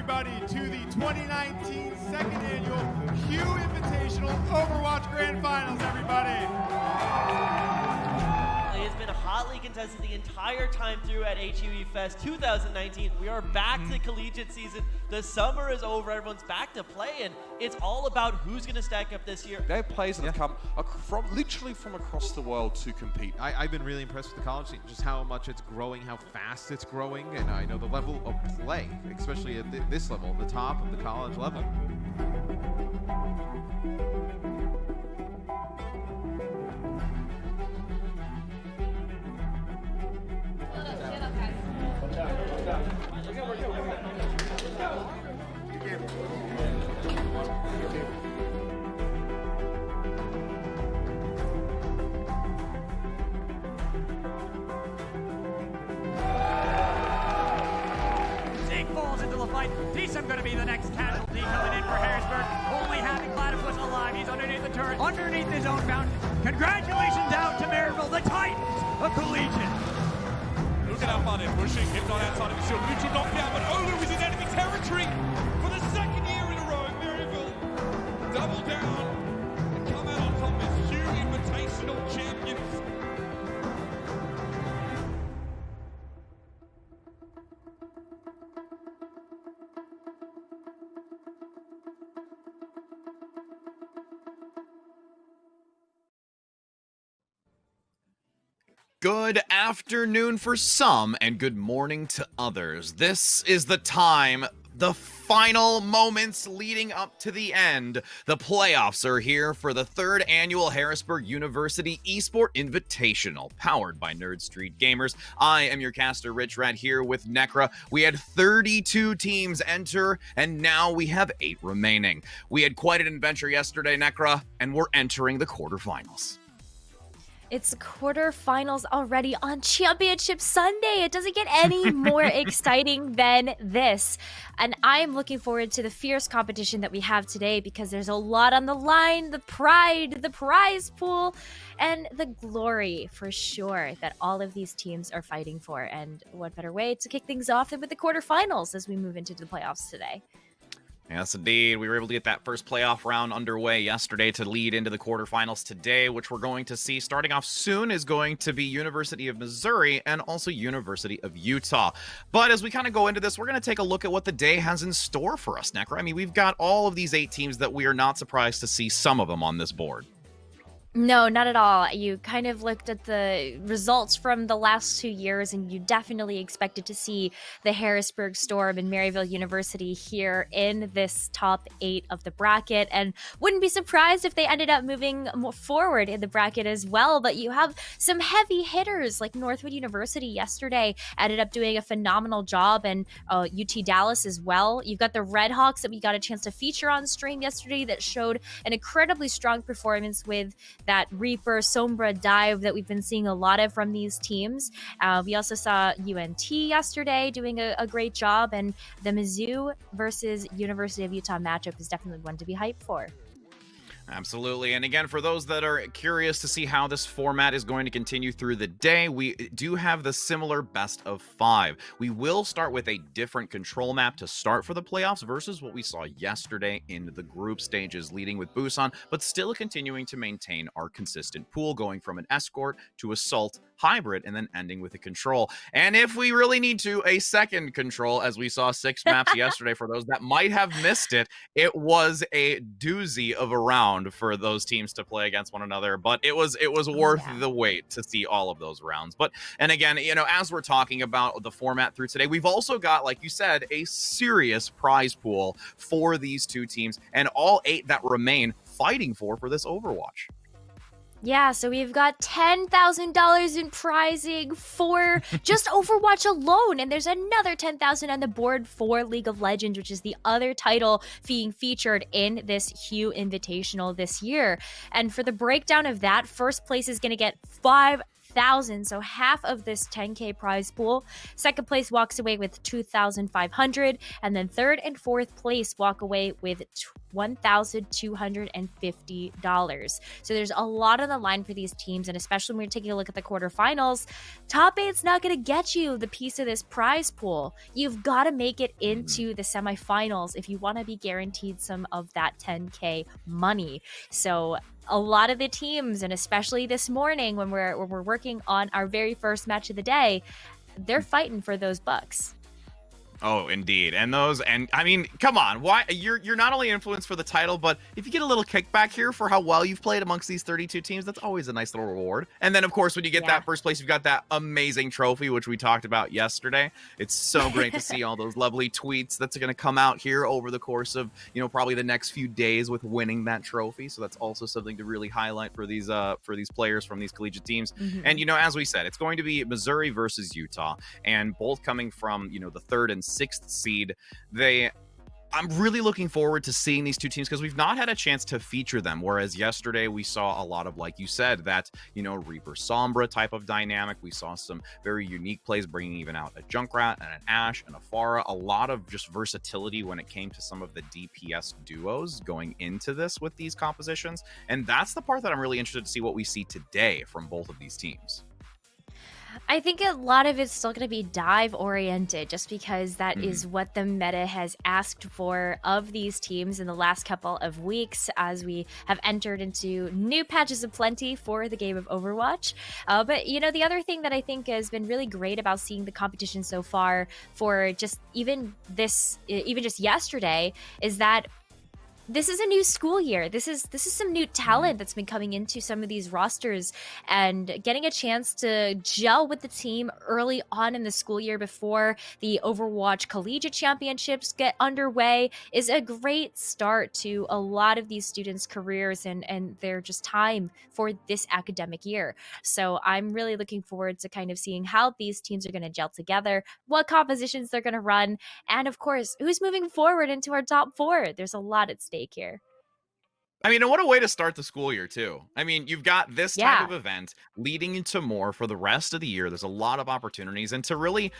everybody, to the 2019 second annual HUE Invitational Overwatch Grand Finals, everybody. It has been hotly contested the entire time through at HUE Fest 2019. We are back to collegiate season. The summer is over. Everyone's back to play, and it's all about who's going to stack up this year. They have players that have come literally from across the world to compete. I've been really impressed with the college scene, just how much it's growing, how fast it's growing, and I know the level of play, especially at this level, the top of the college level. Falls into the fight. Deesum going to be the next casualty coming in for Harrisburg. Only having Platypus alive. He's underneath the turret, underneath his own mountain. Congratulations out to Maryville, the Titans of Collegiate. Look at how far they're pushing. Hypnon outside of his shield. Neutral knockdown, but Olu is in enemy territory for the second year in a row. Maryville double down and come out on top as HUE Invitational champions. Good afternoon for some and good morning to others. This is the time, the final moments leading up to the end. The playoffs are here for the third annual Harrisburg University Esport Invitational, powered by Nerd Street Gamers. I am your caster, Rich Rat, here with Necra. We had 32 teams enter, and now we have 8 remaining. We had quite an adventure yesterday, Necra, and we're entering the quarterfinals. It's quarterfinals already on Championship Sunday. It doesn't get any more exciting than this. And I'm looking forward to the fierce competition that we have today because there's a lot on the line, the pride, the prize pool, and the glory for sure that all of these teams are fighting for. And what better way to kick things off than with the quarterfinals as we move into the playoffs today. Yes, indeed. We were able to get that first playoff round underway yesterday to lead into the quarterfinals today, which we're going to see starting off soon is going to be University of Missouri and also University of Utah. But as we kind of go into this, we're going to take a look at what the day has in store for us, Necra. I mean, we've got all of these 8 teams that we are not surprised to see some of them on this board. No, not at all. You kind of looked at the results from the last 2 years, and you definitely expected to see the Harrisburg Storm and Maryville University here in this top 8 of the bracket, and wouldn't be surprised if they ended up moving more forward in the bracket as well. But you have some heavy hitters like Northwood University yesterday ended up doing a phenomenal job, and UT Dallas as well. You've got the Red Hawks that we got a chance to feature on stream yesterday that showed an incredibly strong performance with that Reaper Sombra dive that we've been seeing a lot of from these teams. We also saw UNT yesterday doing a great job, and the Mizzou versus University of Utah matchup is definitely one to be hyped for. Absolutely. And again, for those that are curious to see how this format is going to continue through the day, we do have the similar best of 5. We will start with a different control map to start for the playoffs versus what we saw yesterday in the group stages, leading with Busan, but still continuing to maintain our consistent pool, going from an escort to assault, hybrid, and then ending with a control. And if we really need to, a second control, as we saw 6 maps yesterday. For those that might have missed it, it was a doozy of a round for those teams to play against one another, but it was worth the wait to see all of those rounds. But, and again, you know, as we're talking about the format through today, we've also got, like you said, a serious prize pool for these 2 teams and all 8 that remain fighting for this Overwatch. Yeah, so we've got $10,000 in prizing for just Overwatch alone, and there's another $10,000 on the board for League of Legends, which is the other title being featured in this HUE Invitational this year. And for the breakdown of that, first place is going to get $5,000 1,000, so half of this 10K prize pool. Second place walks away with 2,500, and then third and fourth place walk away with $1,250. So there's a lot on the line for these teams, and especially when we're taking a look at the quarterfinals, top eight's not going to get you the piece of this prize pool. You've got to make it into the semifinals if you want to be guaranteed some of that 10K money. So a lot of the teams, and especially this morning when we're working on our very first match of the day, they're fighting for those bucks. Oh, indeed. And I mean, come on. Why you're not only influenced for the title, but if you get a little kickback here for how well you've played amongst these 32 teams, that's always a nice little reward. And then, of course, when you get that first place, you've got that amazing trophy, which we talked about yesterday. It's so great to see all those lovely tweets that's going to come out here over the course of, probably the next few days with winning that trophy. So that's also something to really highlight for these players from these collegiate teams. And, as we said, it's going to be Missouri versus Utah, and both coming from, the third and sixth seed. I'm really looking forward to seeing these two teams because we've not had a chance to feature them. Whereas yesterday we saw a lot of, like you said, that, Reaper Sombra type of dynamic. We saw some very unique plays, bringing even out a Junkrat and an Ashe and a Pharah. A lot of just versatility when it came to some of the DPS duos going into this with these compositions. And that's the part that I'm really interested to see what we see today from both of these teams. I think a lot of it's still going to be dive oriented, just because that is what the meta has asked for of these teams in the last couple of weeks as we have entered into new patches of plenty for the game of Overwatch. But the other thing that I think has been really great about seeing the competition so far for just even just yesterday is that this is a new school year. This is some new talent that's been coming into some of these rosters, and getting a chance to gel with the team early on in the school year before the Overwatch Collegiate Championships get underway is a great start to a lot of these students' careers and their just time for this academic year. So I'm really looking forward to kind of seeing how these teams are going to gel together, what compositions they're going to run, and of course, who's moving forward into our top four. There's a lot at stake here. I mean, and what a way to start the school year, too. I mean, you've got this type of event leading into more for the rest of the year. There's a lot of opportunities. And to really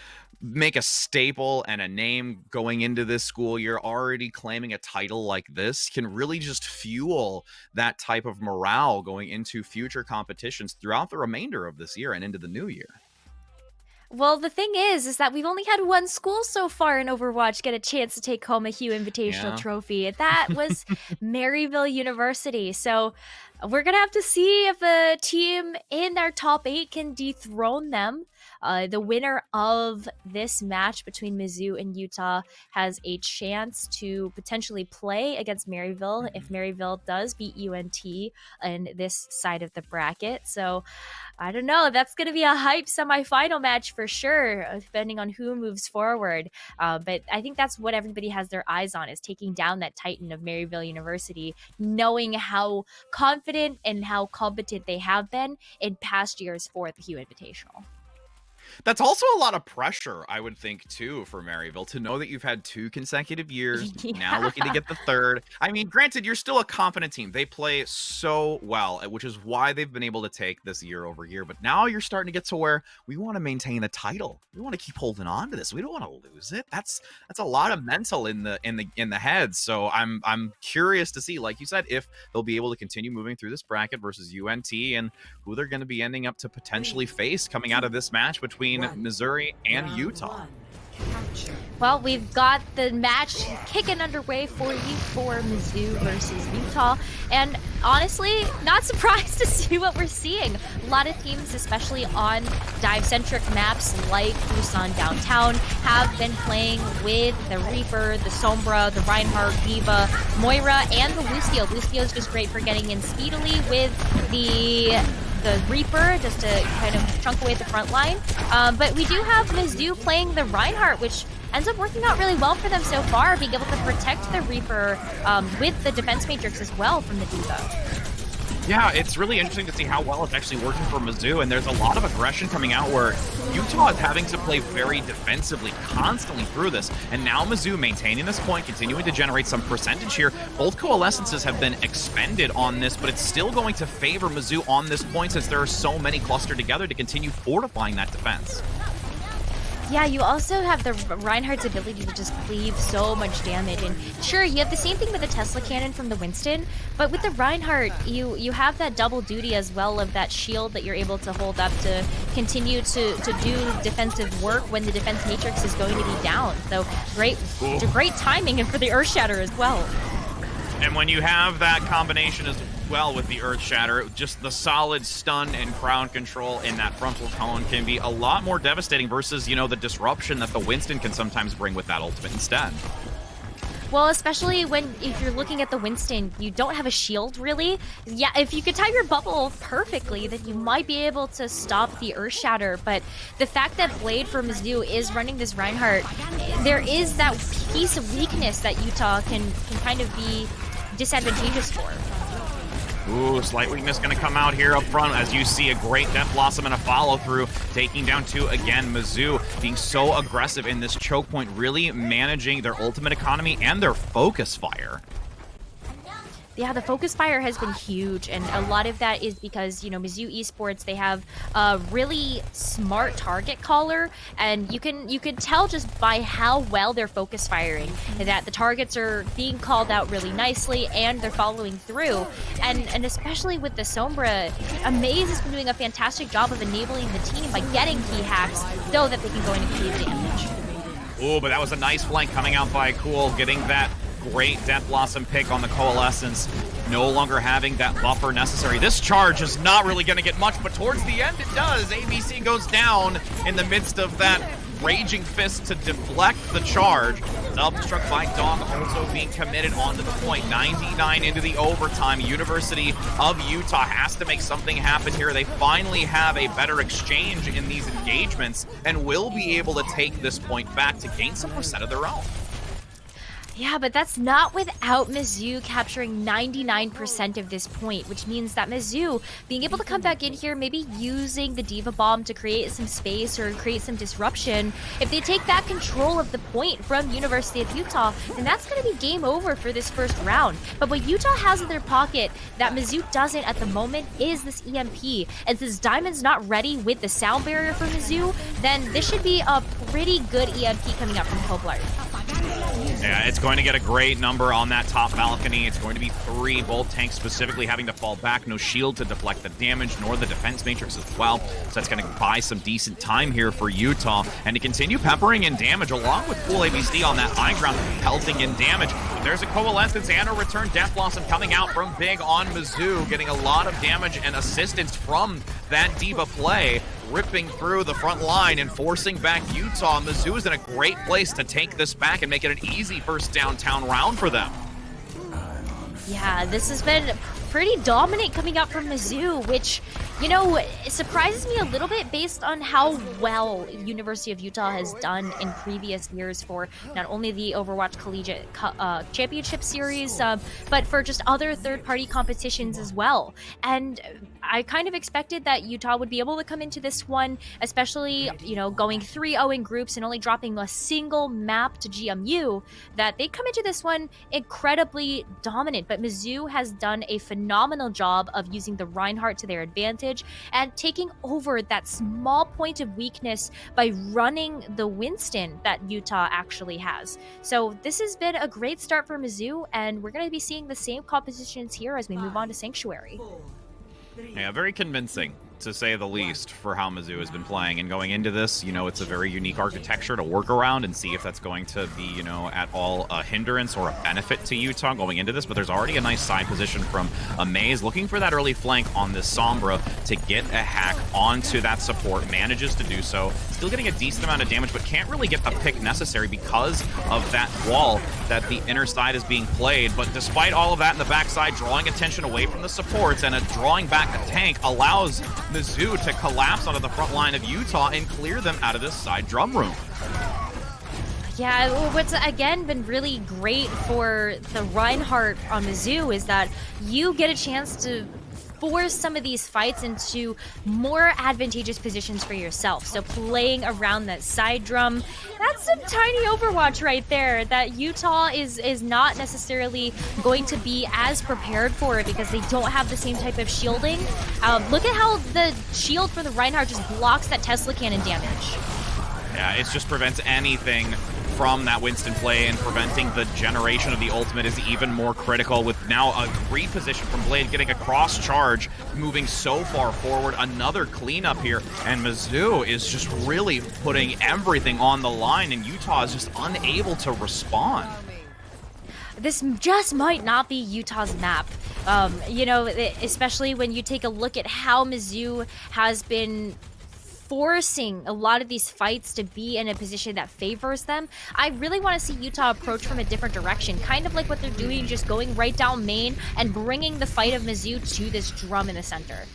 make a staple and a name going into this school year, already claiming a title like this, can really just fuel that type of morale going into future competitions throughout the remainder of this year and into the new year. Well, the thing is that we've only had one school so far in Overwatch get a chance to take home a HUE Invitational trophy. That was Maryville University. So we're going to have to see if a team in their top 8 can dethrone them. The winner of this match between Mizzou and Utah has a chance to potentially play against Maryville if Maryville does beat UNT in this side of the bracket. So I don't know. That's going to be a hype semifinal match for sure, depending on who moves forward. But I think that's what everybody has their eyes on, is taking down that Titan of Maryville University, knowing how confident and how competent they have been in past years for the HUE Invitational. That's also a lot of pressure, I would think, too, for Maryville, to know that you've had 2 consecutive years, now looking to get the third. I mean, granted, you're still a confident team. They play so well, which is why they've been able to take this year over year. But now you're starting to get to where we want to maintain the title. We want to keep holding on to this. We don't want to lose it. That's a lot of mental in the head. So I'm curious to see, like you said, if they'll be able to continue moving through this bracket versus UNT, and who they're going to be ending up to potentially face coming out of this match between Missouri and Utah. Well, we've got the match kicking underway for you for Mizzou versus Utah. And honestly, not surprised to see what we're seeing. A lot of teams, especially on dive-centric maps like Busan Downtown, have been playing with the Reaper, the Sombra, the Reinhardt, Diva, Moira, and the Lucio. Lucio is just great for getting in speedily with the Reaper, just to kind of chunk away at the front line. But we do have Mizzou playing the Reinhardt, which ends up working out really well for them so far, being able to protect the Reaper with the defense matrix as well from the Diva. Yeah, it's really interesting to see how well it's actually working for Mizzou, and there's a lot of aggression coming out where Utah is having to play very defensively constantly through this, and now Mizzou maintaining this point, continuing to generate some percentage here. Both coalescences have been expended on this, but it's still going to favor Mizzou on this point since there are so many clustered together to continue fortifying that defense. Yeah, you also have the Reinhardt's ability to just cleave so much damage. And sure, you have the same thing with the Tesla cannon from the Winston, but with the Reinhardt, you have that double duty as well of that shield that you're able to hold up to continue to do defensive work when the defense matrix is going to be down. So great timing and for the Earthshatter as well. And when you have that combination as well with the Earth Shatter, just the solid stun and crowd control in that frontal cone can be a lot more devastating versus, you know, the disruption that the Winston can sometimes bring with that ultimate instead. Well, especially if you're looking at the Winston, you don't have a shield, really. Yeah, if you could time your bubble perfectly, then you might be able to stop the Earthshatter. But the fact that Blade for Mizzou is running this Reinhardt, there is that piece of weakness that Utah can kind of be disadvantageous for. Ooh, slight weakness going to come out here up front as you see a great Death Blossom and a follow-through, taking down two again. Mizzou being so aggressive in this choke point, really managing their ultimate economy and their focus fire. Yeah, the focus fire has been huge, and a lot of that is because, you know, Mizzou Esports, they have a really smart target caller, and you can tell just by how well they're focus firing that the targets are being called out really nicely and they're following through. And especially with the Sombra, Amaze has been doing a fantastic job of enabling the team by getting key hacks so that they can go in and cleave damage. Ooh, but that was a nice flank coming out by Cool, getting that great Death Blossom pick on the Coalescence, no longer having that buffer necessary. This charge is not really going to get much, but towards the end it does. ABC goes down in the midst of that Raging Fist to deflect the charge. Self-destruct by Dog also being committed onto the point. 99 into the overtime. University of Utah has to make something happen here. They finally have a better exchange in these engagements and will be able to take this point back to gain some percent of their own. Yeah, but that's not without Mizzou capturing 99% of this point, which means that Mizzou being able to come back in here, maybe using the Diva Bomb to create some space or create some disruption. If they take back control of the point from University of Utah, then that's going to be game over for this first round. But what Utah has in their pocket that Mizzou doesn't at the moment is this EMP. And since Diamond's not ready with the sound barrier for Mizzou, then this should be a pretty good EMP coming up from Coblart. Yeah, it's going to get a great number on that top balcony. It's going to be 3, both tanks specifically having to fall back. No shield to deflect the damage, nor the defense matrix as well. So that's going to buy some decent time here for Utah. And to continue peppering in damage along with Cool ABC on that high ground, pelting in damage. But there's a Coalescence and a return Death Blossom coming out from Big on Mizzou, getting a lot of damage and assistance from that Diva play, ripping through the front line and forcing back Utah. Mizzou is in a great place to take this back and make it an easy first downtown round for them. Yeah, this has been pretty dominant coming out from Mizzou, which, you know, it surprises me a little bit based on how well University of Utah has done in previous years for not only the Overwatch Collegiate Championship Series, but for just other third-party competitions as well. And I kind of expected that Utah would be able to come into this one, especially, you know, going 3-0 in groups and only dropping a single map to GMU, that they'd come into this one incredibly dominant. But Mizzou has done a phenomenal job of using the Reinhardt to their advantage and taking over that small point of weakness by running the Winston that Utah actually has. So this has been a great start for Mizzou, and we're going to be seeing the same compositions here as we move on to Sanctuary. Yeah, very convincing, to say the least, for how Mizzou has been playing. And going into this, you know, it's a very unique architecture to work around and see if that's going to be, you know, at all a hindrance or a benefit to Utah going into this. But there's already a nice side position from Amaze, looking for that early flank on this Sombra to get a hack onto that support. Manages to do so. Still getting a decent amount of damage, but can't really get the pick necessary because of that wall that the inner side is being played. But despite all of that in the backside, drawing attention away from the supports and drawing back a tank allows Mizzou to collapse onto the front line of Utah and clear them out of this side drum room. Yeah, what's again been really great for the Reinhardt on Mizzou is that you get a chance to force some of these fights into more advantageous positions for yourself. So playing around that side drum, that's some tiny Overwatch right there that Utah is not necessarily going to be as prepared for it because they don't have the same type of shielding. Look at how the shield for the Reinhardt just blocks that Tesla cannon damage. Yeah, it just prevents anything from that Winston play, and preventing the generation of the ultimate is even more critical, with now a reposition from Blade getting a cross charge, moving so far forward. Another cleanup here, and Mizzou is just really putting everything on the line, and Utah is just unable to respond. This just might not be Utah's map. You know, especially when you take a look at how Mizzou has been forcing a lot of these fights to be in a position that favors them. I really want to see Utah approach from a different direction, kind of like what they're doing, just going right down main and bringing the fight of Mizzou to this drum in the center.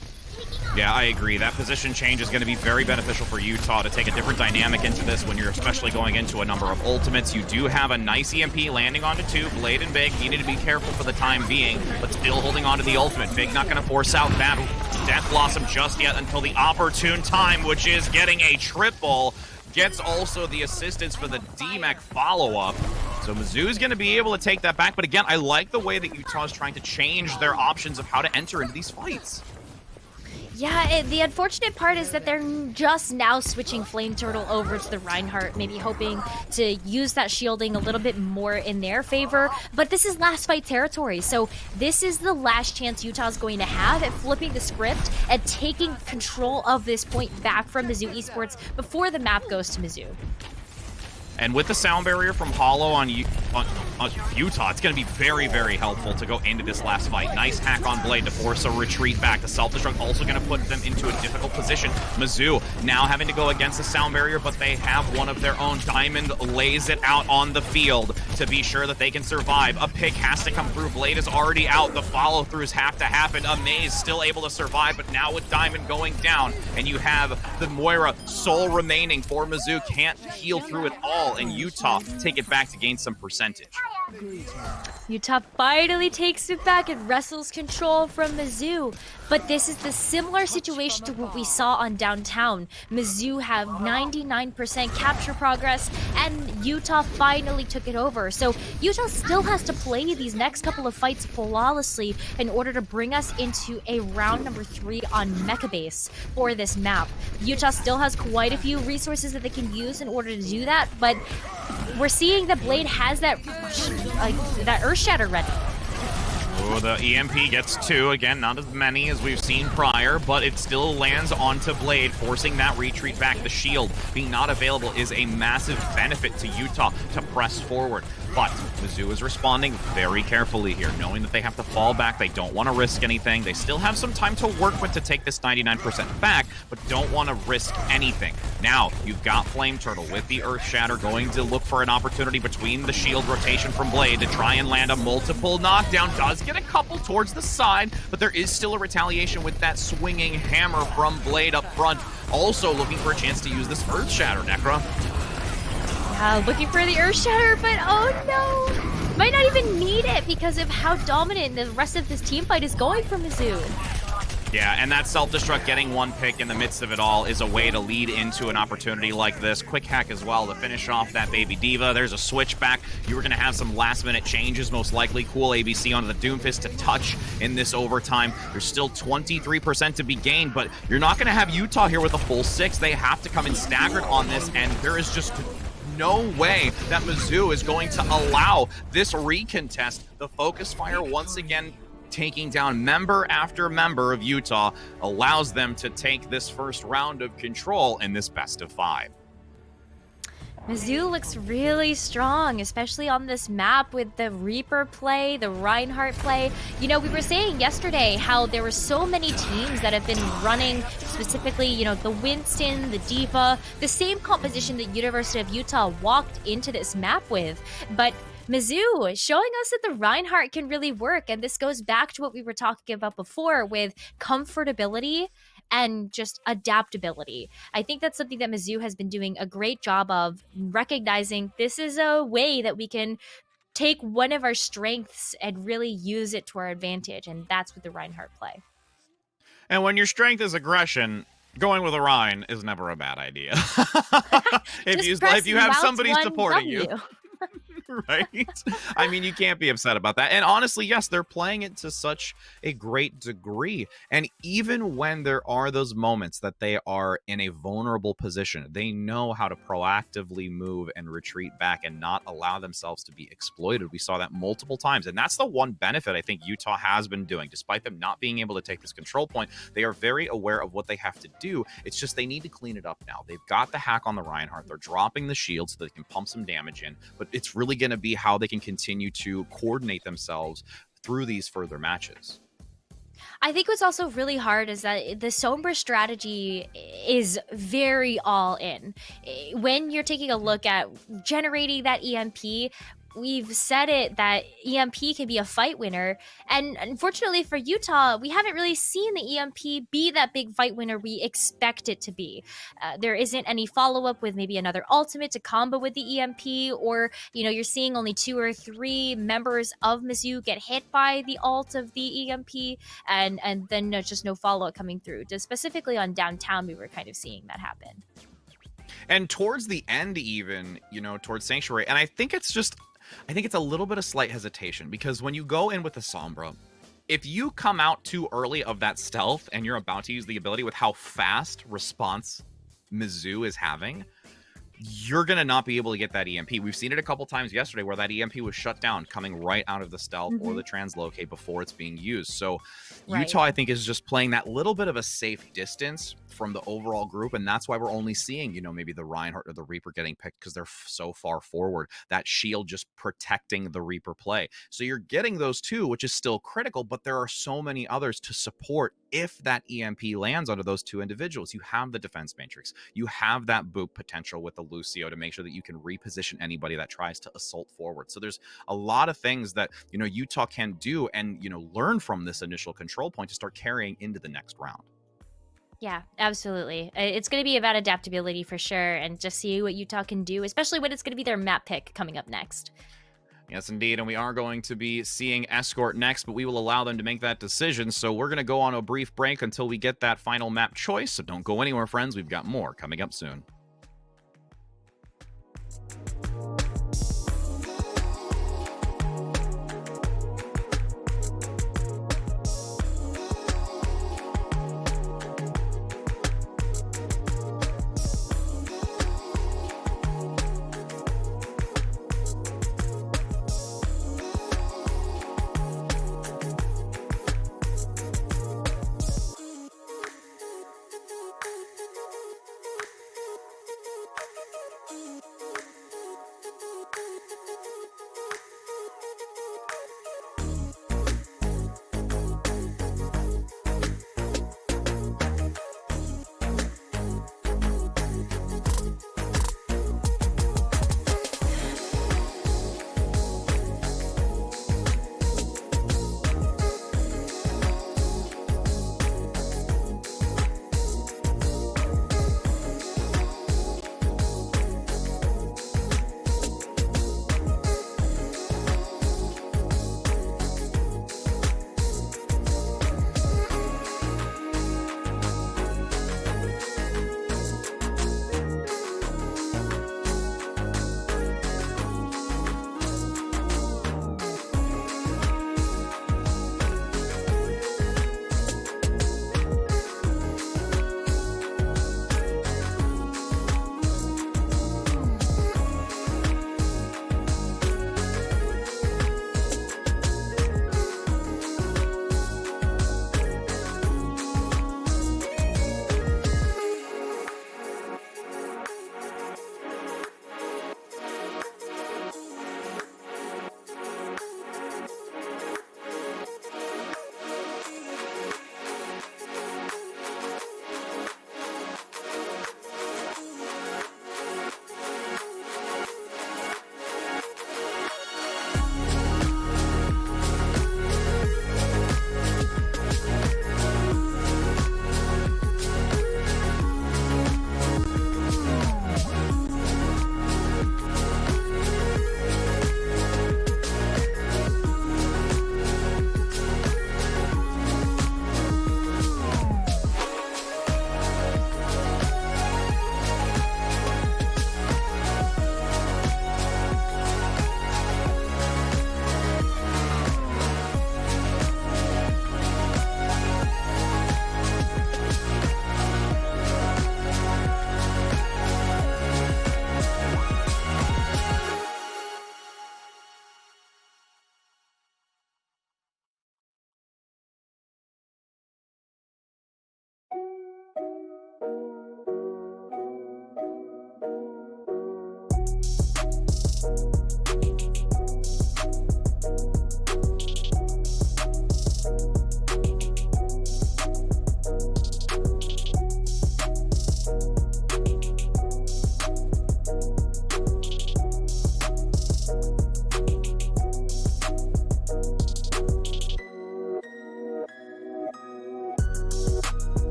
Yeah, I agree. That position change is going to be very beneficial for Utah to take a different dynamic into this when you're especially going into a number of ultimates. You do have a nice EMP landing onto two. Blade and Big needed to be careful for the time being, but still holding on to the ultimate. Big not going to force out that Death Blossom just yet until the opportune time, which is getting a triple. Gets also the assistance for the DMAC follow-up. So Mizzou's going to be able to take that back. But again, I like the way that Utah is trying to change their options of how to enter into these fights. Yeah, the unfortunate part is that they're just now switching Flame Turtle over to the Reinhardt, maybe hoping to use that shielding a little bit more in their favor. But this is last fight territory, so this is the last chance Utah's going to have at flipping the script and taking control of this point back from Mizzou Esports before the map goes to Mizzou. And with the sound barrier from Hollow on Utah, it's going to be very, very helpful to go into this last fight. Nice hack on Blade to force a retreat back. The self-destruct also going to put them into a difficult position. Mizzou now having to go against the sound barrier, but they have one of their own. Diamond lays it out on the field to be sure that they can survive. A pick has to come through. Blade is already out. The follow-throughs have to happen. Amaze still able to survive, but now with Diamond going down, and you have the Moira sole remaining for Mizzou, can't heal through it all. And Utah take it back to gain some percentage. Utah finally takes it back and wrestles control from Mizzou. But this is the similar situation to what we saw on Downtown. Mizzou have 99% capture progress, and Utah finally took it over. So Utah still has to play these next couple of fights flawlessly in order to bring us into a round number 3 on Mecha Base for this map. Utah still has quite a few resources that they can use in order to do that, but we're seeing that Blade has that Earth Shatter ready. Oh, the EMP gets 2. Again, not as many as we've seen prior, but it still lands onto Blade, forcing that retreat back. The shield being not available is a massive benefit to Utah to press forward. But Mizzou is responding very carefully here, knowing that they have to fall back. They don't want to risk anything. They still have some time to work with to take this 99% back, but don't want to risk anything. Now, you've got Flame Turtle with the Earth Shatter going to look for an opportunity between the shield rotation from Blade to try and land a multiple knockdown. Does get a couple towards the side, but there is still a retaliation with that swinging hammer from Blade up front. Also looking for a chance to use this Earth Shatter, Necra. Looking for the Earth Shatter, but oh no! Might not even need it because of how dominant the rest of this team fight is going for Mizzou. Yeah, and that self-destruct getting one pick in the midst of it all is a way to lead into an opportunity like this. Quick hack as well to finish off that Baby Diva. There's a switch back. You were going to have some last-minute changes, most likely. Cool ABC onto the Doomfist to touch in this overtime. There's still 23% to be gained, but you're not going to have Utah here with a full 6. They have to come in staggered on this, and there is just no way that Mizzou is going to allow this recontest. The focus fire once again taking down member after member of Utah allows them to take this first round of control in this best of 5. Mizzou looks really strong, especially on this map with the Reaper play, the Reinhardt play. You know, we were saying yesterday how there were so many teams that have been running specifically, you know, the Winston, the Diva, the same composition that University of Utah walked into this map with. But Mizzou showing us that the Reinhardt can really work. And this goes back to what we were talking about before with comfortability and just adaptability. I think that's something that Mizzou has been doing a great job of, recognizing this is a way that we can take one of our strengths and really use it to our advantage, and that's with the Reinhardt play. And when your strength is aggression, going with Orion is never a bad idea. if you have somebody supporting you. Right? I mean, you can't be upset about that. And honestly, yes, they're playing it to such a great degree. And even when there are those moments that they are in a vulnerable position, they know how to proactively move and retreat back and not allow themselves to be exploited. We saw that multiple times. And that's the one benefit I think Utah has been doing. Despite them not being able to take this control point, they are very aware of what they have to do. It's just they need to clean it up now. They've got the hack on the Reinhardt. They're dropping the shield so they can pump some damage in. But it's really going to be how they can continue to coordinate themselves through these further matches. I think what's also really hard is that the Sombra strategy is very all in. When you're taking a look at generating that EMP, we've said it that EMP can be a fight winner. And unfortunately for Utah, we haven't really seen the EMP be that big fight winner we expect it to be. There isn't any follow-up with maybe another ultimate to combo with the EMP, or, you know, you're seeing only 2 or 3 members of Mizzou get hit by the ult of the EMP, and then there's just no follow-up coming through. Just specifically on downtown, we were kind of seeing that happen. And towards the end, even, you know, towards Sanctuary, and I think it's a little bit of slight hesitation, because when you go in with the Sombra, if you come out too early of that stealth and you're about to use the ability with how fast response Mizzou is having, you're going to not be able to get that EMP. We've seen it a couple times yesterday where that EMP was shut down coming right out of the stealth or the translocate before it's being used. So Utah, I think, is just playing that little bit of a safe distance from the overall group, and that's why we're only seeing, you know, maybe the Reinhardt or the Reaper getting picked, because they're so far forward. That shield just protecting the Reaper play. So you're getting those two, which is still critical, but there are so many others to support if that EMP lands onto those two individuals. You have the defense matrix. You have that boop potential with the Lucio to make sure that you can reposition anybody that tries to assault forward. So there's a lot of things that, you know, Utah can do and, you know, learn from this initial control point to start carrying into the next round. Yeah, absolutely. It's going to be about adaptability for sure, and just see what Utah can do, especially when it's going to be their map pick coming up next. Yes, indeed, and we are going to be seeing Escort next, but we will allow them to make that decision, so we're going to go on a brief break until we get that final map choice, so don't go anywhere, friends. We've got more coming up soon.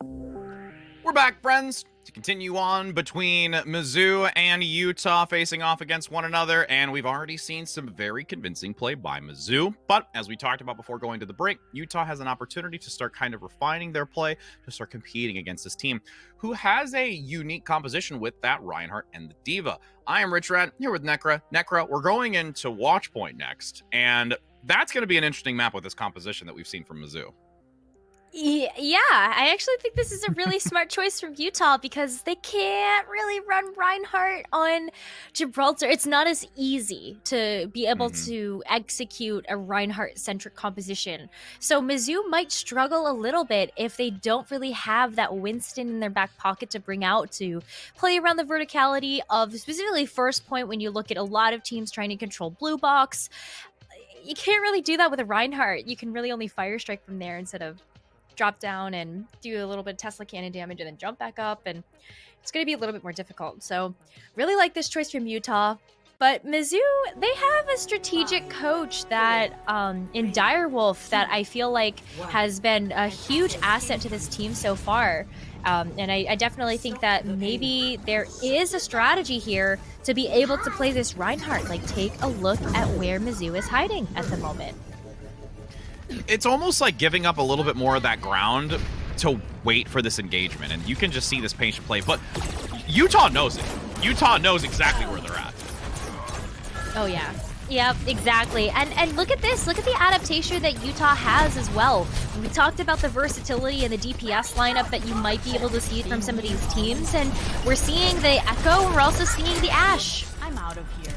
We're back, friends, to continue on between Mizzou and Utah facing off against one another, and we've already seen some very convincing play by Mizzou. But as we talked about before going to the break, Utah has an opportunity to start kind of refining their play, to start competing against this team, who has a unique composition with that Reinhardt and the Diva. I am Rich Red, here with Necra. Necra, we're going into Watch Point next, and that's going to be an interesting map with this composition that we've seen from Mizzou. Yeah, I actually think this is a really smart choice from Utah because they can't really run Reinhardt on Gibraltar. It's not as easy to be able to execute a Reinhardt-centric composition. So Mizzou might struggle a little bit if they don't really have that Winston in their back pocket to bring out to play around the verticality of specifically first point when you look at a lot of teams trying to control blue box. You can't really do that with a Reinhardt. You can really only fire strike from there instead of drop down and do a little bit of Tesla cannon damage and then jump back up, and it's going to be a little bit more difficult. So really like this choice from Utah. But Mizzou, they have a strategic coach that in Direwolf that I feel like has been a huge asset to this team so far. And I definitely think that maybe there is a strategy here to be able to play this Reinhardt. Like, take a look at where Mizzou is hiding at the moment. It's almost like giving up a little bit more of that ground to wait for this engagement, and you can just see this patient play, but Utah knows it. Utah knows exactly where they're at. Oh yeah. Yep, exactly. And look at this. Look at the adaptation that Utah has as well. We talked about the versatility and the DPS lineup that you might be able to see from some of these teams, and we're seeing the Echo, and we're also seeing the Ashe. I'm out of here.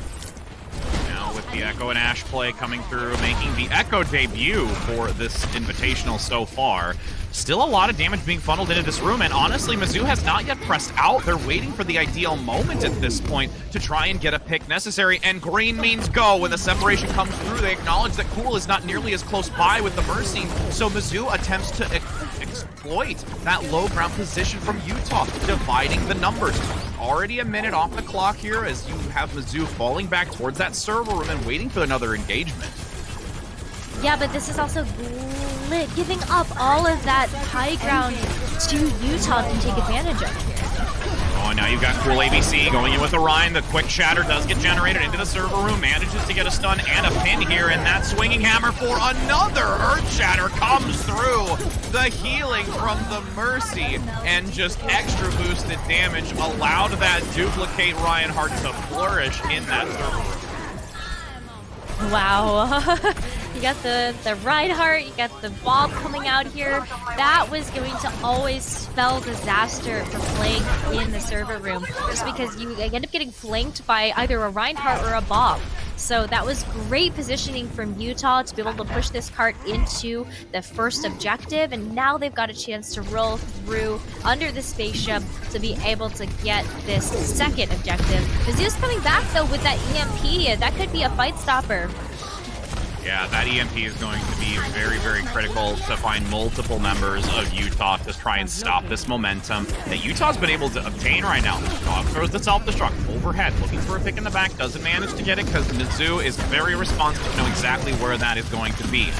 Now with the Echo and Ashe play coming through, making the Echo debut for this Invitational so far. Still a lot of damage being funneled into this room, and honestly, Mizzou has not yet pressed out. They're waiting for the ideal moment at this point to try and get a pick necessary, and green means go. When the separation comes through, they acknowledge that Cool is not nearly as close by with the Mercy, so Mizzou attempts to exploit that low ground position from Utah, dividing the numbers. Already a minute off the clock here as you have Mizzou falling back towards that server room and waiting for another engagement. Yeah, but this is also giving up all of that high ground to Utah to take advantage of here. Oh, now you've got Cool ABC going in with Orion. The quick shatter does get generated into the server room, manages to get a stun and a pin here, and that swinging hammer for another Earth Shatter comes through. The healing from the Mercy and just extra boosted damage allowed that duplicate Reinhardt to flourish in that server room. Wow. You got the Reinhardt, you got the Bob coming out here. That was going to always spell disaster for playing in the server room, just because you end up getting flanked by either a Reinhardt or a Bob. So that was great positioning from Utah to be able to push this cart into the first objective, and now they've got a chance to roll through under the spaceship to be able to get this second objective. Mizzou's coming back though with that EMP. That could be a fight stopper. Yeah, that EMP is going to be very, very critical to find multiple members of Utah to try and stop this momentum that Utah's been able to obtain right now. Dog throws the self-destruct overhead, looking for a pick in the back, doesn't manage to get it because Mizzou is very responsive to know exactly where that is going to be.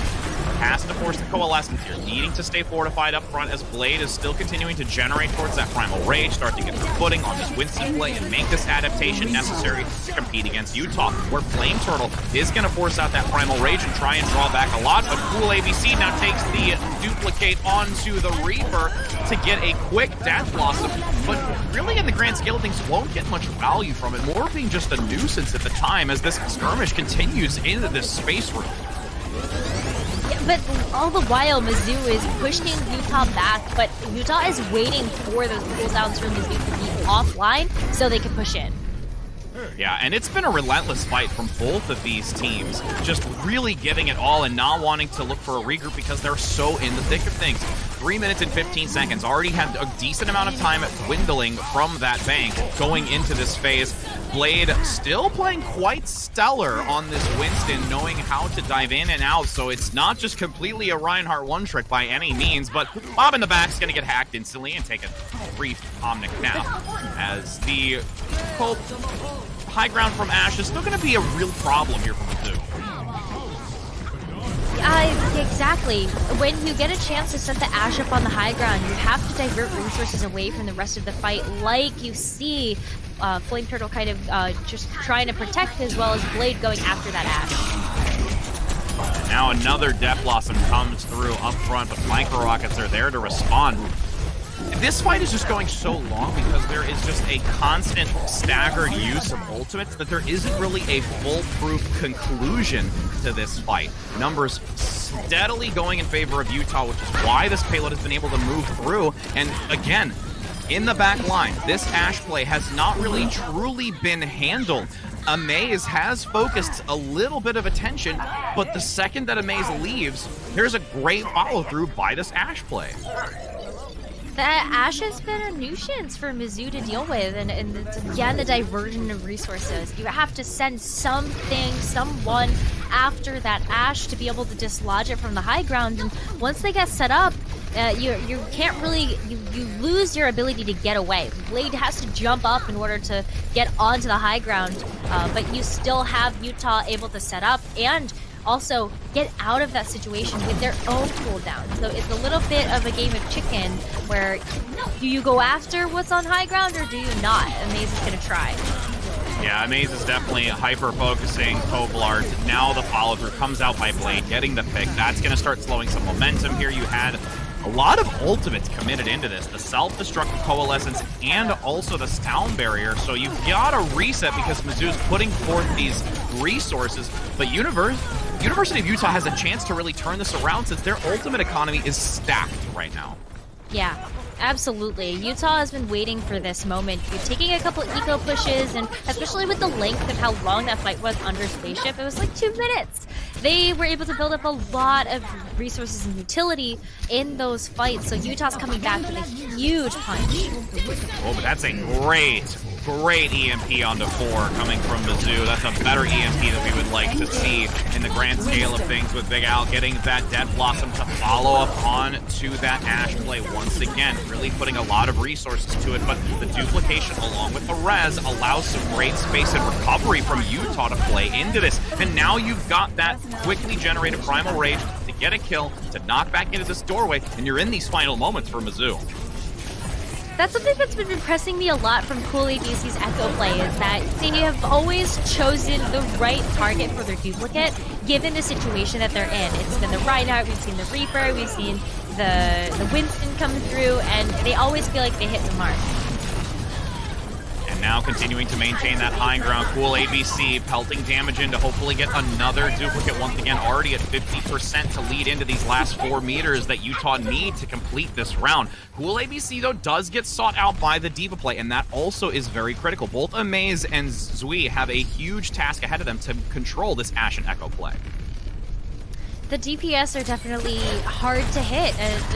Has to force the coalescence here, needing to stay fortified up front as Blade is still continuing to generate towards that Primal Rage, start to get the footing on this Winston play and make this adaptation necessary to compete against Utah, where Flame Turtle is going to force out that Primal Rage and try and draw back a lot, but Cool ABC now takes the duplicate onto the Reaper to get a quick death loss, but really in the grand scale of things won't get much value from it, more being just a nuisance at the time as this skirmish continues into this space room. Yeah, but all the while, Mizzou is pushing Utah back, but Utah is waiting for those cooldowns from Mizzou to be offline so they can push in. Yeah, and it's been a relentless fight from both of these teams, just really giving it all and not wanting to look for a regroup because they're so in the thick of things. 3 minutes and 15 seconds, already had a decent amount of time dwindling from that bank going into this phase. Blade still playing quite stellar on this Winston, knowing how to dive in and out, so it's not just completely a Reinhardt one-trick by any means, but Bob in the back is going to get hacked instantly and take a brief Omnic nap, as the Pope high ground from Ashe is still going to be a real problem here for Mizzou. Exactly. When you get a chance to set the Ashe up on the high ground, you have to divert resources away from the rest of the fight, like you see Flame Turtle kind of just trying to protect, as well as Blade going after that Ashe. Now another Death Blossom comes through up front, but Micro Rockets are there to respond. This fight is just going so long because there is just a constant staggered use of ultimates that there isn't really a foolproof conclusion to this fight. Numbers steadily going in favor of Utah, which is why this payload has been able to move through. And again, in the back line, this Ashe play has not really truly been handled. Amaze has focused a little bit of attention, but the second that Amaze leaves, there's a great follow-through by this Ashe play. That Ashe has been a nuisance for Mizzou to deal with, and it's again the diversion of resources. You have to send something, someone after that Ashe to be able to dislodge it from the high ground, and once they get set up, you can't really, you lose your ability to get away. Blade has to jump up in order to get onto the high ground, but you still have Utah able to set up and also get out of that situation with their own cooldown. So it's a little bit of a game of chicken where do you go after what's on high ground or do you not? Amaze is going to try. Yeah, Amaze is definitely hyper-focusing Koblard. Now the follow-through comes out by Blade, getting the pick. That's going to start slowing some momentum here. You had a lot of ultimates committed into this. The self-destructive coalescence and also the sound barrier. So you've got to reset because Mizzou's putting forth these resources. But University of Utah has a chance to really turn this around since their ultimate economy is stacked right now. Yeah, absolutely. Utah has been waiting for this moment. You're taking a couple eco pushes, and especially with the length of how long that fight was under Spaceship, it was like 2 minutes. They were able to build up a lot of resources and utility in those fights, so Utah's coming back with a huge punch. Oh, but that's a great EMP onto 4 coming from Mizzou. That's a better EMP that we would like to see in the grand scale of things, with Big Al getting that Death Blossom to follow up on to that Ashe play once again, really putting a lot of resources to it, but the duplication along with the res allows some great space and recovery from Utah to play into this. And now you've got that quickly generated Primal Rage to get a kill, to knock back into this doorway, and you're in these final moments for Mizzou. That's something that's been impressing me a lot from Cool ABC's Echo play, is that they have always chosen the right target for their duplicate, given the situation that they're in. It's been the Reinhardt, we've seen the Reaper, we've seen the Winston come through, and they always feel like they hit the mark. And now continuing to maintain that high ground, Cool ABC pelting damage in to hopefully get another duplicate once again, already at 50% to lead into these last 4 meters that Utah need to complete this round. Cool ABC, though, does get sought out by the Diva play, and that also is very critical. Both Amaze and Zui have a huge task ahead of them to control this Ashe and Echo play. The DPS are definitely hard to hit.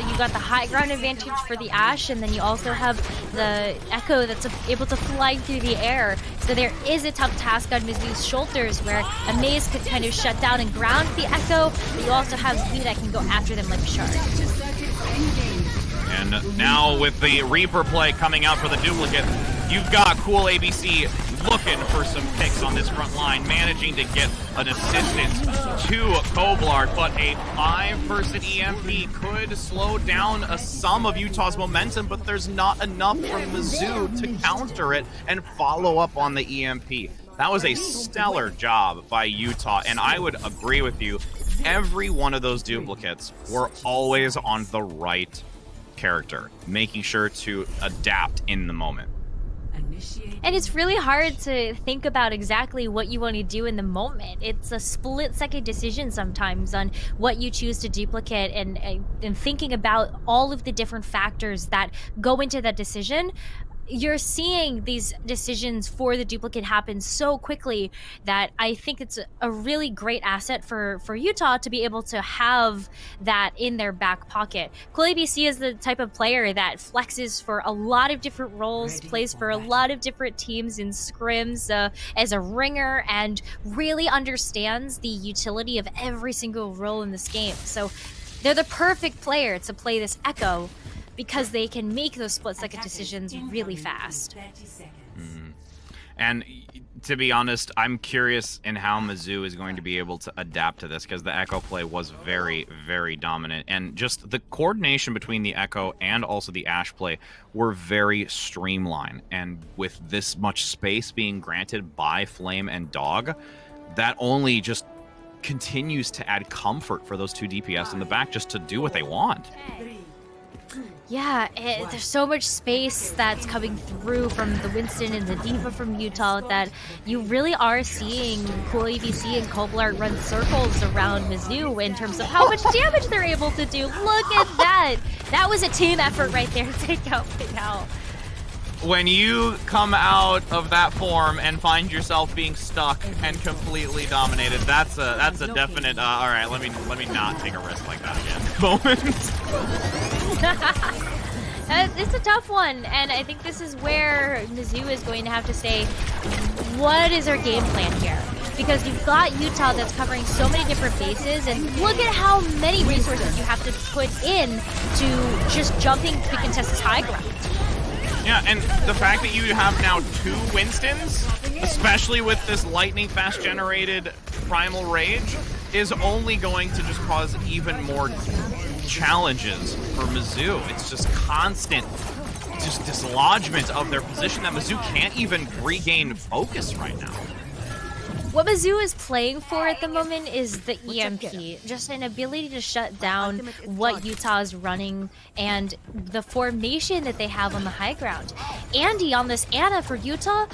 You got the high ground advantage for the Ashe, and then you also have the Echo that's able to fly through the air. So there is a tough task on Mizzou's shoulders where Amaze could kind of shut down and ground the Echo, but you also have Z that can go after them like a shark. And now with the Reaper play coming out for the duplicate, you've got Cool ABC looking for some picks on this front line, managing to get an assistance to Koblard, but a 5-person EMP could slow down some of Utah's momentum, but there's not enough from Mizzou to counter it and follow up on the EMP. That was a stellar job by Utah, and I would agree with you. Every one of those duplicates were always on the right character, making sure to adapt in the moment. And it's really hard to think about exactly what you want to do in the moment. It's a split-second decision sometimes on what you choose to duplicate, and thinking about all of the different factors that go into that decision. You're seeing these decisions for the duplicate happen so quickly that I think it's a really great asset for Utah to be able to have that in their back pocket. Cool ABC is the type of player that flexes for a lot of different roles, plays for a lot of different teams in scrims as a ringer, and really understands the utility of every single role in this game. So they're the perfect player to play this Echo, because they can make those split-second decisions really fast. And to be honest, I'm curious in how Mizzou is going to be able to adapt to this, because the Echo play was very, very dominant. And just the coordination between the Echo and also the Ashe play were very streamlined. And with this much space being granted by Flame and Dog, that only just continues to add comfort for those two DPS in the back just to do what they want. Yeah, there's so much space that's coming through from the Winston and the D.Va from Utah that you really are seeing Cool ABC and Coblart run circles around Mizzou in terms of how much damage they're able to do. Look at that! That was a team effort right there to take out Big Al. When you come out of that form and find yourself being stuck and completely dominated, that's a definite all right, let me not take a risk like that again moment. It's a tough one, and I think this is where Mizzou is going to have to say, what is our game plan here? Because you've got Utah that's covering so many different bases, and look at how many resources you have to put in to just jumping to contest this high ground. Yeah, and the fact that you have now 2 Winstons, especially with this lightning fast generated Primal Rage, is only going to just cause even more challenges for Mizzou. It's just constant dislodgement of their position that Mizzou can't even regain focus right now. What Mizzou is playing for at the moment is the EMP, just an ability to shut down what Utah is running and the formation that they have on the high ground. Andy on this Ana for Utah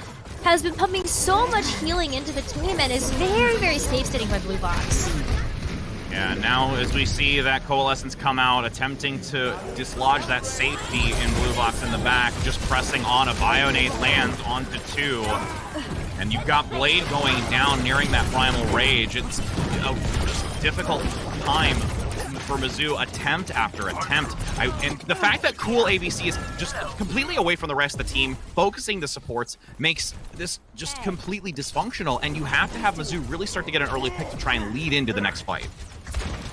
has been pumping so much healing into the team and is very, very safe sitting by Blue Box. Yeah, now as we see that Coalescence come out, attempting to dislodge that safety in Blue Box in the back, just pressing on a Bionade lands onto 2. And you've got Blade going down, nearing that Primal Rage. It's a just difficult time for Mizzou, attempt after attempt. And the fact that Cool ABC is just completely away from the rest of the team, focusing the supports, makes this just completely dysfunctional, and you have to have Mizzou really start to get an early pick to try and lead into the next fight.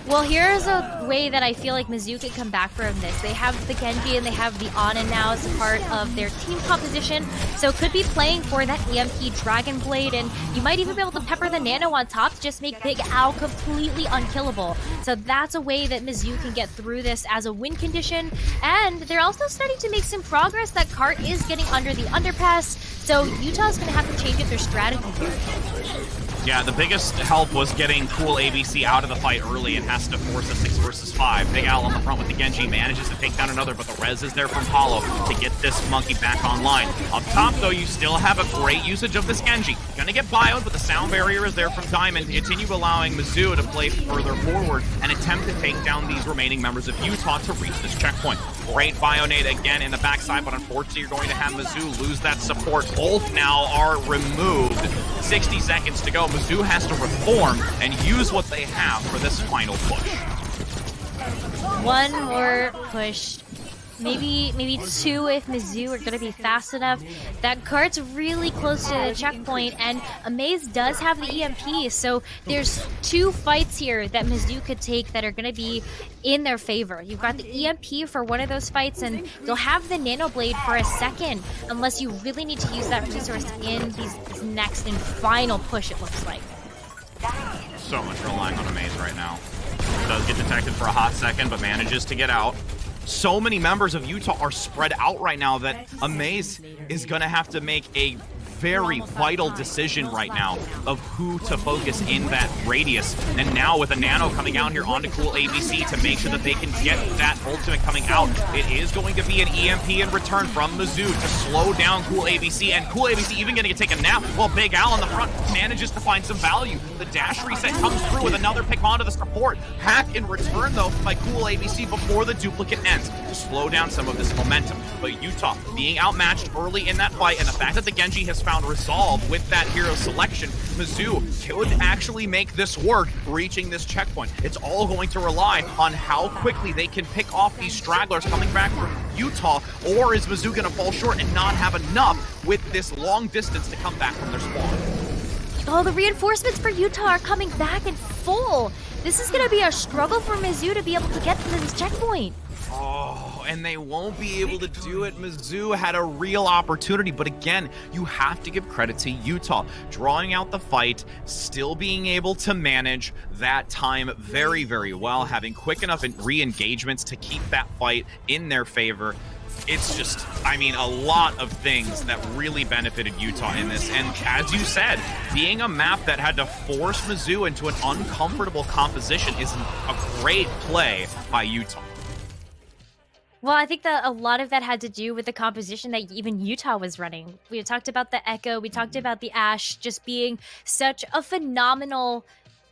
Well, here's a way that I feel like Mizzou can come back from this. They have the Genji and they have the Ana now as a part of their team composition, so could be playing for that EMP Dragon Blade, and you might even be able to pepper the Nano on top to just make Big Al completely unkillable. So that's a way that Mizzou can get through this as a win condition, and they're also starting to make some progress. That cart is getting under the underpass, so Utah's going to have to change up their strategy here. Yeah, the biggest help was getting Cool ABC out of the fight early and has to force a 6 versus 5. Big Al on the front with the Genji, manages to take down another, but the res is there from Hollow to get this monkey back online. Up top, though, you still have a great usage of this Genji. Gonna get bioed, but the sound barrier is there from Diamond to continue allowing Mizzou to play further forward and attempt to take down these remaining members of Utah to reach this checkpoint. Great Bionade again in the backside, but unfortunately you're going to have Mizzou lose that support. Both now are removed. 60 seconds to go. Mizzou has to reform and use what they have for this final push. One more push. Maybe 2 if Mizzou are going to be fast enough. That cart's really close to the checkpoint, and Amaze does have the EMP, so there's 2 fights here that Mizzou could take that are going to be in their favor. You've got the EMP for one of those fights, and you'll have the Nano Blade for a second, unless you really need to use that resource in this next and final push, it looks like. So much relying on Amaze right now. Does get detected for a hot second, but manages to get out. So many members of Utah are spread out right now that Amaze is going to have to make a very vital decision right now of who to focus in that radius. And now with a Nano coming out here onto Cool ABC to make sure that they can get that ultimate coming out, it is going to be an EMP in return from Mizzou to slow down Cool ABC, and Cool ABC even going to take a nap while Big Al on the front manages to find some value. The dash reset comes through with another pick onto the support. Hack in return though by Cool ABC before the duplicate ends to slow down some of this momentum. But Utah being outmatched early in that fight, and the fact that the Genji has found resolve with that hero selection, Mizzou could actually make this work, reaching this checkpoint. It's all going to rely on how quickly they can pick off these stragglers coming back from Utah, or is Mizzou going to fall short and not have enough with this long distance to come back from their spawn? Oh, the reinforcements for Utah are coming back in full. This is going to be a struggle for Mizzou to be able to get to this checkpoint. Oh, and they won't be able to do it. Mizzou had a real opportunity, but again, you have to give credit to Utah. Drawing out the fight, still being able to manage that time very, very well, having quick enough re-engagements to keep that fight in their favor. It's just, I mean, a lot of things that really benefited Utah in this. And as you said, being a map that had to force Mizzou into an uncomfortable composition is a great play by Utah. Well, I think that a lot of that had to do with the composition that even Utah was running. We talked about the Echo, we talked about the Ashe just being such a phenomenal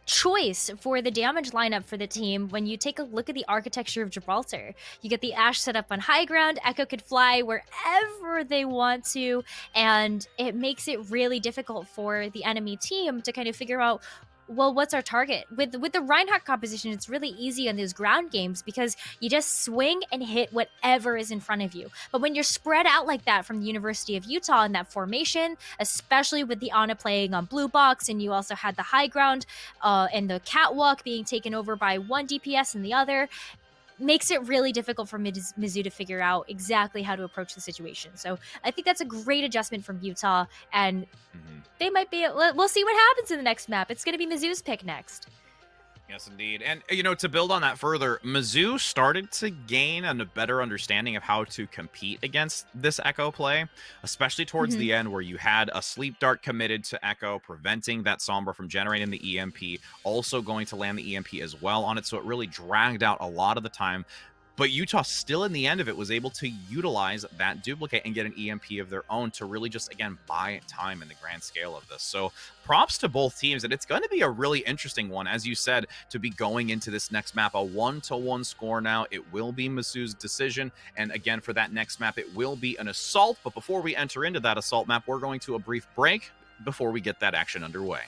choice for the damage lineup for the team. When you take a look at the architecture of Gibraltar, you get the Ashe set up on high ground, Echo could fly wherever they want to, and it makes it really difficult for the enemy team to kind of figure out, well, what's our target? With the Reinhardt composition, it's really easy on those ground games because you just swing and hit whatever is in front of you. But when you're spread out like that from the University of Utah in that formation, especially with the Ana playing on blue box, and you also had the high ground and the catwalk being taken over by one DPS and the other, makes it really difficult for Mizzou to figure out exactly how to approach the situation. So I think that's a great adjustment from Utah, and they might be, we'll see what happens in the next map. It's going to be Mizzou's pick next. Yes, indeed. And, you know, to build on that further, Mizzou started to gain a better understanding of how to compete against this Echo play, especially towards the end where you had a Sleep Dart committed to Echo, preventing that Sombra from generating the EMP, also going to land the EMP as well on it. So it really dragged out a lot of the time. But Utah still, in the end of it, was able to utilize that duplicate and get an EMP of their own to really just, again, buy time in the grand scale of this. So props to both teams, and it's going to be a really interesting one, as you said, to be going into this next map. A 1-1 score now. It will be Mizzou's decision, and again, for that next map, it will be an assault. But before we enter into that assault map, we're going to a brief break before we get that action underway.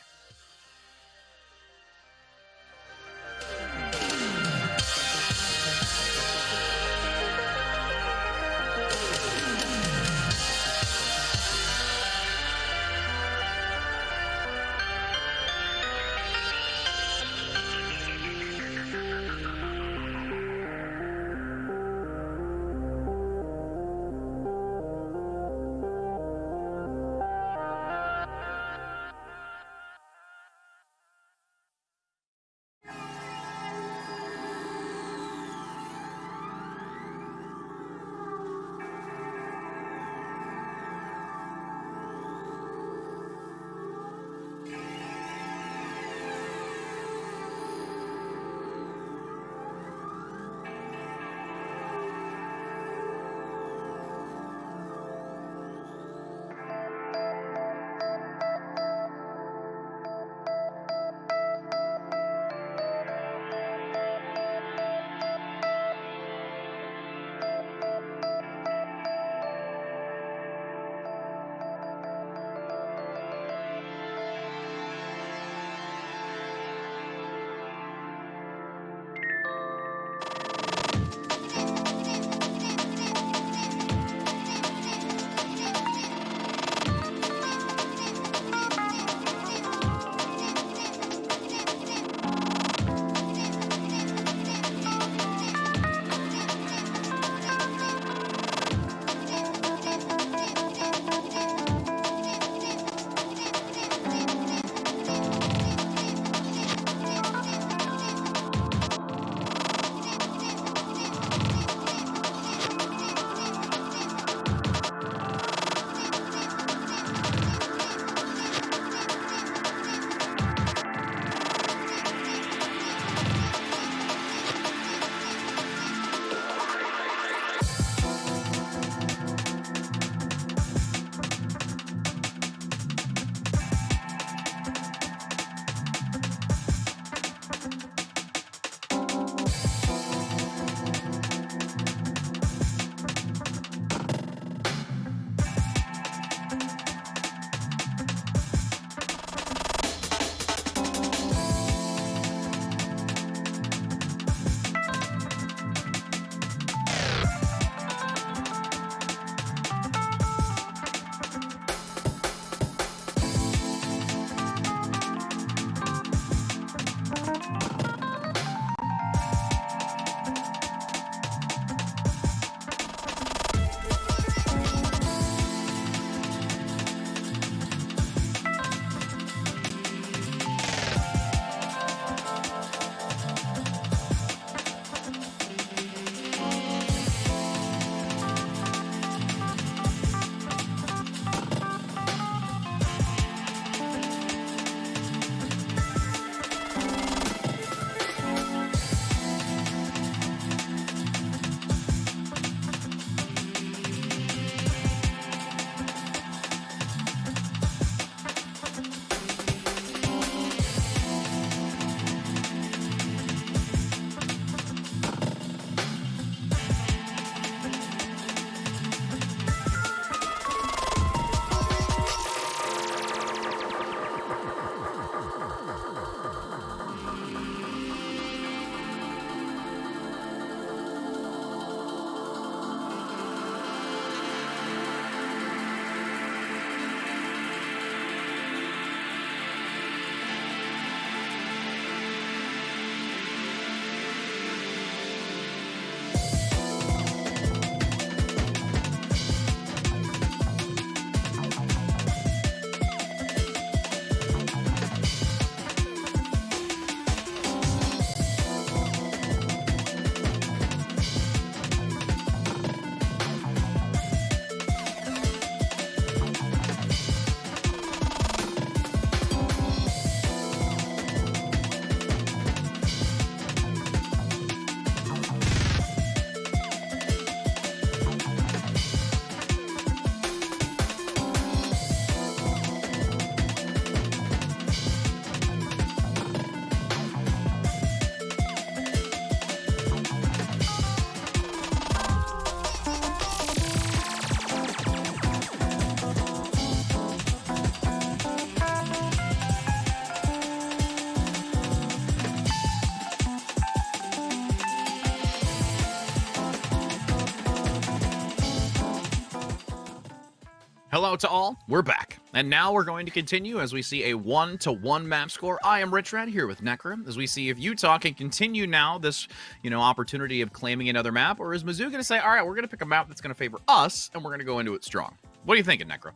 Hello to all, we're back. And now we're going to continue as we see a 1-1 map score. I am Rich Red here with Necra, as we see if Utah can continue now this, opportunity of claiming another map, or is Mizzou going to say, all right, we're going to pick a map that's going to favor us, and we're going to go into it strong. What are you thinking, Necra?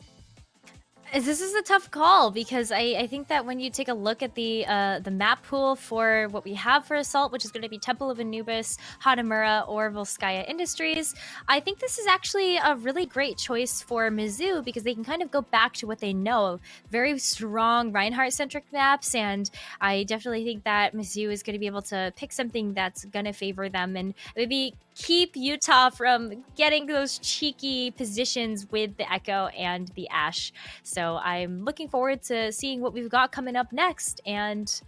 This is a tough call because I think that when you take a look at the map pool for what we have for Assault, which is going to be Temple of Anubis, Hanamura, or Volskaya Industries, I think this is actually a really great choice for Mizzou because they can kind of go back to what they know. Very strong Reinhardt-centric maps, and I definitely think that Mizzou is going to be able to pick something that's going to favor them and maybe keep Utah from getting those cheeky positions with the Echo and the Ashe. So I'm looking forward to seeing what we've got coming up next, and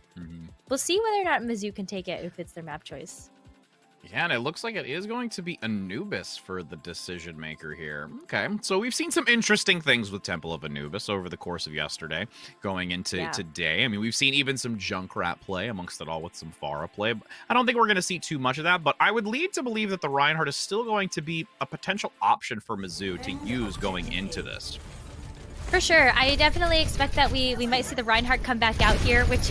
we'll see whether or not Mizzou can take it if it's their map choice. Yeah, and it looks like it is going to be Anubis for the decision maker here. Okay, so we've seen some interesting things with Temple of Anubis over the course of yesterday, going into today. I mean, we've seen even some Junkrat play amongst it all with some Pharah play. I don't think we're going to see too much of that, but I would lead to believe that the Reinhardt is still going to be a potential option for Mizzou to use going into this. For sure. I definitely expect that we might see the Reinhardt come back out here, which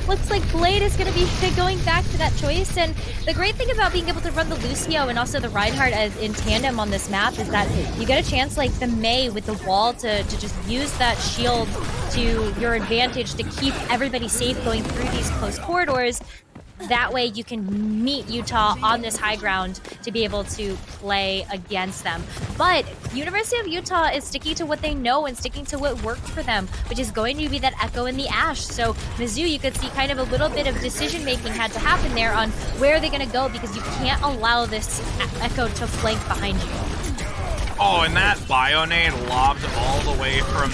looks like Blade is going to be going back to that choice. And the great thing about being able to run the Lucio and also the Reinhardt as in tandem on this map is that you get a chance like the Mei with the wall to just use that shield to your advantage to keep everybody safe going through these close corridors. That way you can meet Utah on this high ground to be able to play against them. But University of Utah is sticking to what they know and sticking to what worked for them, which is going to be that Echo and the Ashe. So Mizzou, you could see kind of a little bit of decision making had to happen there on where they're going to go because you can't allow this Echo to flank behind you. Oh, and that Bionade lobbed all the way from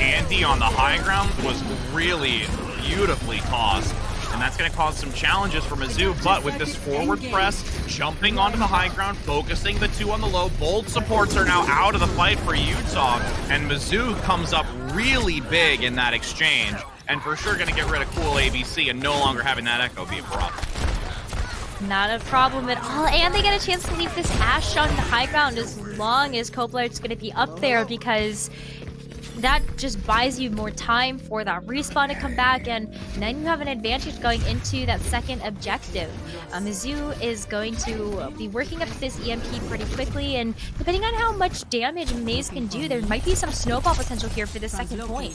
Andy on the high ground was really beautifully tossed. And that's going to cause some challenges for Mizzou, but with this forward press, jumping onto the high ground, focusing the two on the low, bold supports are now out of the fight for Utah, and Mizzou comes up really big in that exchange, and for sure going to get rid of Cool ABC and no longer having that Echo be a problem. Not a problem at all, and they get a chance to leave this Ashe on the high ground as long as Kobler's going to be up there because that just buys you more time for that respawn to come back, and then you have an advantage going into that second objective. Mizzou is going to be working up this EMP pretty quickly, and depending on how much damage Maze can do, there might be some snowball potential here for the second point.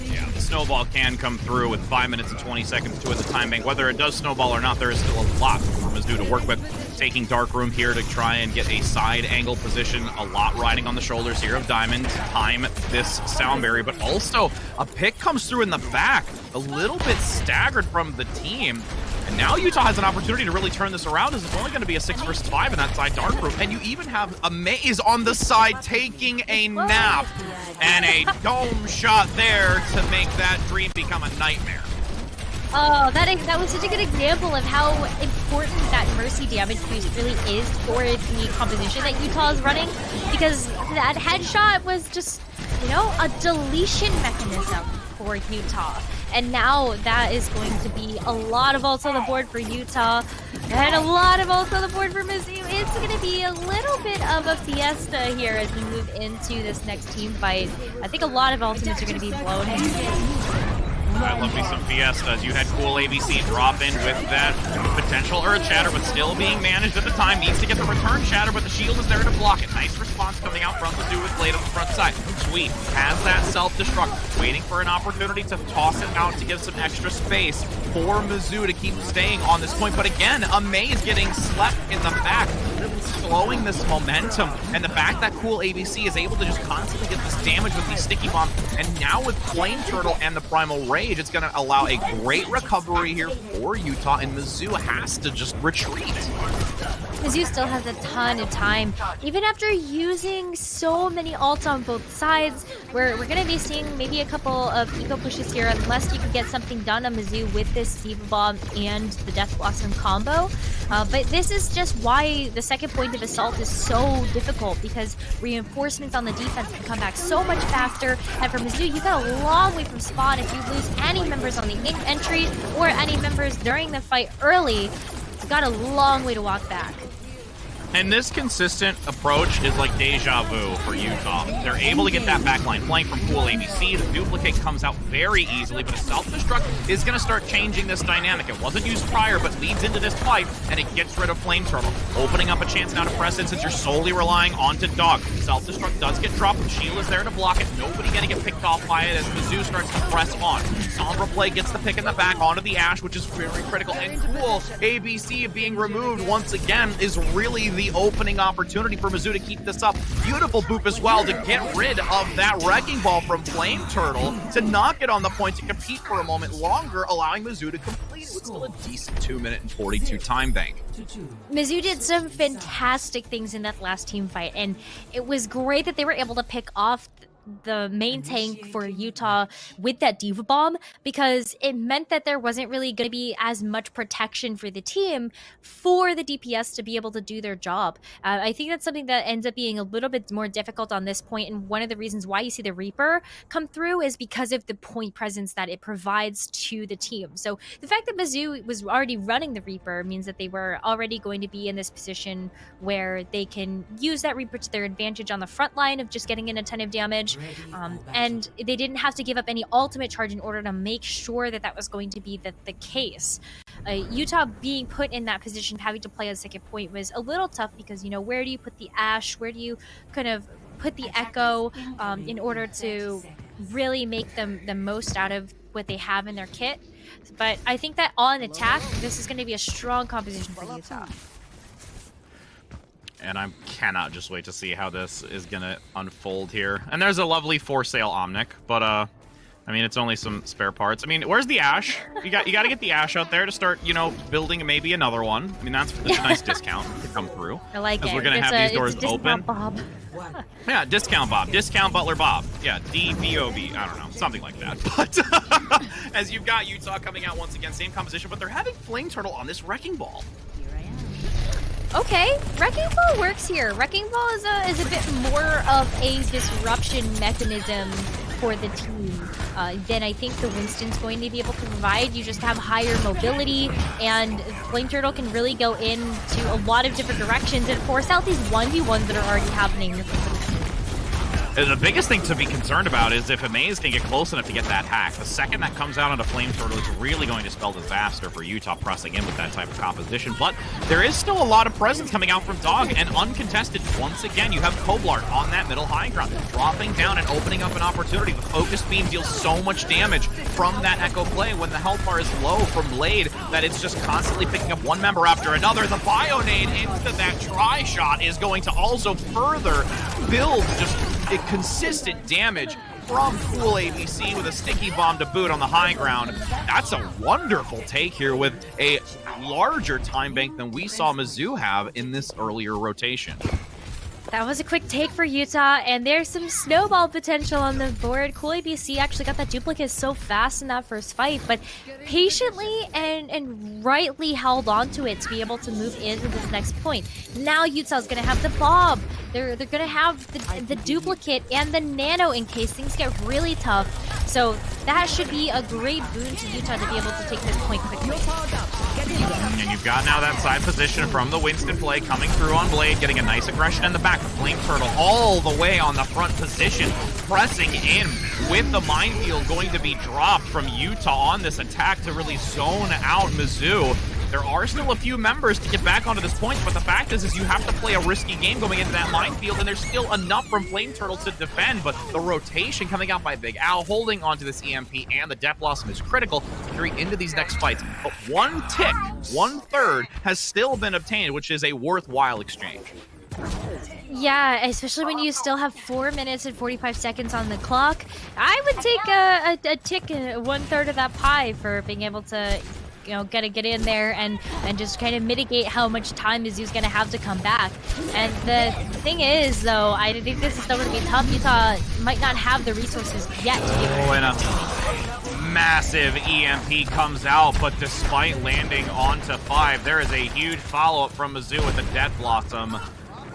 Yeah, the snowball can come through with 5 minutes and 20 seconds to it the time bank. Whether it does snowball or not, there is still a lot for Mizzou to work with. Taking Dark Room here to try and get a side angle position, a lot riding on the shoulders here of Diamond to time this Soundberry, but also a pick comes through in the back, a little bit staggered from the team. And now Utah has an opportunity to really turn this around as it's only going to be a 6 versus 5 in that side Dark Room. And you even have a Maze on the side taking a nap and a dome shot there to make that dream become a nightmare. Oh, that was such a good example of how important that Mercy damage boost really is for the composition that Utah is running, because that headshot was just, a deletion mechanism for Utah. And now that is going to be a lot of ults on the board for Utah and a lot of ults on the board for Mizzou. It's going to be a little bit of a fiesta here as we move into this next team fight. I think a lot of ultimates are going to be blown in. I love me some Fiestas. You had Cool ABC drop in with that potential Earth Shatter, but still being managed at the time. Needs to get the return Shatter, but the shield is there to block it. Nice response coming out from Mizzou with Blade on the front side. Sweet has that self-destruct, waiting for an opportunity to toss it out to give some extra space for Mizzou to keep staying on this point. But again, a Maze getting slept in the back, really slowing this momentum. And the fact that Cool ABC is able to just constantly get this damage with these sticky bombs, and now with Flame Turtle and the Primal Rage, it's going to allow a great recovery here for Utah, and Mizzou has to just retreat. Mizzou still has a ton of time, even after using so many ults on both sides. We're going to be seeing maybe a couple of eco pushes here, unless you can get something done on Mizzou with this Diva Bomb and the Death Blossom combo. But this is just why the second point of Assault is so difficult, because reinforcements on the defense can come back so much faster. And for Mizzou, you got a long way from spawn. If you lose any members on the entry or any members during the fight early, you got a long way to walk back. And this consistent approach is like deja vu for Utah. They're able to get that backline flank from Cool ABC. The duplicate comes out very easily, but a self-destruct is going to start changing this dynamic. It wasn't used prior, but leads into this fight, and it gets rid of Flame Turtle, opening up a chance now to press in since you're solely relying onto Dog. Self-destruct does get dropped, and Sheila's there to block it. Nobody going to get picked off by it as Mizzou starts to press on. Sombra Play gets the pick in the back onto the Ashe, which is very critical. And Cool ABC being removed once again is really the opening opportunity for Mizzou to keep this up. Beautiful boop as well to get rid of that Wrecking Ball from Flame Turtle to not get on the point to compete for a moment longer, allowing Mizzou to complete with still a decent 2-minute and 42 time bank. Mizzou did some fantastic things in that last team fight, and it was great that they were able to pick off the main tank for Utah with that Diva Bomb, because it meant that there wasn't really going to be as much protection for the team for the DPS to be able to do their job. I think that's something that ends up being a little bit more difficult on this point, and one of the reasons why you see the Reaper come through is because of the point presence that it provides to the team. So the fact that Mizzou was already running the Reaper means that they were already going to be in this position where they can use that Reaper to their advantage on the front line of just getting in a ton of damage. And they didn't have to give up any ultimate charge in order to make sure that that was going to be the case. Utah being put in that position, having to play a second point, was a little tough because, you know, where do you put the Ashe? Where do you kind of put the Echo in order to really make them the most out of what they have in their kit? But I think that on attack, this is going to be a strong composition for Utah. And I cannot just wait to see how this is going to unfold here. And there's a lovely for sale Omnic, but I mean, it's only some spare parts. I mean, where's the Ashe? You got to get the Ashe out there to start, you know, building maybe another one. I mean, that's a nice discount to come through. I like it. Because we're going to have these doors open. Bob. Yeah, discount Bob. Discount Butler Bob. Yeah, DBOB. I don't know. Something like that. But as you've got Utah coming out once again, same composition, but they're having Flame Turtle on this Wrecking Ball. Okay, Wrecking Ball works here. Wrecking Ball is a bit more of a disruption mechanism for the team than I think the Winston's going to be able to provide. You just have higher mobility, and Flame Turtle can really go into a lot of different directions and force out these 1v1s that are already happening. The biggest thing to be concerned about is if Amaze can get close enough to get that hack. The second that comes out onto Flame Turtle, it's really going to spell disaster for Utah pressing in with that type of composition. But there is still a lot of presence coming out from Dog, and uncontested, once again, you have Koblart on that middle high ground, dropping down and opening up an opportunity. The Focus Beam deals so much damage from that Echo play when the health bar is low from Blade that it's just constantly picking up one member after another. The Bionade into that Tri-Shot is going to also further build just a consistent damage from Cool ABC with a sticky bomb to boot on the high ground. That's a wonderful take here with a larger time bank than we saw Mizzou have in this earlier rotation. That was a quick take for Utah, and there's some snowball potential on the board. Cool ABC actually got that duplicate so fast in that first fight, but patiently and rightly held on to it to be able to move into this next point. Now Utah's going to have the Bob. They're going to have the duplicate and the Nano in case things get really tough. So that should be a great boon to Utah to be able to take this point quickly. And you've got now that side position from the Winston play coming through on Blade, getting a nice aggression in the back. The Flame Turtle all the way on the front position, pressing in with the minefield going to be dropped from Utah on this attack to really zone out Mizzou. There are still a few members to get back onto this point, but the fact is you have to play a risky game going into that minefield, and there's still enough from Flame Turtle to defend, but the rotation coming out by Big Al, holding onto this EMP, and the Death Blossom is critical to carry into these next fights. But one tick, 1/3, has still been obtained, which is a worthwhile exchange. Yeah, especially when you still have 4 minutes and 45 seconds on the clock. I would take a tick, 1/3 of that pie for being able to, you know, get in there and just kind of mitigate how much time Mizzou's going to have to come back. And the thing is, though, I think this is still going to be tough. Utah might not have the resources yet to be able to and a massive EMP comes out, but despite landing onto 5, there is a huge follow-up from Mizzou with the Death Blossom.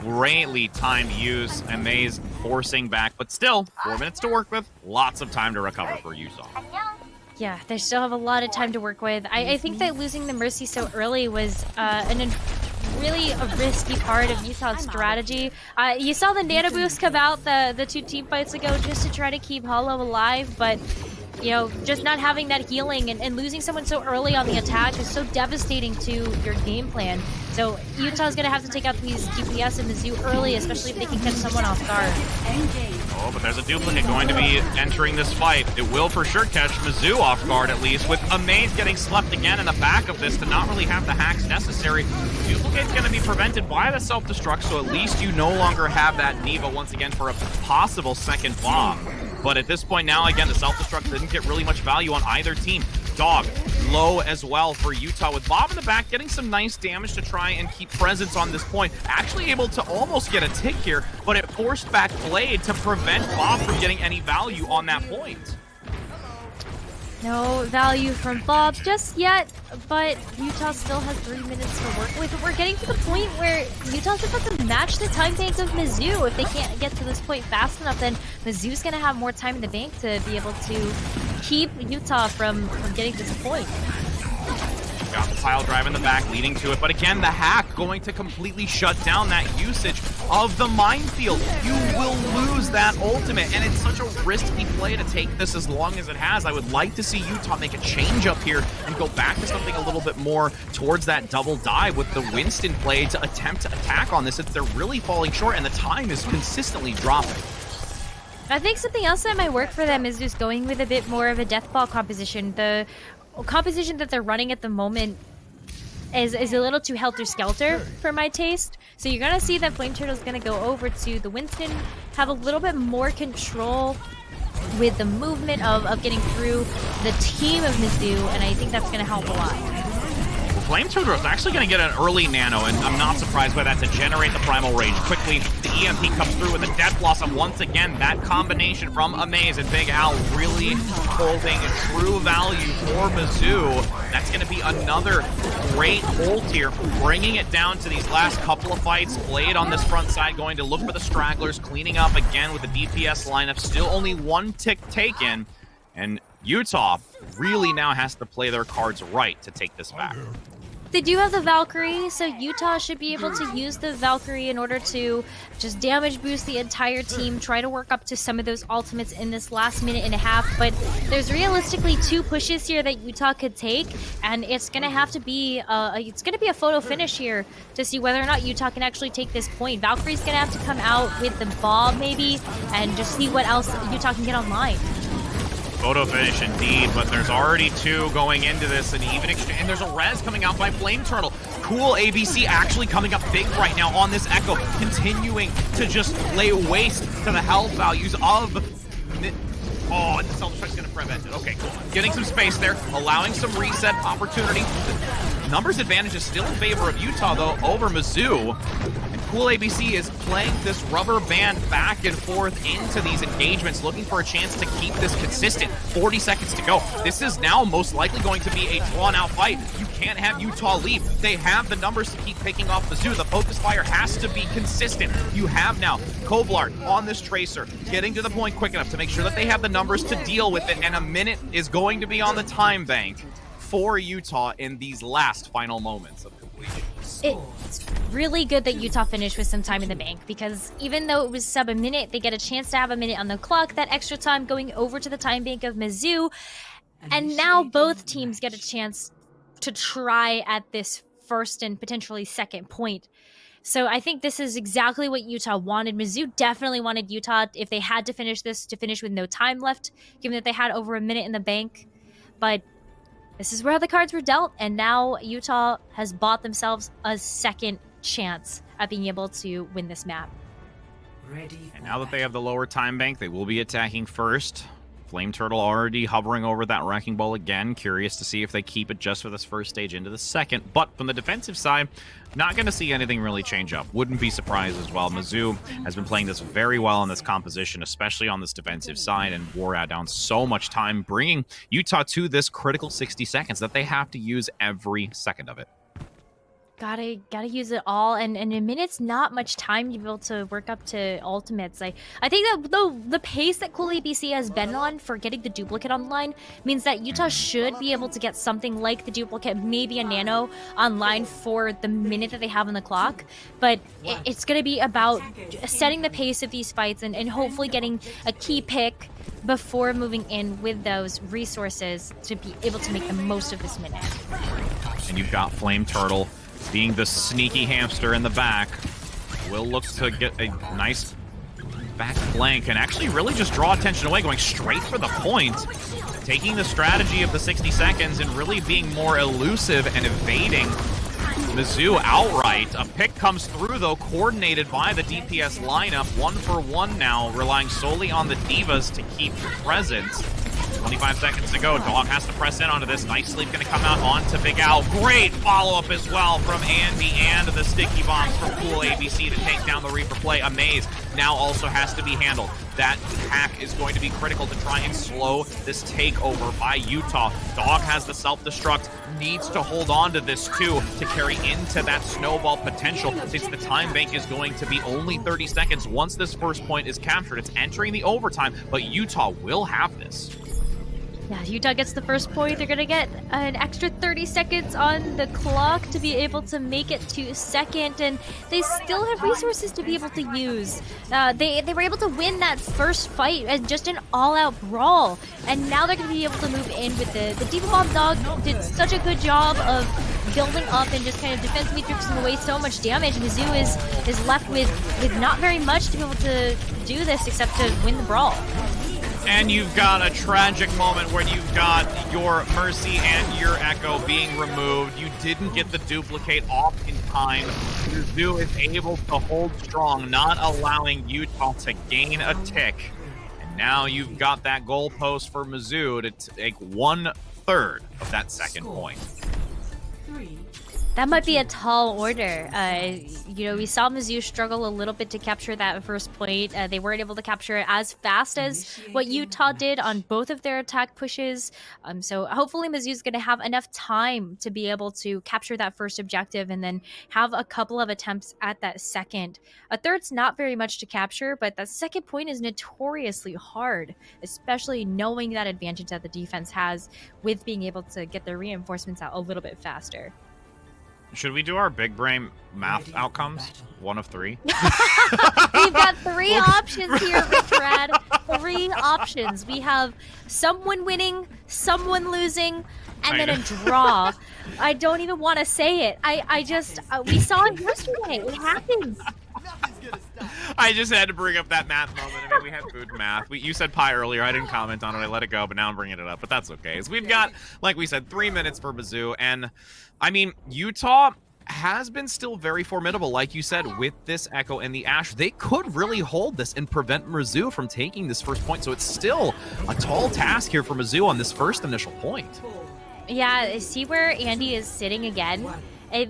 Greatly timed use, and Maze forcing back, but still, 4 minutes to work with. Lots of time to recover for Utah. Yeah, they still have a lot of time to work with. I think that losing the Mercy so early was an really a risky part of Utah's strategy. You saw the Nano Boost come out the 2 team fights ago just to try to keep Hollow alive, but you know, just not having that healing and losing someone so early on the attack is so devastating to your game plan. So Utah's going to have to take out these DPS and Mizzou early, especially if they can catch someone off guard. Oh, but there's a duplicate going to be entering this fight. It will for sure catch Mizzou off guard, at least, with Amaze getting slept again in the back of this to not really have the hacks necessary. Duplicate's going to be prevented by the self-destruct, so at least you no longer have that Neva once again for a possible second bomb. But at this point now, again, the self-destruct didn't get really much value on either team. Dog, low as well for Utah, with Bob in the back getting some nice damage to try and keep presence on this point. Actually able to almost get a tick here, but it forced back Blade to prevent Bob from getting any value on that point. No value from Bob just yet, but Utah still has 3 minutes to work with. We're getting to the point where Utah's about to match the time bank of Mizzou. If they can't get to this point fast enough, then Mizzou's going to have more time in the bank to be able to keep Utah from getting to this point. Got the pile drive in the back leading to it, but again, the hack going to completely shut down that usage of the minefield. You will lose that ultimate, and it's such a risky play to take this as long as it has. I would like to see Utah make a change up here and go back to something a little bit more towards that double dive with the Winston play to attempt to attack on this if they're really falling short and the time is consistently dropping. I think something else that might work for them is just going with a bit more of a death ball composition. The composition that they're running at the moment is a little too helter-skelter for my taste. So you're going to see that Flame Turtle's going to go over to the Winston, have a little bit more control with the movement of getting through the team of Mizzou, and I think that's going to help a lot. Flame Turtle is actually going to get an early nano, and I'm not surprised by that to generate the Primal Rage. Quickly, the EMP comes through with the Death Blossom once again. That combination from Amaze and Big Al really holding true value for Mizzou. That's going to be another great hold here, bringing it down to these last couple of fights. Blade on this front side going to look for the stragglers, cleaning up again with the DPS lineup. Still only 1 tick taken, and Utah really now has to play their cards right to take this back. They do have the Valkyrie, so Utah should be able to use the Valkyrie in order to just damage boost the entire team, try to work up to some of those ultimates in this last minute and a half. But there's realistically 2 pushes here that Utah could take, and it's gonna have to be a photo finish here to see whether or not Utah can actually take this point. Valkyrie's gonna have to come out with the ball maybe, and just see what else Utah can get online. Photo finish indeed, but there's already 2 going into this, and even and there's a res coming out by Flame Turtle. Cool ABC actually coming up big right now on this Echo, continuing to just lay waste to the health values of... Oh, and the self-destruct's gonna prevent it. Okay, cool. Getting some space there, allowing some reset opportunity. Numbers advantage is still in favor of Utah, though, over Mizzou. And Cool ABC is playing this rubber band back and forth into these engagements, looking for a chance to keep this consistent. 40 seconds to go. This is now most likely going to be a drawn-out fight. You can't have Utah leave. They have the numbers to keep picking off Mizzou. The focus fire has to be consistent. You have now Koblart on this Tracer, getting to the point quick enough to make sure that they have the numbers to deal with it, and a minute is going to be on the time bank for Utah in these last final moments of completion. It's really good that Utah finished with some time in the bank, because even though it was sub a minute, they get a chance to have a minute on the clock, that extra time going over to the time bank of Mizzou, and now both teams get a chance to try at this first and potentially second point. So I think this is exactly what Utah wanted. Mizzou definitely wanted Utah, if they had to finish this, to finish with no time left, given that they had over a minute in the bank. But this is where the cards were dealt, and now Utah has bought themselves a second chance at being able to win this map. And now that they have the lower time bank, they will be attacking first. Flame Turtle already hovering over that Wrecking Ball again. Curious to see if they keep it just for this first stage into the second. But from the defensive side, not going to see anything really change up. Wouldn't be surprised as well. Mizzou has been playing this very well in this composition, especially on this defensive side, and wore out down so much time, bringing Utah to this critical 60 seconds that they have to use every second of it. Gotta use it all, and in a minute's not much time to be able to work up to ultimates. I think that the pace that Cool ABC has been on for getting the duplicate online means that Utah should be able to get something like the duplicate, maybe a nano online for the minute that they have on the clock. But it's gonna be about setting the pace of these fights and hopefully getting a key pick before moving in with those resources to be able to make the most of this minute. And you've got Flame Turtle being the sneaky hamster in the back. Will look to get a nice back flank and actually really just draw attention away, going straight for the point, taking the strategy of the 60 seconds and really being more elusive and evading Mizzou outright. A pick comes through, though, coordinated by the DPS lineup. 1-for-1 now, relying solely on the Divas to keep present. 25 seconds to go. Dog has to press in onto this. Nice Sleep going to come out onto Big Al. Great follow-up as well from Andy and the sticky bombs from Cool ABC to take down the Reaper play. Amaze now also has to be handled. That hack is going to be critical to try and slow this takeover by Utah. Dog has the self-destruct, needs to hold on to this too to carry into that snowball potential, since the time bank is going to be only 30 seconds once this first point is captured. It's entering the overtime, but Utah will have this. Yeah, Utah gets the first point. They're going to get an extra 30 seconds on the clock to be able to make it to second, and they still have resources to be able to use. They were able to win that first fight as just an all-out brawl, and now they're going to be able to move in with the Diva Bomb. Dog did such a good job of building up and just kind of defense matrixing away so much damage. Mizzou is left with not very much to be able to do this except to win the brawl. And you've got a tragic moment where you've got your Mercy and your Echo being removed. You didn't get the duplicate off in time. Mizzou is able to hold strong, not allowing Utah to gain a tick. And now you've got that goalpost for Mizzou to take 1/3 of that second point. That might be a tall order. We saw Mizzou struggle a little bit to capture that first point. They weren't able to capture it as fast as what Utah did on both of their attack pushes. So hopefully Mizzou's going to have enough time to be able to capture that first objective and then have a couple of attempts at that second. A third's not very much to capture, but that second point is notoriously hard, especially knowing that advantage that the defense has with being able to get their reinforcements out a little bit faster. Should we do our big brain math outcomes? 1 of 3? We've got 3 options here, Richard. 3 options. We have someone winning, someone losing, and then a draw. I don't even want to say it. We saw it yesterday. It happens. I just had to bring up that math moment. I mean, we had food math. You said pie earlier. I didn't comment on it. I let it go, but now I'm bringing it up. But that's okay. So we've got, like we said, 3 minutes for Mizzou. And, I mean, Utah has been still very formidable, like you said, with this Echo and the Ashe. They could really hold this and prevent Mizzou from taking this first point. So it's still a tall task here for Mizzou on this first initial point. Yeah, see where Andy is sitting again?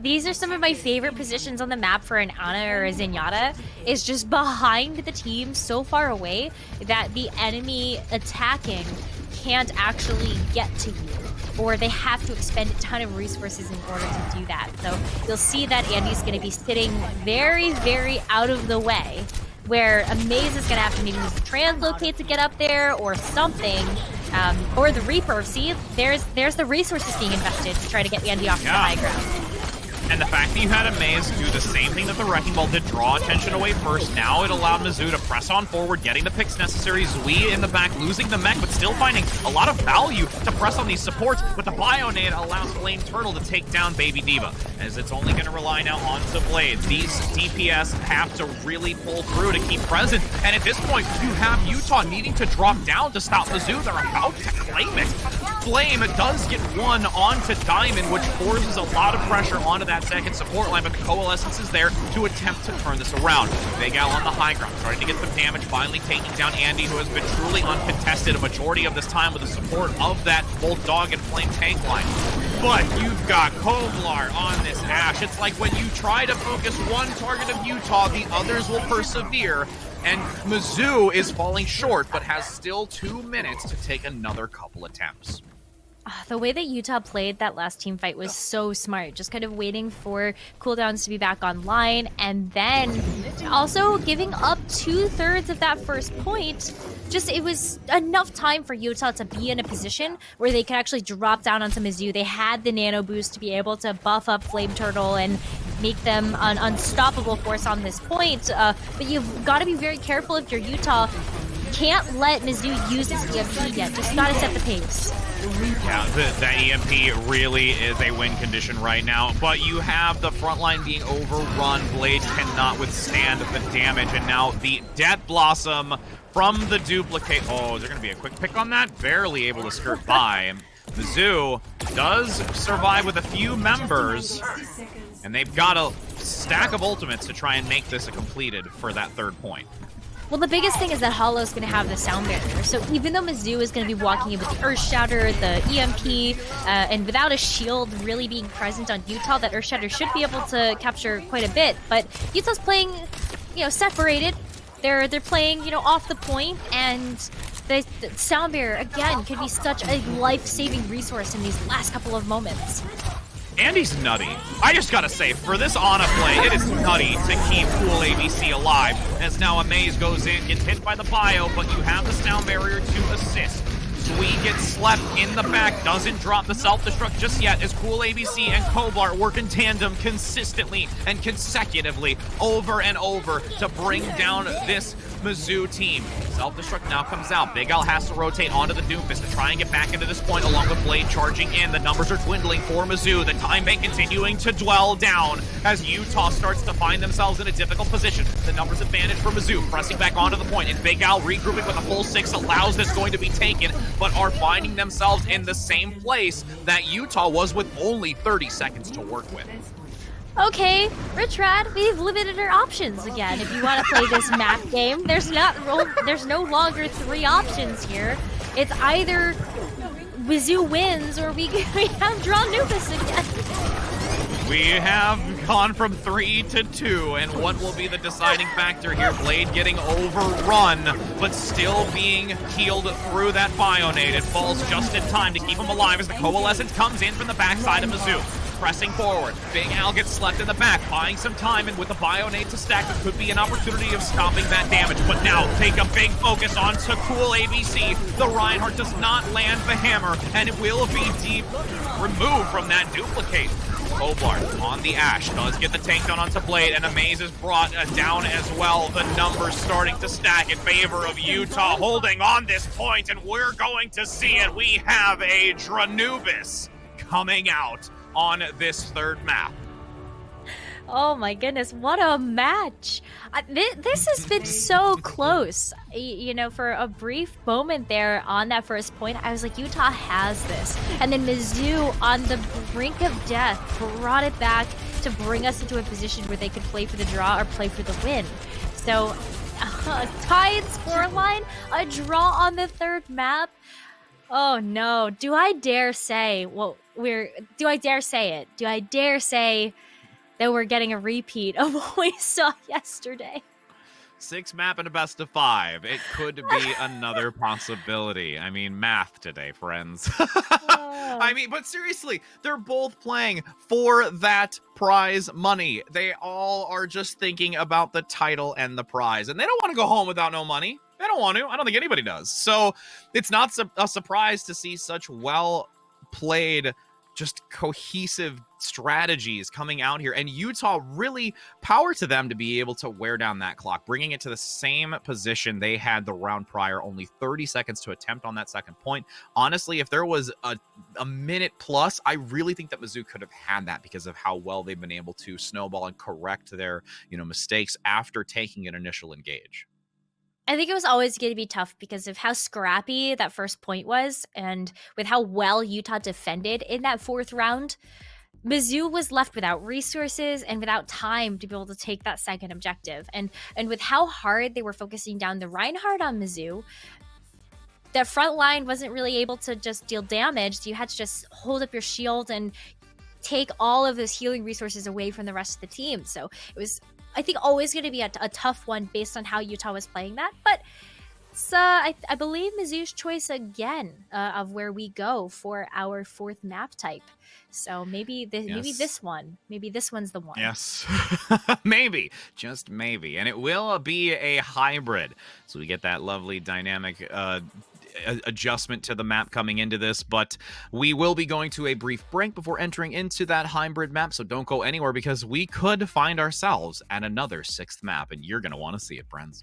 These are some of my favorite positions on the map for an Ana or a Zenyatta, is just behind the team so far away that the enemy attacking can't actually get to you, or they have to expend a ton of resources in order to do that. So you'll see that Andy's going to be sitting very, very out of the way, where Amaze is going to have to maybe use the translocate to get up there or something, or the Reaper. See, there's the resources being invested to try to get Andy off to the high ground. And the fact that you had Amaze do the same thing that the Wrecking Ball did, draw attention away first, now it allowed Mizzou to press on forward, getting the picks necessary. Zui in the back, losing the mech, but still finding a lot of value to press on these supports. But the Bionade allows Flame Turtle to take down Baby Diva, as it's only going to rely now on to Blades. These DPS have to really pull through to keep present. And at this point, you have Utah needing to drop down to stop Mizzou. They're about to claim it. Flame does get one onto Diamond, which forces a lot of pressure onto that second support line, but the Coalescence is there to attempt to turn this around. Big Al on the high ground, starting to get some damage, finally taking down Andy, who has been truly uncontested a majority of this time with the support of that both Dog and Flame tank line. But you've got Kovlar on this Ashe. It's like when you try to focus one target of Utah, the others will persevere. And Mizzou is falling short, but has still 2 minutes to take another couple attempts. The way that Utah played that last team fight was so smart. Just kind of waiting for cooldowns to be back online, and then also giving up 2/3 of that first point. Just, it was enough time for Utah to be in a position where they could actually drop down onto Mizzou. They had the nano boost to be able to buff up Flame Turtle and make them an unstoppable force on this point. But you've got to be very careful if you're Utah. Can't let Mizzou use its EMP yet. Just gotta set the pace. Yeah, that EMP really is a win condition right now, but you have the front line being overrun. Blade cannot withstand the damage, and now the Death Blossom from the duplicate. Oh, is there going to be a quick pick on that? Barely able to skirt by. And Mizzou does survive with a few members, and they've got a stack of ultimates to try and make this a completed for that third point. Well, the biggest thing is that Hollow's going to have the sound barrier. So even though Mizzou is going to be walking in with the Earth Shatter, the EMP, and without a shield really being present on Utah, that Earth Shatter should be able to capture quite a bit. But Utah's playing, separated. They're playing, off the point, and the sound barrier, again, could be such a life-saving resource in these last couple of moments. Andy's nutty. I just gotta say, for this Ana play, it is nutty to keep Cool ABC alive. As now Amaze goes in, gets hit by the bio, but you have the sound barrier to assist. Sweet gets slept in the back, doesn't drop the self-destruct just yet, as Cool ABC and Koblar work in tandem consistently and consecutively over and over to bring down this Mizzou team. Self-destruct now comes out. Big Al has to rotate onto the Doofus to try and get back into this point, along with Blade charging in. The numbers are dwindling for Mizzou. The time bank continuing to dwell down as Utah starts to find themselves in a difficult position. The numbers advantage for Mizzou, pressing back onto the point, and Big Al regrouping with a full 6 allows this going to be taken, but are finding themselves in the same place that Utah was with only 30 seconds to work with. Okay, Rich Rad, we've limited our options again. If you want to play this map game, there's no longer 3 options here. It's either Mizzou wins or we have drawn Nubis again. We have gone from 3 to 2, and what will be the deciding factor here? Blade getting overrun, but still being healed through that Bionade. It falls just in time to keep him alive as the Coalescence comes in from the backside of Mizzou. Pressing forward, Big Al gets slept in the back, buying some time, and with a Bionade to stack, there could be an opportunity of stopping that damage. But now, take a big focus onto Cool ABC. The Reinhardt does not land the hammer, and it will be deep removed from that duplicate. Koblar on the Ashe does get the takedown onto Blade, and Amaze is brought down as well. The numbers starting to stack in favor of Utah, holding on this point, and we're going to see it. We have a Dranubis coming out on this third map. Oh my goodness, what a match. This has been so close. For a brief moment there on that first point, I was like, Utah has this. And then Mizzou, on the brink of death, brought it back to bring us into a position where they could play for the draw or play for the win. So, tied scoreline, a draw on the third map. Oh no, do I dare say do I dare say it? Do I dare say that we're getting a repeat of what we saw yesterday? 6 map and a best of 5. It could be another possibility. I mean, math today, friends. But seriously, they're both playing for that prize money. They all are just thinking about the title and the prize, and they don't want to go home without no money. They don't want to. I don't think anybody does. So it's not a surprise to see such well-played, just cohesive strategies coming out here. And Utah, really power to them to be able to wear down that clock, bringing it to the same position they had the round prior, only 30 seconds to attempt on that second point. Honestly, if there was a minute plus, I really think that Mizzou could have had that because of how well they've been able to snowball and correct their mistakes after taking an initial engage. I think it was always going to be tough because of how scrappy that first point was, and with how well Utah defended in that fourth round. Mizzou was left without resources and without time to be able to take that second objective. And with how hard they were focusing down the Reinhardt on Mizzou, that front line wasn't really able to just deal damage. You had to just hold up your shield and take all of those healing resources away from the rest of the team. So it was, I think, always going to be a tough one based on how Utah was playing that. But it's I believe Mizzou's choice again of where we go for our 4th map type. So maybe this one's the one. Yes, maybe, just maybe. And it will be a hybrid. So we get that lovely dynamic adjustment to the map coming into this. But we will be going to a brief break before entering into that hybrid map. So don't go anywhere because we could find ourselves at another 6th map. And you're going to want to see it, friends.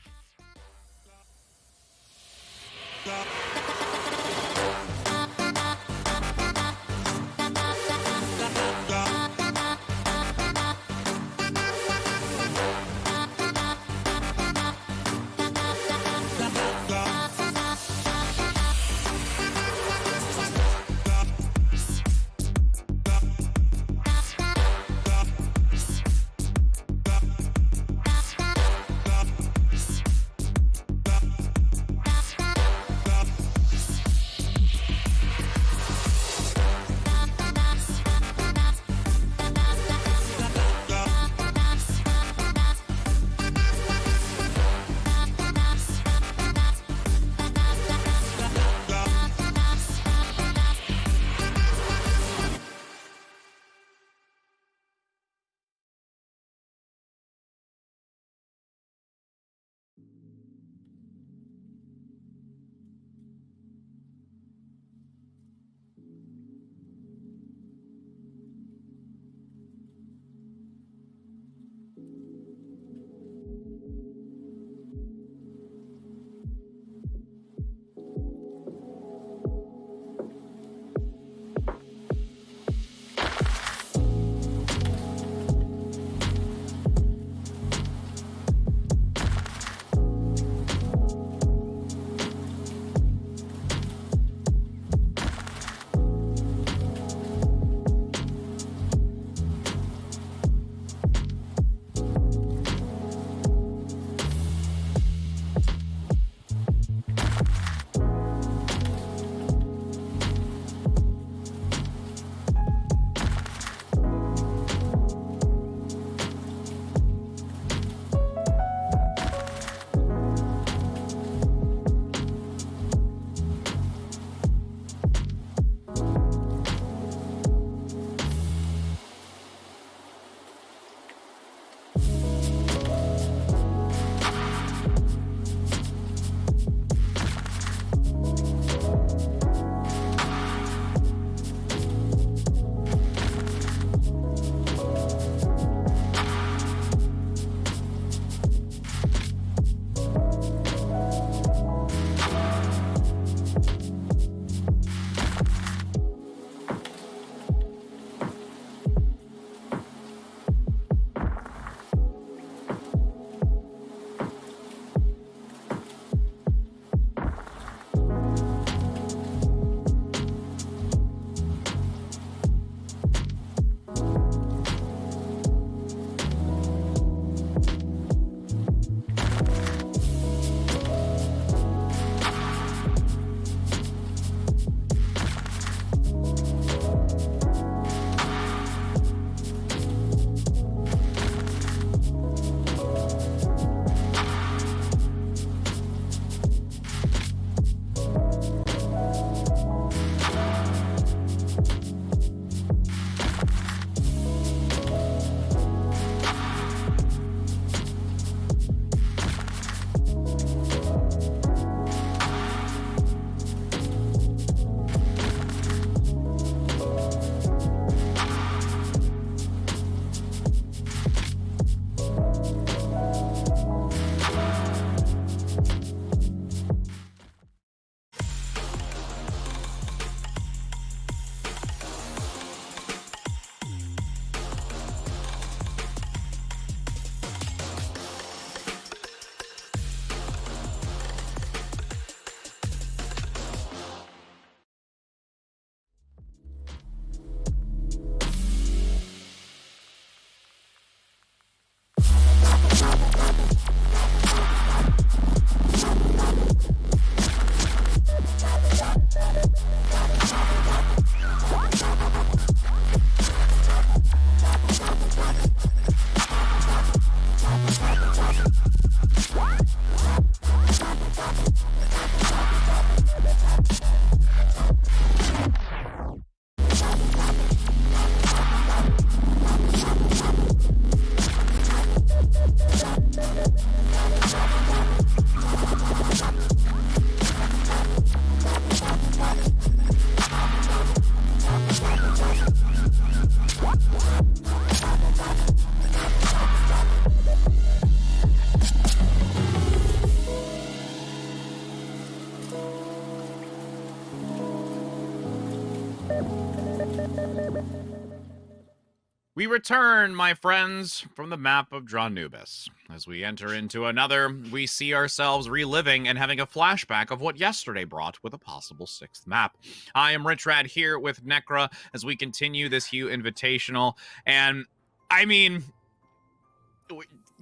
We return, my friends, from the map of Dranubis. As we enter into another, we see ourselves reliving and having a flashback of what yesterday brought with a possible 6th map. I am Rich Rad here with Necra as we continue this HUE Invitational. And, I mean,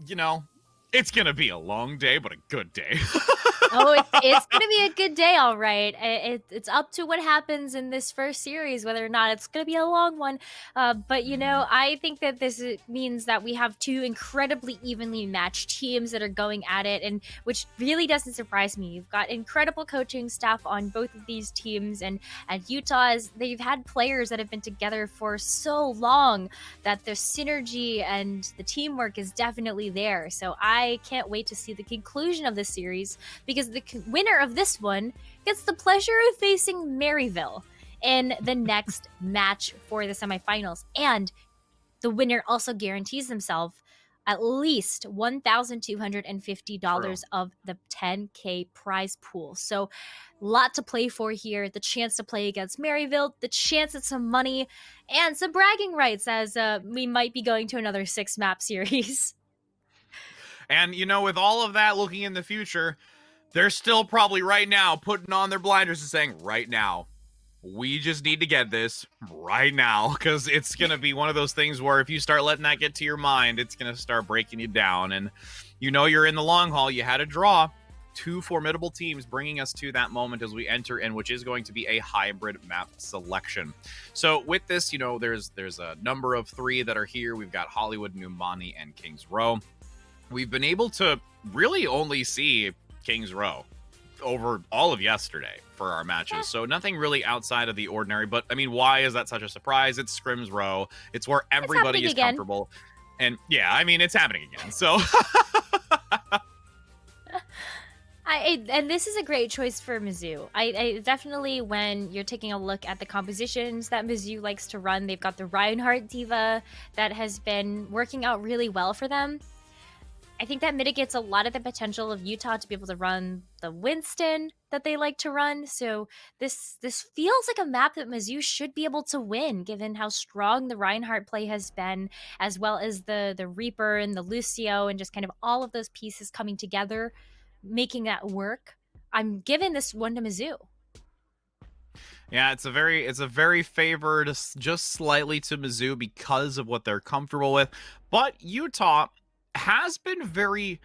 you know, it's going to be a long day, but a good day. Oh, it's going to be a good day, all right. It's up to what happens in this first series, whether or not it's going to be a long one. But, you know, I think that this means that we have 2 incredibly evenly matched teams that are going at it, and which really doesn't surprise me. You've got incredible coaching staff on both of these teams, and Utah's, they've had players that have been together for so long that the synergy and the teamwork is definitely there. So I can't wait to see the conclusion of this series, because the winner of this one gets the pleasure of facing Maryville in the next match for the semifinals. And the winner also guarantees himself at least $1,250 of the 10K prize pool. So lot to play for here. The chance to play against Maryville, the chance at some money, and some bragging rights as we might be going to another 6-map series. And, you know, with all of that looking in the future, they're still probably right now putting on their blinders and saying, right now, we just need to get this right now, because it's going to be one of those things where if you start letting that get to your mind, it's going to start breaking you down. And you know you're in the long haul. You had a draw. 2 formidable teams bringing us to that moment as we enter in, which is going to be a hybrid map selection. So with this, you know, there's a number of 3 that are here. We've got Hollywood, Numbani, and Kings Row. We've been able to really only see Kings Row over all of yesterday for our matches. So nothing really outside of the ordinary. But, I mean, why is that such a surprise? It's Scrims Row. It's where everybody is comfortable. And, yeah, I mean, it's happening again. So... and this is a great choice for Mizzou. I definitely, when you're taking a look at the compositions that Mizzou likes to run, they've got the Reinhardt Diva that has been working out really well for them. I think that mitigates a lot of the potential of Utah to be able to run the Winston that they like to run. So this feels like a map that Mizzou should be able to win, given how strong the Reinhardt play has been, as well as the Reaper and the Lucio and just kind of all of those pieces coming together, making that work. I'm giving this one to Mizzou. Yeah, it's a very favored, just slightly to Mizzou because of what they're comfortable with. But Utah has been very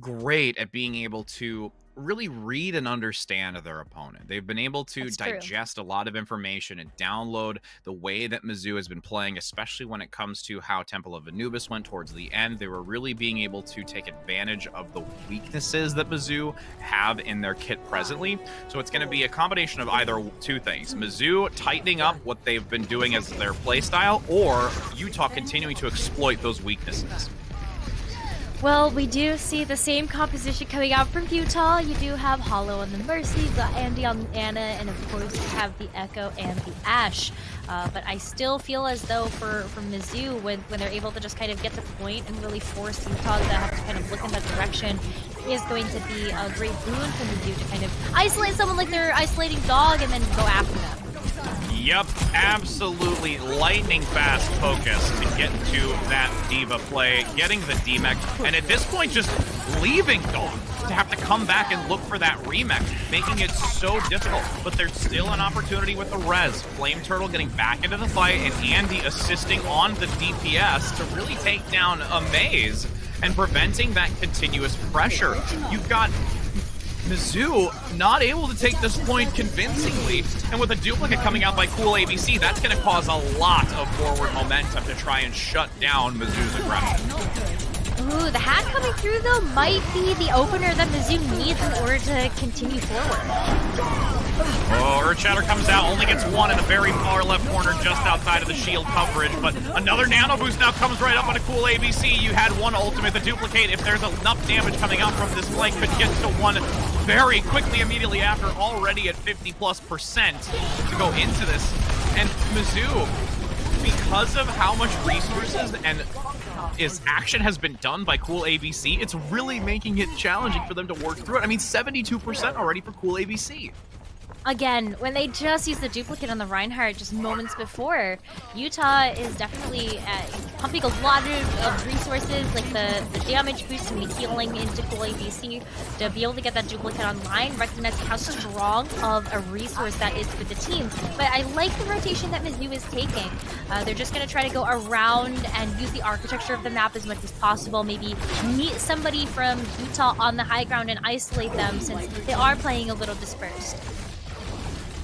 great at being able to really read and understand their opponent. They've been able to digest a lot of information and download the way that Mizzou has been playing, especially when it comes to how Temple of Anubis went towards the end. They were really being able to take advantage of the weaknesses that Mizzou have in their kit presently. So it's going to be a combination of either 2 things. Mizzou tightening up what they've been doing as their playstyle, or Utah continuing to exploit those weaknesses. Well, we do see the same composition coming out from Utah. You do have Hollow on the Mercy, you've got Andy on the Ana, and of course you have the Echo and the Ashe. But I still feel as though for Mizzou, when they're able to just kind of get the point and really force Utah to have to kind of look in that direction, is going to be a great boon for Mizzou to kind of isolate someone like they're isolating Dog and then go after them. Yep, absolutely lightning fast focus to get to that Diva play, getting the D-Mech, and at this point just leaving Dog to have to come back and look for that remech, making it so difficult. But there's still an opportunity with the res. Flame Turtle getting back into the fight, and Andy assisting on the DPS to really take down Amaze and preventing that continuous pressure. You've got Mizzou not able to take this point convincingly, and with a duplicate coming out by Cool ABC, that's going to cause a lot of forward momentum to try and shut down Mizzou's aggression. Ooh, the hack coming through, though, might be the opener that Mizzou needs in order to continue forward. Oh, Earthshatter comes out, only gets 1 in the very far left corner just outside of the shield coverage, but another nano boost now comes right up on a Cool ABC. You had 1 ultimate, the duplicate, if there's enough damage coming out from this flank, could get to 1 very quickly immediately after, already at 50+% to go into this. And Mizzou, because of how much resources and action has been done by Cool ABC, it's really making it challenging for them to work through it. I mean, 72% already for Cool ABC. Again, when they just used the duplicate on the Reinhardt just moments before, Utah is definitely pumping a lot of resources, like the damage boost and the healing into cool ABC to be able to get that duplicate online, recognizing how strong of a resource that is for the team. But I like the rotation that Mizzou is taking. They're just going to try to go around and use the architecture of the map as much as possible, maybe meet somebody from Utah on the high ground and isolate them since they are playing a little dispersed.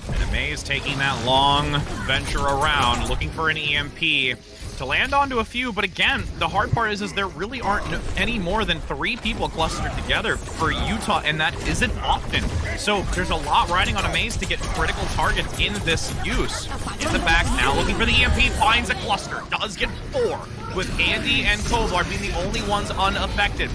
And Amaze taking that long venture around, looking for an EMP to land onto a few, but again, the hard part is there really aren't any more than 3 people clustered together for Utah, and that isn't often. So there's a lot riding on Amaze to get critical targets in this use. In the back now, looking for the EMP, finds a cluster, does get 4, with Andy and Kovar being the only ones unaffected.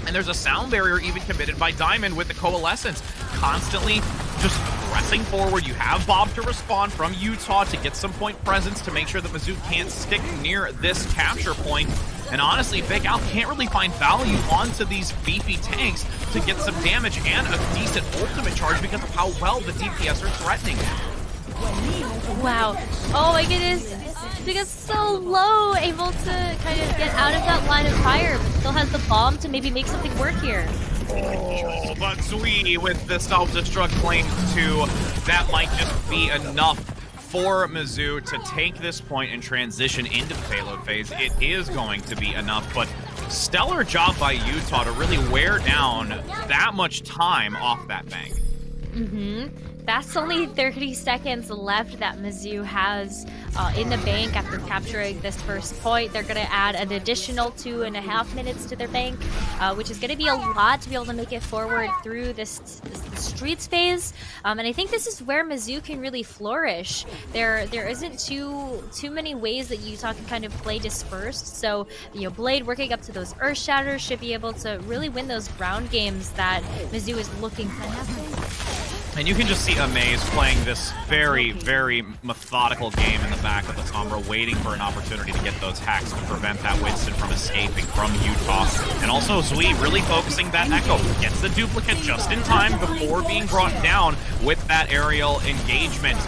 And there's a sound barrier even committed by Diamond with the Coalescence, constantly just pressing forward. You have Bob to respond from Utah to get some point presence to make sure that Mizzou can't stick near this capture point. And honestly, Big Al can't really find value onto these beefy tanks to get some damage and a decent ultimate charge because of how well the DPS are threatening him. Wow. Oh my goodness. Because so low, able to kind of get out of that line of fire, but still has the bomb to maybe make something work here. Oh, but Zui with the self-destruct claim too. That might just be enough for Mizzou to take this point and transition into the payload phase. It is going to be enough, but stellar job by Utah to really wear down that much time off that bank. That's only 30 seconds left that Mizzou has in the bank after capturing this first point. They're going to add an additional 2.5 minutes to their bank, which is going to be a lot to be able to make it forward through this streets phase. And I think this is where Mizzou can really flourish. There isn't too many ways that Utah can kind of play dispersed. So, Blade working up to those Earth Shatters should be able to really win those ground games that Mizzou is looking for. And you can just see Amaze playing this very, very methodical game in the back of the Sombra, waiting for an opportunity to get those hacks to prevent that Winston from escaping from Utah. And also Zui really focusing that Echo. Gets the duplicate just in time before being brought down with that aerial engagement.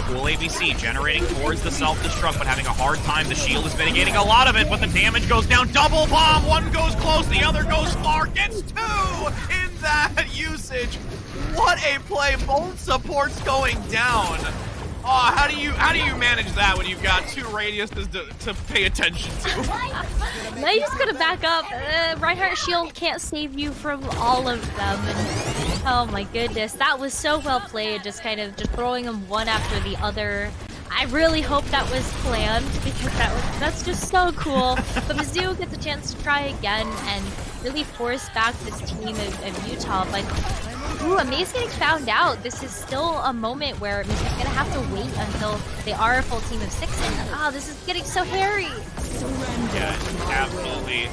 Cool ABC generating towards the self-destruct, but having a hard time. The shield is mitigating a lot of it, but the damage goes down. Double bomb! One goes close, the other goes far. Gets 2 in that usage. What a play! Both supports going down. Oh, how do you manage that when you've got 2 radiuses to pay attention to? Now you just gotta back up. Reinhardt shield can't save you from all of them. And, oh my goodness, that was so well played. Just throwing them one after the other. I really hope that was planned because that's just so cool. But Mizzou gets a chance to try again and really force back this team of Utah. But Amaze getting found out. This is still a moment where Mizzou's gonna have to wait until they are a full team of 6. And this is getting so hairy. Yeah, absolutely.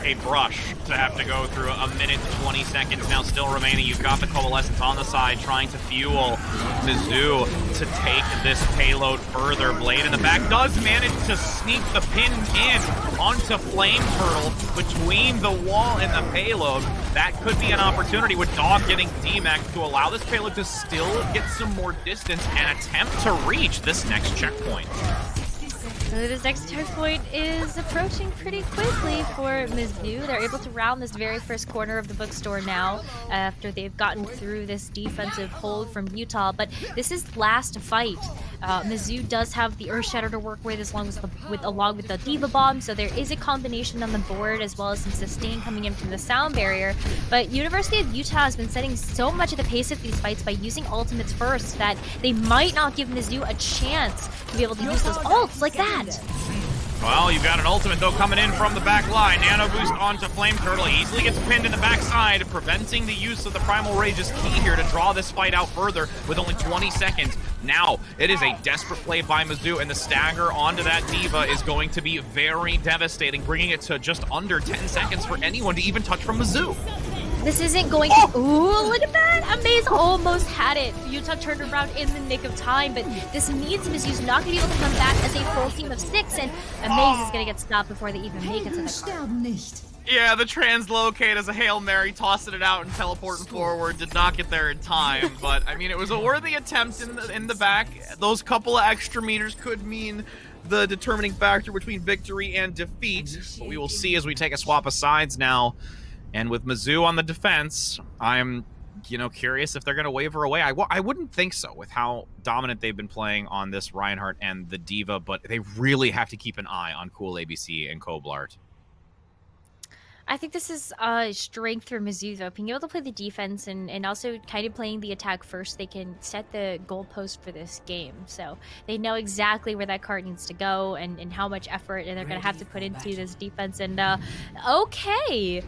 A brush to have to go through. 1 minute 20 seconds now still remaining. You've got the Coalescence on the side trying to fuel Mizzou to take this payload further. Blade in the back does manage to sneak the pin in onto Flame Turtle between the wall and the payload. That could be an opportunity with Dog getting DMAC to allow this payload to still get some more distance and attempt to reach this next checkpoint. So this next checkpoint is approaching pretty quickly for Mizzou. They're able to round this very first corner of the bookstore now after they've gotten through this defensive hold from Utah. But this is last fight. Mizzou does have the Earth Shatter to work with along with the Diva Bomb, so there is a combination on the board as well as some sustain coming in from the sound barrier. But University of Utah has been setting so much of the pace of these fights by using ultimates first that they might not give Mizzou a chance to be able to use those ults like that. Well, you've got an ultimate, though, coming in from the back line. Nano boost onto Flame Turtle. Easily gets pinned in the backside, preventing the use of the Primal Rage is key here to draw this fight out further with only 20 seconds. Now, it is a desperate play by Mizzou, and the stagger onto that Diva is going to be very devastating, bringing it to just under 10 seconds for anyone to even touch from Mizzou. This isn't going to... Ooh, look at that! Amaze almost had it. Utah turned around in the nick of time, but this means Mizzou's not going to be able to come back as a full team of 6, and Amaze is going to get stopped before they even make it to the card. Yeah, the translocate as a Hail Mary, tossing it out and teleporting forward, did not get there in time, but I mean, it was a worthy attempt in the back. Those couple of extra meters could mean the determining factor between victory and defeat, but we will see as we take a swap of sides now. And with Mizzou on the defense, I'm, curious if they're going to waver away. I wouldn't think so with how dominant they've been playing on this Reinhardt and the Diva, but they really have to keep an eye on Cool ABC and Koblart. I think this is a strength for Mizzou, though. Being able to play the defense and also kind of playing the attack first, they can set the goalpost for this game. So they know exactly where that card needs to go and how much effort and they're going to have to put into this defense. And, okay.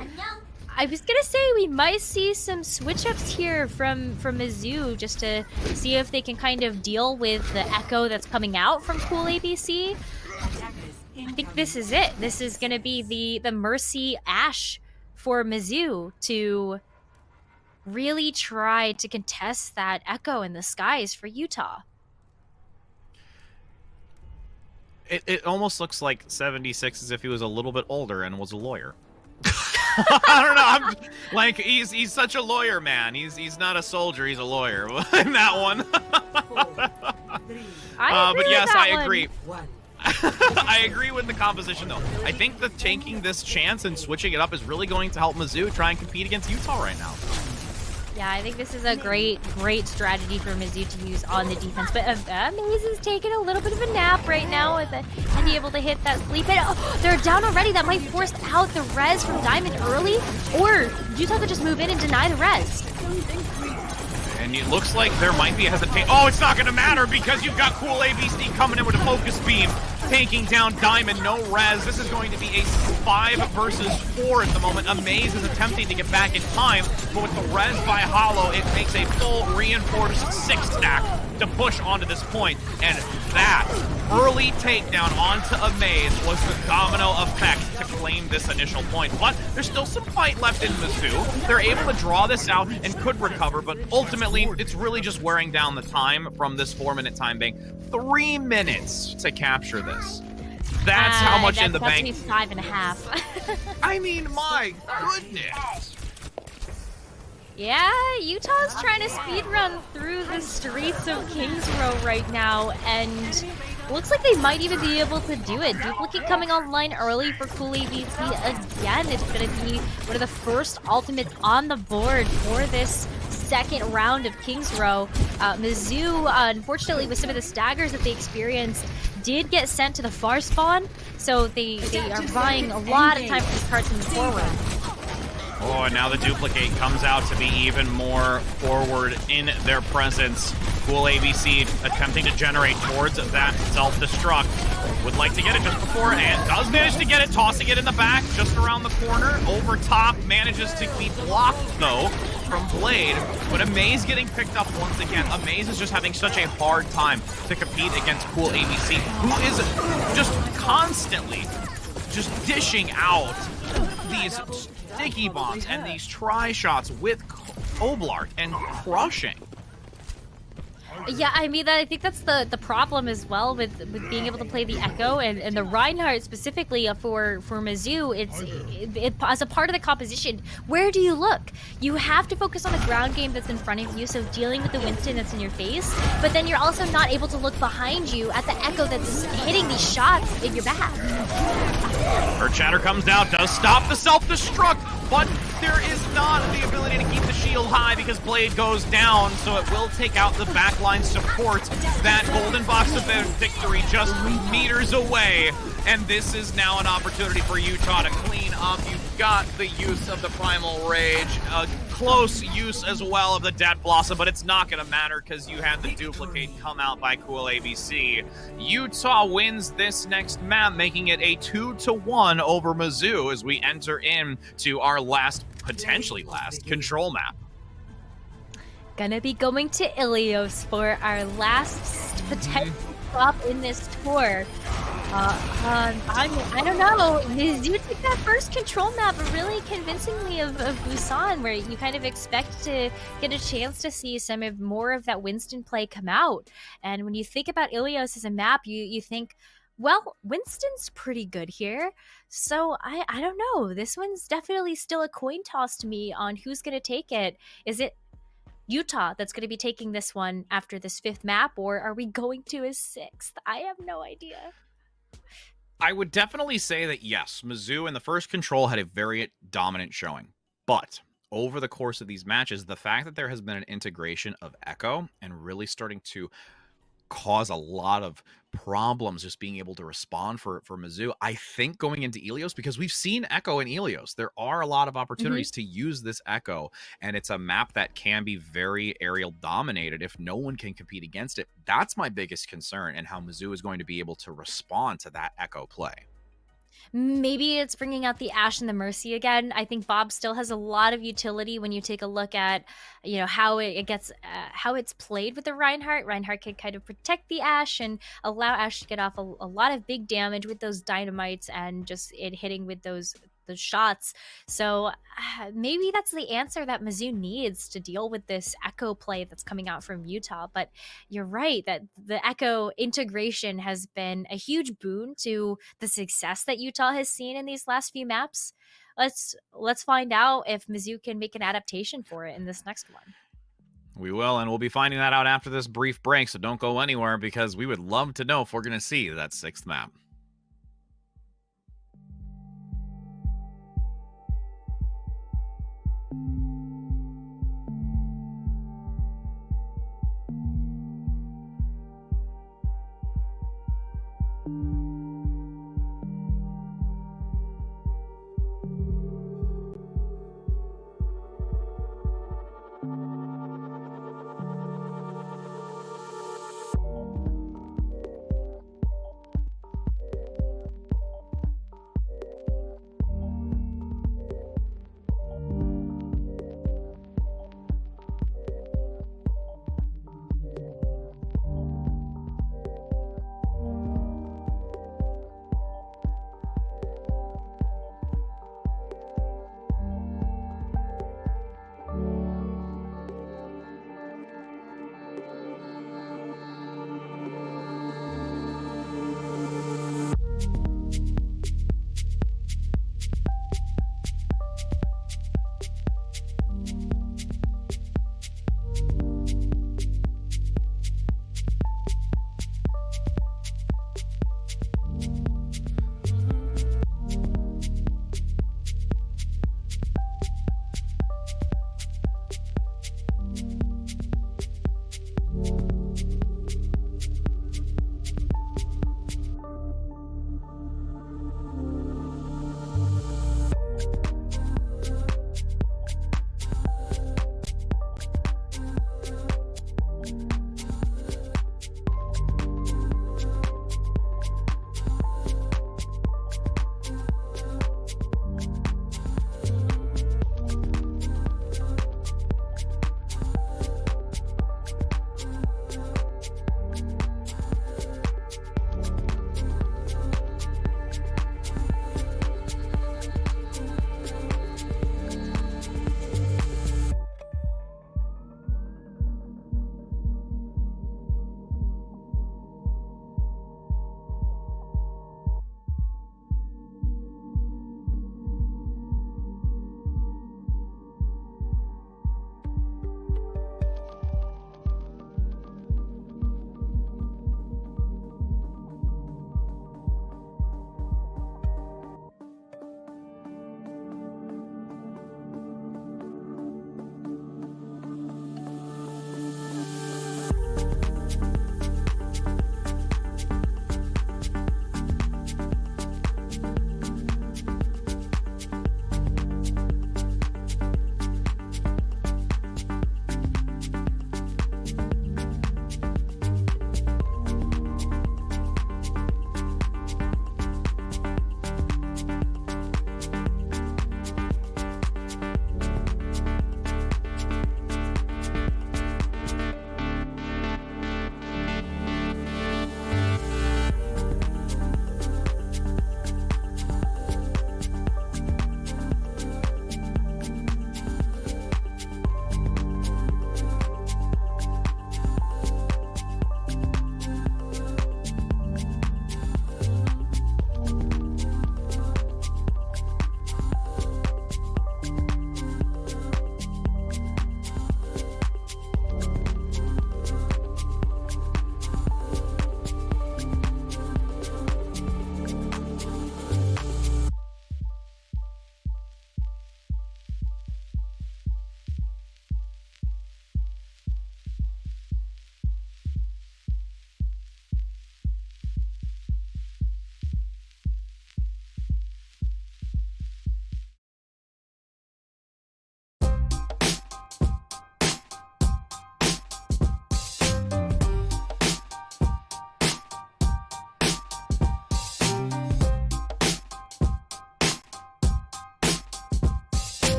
I was going to say we might see some switch-ups here from Mizzou just to see if they can kind of deal with the echo that's coming out from Cool ABC. I think this is it. This is going to be the Mercy Ashe for Mizzou to really try to contest that echo in the skies for Utah. It almost looks like 76 as if he was a little bit older and was a lawyer. I don't know. He's such a lawyer, man. He's not a soldier. He's a lawyer in that one. But yes, I agree. I agree with the composition, though. I think that taking this chance and switching it up is really going to help Mizzou try and compete against Utah right now. Yeah, I think this is a great strategy for Mizzou to use on the defense. But Amaze is taking a little bit of a nap right now and be able to hit that sleep hit. Oh, they're down already. That might force out the res from Diamond early. Or Utah could just move in and deny the res. And it looks like there might be a hesitation. Oh, it's not going to matter because you've got Cool ABC coming in with a focus beam, taking down Diamond, no res. This is going to be a 5 versus 4 at the moment. Amaze is attempting to get back in time, but with the res by Hollow, it makes a full reinforced 6 stack to push onto this point. And that early takedown onto Amaze was the domino effect to claim this initial point. But there's still some fight left in Mizzou. They're able to draw this out and could recover, but ultimately it's really just wearing down the time from this 4-minute time bank. 3 minutes to capture this. That's how much in the bank. That's 5.5. I mean, my goodness. Yeah, Utah's trying to speedrun through the streets of Kings Row right now, and looks like they might even be able to do it. Duplicate coming online early for Cool ABC again. It's going to be one of the first ultimates on the board for this second round of Kings Row. Mizzou, unfortunately, with some of the staggers that they experienced, did get sent to the far spawn, so they are buying a lot of time for these cards in the forward. Oh, and now the duplicate comes out to be even more forward in their presence. Cool ABC attempting to generate towards that self-destruct. Would like to get it just before and does manage to get it, tossing it in the back, just around the corner. Over top, manages to be blocked, though, from Blade. But Amaze getting picked up once again. Amaze is just having such a hard time to compete against Cool ABC, who is just constantly just dishing out these sticky bombs and these tri-shots with Koblart and crushing. Yeah, I mean, I think that's the problem as well with being able to play the Echo and the Reinhardt specifically for Mizzou. It as a part of the composition. Where do you look? You have to focus on the ground game that's in front of you, so dealing with the Winston that's in your face, but then you're also not able to look behind you at the Echo that's hitting these shots in your back. Her chatter comes out, does stop the self-destruct, but there is not the ability to keep the shield high because Blade goes down, so it will take out the backline support. That golden box of victory just meters away, and this is now an opportunity for Utah to clean up. You've got the use of the Primal Rage, a close use as well of the Death Blossom, but it's not going to matter because you had the duplicate come out by Cool ABC. Utah wins this next map, making it a 2-1 over Mizzou as we enter into our potentially last control map. Gonna be going to Ilios for our last potential stop in this tour. I don't know. You took that first control map really convincingly of Busan, where you kind of expect to get a chance to see more of that Winston play come out. And when you think about Ilios as a map, you think, Well, Winston's pretty good here. So I don't know. This one's definitely still a coin toss to me on who's going to take it. Is it Utah that's going to be taking this one after this 5th map, or are we going to a 6th? I have no idea. I would definitely say that yes, Mizzou in the first control had a very dominant showing. But over the course of these matches, the fact that there has been an integration of Echo and really starting to cause a lot of problems just being able to respond for Mizzou, I think going into Ilios, because we've seen Echo in Ilios, there are a lot of opportunities to use this Echo, and it's a map that can be very aerial dominated if no one can compete against it. That's my biggest concern, and how Mizzou is going to be able to respond to that Echo play. Maybe it's bringing out the Ashe and the Mercy again. I think Bob still has a lot of utility when you take a look at, you know, how it gets, how it's played with the Reinhardt. Reinhardt can kind of protect the Ashe and allow Ashe to get off a lot of big damage with those dynamites and just it hitting with those shots. So maybe that's the answer that Mizzou needs to deal with this Echo play that's coming out from Utah. But you're right that the Echo integration has been a huge boon to the success that Utah has seen in these last few maps. Let's find out if Mizzou can make an adaptation for it in this next one. We will, and we'll be finding that out after this brief break, so don't go anywhere because we would love to know if we're going to see that 6th map.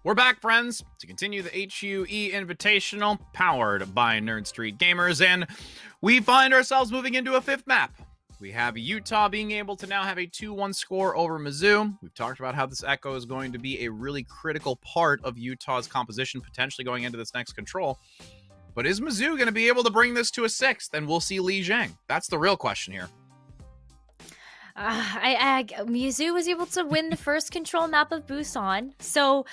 We're back, friends, to continue the HUE Invitational, powered by Nerd Street Gamers, and we find ourselves moving into a 5th map. We have Utah being able to now have a 2-1 score over Mizzou. We've talked about how this Echo is going to be a really critical part of Utah's composition, potentially going into this next control. But is Mizzou going to be able to bring this to a 6th? And we'll see Li Zhang. That's the real question here. Mizzou was able to win the first control map of Busan. So,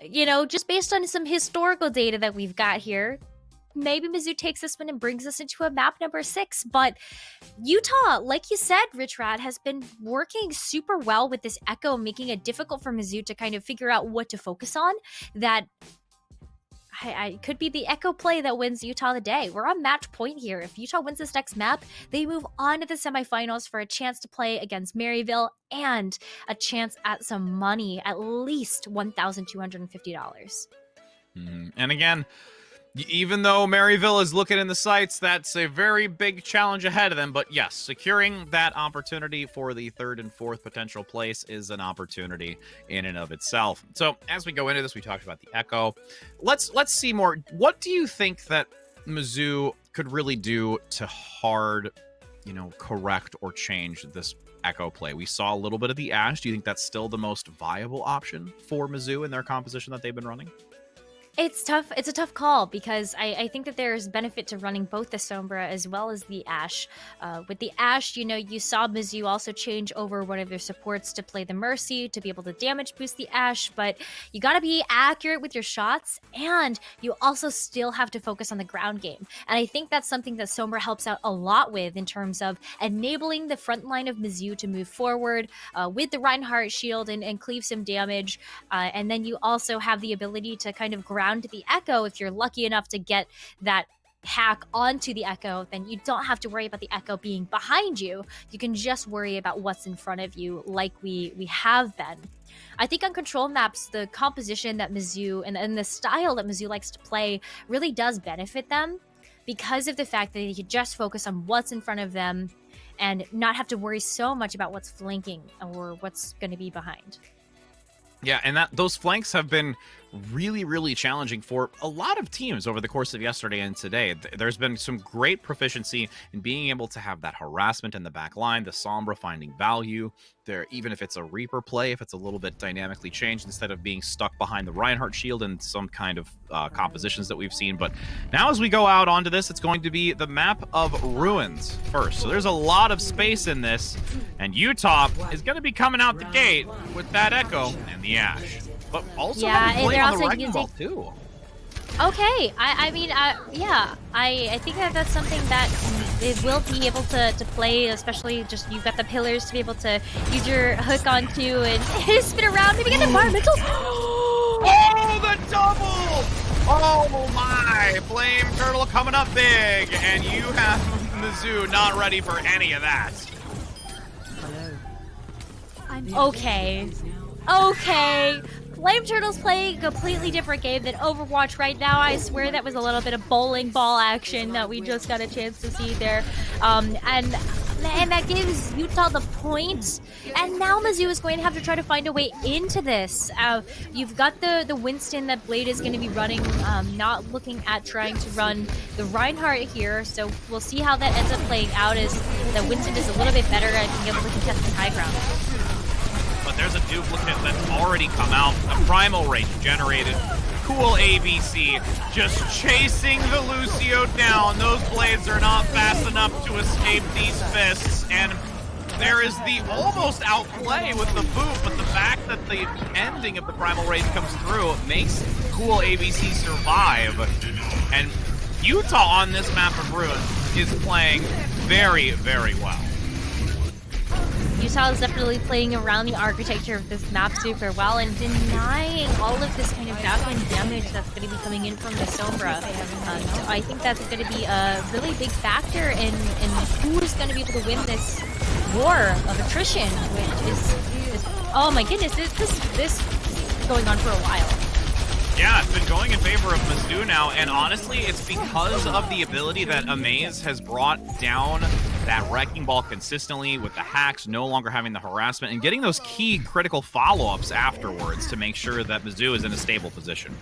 you know, just based on some historical data that we've got here, maybe Mizzou takes this one and brings us into a map number 6. But Utah, like you said, Rich Rad, has been working super well with this Echo, making it difficult for Mizzou to kind of figure out what to focus on. That I could be the Echo play that wins Utah the day. We're on match point here. If Utah wins this next map, they move on to the semifinals for a chance to play against Maryville and a chance at some money, at least $1,250. And again, even though Maryville is looking in the sights, that's a very big challenge ahead of them. But yes, securing that opportunity for the 3rd and 4th potential place is an opportunity in and of itself. So as we go into this, we talked about the Echo. Let's see more. What do you think that Mizzou could really do to hard, correct or change this Echo play? We saw a little bit of the Ashe. Do you think that's still the most viable option for Mizzou in their composition that they've been running? It's tough. It's a tough call because I think that there's benefit to running both the Sombra as well as the Ashe. With the Ashe, you saw Mizzou also change over one of their supports to play the Mercy to be able to damage boost the Ashe, but you got to be accurate with your shots, and you also still have to focus on the ground game. And I think that's something that Sombra helps out a lot with in terms of enabling the front line of Mizzou to move forward with the Reinhardt shield and cleave some damage. And then you also have the ability to kind of ground the Echo. If you're lucky enough to get that hack onto the Echo, then you don't have to worry about the Echo being behind you. You can just worry about what's in front of you, like we have been. I think on control maps, the composition that Mizzou and the style that Mizzou likes to play really does benefit them because of the fact that they can just focus on what's in front of them and not have to worry so much about what's flanking or what's going to be behind. Yeah, and those flanks have been really, really challenging for a lot of teams over the course of yesterday and today. There's been some great proficiency in being able to have that harassment in the back line, the Sombra finding value there, even if it's a Reaper play, if it's a little bit dynamically changed instead of being stuck behind the Reinhardt shield and some kind of compositions that we've seen. But now as we go out onto this, it's going to be the map of Ruins first. So there's a lot of space in this, and is going to be coming out the gate with that Echo and the Ashe. But also playing on the Wrecking Ball too. Okay, I think that's something that it will be able to play, especially just you've got the pillars to be able to use your hook onto and spin around, maybe get environmental. Oh, the double! Oh my! Flame Turtle coming up big, and you have Mizzou not ready for any of that. Okay. Flame Turtle's playing a completely different game than Overwatch right now. I swear that was a little bit of bowling ball action that we just got a chance to see there. And that gives Utah the point. And now Mizzou is going to have to try to find a way into this. You've got the Winston that Blade is going to be running, not looking at trying to run the Reinhardt here. So we'll see how that ends up playing out, as that Winston is a little bit better at being able to contest the high ground. But there's a duplicate that's already come out. A primal rage generated. Cool ABC just chasing the Lucio down. Those blades are not fast enough to escape these fists. And there is the almost outplay with the boot, but the fact that the ending of the primal rage comes through makes Cool ABC survive. And Utah on this map of Ruins is playing very, very well. Utah is definitely playing around the architecture of this map super well and denying all of this kind of back-end damage that's going to be coming in from the Sombra. So I think that's going to be a really big factor in who is going to be able to win this war of attrition, which is oh my goodness, this is going on for a while. Yeah, it's been going in favor of Mizzou now, and honestly, it's because of the ability that Amaze has brought down that Wrecking Ball consistently with the hacks, no longer having the harassment, and getting those key critical follow-ups afterwards to make sure that Mizzou is in a stable position.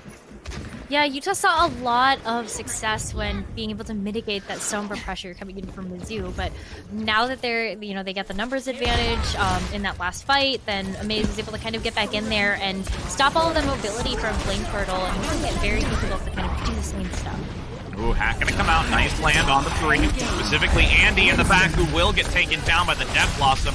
Yeah, Utah saw a lot of success when being able to mitigate that Sombra pressure coming in from Mizzou, but now that they get the numbers advantage in that last fight, then Amaze is able to kind of get back in there and stop all of the mobility from Flame Turtle, and making it very difficult to kind of do the same stuff. Ooh, hack gonna come out. Nice land on the 3. Specifically, Andy in the back, who will get taken down by the Death Blossom.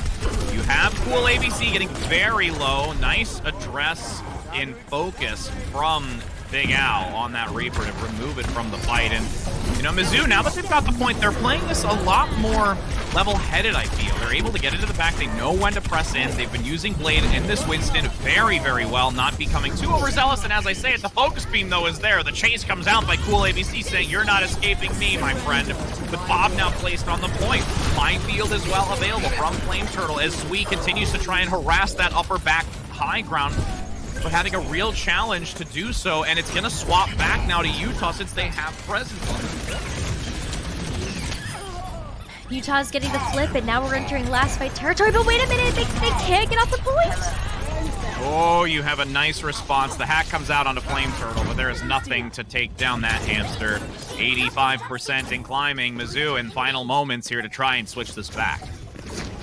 You have Cool ABC getting very low. Nice address in focus from Big Al on that Reaper to remove it from the fight. And, you know, Mizzou, now that they've got the point, they're playing this a lot more level-headed, I feel. They're able to get into the back. They know when to press in. They've been using Blade in this Winston very, very well, not becoming too overzealous. And as I say it, the focus beam, though, is there. The chase comes out by Cool ABC saying, "You're not escaping me, my friend." With Bob now placed on the point. Minefield is well available from Flame Turtle as Sui continues to try and harass that upper back high ground, but having a real challenge to do so, and it's going to swap back now to Utah since they have presence on it. Utah's getting the flip, and now we're entering last fight territory, but wait a minute, they can't get off the point! Oh, you have a nice response. The hack comes out onto Flame Turtle, but there is nothing to take down that hamster. 85% in climbing. Mizzou in final moments here to try and switch this back.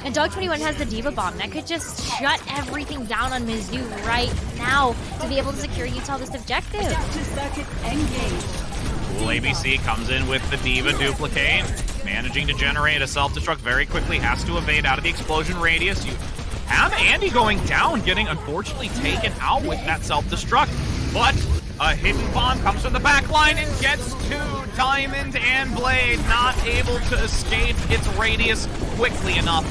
And Dog21 has the Diva Bomb that could just shut everything down on Mizzou right now to be able to secure Utah this objective. Cool ABC comes in with the Diva duplicate, managing to generate a self-destruct very quickly, has to evade out of the explosion radius. You have Andy going down, getting unfortunately taken out with that self-destruct, but a hidden bomb comes from the back line and gets to Diamond and Blade, not able to escape its radius quickly enough.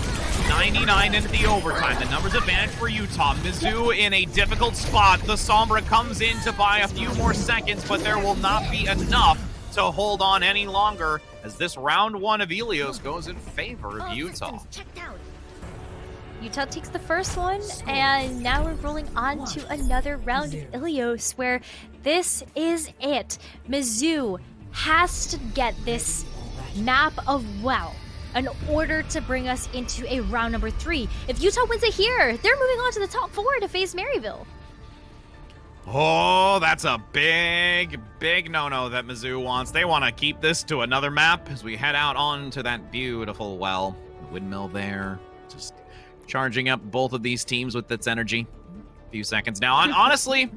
99 into the overtime. The numbers advantage for Utah. Mizzou in a difficult spot. The Sombra comes in to buy a few more seconds, but there will not be enough to hold on any longer as this round 1 of Ilios goes in favor of Utah. Utah takes the first one, and now we're rolling on to another round of Ilios, where this is it. Mizzou has to get this map of well in order to bring us into a round number 3. If Utah wins it here, they're moving on to the top 4 to face Maryville. Oh, that's a big, big no-no that Mizzou wants. They want to keep this to another map as we head out onto that beautiful well. The windmill there, just charging up both of these teams with its energy. A few seconds now. And honestly,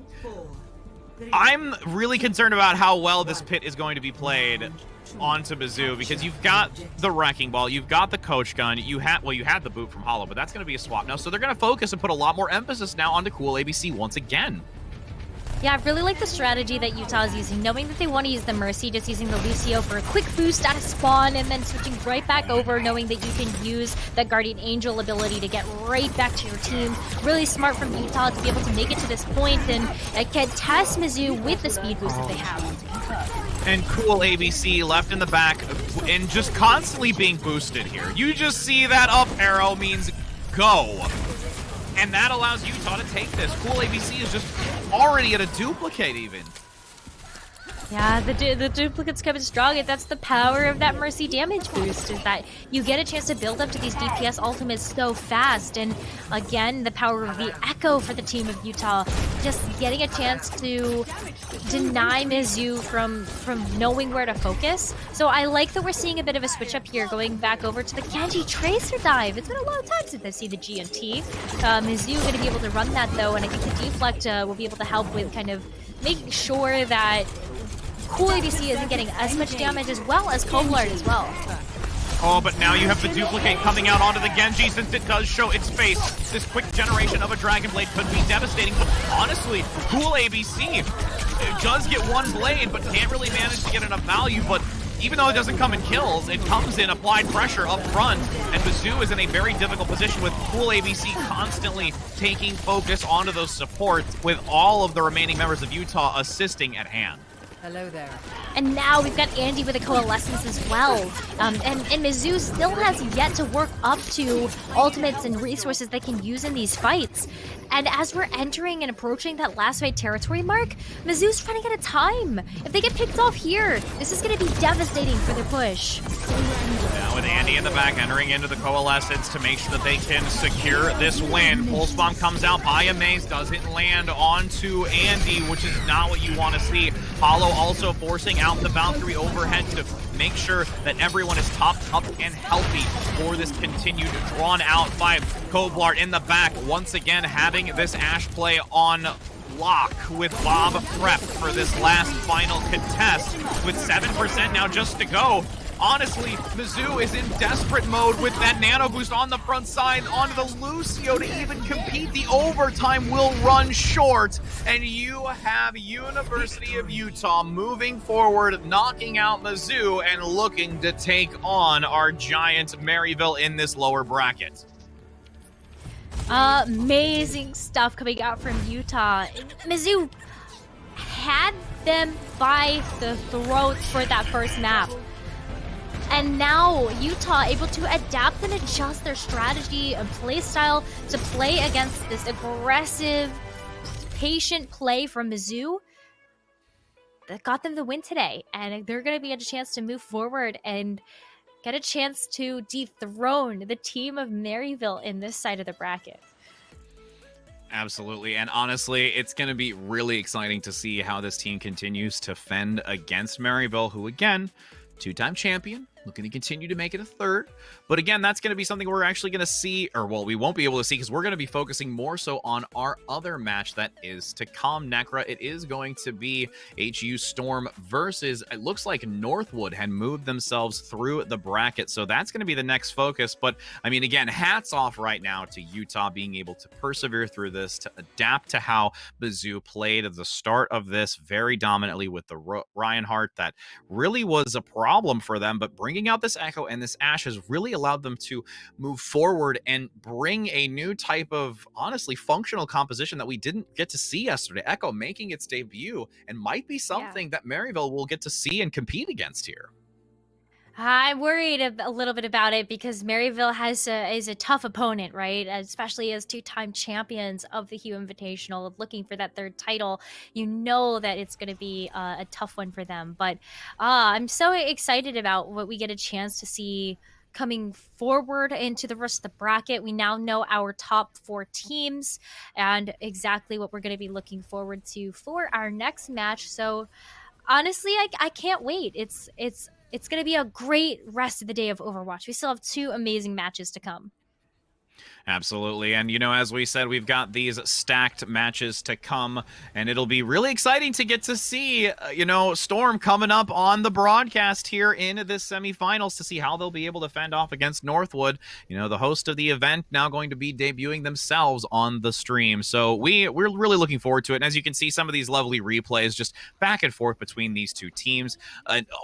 I'm really concerned about how well this pit is going to be played onto Mizzou, because you've got the Wrecking Ball, you've got the Coach Gun, you had the boot from Hollow, but that's going to be a swap now, so they're going to focus and put a lot more emphasis now onto Cool ABC once again. Yeah, I really like the strategy that Utah is using, knowing that they want to use the Mercy, just using the Lucio for a quick boost out of spawn, and then switching right back over, knowing that you can use that Guardian Angel ability to get right back to your team. Really smart from Utah to be able to make it to this point, and it can test Mizzou with the speed boost that they have. And Cool ABC left in the back and just constantly being boosted here. You just see that up arrow means go. And that allows Utah to take this. Cool ABC is just already at a duplicate even. Yeah, the duplicate's coming strong, and that's the power of that Mercy damage boost, is that you get a chance to build up to these DPS ultimates so fast. And again, the power of the Echo for the team of Utah, just getting a chance to deny Mizzou from knowing where to focus. So I like that we're seeing a bit of a switch up here, going back over to the Genji Tracer dive. It's been a long time since I've seen the GNT. Mizzou going to be able to run that though, and I think the deflect will be able to help with kind of making sure that Cool ABC isn't getting as much damage, as well as Koblard as well. Oh, but now you have the duplicate coming out onto the Genji, since it does show its face. This quick generation of a Dragon Blade could be devastating, but honestly, Cool ABC does get one blade, but can't really manage to get enough value. But even though it doesn't come in kills, it comes in applied pressure up front, and Mizzou is in a very difficult position with Cool ABC constantly taking focus onto those supports, with all of the remaining members of Utah assisting at hand. Hello there. And now we've got Andy with a Coalescence as well. And Mizzou still has yet to work up to ultimates and resources they can use in these fights. And as we're entering and approaching that last fight territory mark, Mizzou's running out of time. If they get picked off here, this is going to be devastating for their push. Now with Andy in the back, entering into the Coalescence to make sure that they can secure this win. Pulse Bomb comes out by a maze, doesn't land onto Andy, which is not what you want to see. Hollow also forcing out the Valkyrie overhead to make sure that everyone is topped up and healthy for this continued drawn-out fight. Koblart in the back, once again having this Ashe play on lock with Bob prepped for this last final contest with 7% now just to go. Honestly, Mizzou is in desperate mode with that nano boost on the front side onto the Lucio to even compete. The overtime will run short, and you have University of Utah moving forward, knocking out Mizzou and looking to take on our giant Maryville in this lower bracket. Amazing stuff coming out from Utah. Mizzou had them by the throat for that first map. And now Utah able to adapt and adjust their strategy and play style to play against this aggressive, patient play from Mizzou that got them the win today. And they're going to be a chance to move forward and get a chance to dethrone the team of Maryville in this side of the bracket. Absolutely, and honestly, it's going to be really exciting to see how this team continues to fend against Maryville, who again, two-time champion, looking to continue to make it a third. But again, that's going to be something we're actually going to see, or well, we won't be able to see because we're going to be focusing more so on our other match that is to come. Necra, it is going to be HU Storm versus, it looks like Northwood had moved themselves through the bracket. So that's going to be the next focus. But I mean, again, hats off right now to Utah being able to persevere through this, to adapt to how Mizzou played at the start of this very dominantly with the Reinhardt. That really was a problem for them, but bringing out this Echo and this Ashe has really allowed them to move forward and bring a new type of, honestly, functional composition that we didn't get to see yesterday. Echo making its debut and might be something that Maryville will get to see and compete against here. I'm worried a little bit about it because Maryville is a tough opponent, right? Especially as two-time champions of the HUE Invitational, looking for that third title. You know that it's going to be a tough one for them. But I'm so excited about what we get a chance to see coming forward into the rest of the bracket. We now know our top 4 teams and exactly what we're going to be looking forward to for our next match. So honestly, I can't wait. It's going to be a great rest of the day of Overwatch. We still have 2 amazing matches to come. Absolutely. And, you know, as we said, we've got these stacked matches to come, and it'll be really exciting to get to see, you know, Storm coming up on the broadcast here in this semifinals to see how they'll be able to fend off against Northwood. You know, the host of the event now going to be debuting themselves on the stream. So we're really looking forward to it. And as you can see, some of these lovely replays just back and forth between these 2 teams.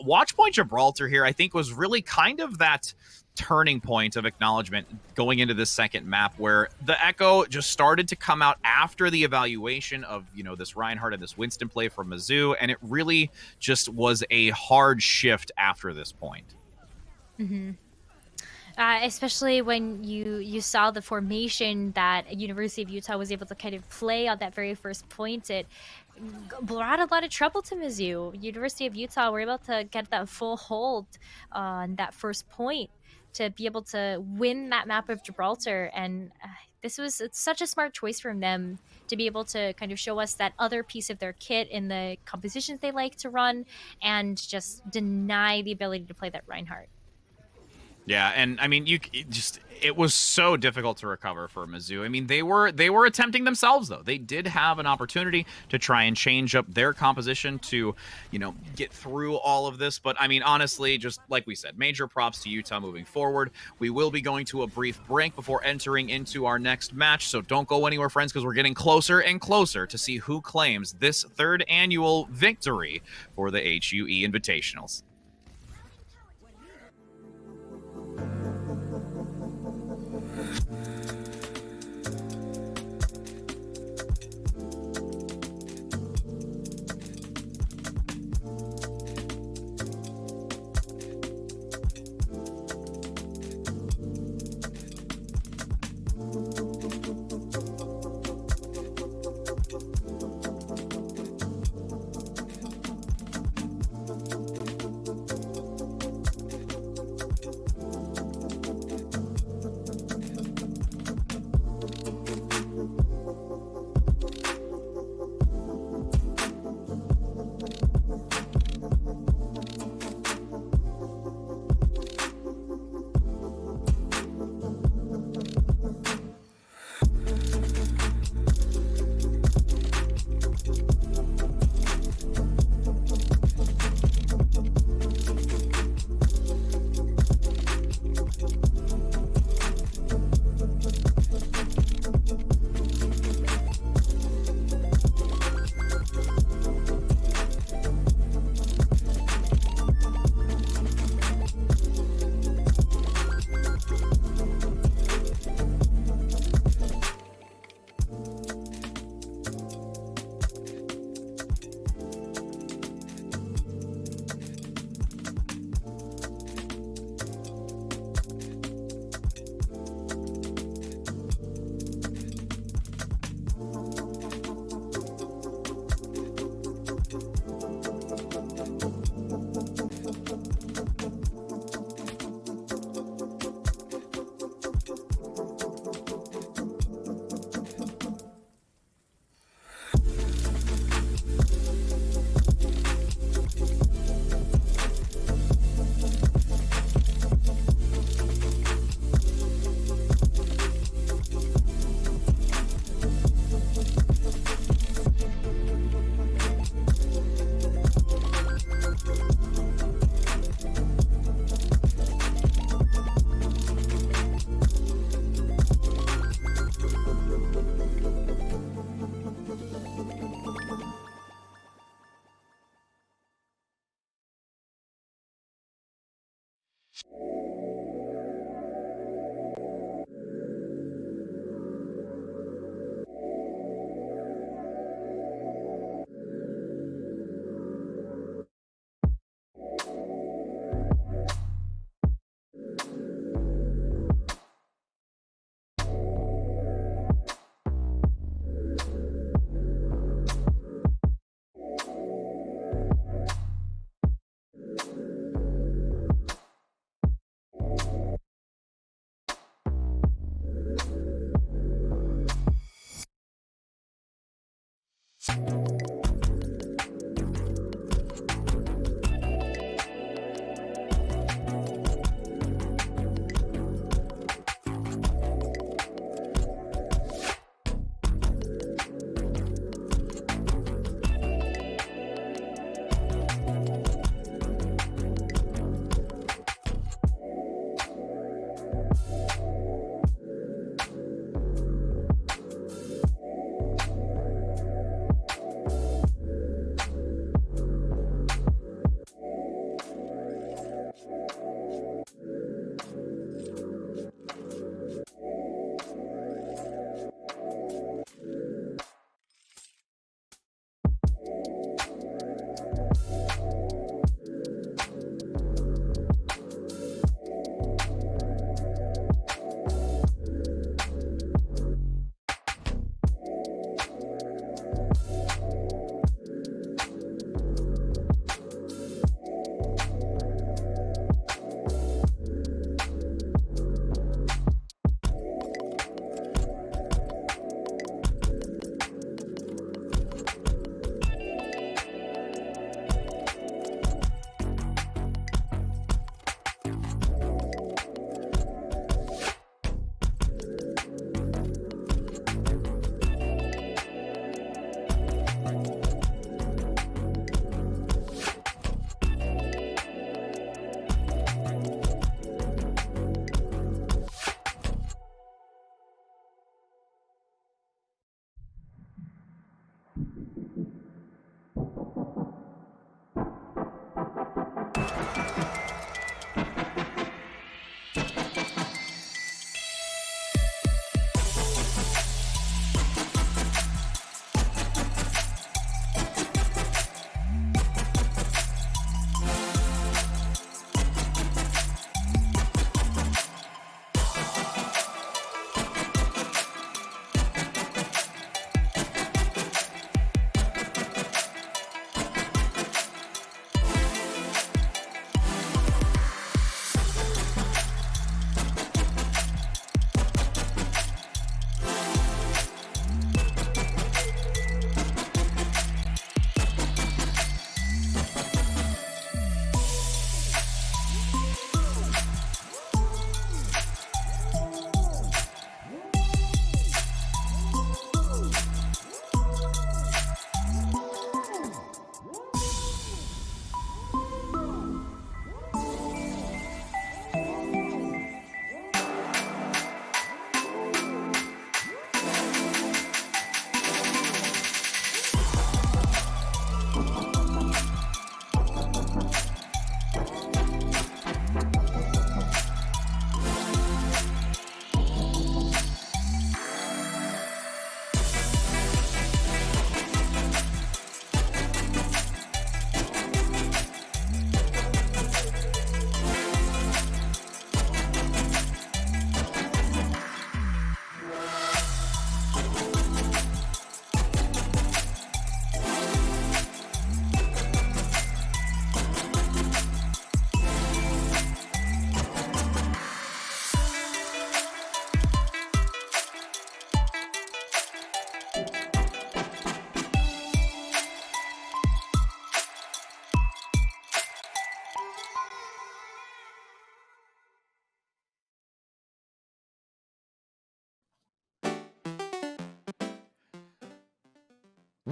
Watchpoint Gibraltar here, I think, was really kind of that turning point of acknowledgement going into this second map where the Echo just started to come out after the evaluation of, you know, this Reinhardt and this Winston play from Mizzou, and it really just was a hard shift after this point. Mm-hmm. Especially when you saw the formation that University of Utah was able to kind of play on that very first point. It brought a lot of trouble to Mizzou. University of Utah were able to get that full hold on that first point to be able to win that map of Gibraltar. And it's such a smart choice from them to be able to kind of show us that other piece of their kit in the compositions they like to run and just deny the ability to play that Reinhardt. Yeah, and I mean, it was so difficult to recover for Mizzou. I mean, they were attempting themselves, though. They did have an opportunity to try and change up their composition to, you know, get through all of this. But I mean, honestly, just like we said, major props to Utah moving forward. We will be going to a brief break before entering into our next match. So don't go anywhere, friends, because we're getting closer and closer to see who claims this 3rd annual victory for the HUE Invitationals.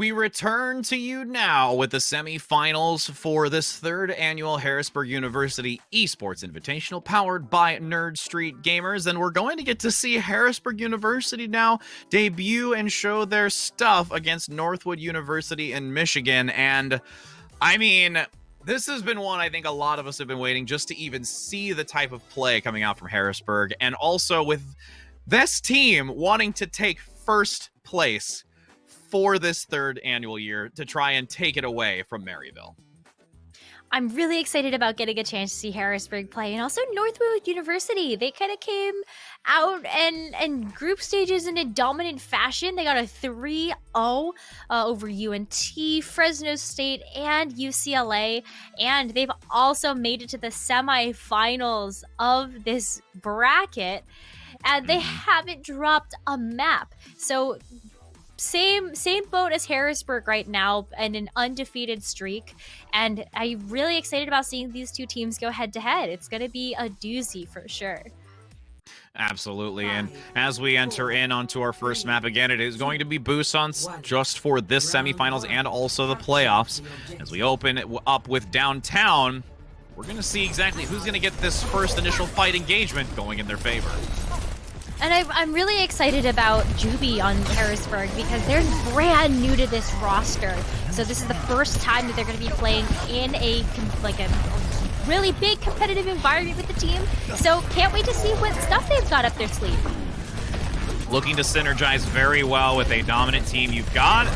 We return to you now with the semifinals for this third annual Harrisburg University Esports Invitational powered by Nerd Street Gamers. And we're going to get to see Harrisburg University now debut and show their stuff against Northwood University in Michigan. And I mean, This has been one I think a lot of us have been waiting just to even see the type of play coming out from Harrisburg, and also with this team wanting to take first place for this third annual year to try and take it away from Maryville. I'm really excited about getting a chance to see Harrisburg play, and also Northwood University. They kind of came out and group stages in a dominant fashion. They got a 3-0 over UNT, Fresno State, and UCLA, and they've also made it to the semifinals of this bracket, and they haven't dropped a map. So same boat as Harrisburg right now, and an undefeated streak, and I'm really excited about seeing these two teams go head to head. It's going to be a doozy for sure. Absolutely, and as we enter in onto our first map again, it is going to be Busan's just for this semifinals and also the playoffs. As we open it up with downtown, we're going to see exactly who's going to get this first initial fight engagement going in their favor. And I'm really excited about Juby on Harrisburg because they're brand new to this roster. So this is the first time that they're going to be playing in a really big competitive environment with the team. So can't wait to see what stuff they've got up their sleeve. Looking to synergize very well with a dominant team. You've got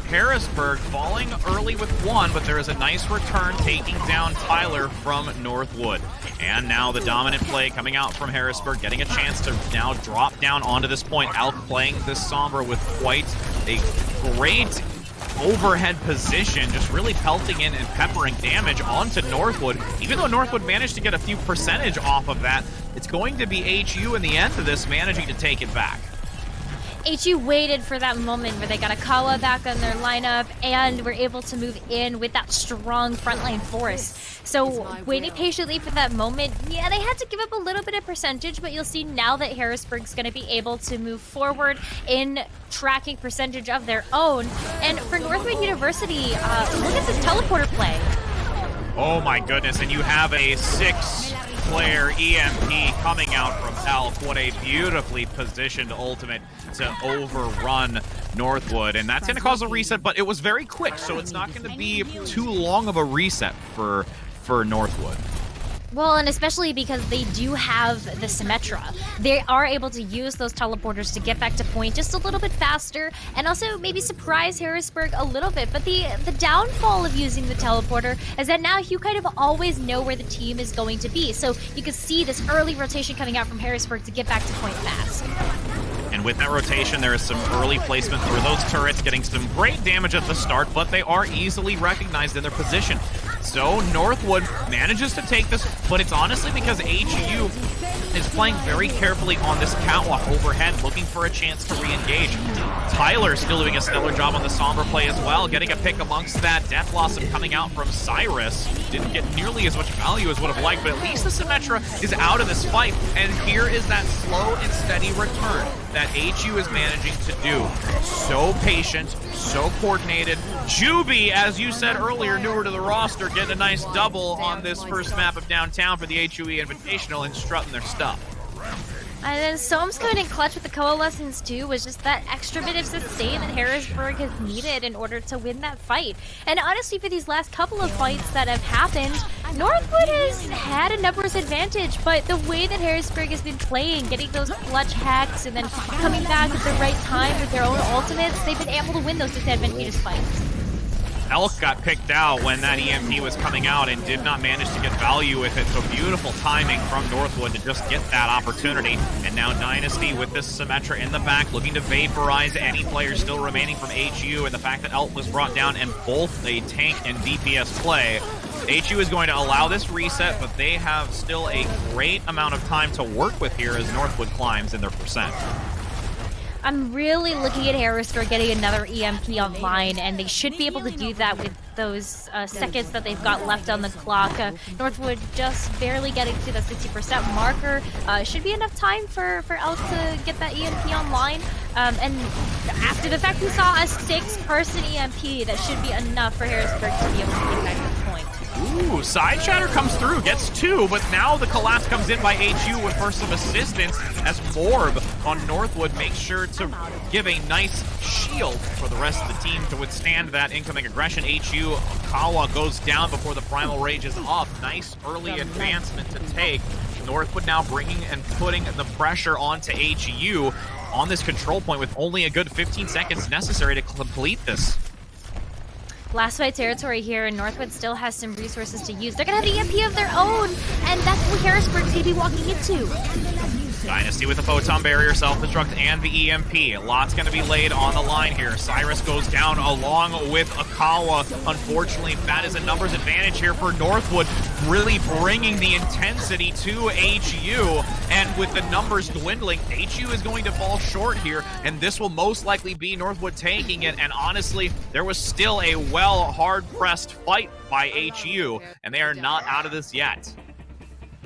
Harrisburg falling early with one, but there is a nice return taking down Tyler from Northwood. And now the dominant play coming out from Harrisburg, getting a chance to now drop down onto this point. Elk playing this Sombra with quite a great overhead position, just really pelting in and peppering damage onto Northwood. Even though Northwood managed to get a few percentage off of that, it's going to be HU in the end of this managing to take it back. HU waited for that moment where they got a Kawa back on their lineup and were able to move in with that strong frontline force. So waiting patiently for that moment, yeah, they had to give up a little bit of percentage, but you'll see now that Harrisburg's going to be able to move forward in tracking percentage of their own. And for Northwood University, look at this teleporter play. Oh my goodness, and you have a 6-player EMP coming out from Elk. What a beautifully positioned ultimate to overrun Northwood, and that's going to cause a reset, but it was very quick, so it's not going to be too long of a reset for Northwood. Well, and especially because they do have the Symmetra. They are able to use those teleporters to get back to point just a little bit faster and also maybe surprise Harrisburg a little bit. But the downfall of using the teleporter is that now you kind of always know where the team is going to be. So you can see this early rotation coming out from Harrisburg to get back to point fast. And with that rotation, there is some early placement through those turrets, getting some great damage at the start, but they are easily recognized in their position. So Northwood manages to take this, but it's honestly because HU is playing very carefully on this catwalk overhead, looking for a chance to re-engage. Tyler still doing a stellar job on the Sombra play as well, getting a pick amongst that. Death Blossom coming out from Cyrus. Didn't get nearly as much value as would have liked, but at least the Symmetra is out of this fight. And here is that slow and steady return that HU is managing to do. So patient, so coordinated. Juby, as you said earlier, newer to the roster, getting a nice double on this first map of downtown for the HUE Invitational and strutting their stuff. And then Soam's coming in clutch with the coalescence too, was just that extra bit of sustain that Harrisburg has needed in order to win that fight. And honestly, for these last couple of fights that have happened, Northwood has had a numbers advantage, but the way that Harrisburg has been playing, getting those clutch hacks and then coming back at the right time with their own ultimates, they've been able to win those disadvantageous fights. Elk got picked out when that EMP was coming out and did not manage to get value with it, so beautiful timing from Northwood to just get that opportunity. And now Dynasty with this Symmetra in the back, looking to vaporize any players still remaining from HU, and the fact that Elk was brought down in both a tank and DPS play. HU is going to allow this reset, but they have still a great amount of time to work with here as Northwood climbs in their percent. I'm really looking at Harrisburg getting another EMP online, and they should be able to do that with those seconds that they've got left on the clock. Northwood just barely getting to the 60% marker. Should be enough time for Elk to get that EMP online. And after the fact we saw a 6-person EMP, that should be enough for Harrisburg to be able to get back to the point. Ooh, Side Shatter comes through, gets 2, but now the collapse comes in by HU for some assistance as Morb on Northwood makes sure to give a nice shield for the rest of the team to withstand that incoming aggression. HU Kawa goes down before the Primal Rage is up. Nice early advancement to take. Northwood now bringing and putting the pressure onto HU on this control point with only a good 15 seconds necessary to complete this. Last fight territory here, and Northwood still has some resources to use. They're gonna have the EMP of their own, and that's what Harrisburg's gonna be walking into. Dynasty with the Photon Barrier, Self-Destruct, and the EMP. A lot's going to be laid on the line here. Cyrus goes down along with Akawa. Unfortunately, that is a numbers advantage here for Northwood, really bringing the intensity to HU. And with the numbers dwindling, HU is going to fall short here, and this will most likely be Northwood taking it. And honestly, there was still a hard-pressed fight by HU, and they are not out of this yet.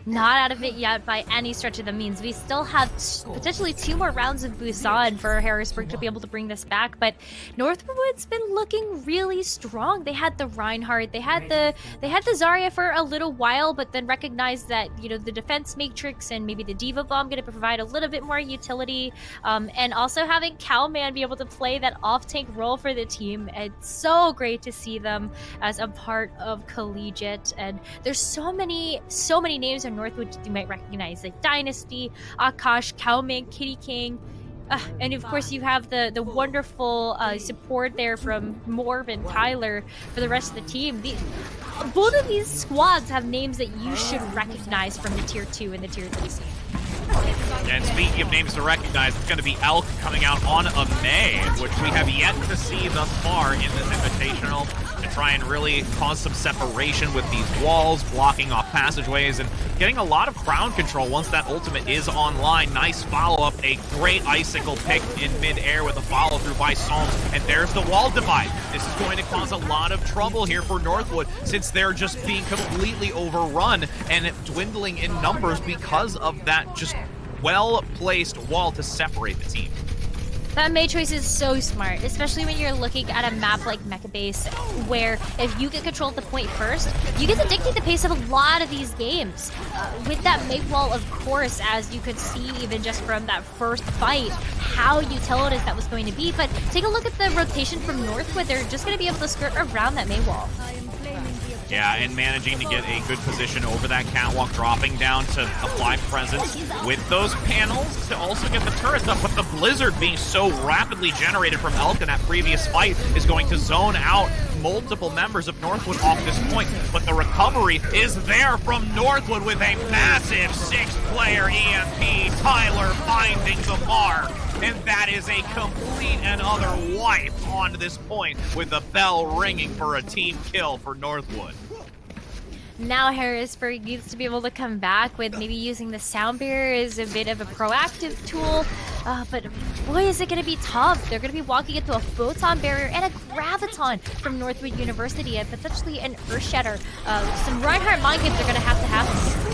Not out of it yet by any stretch of the means. We still have potentially 2 more rounds of Busan for Harrisburg to be able to bring this back, but Northwood's been looking really strong. They had the Reinhardt, they had the Zarya for a little while, but then recognized that, you know, the defense matrix and maybe the Diva Bomb going to provide a little bit more utility, and also having Cowman be able to play that off-tank role for the team. It's so great to see them as a part of Collegiate, and there's so many names in Northwood you might recognize, like Dynasty, Akash, Cowman, Kitty King, and of course you have the wonderful support there from Morb and Tyler for the rest of the team. Both of these squads have names that you should recognize from the Tier 2 and the Tier 3 scene. And speaking of names to recognize, it's going to be Elk coming out on a May, which we have yet to see thus far in this Invitational, to try and really cause some separation with these walls, blocking off passageways, and getting a lot of ground control once that ultimate is online. Nice follow-up, a great Icicle pick in mid-air with a follow-through by Psalms, and there's the wall divide. This is going to cause a lot of trouble here for Northwood, since they're just being completely overrun and dwindling in numbers because of that just well-placed wall to separate the team. That May choice is so smart, especially when you're looking at a map like Mecha Base, where if you get control of the point first, you get to dictate the pace of a lot of these games. With that May wall, of course, as you could see even just from that first fight, how utilitous that was going to be. But take a look at the rotation from Northwood. They're just going to be able to skirt around that May wall. Yeah, and managing to get a good position over that catwalk, dropping down to apply presence with those panels to also get the turrets up. But the blizzard being so rapidly generated from Elk in that previous fight is going to zone out multiple members of Northwood off this point. But the recovery is there from Northwood with a massive 6-player EMP. Tyler finding the mark. And that is a complete and utter wipe on this point, with the bell ringing for a team kill for Northwood. Now Harrisburg needs to be able to come back with maybe using the sound barrier as a bit of a proactive tool. But boy, is it going to be tough. They're going to be walking into a photon barrier and a graviton from Northwood University, and potentially an Earthshatter. Some Reinhardt mind games are going to happen.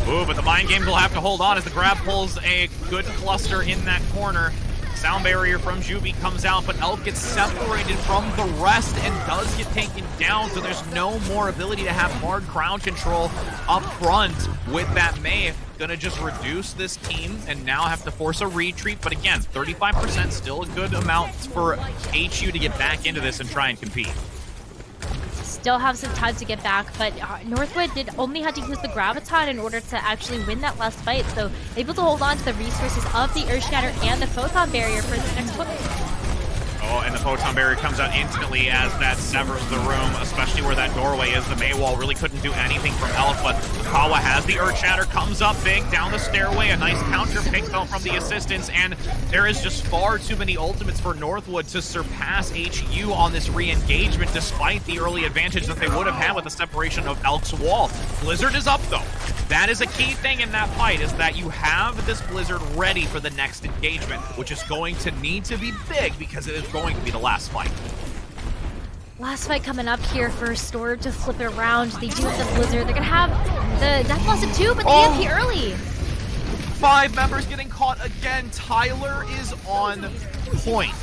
Ooh, but the mind games will have to hold on as the grab pulls a good cluster in that corner. Sound barrier from Juby comes out, but Elk gets separated from the rest and does get taken down, so there's no more ability to have hard ground control up front with that May. Gonna just reduce this team and now have to force a retreat, but again, 35% still a good amount for HU to get back into this and try and compete. Still have some time to get back, but Northwood only had to use the Graviton in order to actually win that last fight, so able to hold on to the resources of the Earthshatter and the Photon Barrier for the next one. Oh, and the Photon Barrier comes out instantly as that severs the room, especially where that doorway is. The Maywall really couldn't do anything from Elk, but Kawa has the Earthshatter, comes up big down the stairway. A nice counter pick though from the assistants, and there is just far too many ultimates for Northwood to surpass HU on this re-engagement, despite the early advantage that they would have had with the separation of Elk's wall. Blizzard is up though. That is a key thing in that fight, is that you have this Blizzard ready for the next engagement, which is going to need to be big because it is going to be the last fight. Last fight coming up here for Storm to flip it around. They do have the Blizzard. They're going to have the Death Loss of 2, but the EMP early. 5 members getting caught again. Tyler is on point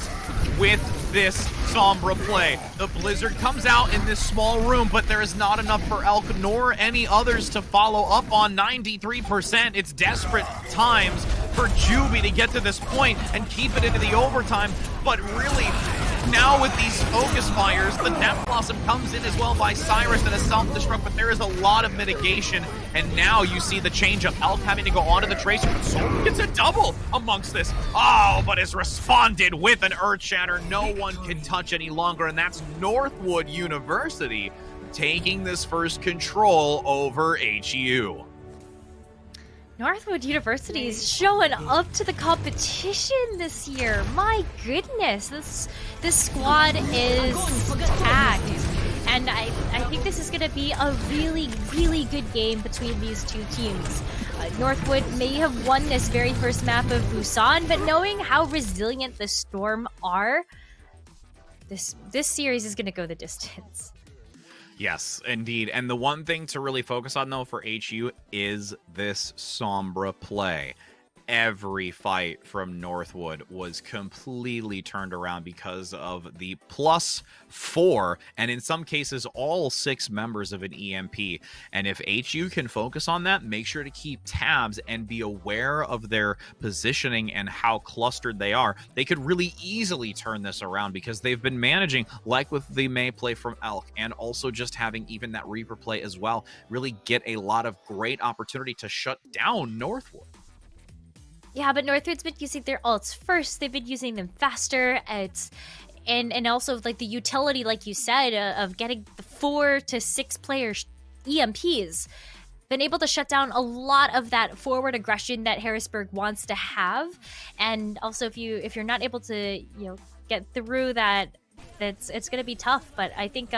with this Sombra play. The Blizzard comes out in this small room, but there is not enough for Elk nor any others to follow up on. 93%. It's desperate times for Juby to get to this point and keep it into the overtime, but really, now with these focus fires, the Net Blossom comes in as well by Cyrus and a self-destruct, but there is a lot of mitigation, and now you see the change of Elk having to go onto the Tracer, but Soul gets a double amongst this. Oh, but is responded with an Earthshatter. No one can touch any longer, and that's Northwood University taking this first control over HU. Northwood University is showing up to the competition this year. My goodness, this squad is stacked. And I think this is going to be a really, really good game between these two teams. Northwood may have won this very first map of Busan, but knowing how resilient the Storm are, this series is going to go the distance. Yes, indeed. And the one thing to really focus on, though, for HU is this Sombra play. Every fight from Northwood was completely turned around because of the +4, and in some cases, all 6 members of an EMP. And if HU can focus on that, make sure to keep tabs and be aware of their positioning and how clustered they are. They could really easily turn this around because they've been managing, like with the May play from Elk, and also just having even that Reaper play as well, really get a lot of great opportunity to shut down Northwood. Yeah, but Northwood's been using their ults first. They've been using them faster. And also like the utility, like you said, of getting the 4 to 6 players EMPs. Been able to shut down a lot of that forward aggression that Harrisburg wants to have. And also, if you're not able to get through that, it's going to be tough. But I think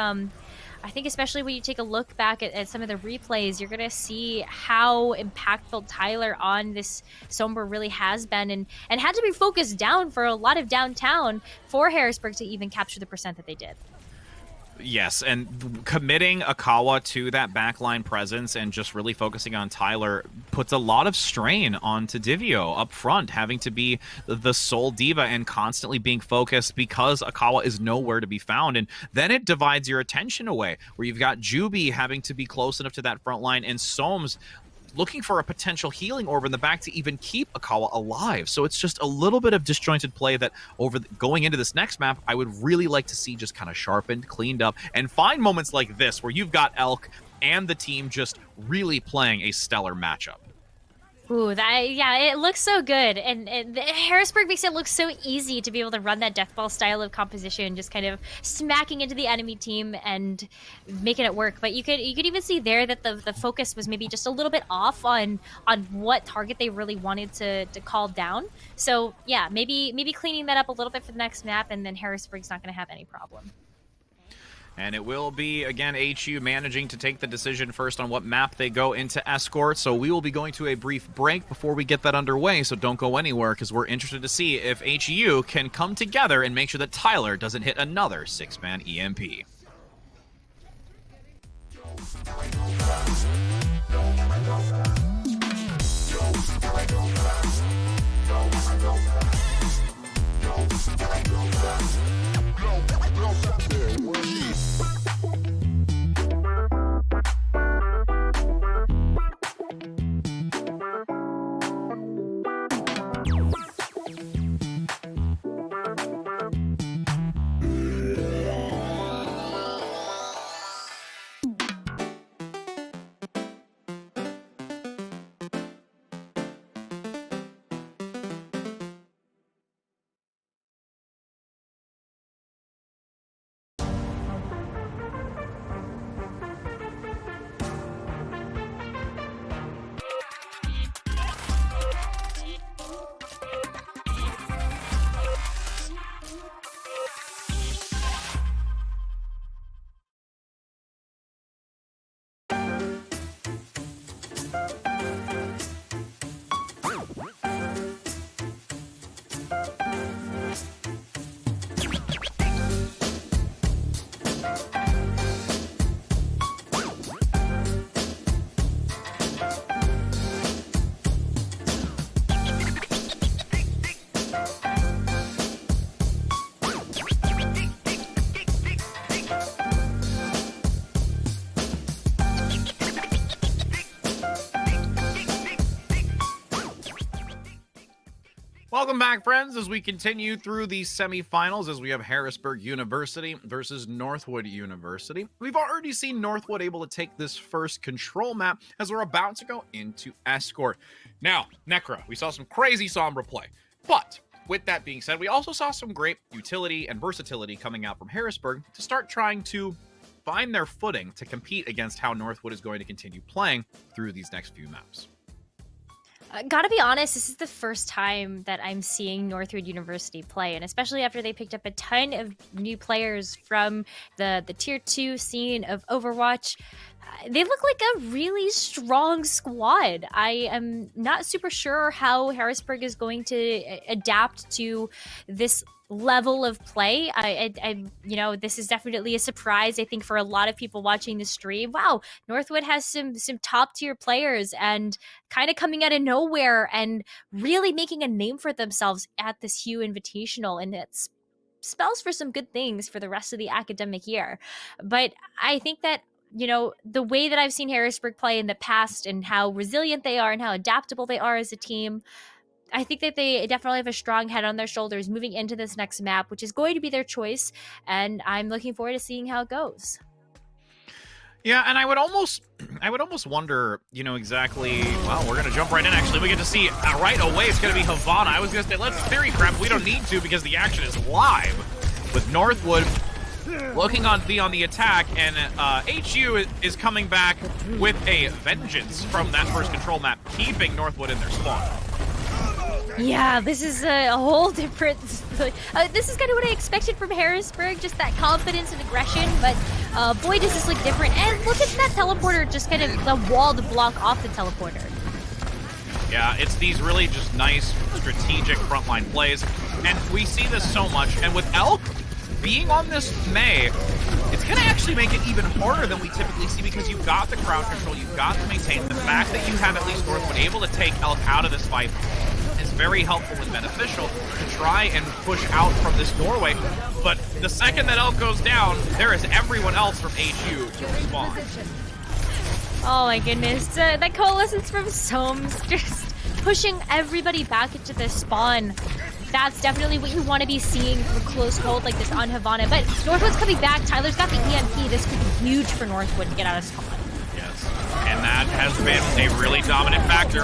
especially when you take a look back at some of the replays, you're going to see how impactful Tyler on this Sombra really has been and had to be focused down for a lot of downtown for Harrisburg to even capture the percent that they did. Yes, and committing Akawa to that backline presence and just really focusing on Tyler puts a lot of strain onto Divio up front, having to be the sole diva and constantly being focused because Akawa is nowhere to be found. And then it divides your attention away, where you've got Juby having to be close enough to that front line and Soames looking for a potential healing orb in the back to even keep Akawa alive. So it's just a little bit of disjointed play that going into this next map, I would really like to see just kind of sharpened, cleaned up, and find moments like this where you've got Elk and the team just really playing a stellar matchup. Ooh, it looks so good. And Harrisburg makes it look so easy to be able to run that deathball style of composition, just kind of smacking into the enemy team and making it work. But you could even see there that the focus was maybe just a little bit off on what target they really wanted to call down. So yeah, maybe cleaning that up a little bit for the next map, and then Harrisburg's not going to have any problem. And it will be, again, HU managing to take the decision first on what map they go into Escort. So we will be going to a brief break before we get that underway, so don't go anywhere because we're interested to see if HU can come together and make sure that Tyler doesn't hit another 6-man EMP. Welcome back, friends, as we continue through the semifinals, as we have Harrisburg University versus Northwood University. We've already seen Northwood able to take this first control map as we're about to go into Escort. Now, Necro, we saw some crazy Sombra play, but with that being said, we also saw some great utility and versatility coming out from Harrisburg to start trying to find their footing to compete against how Northwood is going to continue playing through these next few maps. Gotta be honest, this is the first time that I'm seeing Northwood University play, and especially after they picked up a ton of new players from the Tier 2 scene of Overwatch. They look like a really strong squad. I am not super sure how Harrisburg is going to adapt to this level of play. This is definitely a surprise, I think, for a lot of people watching the stream. Wow, Northwood has some top tier players and kind of coming out of nowhere and really making a name for themselves at this HUE Invitational, and it spells for some good things for the rest of the academic year. But I think that the way that I've seen Harrisburg play in the past and how resilient they are and how adaptable they are as a team, I think that they definitely have a strong head on their shoulders moving into this next map, which is going to be their choice, and I'm looking forward to seeing how it goes. Yeah, and I would almost wonder, exactly. Well, we're gonna jump right in. Actually, we get to see right away. It's gonna be Havana. I was gonna say let's theory prep. We don't need to because the action is live with Northwood looking on the attack, and HU is coming back with a vengeance from that first control map, keeping Northwood in their spawn. Yeah, this is a whole different... this is kind of what I expected from Harrisburg, just that confidence and aggression, but boy, does this look different. And look at that teleporter, just kind of the wall to block off the teleporter. Yeah, it's these really just nice strategic frontline plays, and we see this so much, and with Elk being on this May, it's going to actually make it even harder than we typically see because you've got the crowd control, you've got the maintain. The fact that you have at least Northwood able to take Elk out of this fight is very helpful and beneficial to try and push out from this doorway. But the second that Elk goes down, there is everyone else from HU to respond. Oh my goodness, that coalescence from Soames just pushing everybody back into the spawn. That's definitely what you want to be seeing from a close hold like this on Havana. But Northwood's coming back. Tyler's got the EMP. This could be huge for Northwood to get out of spawn. Yes, and that has been a really dominant factor.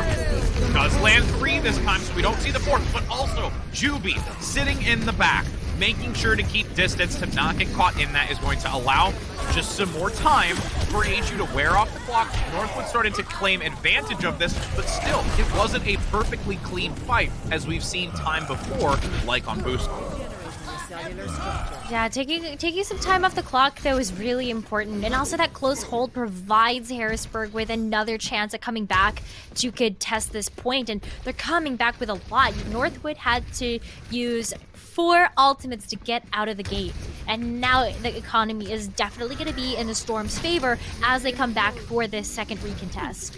Does land 3 this time, so we don't see the 4th, but also Juby sitting in the back, making sure to keep distance to not get caught in that is going to allow just some more time for HU to wear off the clock. Northwood started to claim advantage of this, but still, it wasn't a perfectly clean fight as we've seen time before, like on Boost. Yeah, taking some time off the clock, though, is really important. And also that close hold provides Harrisburg with another chance at coming back to contest this point. And they're coming back with a lot. Northwood had to use 4 ultimates to get out of the gate. And now the economy is definitely going to be in the Storm's favor as they come back for this second recontest.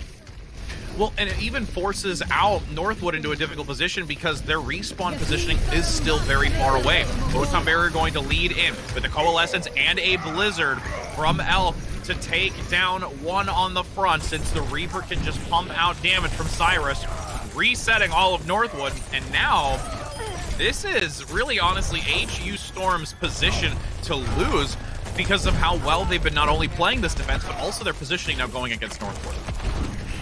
Well, and it even forces out Northwood into a difficult position because their respawn positioning is still very far away. Photon Barrier going to lead in with a Coalescence and a Blizzard from Elk to take down one on the front, since the Reaper can just pump out damage from Cyrus, resetting all of Northwood. And now, this is really honestly HU Storm's position to lose because of how well they've been not only playing this defense, but also their positioning now going against Northwood.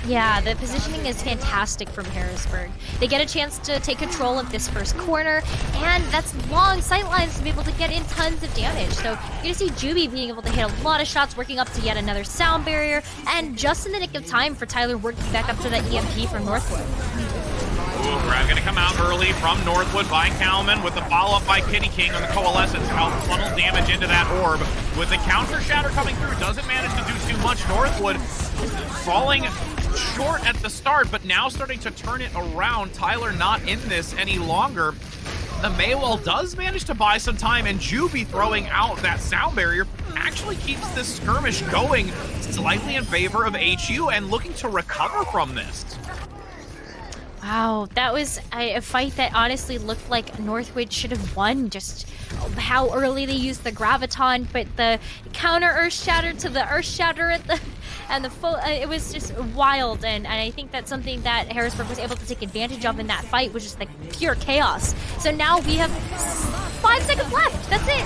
Yeah, the positioning is fantastic from Harrisburg. They get a chance to take control of this first corner, and that's long sightlines to be able to get in tons of damage. So you're going to see Juby being able to hit a lot of shots, working up to yet another sound barrier, and just in the nick of time for Tyler working back up to that EMP from Northwood. Ooh, grab going to come out early from Northwood by Kalman with the follow-up by Kitty King on the Coalescence. Help funnel damage into that orb. With the counter shatter coming through, doesn't manage to do too much. Northwood falling short at the start, but now starting to turn it around. Tyler not in this any longer. The Maywall does manage to buy some time, and Juby throwing out that sound barrier actually keeps this skirmish going slightly in favor of HU and looking to recover from this. Wow, that was a fight that honestly looked like Northwood should have won. Just how early they used the Graviton, but the counter Earth Shatter to the Earth Shatter and it was just wild, and I think that's something that Harrisburg was able to take advantage of in that fight, which is like pure chaos. So now we have 5 seconds left. That's it.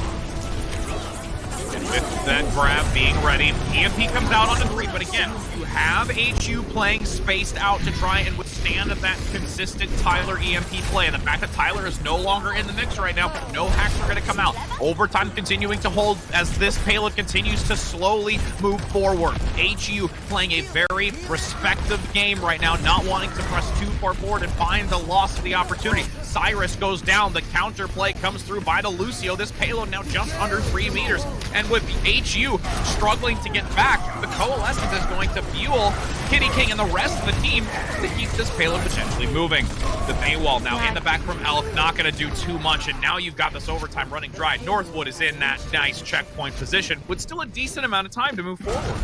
And with that grab being ready, EMP comes out on the 3, but again, you have HU playing spaced out to try and withstand that consistent Tyler EMP play. And the fact that Tyler is no longer in the mix right now, no hacks are going to come out. Overtime continuing to hold as this payload continues to slowly move forward. HU playing a very respective game right now, not wanting to press too far forward and find the loss of the opportunity. Cyrus goes down, the counter play comes through by the Lucio. This payload now just under 3 meters. And with HU struggling to get back, the Coalescence is going to fuel Kitty King and the rest of the team to keep this payload potentially moving. The Baywall now in the back from Elk, not going to do too much, and now you've got this overtime running dry. Northwood is in that nice checkpoint position with still a decent amount of time to move forward.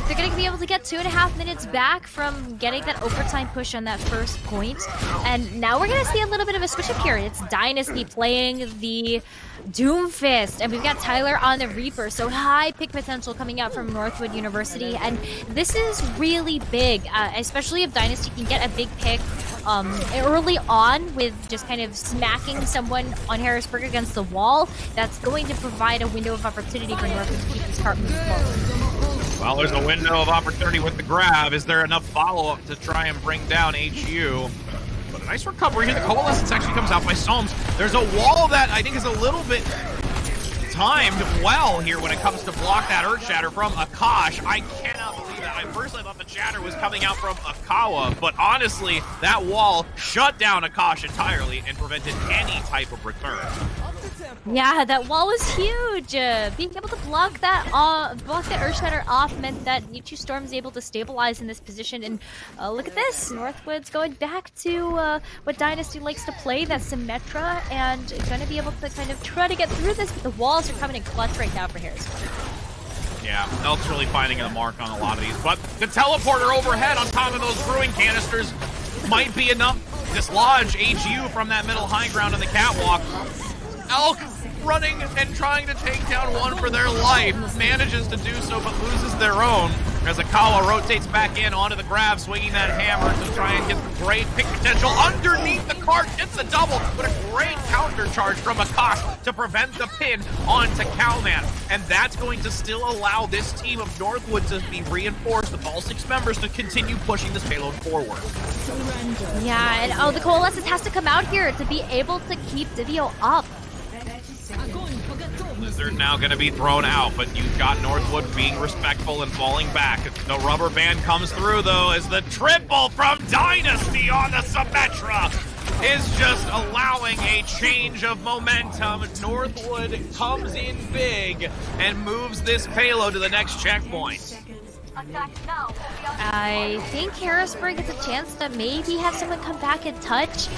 They're going to be able to get 2.5 minutes back from getting that overtime push on that first point. And now we're going to see a little bit of a switch up here. It's Dynasty playing the Doomfist, and we've got Tyler on the Reaper. So high pick potential coming out from Northwood University. And this is really big, especially if Dynasty can get a big pick early on with just kind of smacking someone on Harrisburg against the wall. That's going to provide a window of opportunity for Northwood to keep this cart moving forward. Well, there's a window of opportunity with the grab. Is there enough follow-up to try and bring down HU? But a nice recovery here. The Coalescence actually comes out by Soames. There's a wall that I think is a little bit timed well here when it comes to block that Earth Shatter from Akash. I cannot believe that. I personally thought the shatter was coming out from Akawa, but honestly, that wall shut down Akash entirely and prevented any type of return. Yeah, that wall was huge. Being able to block that Earth Shatter off meant that HU Storm is able to stabilize in this position. And look at this, Northwood's going back to what Dynasty likes to play, that Symmetra, and going to be able to kind of try to get through this. But the walls are coming in clutch right now for Harrisburg. Yeah, Elk's really finding the mark on a lot of these. But the teleporter overhead on top of those brewing canisters might be enough to dislodge HU from that middle high ground on the catwalk. Elk running and trying to take down one for their life, manages to do so but loses their own as Akawa rotates back in onto the grab, swinging that hammer to try and get the great pick potential underneath the cart, gets the double, but a great counter charge from Akash to prevent the pin onto Cowman, and that's going to still allow this team of Northwood to be reinforced with all 6 members to continue pushing this payload forward. Yeah, and the Coalescence has to come out here to be able to keep Divio up. Blizzard now going to be thrown out, but you've got Northwood being respectful and falling back. The rubber band comes through, though, as the triple from Dynasty on the Symmetra is just allowing a change of momentum. Northwood comes in big and moves this payload to the next checkpoint. I think Harrisburg gets a chance to maybe have someone come back and touch.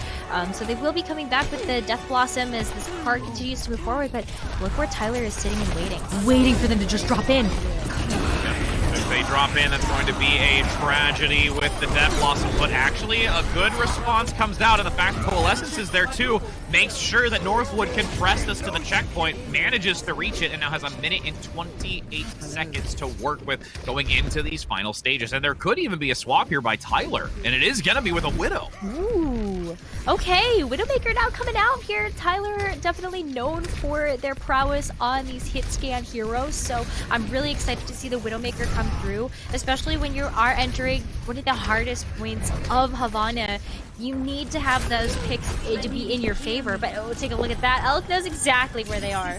So they will be coming back with the Death Blossom as this cart continues to move forward, but look where Tyler is sitting and waiting for them to just drop in. If they drop in, that's going to be a tragedy with the Death Blossom, but actually a good response comes out, and the fact that Coalescence is there too makes sure that Northwood can press this to the checkpoint, manages to reach it, and now has 1 minute and 28 seconds to work with going into these final stages. And there could even be a swap here by Tyler, and it is going to be with a Widow. Ooh, okay, Widowmaker now coming out here. Tyler definitely known for their prowess on these hit scan heroes, so I'm really excited to see the Widowmaker come through, especially when you are entering one of the hardest points of Havana. You need to have those picks to be in your favor, but take a look at that. Elk knows exactly where they are.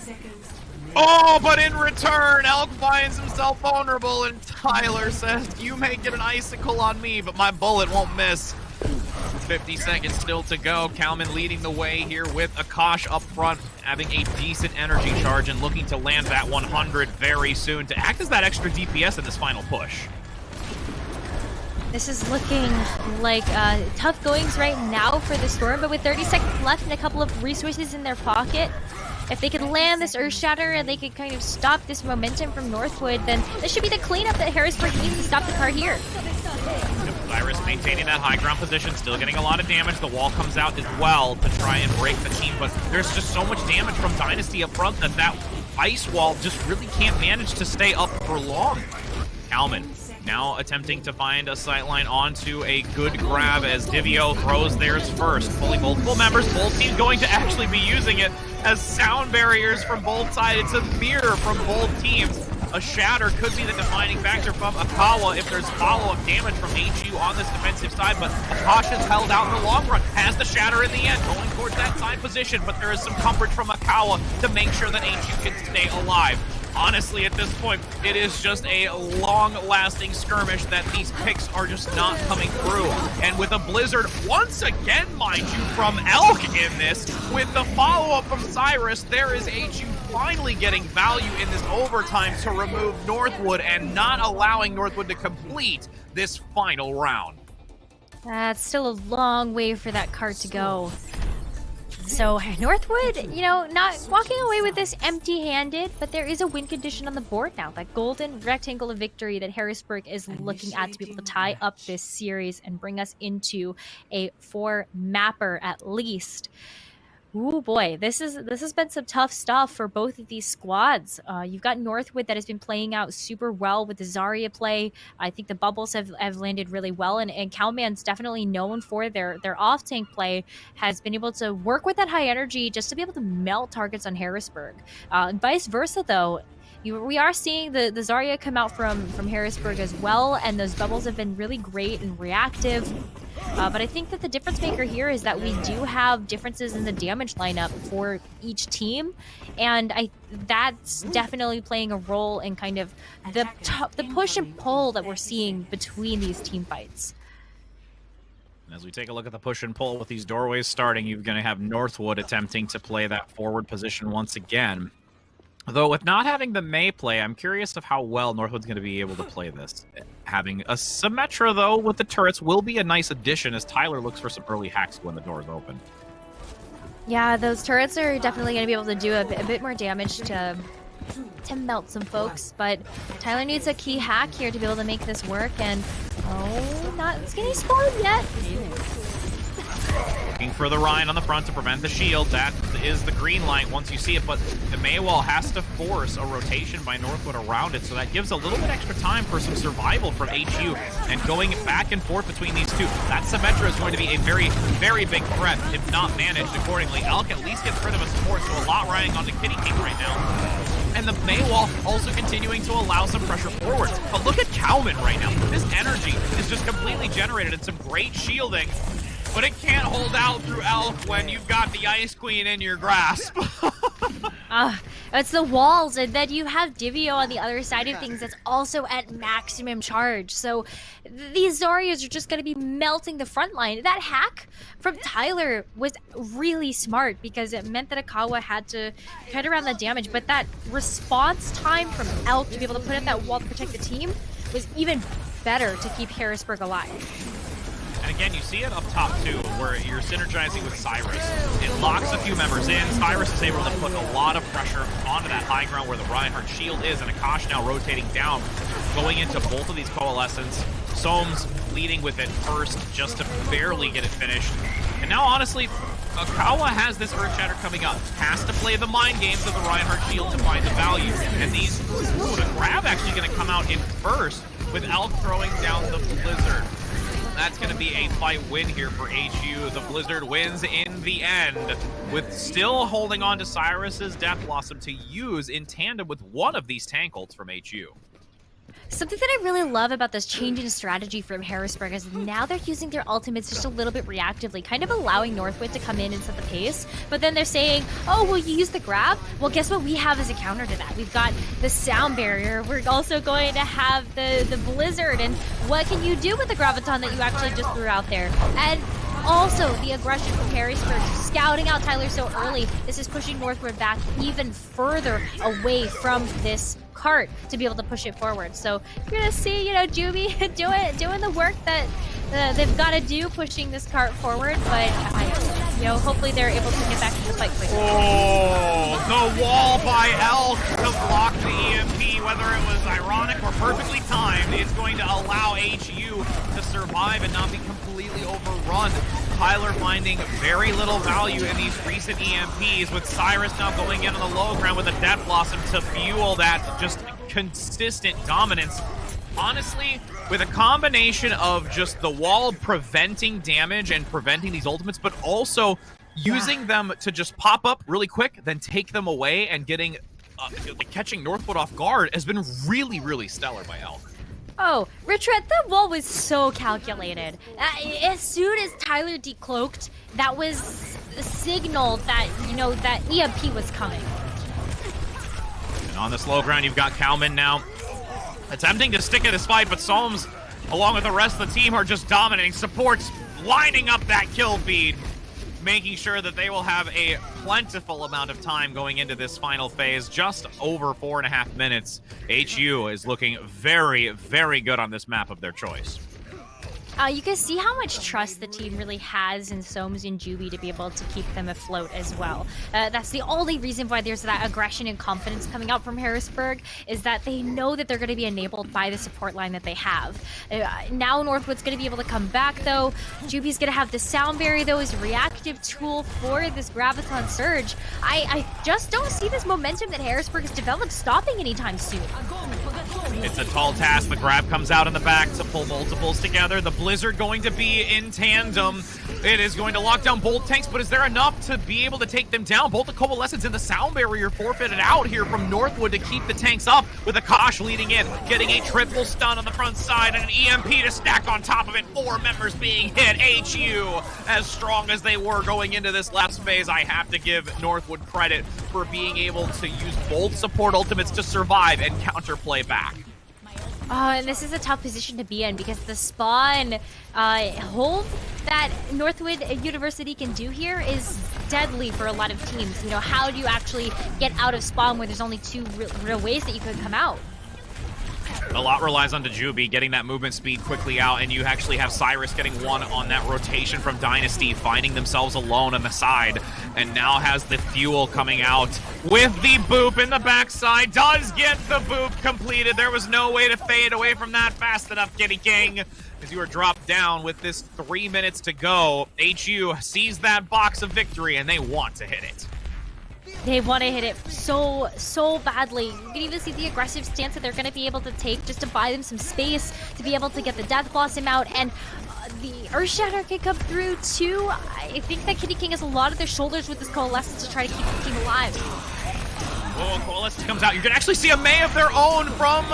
Oh, but in return, Elk finds himself vulnerable, and Tyler says, you may get an icicle on me, but my bullet won't miss. 50 seconds still to go. Kalman leading the way here with Akash up front, having a decent energy charge and looking to land that 100 very soon to act as that extra DPS in this final push. This is looking like tough goings right now for the Storm, but with 30 seconds left and a couple of resources in their pocket, if they can land this Earth Shatter and they can kind of stop this momentum from Northwood, then this should be the cleanup that Harrisburg needs to stop the card here. Cyrus maintaining that high ground position, still getting a lot of damage. The wall comes out as well to try and break the team, but there's just so much damage from Dynasty up front that ice wall just really can't manage to stay up for long. Kalman now attempting to find a sightline onto a good grab as Divio throws theirs first. Fully multiple members, both teams going to actually be using it as sound barriers from both sides. It's a mirror from both teams. A shatter could be the defining factor from Akawa if there's follow-up damage from HU on this defensive side, but Akasha's held out in the long run, has the shatter in the end, going towards that side position, but there is some coverage from Akawa to make sure that HU can stay alive. Honestly, at this point, it is just a long-lasting skirmish that these picks are just not coming through. And with a Blizzard, once again, mind you, from Elk in this, with the follow-up from Cyrus, there is HU finally getting value in this overtime to remove Northwood and not allowing Northwood to complete this final round. That's still a long way for that cart to go. So Northwood, you know, not walking away with this empty-handed, but there is a win condition on the board now. That golden rectangle of victory that Harrisburg is looking at to be able to tie up this series and bring us into a 4-mapper at least. Ooh boy, this has been some tough stuff for both of these squads. You've got Northwood that has been playing out super well with the Zarya play. I think the bubbles have landed really well, and Kalman's definitely known for their off-tank play, has been able to work with that high energy just to be able to melt targets on Harrisburg. Vice versa though, we are seeing the Zarya come out from Harrisburg as well, and those bubbles have been really great and reactive. But I think that the difference maker here is that we do have differences in the damage lineup for each team, and that's definitely playing a role in kind of the push and pull that we're seeing between these team fights. As we take a look at the push and pull with these doorways starting, you're going to have Northwood attempting to play that forward position once again. Though with not having the Mei play, I'm curious of how well Northwood's going to be able to play this. Having a Symmetra, though, with the turrets will be a nice addition as Tyler looks for some early hacks when the doors open. Yeah, those turrets are definitely going to be able to do a bit more damage to melt some folks, but Tyler needs a key hack here to be able to make this work, and not getting scored yet. Looking for the Ryan on the front to prevent the shield. That is the green light once you see it, but the Maywall has to force a rotation by Northwood around it, so that gives a little bit extra time for some survival from HU, and going back and forth between these two. That Symmetra is going to be a very, very big threat if not managed accordingly. Elk at least gets rid of a support, so a lot riding onto Kitty King right now. And the Maywall also continuing to allow some pressure forward. But look at Kalman right now. This energy is just completely generated and some great shielding. But it can't hold out through Elk when you've got the Ice Queen in your grasp. It's the walls, and then you have Divio on the other side of things that's also at maximum charge. So these Zaryas are just going to be melting the front line. That hack from Tyler was really smart because it meant that Akawa had to cut around the damage, but that response time from Elk to be able to put up that wall to protect the team was even better to keep Harrisburg alive. And again, you see it up top too, where you're synergizing with Cyrus. It locks a few members in. Cyrus is able to put a lot of pressure onto that high ground where the Reinhardt shield is, and Akash now rotating down, going into both of these coalescence. Soames leading with it first, just to barely get it finished. And now, honestly, Akawa has this Earth Shatter coming up. Has to play the mind games of the Reinhardt shield to find the value. And these, the grab actually going to come out in first, with Elk throwing down the Blizzard. That's going to be a fight win here for HU. The Blizzard wins in the end, with still holding on to Cyrus's Death Blossom to use in tandem with one of these tank ults from HU. Something that I really love about this change in strategy from Harrisburg is now they're using their ultimates just a little bit reactively, kind of allowing Northwood to come in and set the pace, but then they're saying, oh, will you use the grab? Well, guess what we have as a counter to that? We've got the sound barrier. We're also going to have the Blizzard, and what can you do with the Graviton that you actually just threw out there? And also, the aggression from Harrisburg, scouting out Tyler so early. This is pushing Northwood back even further away from this cart to be able to push it forward. So you're gonna see, Juby doing the work that they've got to do, pushing this cart forward. But hopefully they're able to get back to the fight quickly. Oh, the wall by Elk to block the EMP, whether it was ironic or perfectly timed, it's going to allow HU to survive and not be completely overrun. Tyler finding very little value in these recent EMPs, with Cyrus now going in on the low ground with a Death Blossom to fuel that just consistent dominance. honestly, with a combination of just the wall preventing damage and preventing these ultimates, but also using them to just pop up really quick, then take them away, and getting catching Northwood off guard has been really, really stellar by Elk. Oh, Richard, that wall was so calculated. As soon as Tyler decloaked, that was a signal that, you know, that EMP was coming. And on this low ground, you've got Kalman now attempting to stick at his fight, but Solms, along with the rest of the team, are just dominating. Supports lining up that kill feed, making sure that they will have a plentiful amount of time going into this final phase. Just over 4.5 minutes. HU is looking very, very good on this map of their choice. You can see how much trust the team really has in Soms and Juby to be able to keep them afloat as well. That's the only reason why there's that aggression and confidence coming out from Harrisburg, is that they know that they're going to be enabled by the support line that they have. Now Northwood's going to be able to come back, though. Juby's going to have the Sound Berry, though, as a reactive tool for this Graviton Surge. I just don't see this momentum that Harrisburg has developed stopping anytime soon. It's a tall task. The grab comes out in the back to pull multiples together. The Blizzard going to be in tandem. It is going to lock down both tanks, but is there enough to be able to take them down? Both the Coalescence and the Sound Barrier forfeited out here from Northwood to keep the tanks up, with Akash leading in, getting a triple stun on the front side and an EMP to stack on top of it. 4 members being hit. HU, as strong as they were going into this last phase, I have to give Northwood credit for being able to use both support ultimates to survive and counterplay back. And this is a tough position to be in, because the spawn hold that Northwood University can do here is deadly for a lot of teams. You know, how do you actually get out of spawn where there's only 2 real ways that you could come out? A lot relies on Juby getting that movement speed quickly out, and you actually have Cyrus getting one on that rotation from Dynasty, finding themselves alone on the side, and now has the fuel coming out with the boop in the backside. Does get the boop completed. There was no way to fade away from that fast enough, Kitty King, as you are dropped down with this 3 minutes to go. HU sees that box of victory, and they want to hit it. They want to hit it so badly. You can even see the aggressive stance that they're going to be able to take just to buy them some space to be able to get the Death Blossom out, and the Earthshatter can come through too. I think that Kitty King has a lot of their shoulders with this Coalescence to try to keep the team alive. Oh, Coalescence comes out. You can actually see a May of their own from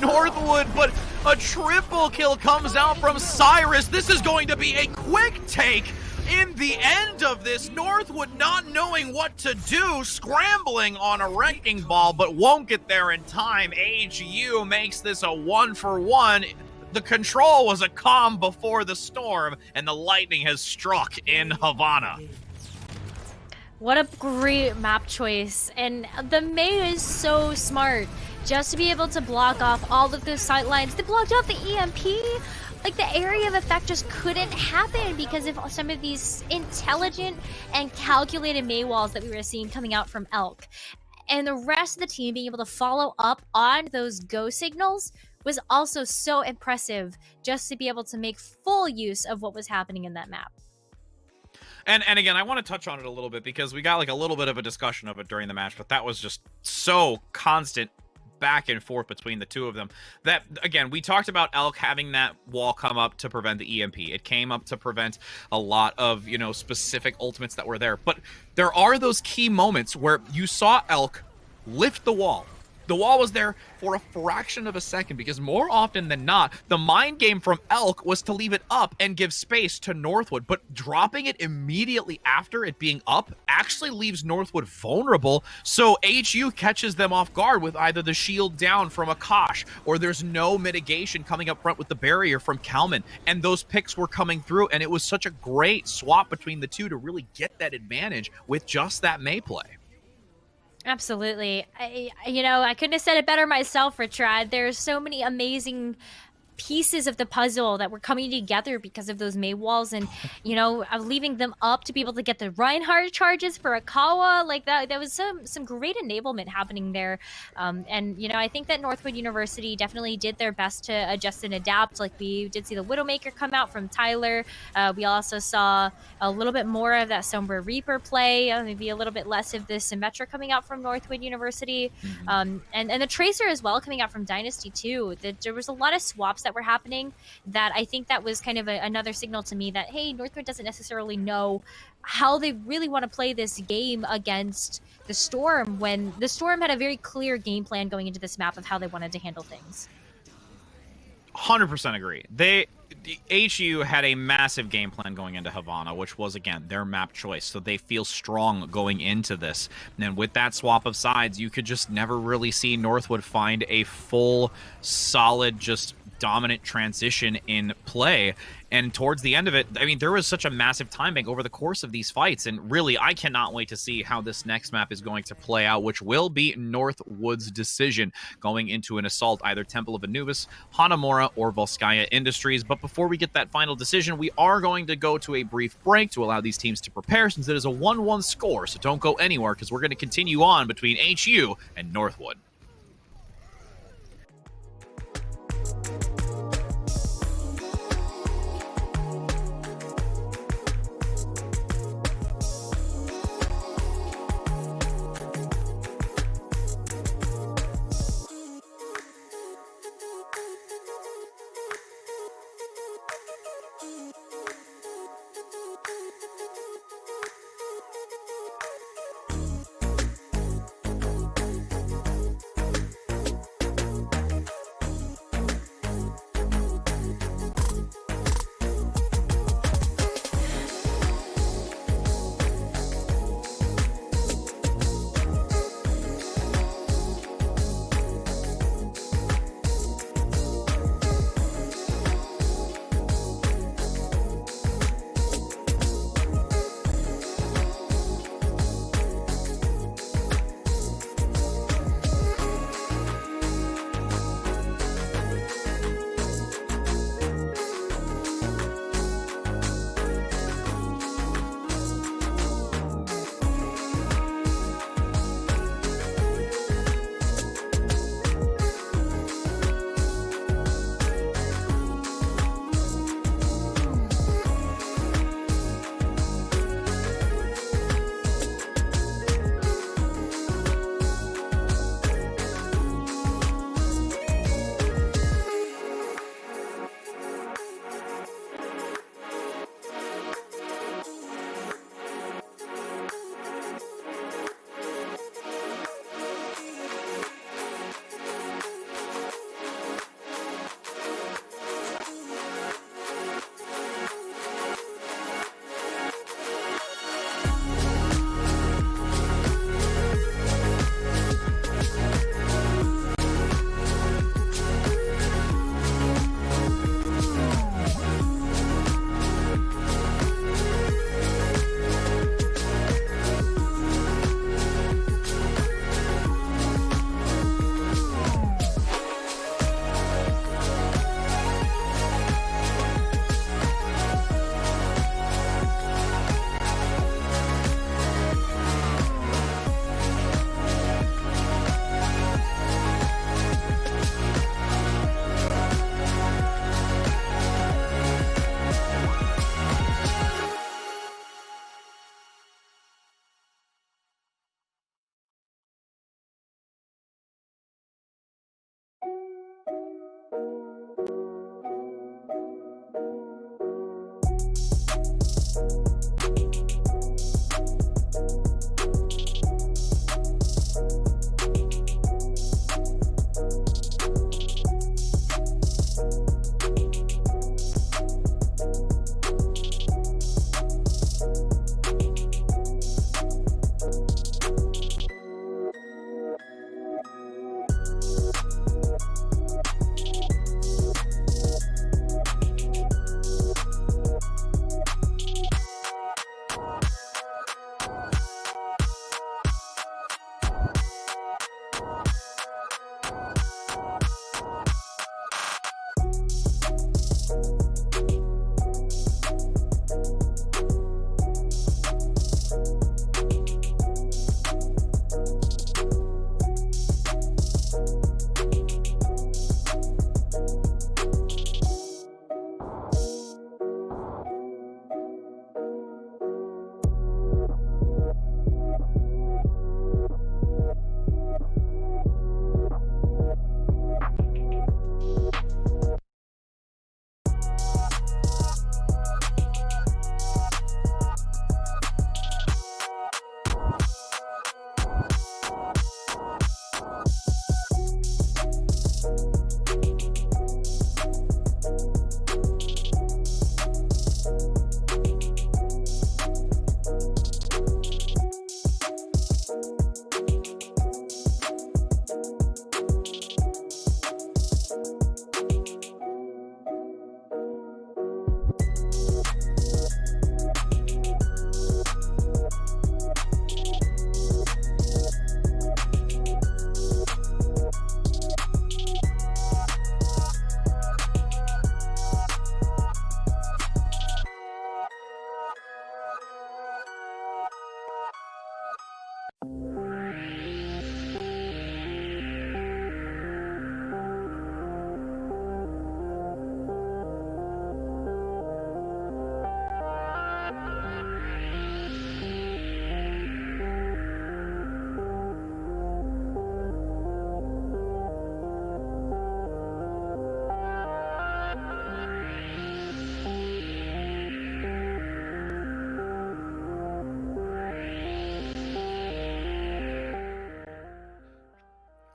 Northwood, but a triple kill comes out from Cyrus. This is going to be a quick take. In the end of this, Northwood not knowing what to do, scrambling on a wrecking ball, but won't get there in time. HU makes this a 1-for-1. The control was a calm before the storm, and the lightning has struck in Havana. What a great map choice. And the May is so smart. Just to be able to block off all of those sight lines. They blocked off the EMP. Like, the area of effect just couldn't happen because of some of these intelligent and calculated May walls that we were seeing coming out from Elk. And the rest of the team being able to follow up on those go signals was also so impressive, just to be able to make full use of what was happening in that map. And again, I want to touch on it a little bit because we got like a little bit of a discussion of it during the match, but that was just so constant back and forth between the two of them that, again, we talked about Elk having that wall come up to prevent the EMP. It came up to prevent a lot of, you know, specific ultimates that were there. But there are those key moments where you saw Elk lift the wall. The wall was there for a fraction of a second because more often than not, the mind game from Elk was to leave it up and give space to Northwood, but dropping it immediately after it being up actually leaves Northwood vulnerable, so HU catches them off guard with either the shield down from Akash, or there's no mitigation coming up front with the barrier from Kalman, and those picks were coming through, and it was such a great swap between the two to really get that advantage with just that May play. Absolutely. I couldn't have said it better myself, Richard. There's so many amazing pieces of the puzzle that were coming together because of those May walls, and leaving them up to be able to get the Reinhardt charges for Akawa. Like that was some great enablement happening there. And I think that Northwood University definitely did their best to adjust and adapt. Like, we did see the Widowmaker come out from Tyler. We also saw a little bit more of that Sombra Reaper play, maybe a little bit less of the Symmetra coming out from Northwood University, and the Tracer as well coming out from Dynasty too. There was a lot of swaps that were happening that I think that was kind of another signal to me that, hey, Northwood doesn't necessarily know how they really want to play this game against the Storm, when the Storm had a very clear game plan going into this map of how they wanted to handle things. 100% agree. HU had a massive game plan going into Havana, which was, again, their map choice. So they feel strong going into this. And with that swap of sides, you could just never really see Northwood find a full, solid, just dominant transition in play. And towards the end of it, I mean, there was such a massive time bank over the course of these fights. And really, I cannot wait to see how this next map is going to play out, which will be Northwood's decision going into an assault, either Temple of Anubis, Hanamura, or Volskaya Industries. But before we get that final decision, we are going to go to a brief break to allow these teams to prepare, since it is a 1-1 score. So don't go anywhere, because we're going to continue on between HU and Northwood.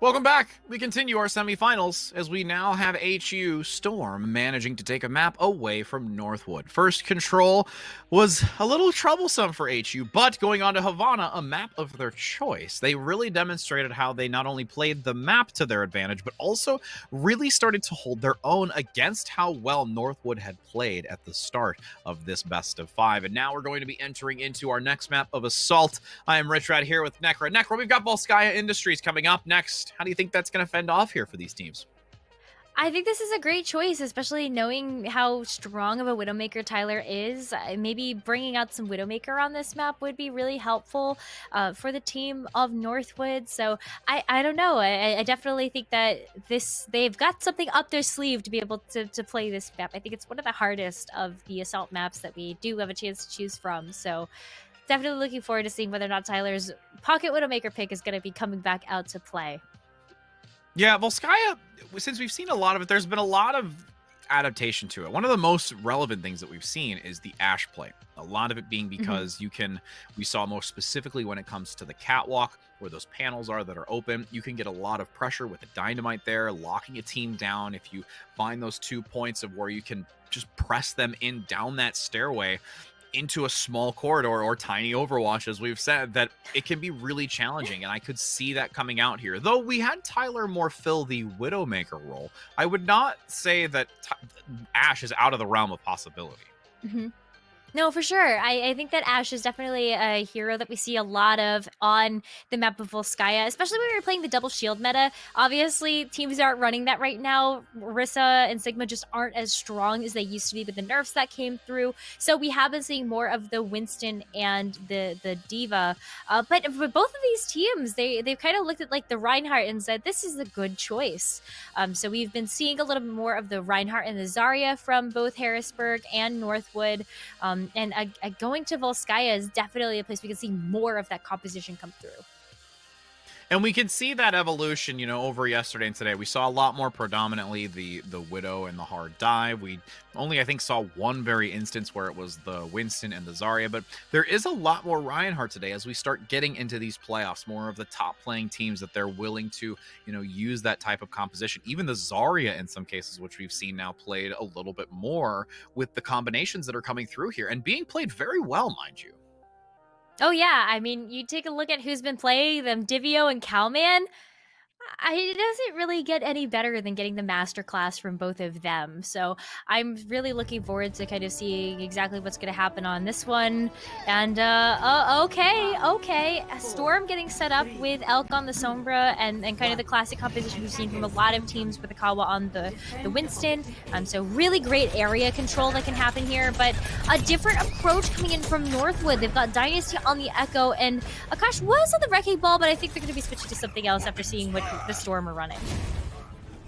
Welcome back. We continue our semifinals as we now have HU Storm managing to take a map away from Northwood. First control was a little troublesome for HU, but going on to Havana, a map of their choice. They really demonstrated how they not only played the map to their advantage, but also really started to hold their own against how well Northwood had played at the start of this best of 5. And now we're going to be entering into our next map of Assault. I am Rich Rad here with Necra. Necra, we've got Volskaya Industries coming up next. How do you think that's going to fend off here for these teams? I think this is a great choice, especially knowing how strong of a Widowmaker Tyler is. Maybe bringing out some Widowmaker on this map would be really helpful for the team of Northwood. So I don't know. I definitely think that they've got something up their sleeve to be able to play this map. I think it's one of the hardest of the Assault maps that we do have a chance to choose from. So definitely looking forward to seeing whether or not Tyler's Pocket Widowmaker pick is going to be coming back out to play. Yeah, Volskaya, since we've seen a lot of it, there's been a lot of adaptation to it. One of the most relevant things that we've seen is the Ashe play. A lot of it being because we saw most specifically when it comes to the catwalk, where those panels are that are open, you can get a lot of pressure with the dynamite there, locking a team down. If you find those 2 points of where you can just press them in down that stairway into a small corridor or tiny Overwatch, as we've said, that it can be really challenging, and I could see that coming out here. Though we had Tyler more fill the Widowmaker role, I would not say that Ashe is out of the realm of possibility. No, for sure. I think that Ashe is definitely a hero that we see a lot of on the map of Volskaya, especially when we were playing the double shield meta. Obviously, teams aren't running that right now. Rissa and Sigma just aren't as strong as they used to be with the nerfs that came through. So we have been seeing more of the Winston and the Diva. But for both of these teams, they've kind of looked at like the Reinhardt and said, this is a good choice. So we've been seeing a little bit more of the Reinhardt and the Zarya from both Harrisburg and Northwood. And going to Volskaya is definitely a place we can see more of that composition come through. And we can see that evolution, you know, over yesterday and today. We saw a lot more predominantly the Widow and the hard dive. We only, I think, saw one very instance where it was the Winston and the Zarya, but there is a lot more Reinhardt today as we start getting into these playoffs, more of the top playing teams that they're willing to, you know, use that type of composition. Even the Zarya in some cases, which we've seen now played a little bit more with the combinations that are coming through here and being played very well, mind you. Oh, yeah. I mean, you take a look at who's been playing them, Divio and Cowman. It doesn't really get any better than getting the masterclass from both of them. So I'm really looking forward to kind of seeing exactly what's going to happen on this one. And, okay. Storm getting set up with Elk on the Sombra and kind of the classic composition we've seen from a lot of teams with the Kawa on the Winston. So really great area control that can happen here, but a different approach coming in from Northwood. They've got Dynasty on the Echo, and Akash was on the Wrecking Ball, but I think they're going to be switching to something else after seeing what the Storm are running.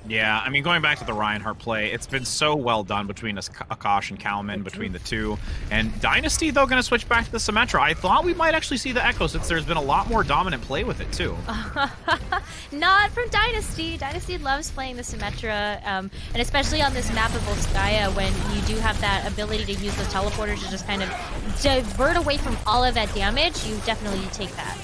Yeah, I mean, going back to the Reinhardt play, it's been so well done between Akash and Kalman, between the two. And Dynasty, though, going to switch back to the Symmetra. I thought we might actually see the Echo, since there's been a lot more dominant play with it, too. Not from Dynasty. Dynasty loves playing the Symmetra, and especially on this map of Volskaya, when you do have that ability to use the teleporters to just kind of divert away from all of that damage, you definitely take that.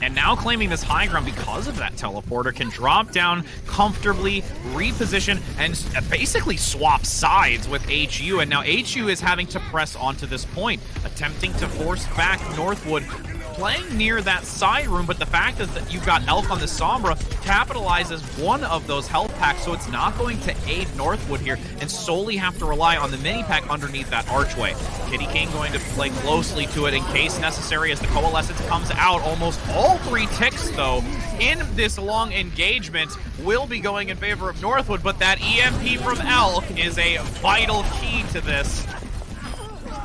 And now claiming this high ground because of that teleporter, can drop down comfortably, reposition, and basically swap sides with HU. And now HU is having to press onto this point, attempting to force back Northwood, playing near that side room, but the fact is that you've got Elk on the Sombra capitalizes one of those health packs, so it's not going to aid Northwood here and solely have to rely on the mini pack underneath that archway. Kitty King going to play closely to it in case necessary as the Coalescence comes out. Almost all 3 ticks, though, in this long engagement will be going in favor of Northwood, but that EMP from Elk is a vital key to this.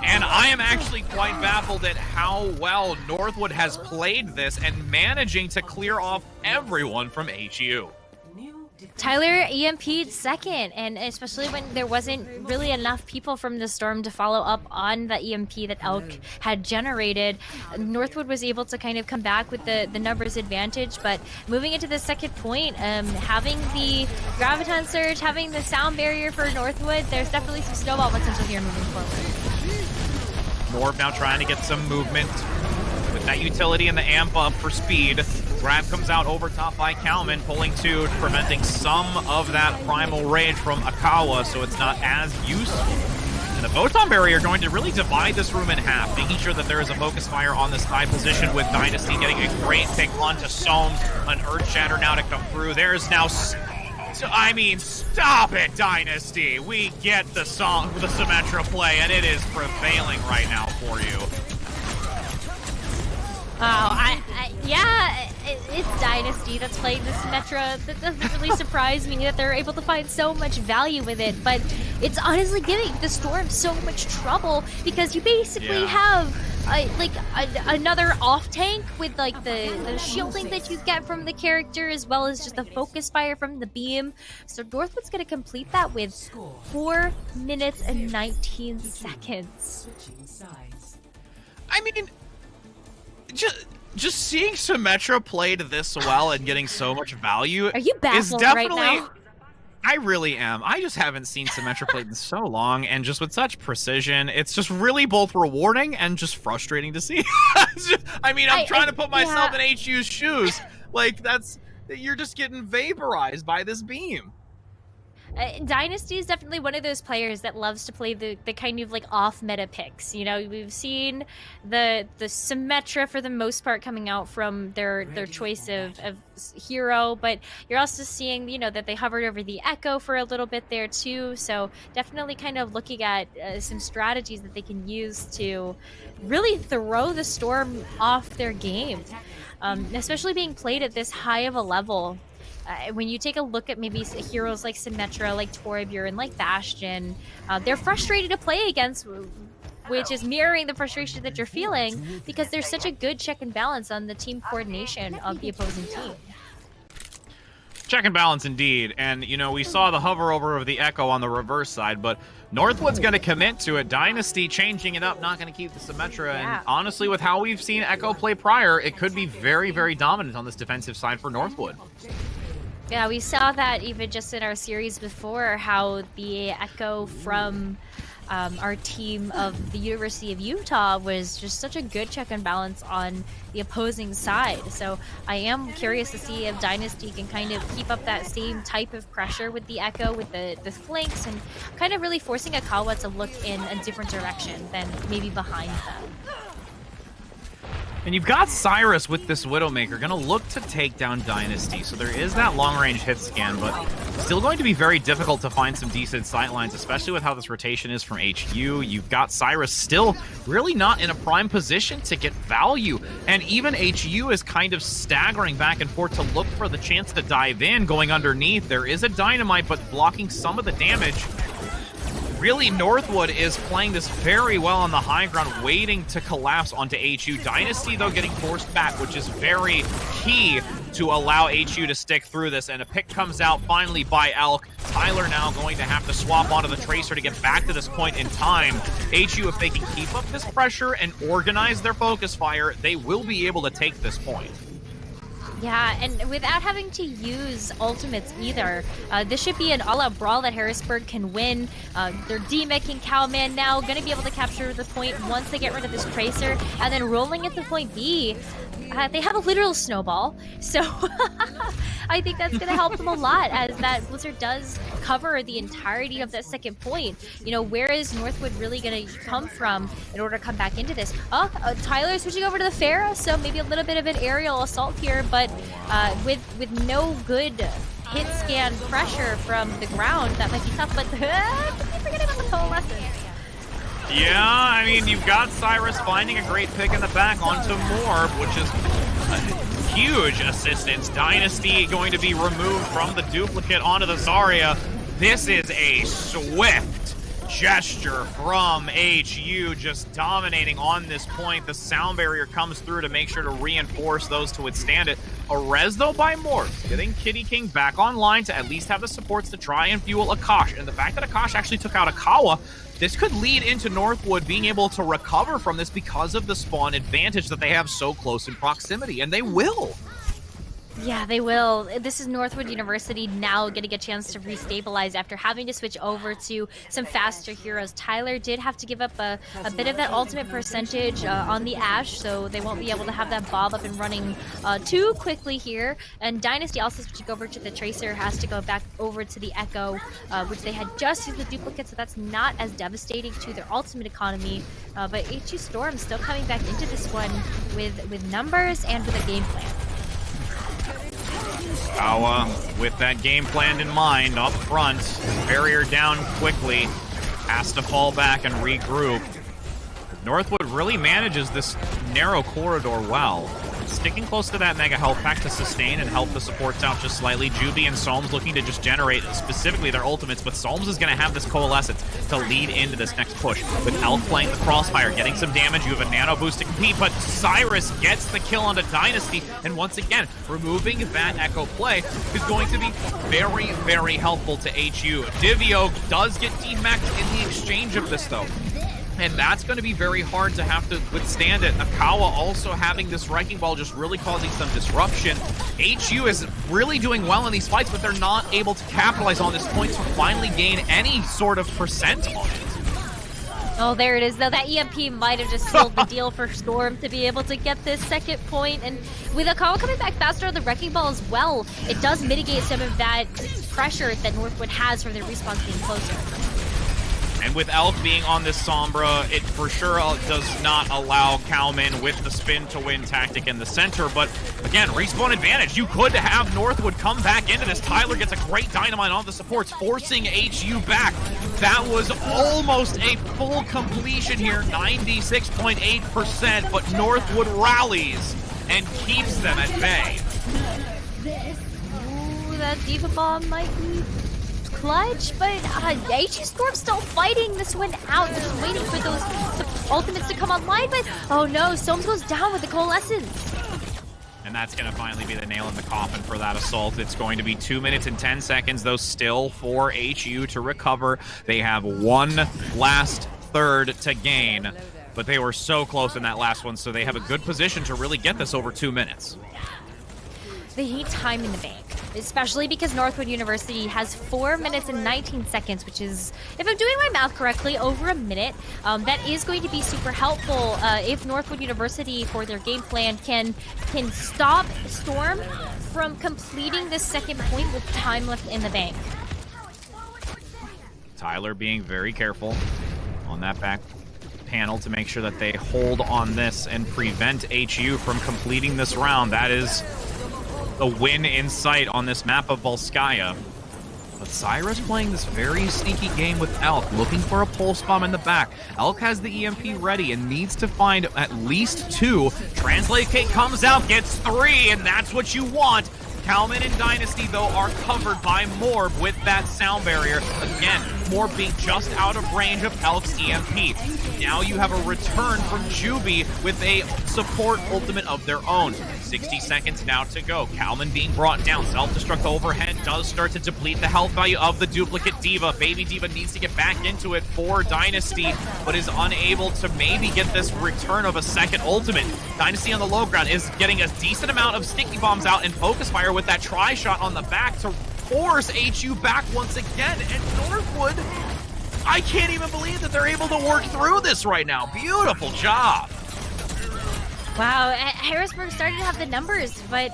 And I am actually quite baffled at how well Northwood has played this and managing to clear off everyone from HU. Tyler EMP'd second, and especially when there wasn't really enough people from the Storm to follow up on the EMP that Elk had generated, Northwood was able to kind of come back with the numbers advantage. But moving into the second point, having the Graviton Surge, having the sound barrier for Northwood, there's definitely some snowball potential here moving forward. Norv now trying to get some movement with that utility and the amp up for speed. Grab comes out over top by Kalman, pulling two, preventing some of that primal rage from Akawa, so it's not as useful. And the Photon Barrier going to really divide this room in half, making sure that there is a focus fire on the sky position with Dynasty getting a great pick onto Soames. An Earth Shatter now to come through. There's now... I mean, stop it, Dynasty. We get the Symmetra play, and it is prevailing right now for you. Oh, yeah, it's Dynasty that's playing the Symmetra. That doesn't really surprise me that they're able to find so much value with it, but it's honestly giving the Storm so much trouble because you basically have another off tank with like the shielding that you get from the character as well as just the focus fire from the beam. So Northwood's going to complete that with 4 minutes and 19 seconds. I mean... Just seeing Symmetra played this well and getting so much value Are you baffled is definitely... right now? I really am. I just haven't seen Symmetra played in so long, and just with such precision, it's just really both rewarding and just frustrating to see. I mean, I'm trying to put myself in HU's shoes. Like, you're just getting vaporized by this beam. Dynasty is definitely one of those players that loves to play the kind of like off meta picks. You know, we've seen the Symmetra for the most part coming out from their choice of hero, but you're also seeing, you know, that they hovered over the Echo for a little bit there too. So definitely kind of looking at some strategies that they can use to really throw the Storm off their game, especially being played at this high of a level. When you take a look at maybe heroes like Symmetra, like Torbjorn, like Bastion, they're frustrated to play against, which is mirroring the frustration that you're feeling because there's such a good check and balance on the team coordination of the opposing team. Check and balance indeed, and you know, we saw the hover over of the Echo on the reverse side, but Northwood's going to commit to it. Dynasty changing it up, not going to keep the Symmetra, and honestly, with how we've seen Echo play prior, it could be very, very dominant on this defensive side for Northwood. Yeah, we saw that even just in our series before, how the Echo from our team of the University of Utah was just such a good check and balance on the opposing side. So I am curious to see if Dynasty can kind of keep up that same type of pressure with the Echo, with the flanks, and kind of really forcing Akawa to look in a different direction than maybe behind them. And you've got Cyrus with this Widowmaker going to look to take down Dynasty. So there is that long-range hit scan, but still going to be very difficult to find some decent sightlines, especially with how this rotation is from HU. You've got Cyrus still really not in a prime position to get value. And even HU is kind of staggering back and forth to look for the chance to dive in, going underneath. There is a Dynamite, but blocking some of the damage. Really, Northwood is playing this very well on the high ground, waiting to collapse onto HU. Dynasty, though, getting forced back, which is very key to allow HU to stick through this. And a pick comes out finally by Elk. Tyler now going to have to swap onto the Tracer to get back to this point in time. HU, if they can keep up this pressure and organize their focus fire, they will be able to take this point. Yeah, and without having to use ultimates either, this should be an all-out brawl that Harrisburg can win. They're demecking Cowman now, going to be able to capture the point once they get rid of this Tracer, and then rolling into point B. They have a literal snowball, so I think that's going to help them a lot, as that Blizzard does cover the entirety of that second point. You know, where is Northwood really going to come from in order to come back into this? Tyler switching over to the Pharah, so maybe a little bit of an aerial assault here, but with no good hit scan pressure from the ground, that might be tough, but keep forgetting about the coalescence. Yeah, I mean, you've got Cyrus finding a great pick in the back onto Morb, which is a huge assistance. Dynasty going to be removed from the duplicate onto the Zarya. This is a swift gesture from HU, just dominating on this point. The sound barrier comes through to make sure to reinforce those to withstand it. A res, though, by Morb, getting Kitty King back online to at least have the supports to try and fuel Akash. And the fact that Akash actually took out Akawa, this could lead into Northwood being able to recover from this because of the spawn advantage that they have so close in proximity, and they will. Yeah, they will. This is Northwood University now getting a chance to restabilize after having to switch over to some faster heroes. Tyler did have to give up a bit of that ultimate percentage on the Ashe, so they won't be able to have that Bob up and running too quickly here. And Dynasty also switching over to the Tracer, has to go back over to the Echo, which they had just used the duplicate, so that's not as devastating to their ultimate economy. But HU Storm still coming back into this one with numbers and with a game plan. Kawa, with that game plan in mind, up front, barrier down quickly, has to fall back and regroup. Northwood really manages this narrow corridor well, sticking close to that mega health pack to sustain and help the supports out just slightly. Juby and Solms looking to just generate specifically their ultimates, but Solms is going to have this coalescence to lead into this next push. With Elk playing the crossfire, getting some damage, you have a nano boost to compete, but Cyrus gets the kill onto Dynasty, and once again, removing that Echo play is going to be very, very helpful to HU. Divio does get demaxed in the exchange of this, though. And that's going to be very hard to have to withstand it. Akawa also having this Wrecking Ball just really causing some disruption. HU is really doing well in these fights, but they're not able to capitalize on this point to finally gain any sort of percent on it. Oh, there it is, though. That EMP might have just sealed the deal for Storm to be able to get this second point. And with Akawa coming back faster on the Wrecking Ball as well, it does mitigate some of that pressure that Northwood has from their respawns being closer. And with Elk being on this Sombra, it for sure does not allow Kalman with the spin to win tactic in the center. But again, respawn advantage. You could have Northwood come back into this. Tyler gets a great dynamite on the supports, forcing HU back. That was almost a full completion here, 96.8%, but Northwood rallies and keeps them at bay. Ooh, that Diva Bomb might be clutch, but HU Storm still fighting this one out. They're just waiting for those ultimates to come online, but oh no, Soames goes down with the coalescence. And that's going to finally be the nail in the coffin for that assault. It's going to be 2 minutes and 10 seconds, though, still for HU to recover. They have one last third to gain, but they were so close in that last one, so they have a good position to really get this over 2 minutes. They need time in the bank, especially because Northwood University has 4 minutes and 19 seconds, which is, if I'm doing my math correctly, over a minute. That is going to be super helpful if Northwood University, for their game plan, can stop Storm from completing this second point with time left in the bank. Tyler being very careful on that back panel to make sure that they hold on this and prevent HU from completing this round. That is the win in sight on this map of Volskaya. But Cyrus playing this very sneaky game with Elk, looking for a pulse bomb in the back. Elk has the EMP ready and needs to find at least 2. Translocate comes out, gets 3, and that's what you want. Kalman and Dynasty, though, are covered by Morb with that sound barrier. Again, Morb being just out of range of Elk's EMP. Now you have a return from Juby with a support ultimate of their own. 60 seconds now to go. Kalman being brought down. Self-destruct overhead does start to deplete the health value of the duplicate Diva. Baby Diva needs to get back into it for Dynasty, but is unable to maybe get this return of a second ultimate. Dynasty on the low ground is getting a decent amount of sticky bombs out and focus fire with that tri-shot on the back to force HU back once again. And Northwood, I can't even believe that they're able to work through this right now. Beautiful job. Wow, Harrisburg started to have the numbers, but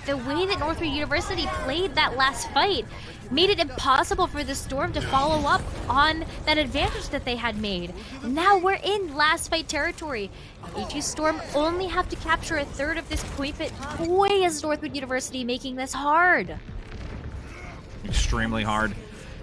the way that Northwood University played that last fight made it impossible for the Storm to follow up on that advantage that they had made. Now we're in last fight territory. HU Storm only have to capture a third of this point, but boy is Northwood University making this hard. Extremely hard.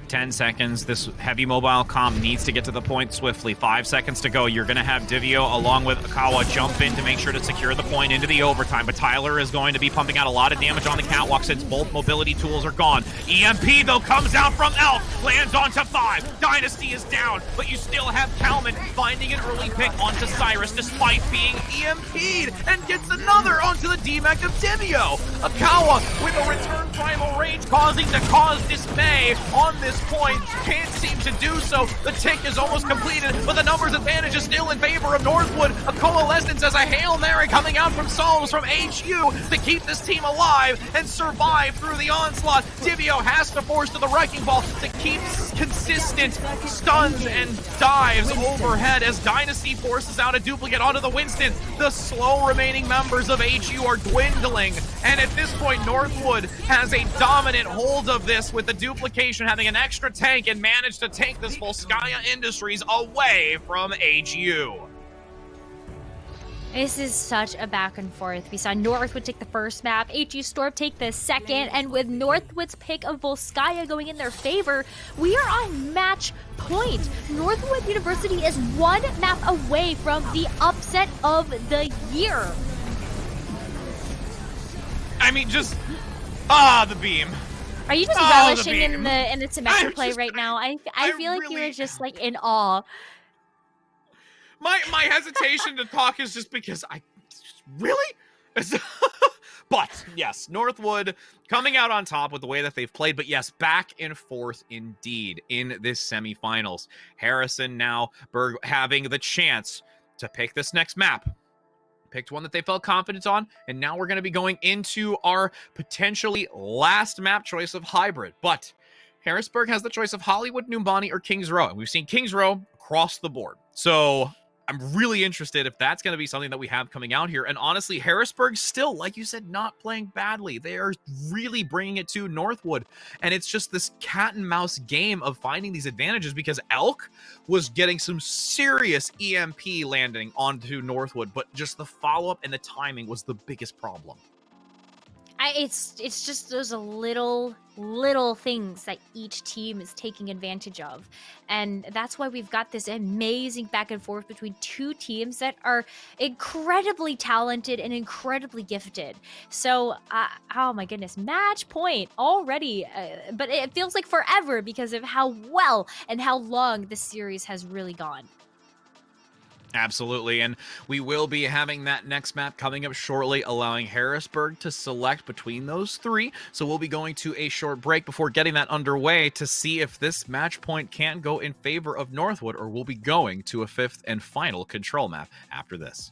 10 seconds. This heavy mobile comp needs to get to the point swiftly. 5 seconds to go. You're going to have Divio along with Akawa jump in to make sure to secure the point into the overtime. But Tyler is going to be pumping out a lot of damage on the catwalk since both mobility tools are gone. EMP, though, comes out from Elk. Lands onto 5. Dynasty is down, but you still have Kalman finding an early pick onto Cyrus despite being EMP'd and gets another onto the DMAC of Divio. Akawa with a return primal rage causing to cause dismay on this this point. Can't seem to do so. The tick is almost completed, but the numbers advantage is still in favor of Northwood. A coalescence as a Hail Mary coming out from Psalms from HU to keep this team alive and survive through the onslaught. Divio has to force to the Wrecking Ball to keep consistent stuns and dives overhead as Dynasty forces out a duplicate onto the Winston. The slow remaining members of HU are dwindling, and at this point Northwood has a dominant hold of this, with the duplication having an extra tank and managed to take this Volskaya Industries away from HU. This is such a back and forth. We saw Northwood take the first map, HU Storm take the second, and with Northwood's pick of Volskaya going in their favor, we are on match point. Northwood University is one map away from the upset of the year. I mean, just the beam. Are you just Oh, the relishing in beam. the semester I'm play just- right now? I feel like really- you're just like in awe. My hesitation to talk is just because really? But yes, Northwood coming out on top with the way that they've played, but yes, back and forth indeed in this semifinals. Harrison now Berg having the chance to pick this next map. Picked one that they felt confident on, and now we're going to be going into our potentially last map choice of hybrid. But Harrisburg has the choice of Hollywood, Numbani, or Kings Row, and we've seen Kings Row across the board. So I'm really interested if that's going to be something that we have coming out here. And honestly, Harrisburg still, like you said, not playing badly. They are really bringing it to Northwood. And it's just this cat and mouse game of finding these advantages, because Elk was getting some serious EMP landing onto Northwood, but just the follow-up and the timing was the biggest problem. It's just those little things that each team is taking advantage of, and that's why we've got this amazing back and forth between two teams that are incredibly talented and incredibly gifted. So oh my goodness, match point already, but it feels like forever because of how well and how long this series has really gone. Absolutely, and we will be having that next map coming up shortly, allowing Harrisburg to select between those three. So we'll be going to a short break before getting that underway to see if this match point can go in favor of Northwood, or we'll be going to a fifth and final control map after this.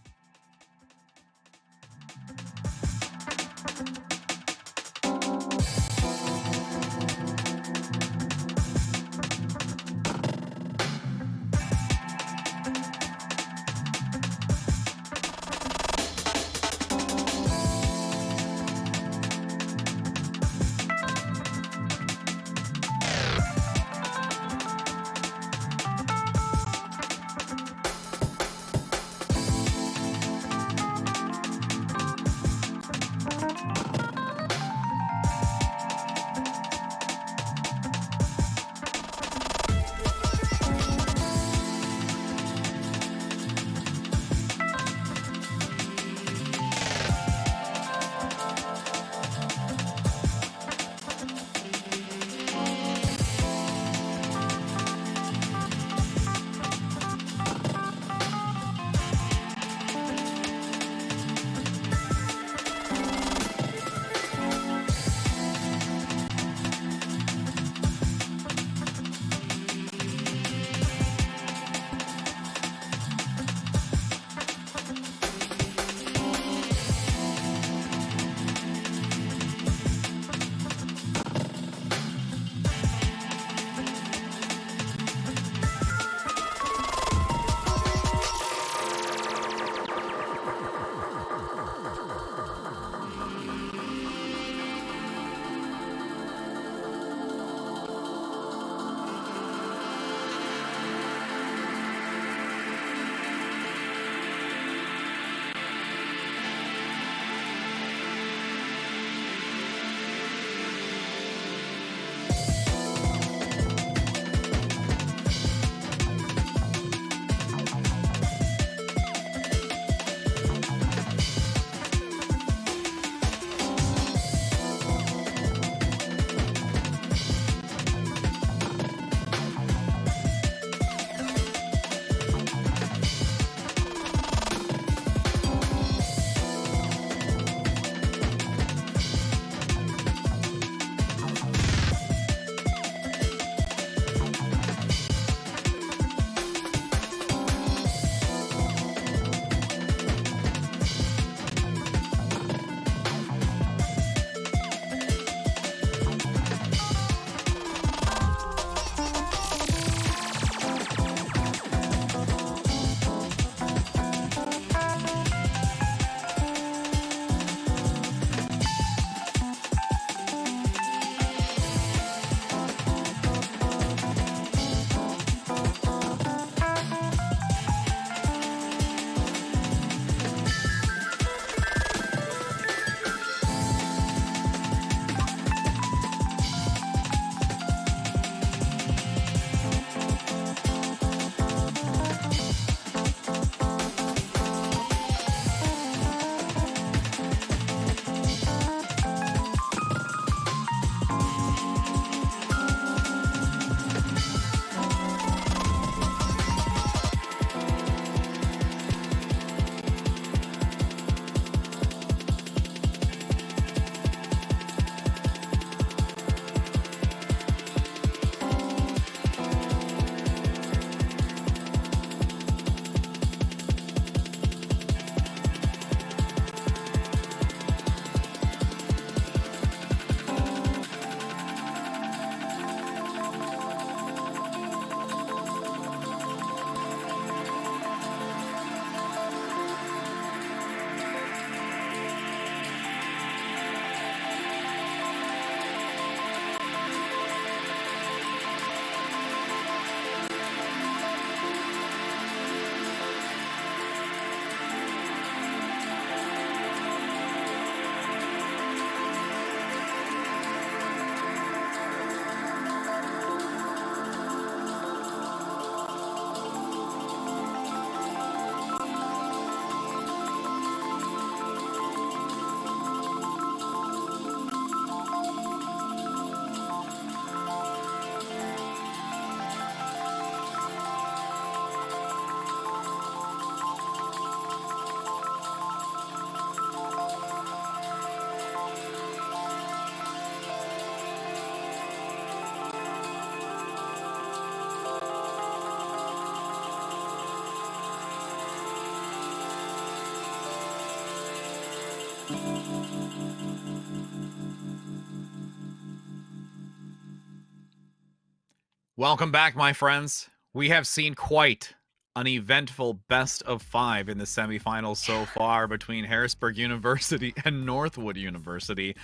Welcome back, my friends. We have seen quite an eventful best of 5 in the semifinals so far between Harrisburg University and Northwood University.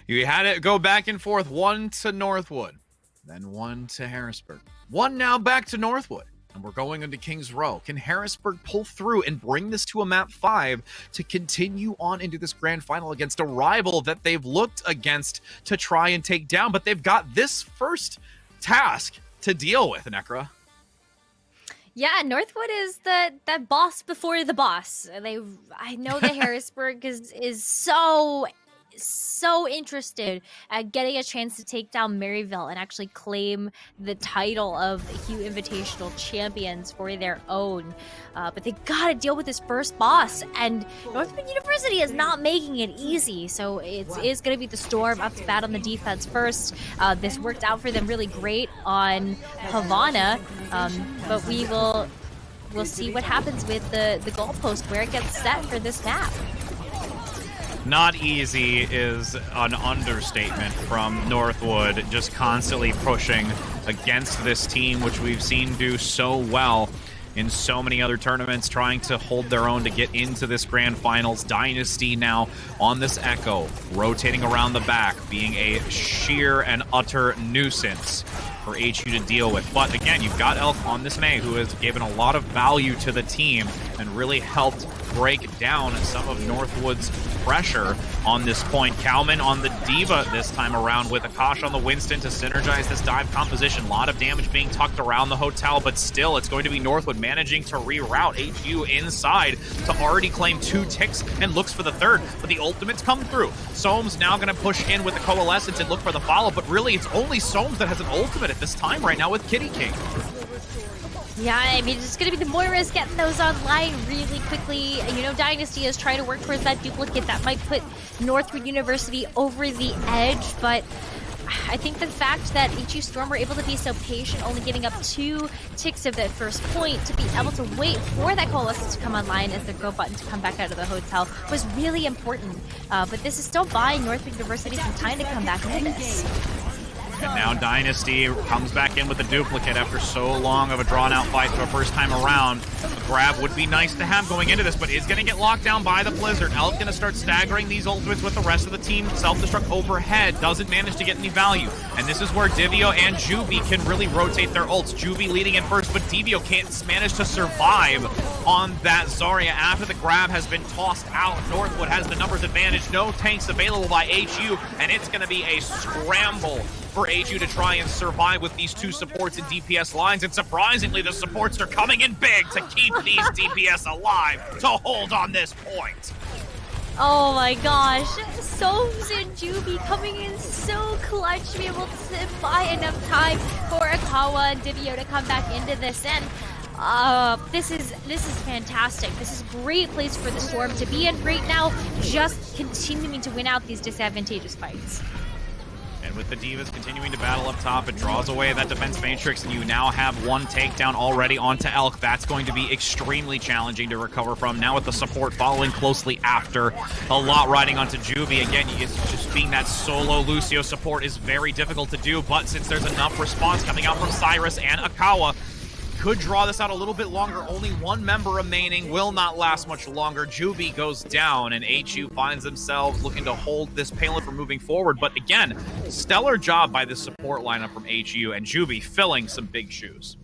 You had it go back and forth, one to Northwood, then one to Harrisburg. One now back to Northwood, and we're going into Kings Row. Can Harrisburg pull through and bring this to a map 5 to continue on into this grand final against a rival that they've looked against to try and take down, but they've got this first task to deal with, Necra? Yeah, Northwood is the boss before the boss. I know that Harrisburg is so interested at getting a chance to take down Maryville and actually claim the title of HUE Invitational champions for their own. But they gotta deal with this first boss, and Northwood University is not making it easy. So it is gonna be the Storm up to bat on the defense first. This worked out for them really great on Havana, but we'll see what happens with the goalpost, where it gets set for this map. Not easy is an understatement from Northwood, just constantly pushing against this team, which we've seen do so well in so many other tournaments, trying to hold their own to get into this grand finals. Dynasty now on this Echo, rotating around the back, being a sheer and utter nuisance for HU to deal with. But again, you've got Elk on this May, who has given a lot of value to the team and really helped break down some of Northwood's pressure on this point. Cowman on the Diva this time around with Akash on the Winston to synergize this dive composition. A lot of damage being tucked around the hotel, but still it's going to be Northwood managing to reroute HU inside to already claim 2 ticks and looks for the 3rd, but the ultimates come through. Soames now going to push in with the Coalescence and look for the follow, but really it's only Soames that has an ultimate at this time right now with Kitty King. Yeah, I mean, it's going to be the Moiras getting those online really quickly. You know, Dynasty is trying to work towards that duplicate. That might put Northwood University over the edge, but I think the fact that HU Storm were able to be so patient, only giving up 2 ticks of that first point, to be able to wait for that Coalescence to come online as their go button to come back out of the hotel was really important. But this is still buying Northwood University some time to come back into this. And now Dynasty comes back in with the duplicate after so long of a drawn-out fight for the first time around. A grab would be nice to have going into this, but is going to get locked down by the Blizzard. Elk going to start staggering these ultimates with the rest of the team. Self-destruct overhead, doesn't manage to get any value. And this is where Divio and Juby can really rotate their ults. Juby leading in first, but Divio can't manage to survive on that Zarya after the grab has been tossed out. Northwood has the numbers advantage. No tanks available by HU, and it's going to be a scramble for HU to try and survive with these 2 supports and DPS lines, and surprisingly the supports are coming in big to keep these DPS alive to hold on this point. Oh my gosh, Soames and Juby coming in so clutch to be able to buy enough time for Akawa and Divio to come back into this, and this is fantastic. This is a great place for the Storm to be in right now, just continuing to win out these disadvantageous fights. And with the Divas continuing to battle up top, it draws away that defense matrix, and you now have 1 takedown already onto Elk. That's going to be extremely challenging to recover from. Now with the support following closely after, a lot riding onto Juby. Again, it's just being that solo Lucio support is very difficult to do, but since there's enough response coming out from Cyrus and Akawa, could draw this out a little bit longer. Only 1 member remaining, will not last much longer. Juby goes down, and HU finds themselves looking to hold this payload from moving forward. But again, stellar job by the support lineup from HU, and Juby filling some big shoes.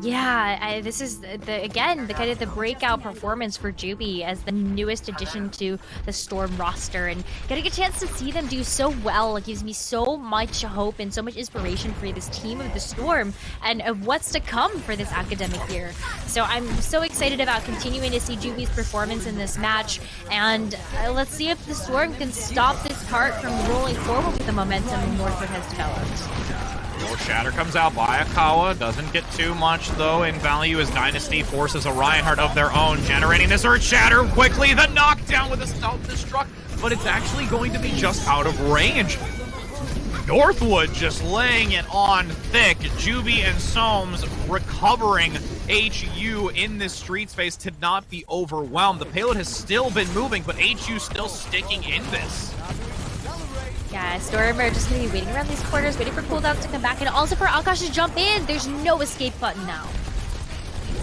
Yeah, this is the kind of the breakout performance for Juby as the newest addition to the Storm roster, and getting a chance to see them do so well gives me so much hope and so much inspiration for this team of the Storm and of what's to come for this academic year. So I'm so excited about continuing to see Juby's performance in this match, and let's see if the Storm can stop this cart from rolling forward with the momentum Northwood has developed. More Shatter comes out by Akawa. Doesn't get too much, though, in value as Dynasty forces a Reinhardt of their own, generating this Earth Shatter quickly. The knockdown with a self-destruct, but it's actually going to be just out of range. Northwood just laying it on thick. Juby and Soames recovering HU in this street space to not be overwhelmed. The payload has still been moving, but HU still sticking in this. Yeah, Storm are just going to be waiting around these corners, waiting for cooldowns to come back, and also for Akash to jump in. There's no escape button now.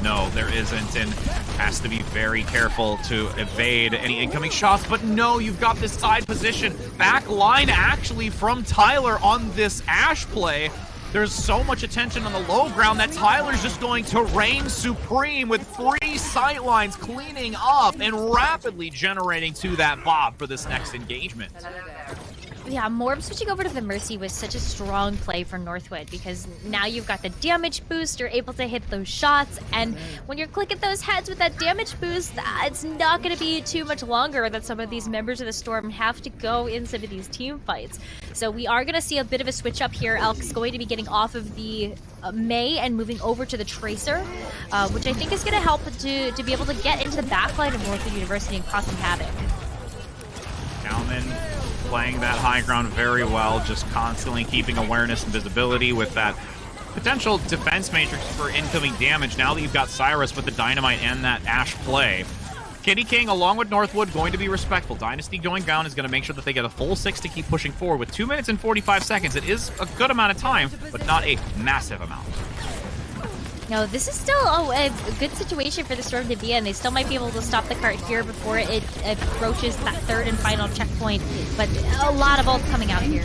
No, there isn't, and has to be very careful to evade any incoming shots. But no, you've got this side position. Back line, actually, from Tyler on this Ashe play. There's so much attention on the low ground that Tyler's just going to reign supreme with 3 sightlines cleaning up and rapidly generating to that Bob for this next engagement. Yeah, Morb switching over to the Mercy was such a strong play for Northwood because now you've got the damage boost, you're able to hit those shots, and when you're clicking those heads with that damage boost, it's not going to be too much longer that some of these members of the Storm have to go in some of these team fights. So we are going to see a bit of a switch up here. Elk is going to be getting off of the May and moving over to the Tracer, which I think is going to help to be able to get into the backline of Northwood University and cause some havoc. Kalman playing that high ground very well, just constantly keeping awareness and visibility with that potential defense matrix for incoming damage. Now that you've got Cyrus with the Dynamite and that Ashe play, Kitty King, along with Northwood, going to be respectful. Dynasty going down is going to make sure that they get a full 6 to keep pushing forward. With 2 minutes and 45 seconds, it is a good amount of time, but not a massive amount. No, this is still a good situation for the Storm to be in. They still might be able to stop the cart here before it approaches that 3rd and final checkpoint, but a lot of ult coming out here.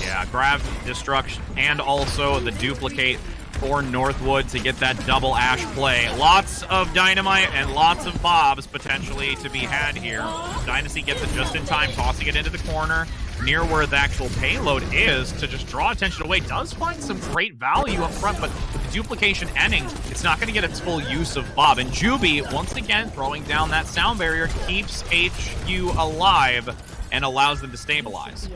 Yeah, grab, destruction, and also the duplicate for Northwood to get that double Ashe play. Lots of Dynamite and lots of Bobs potentially to be had here. Dynasty gets it just in time, tossing it into the corner near where the actual payload is to just draw attention away. Does find some great value up front, but with the duplication ending, it's not going to get its full use of Bob. And Juby, once again, throwing down that sound barrier, keeps HU alive and allows them to stabilize.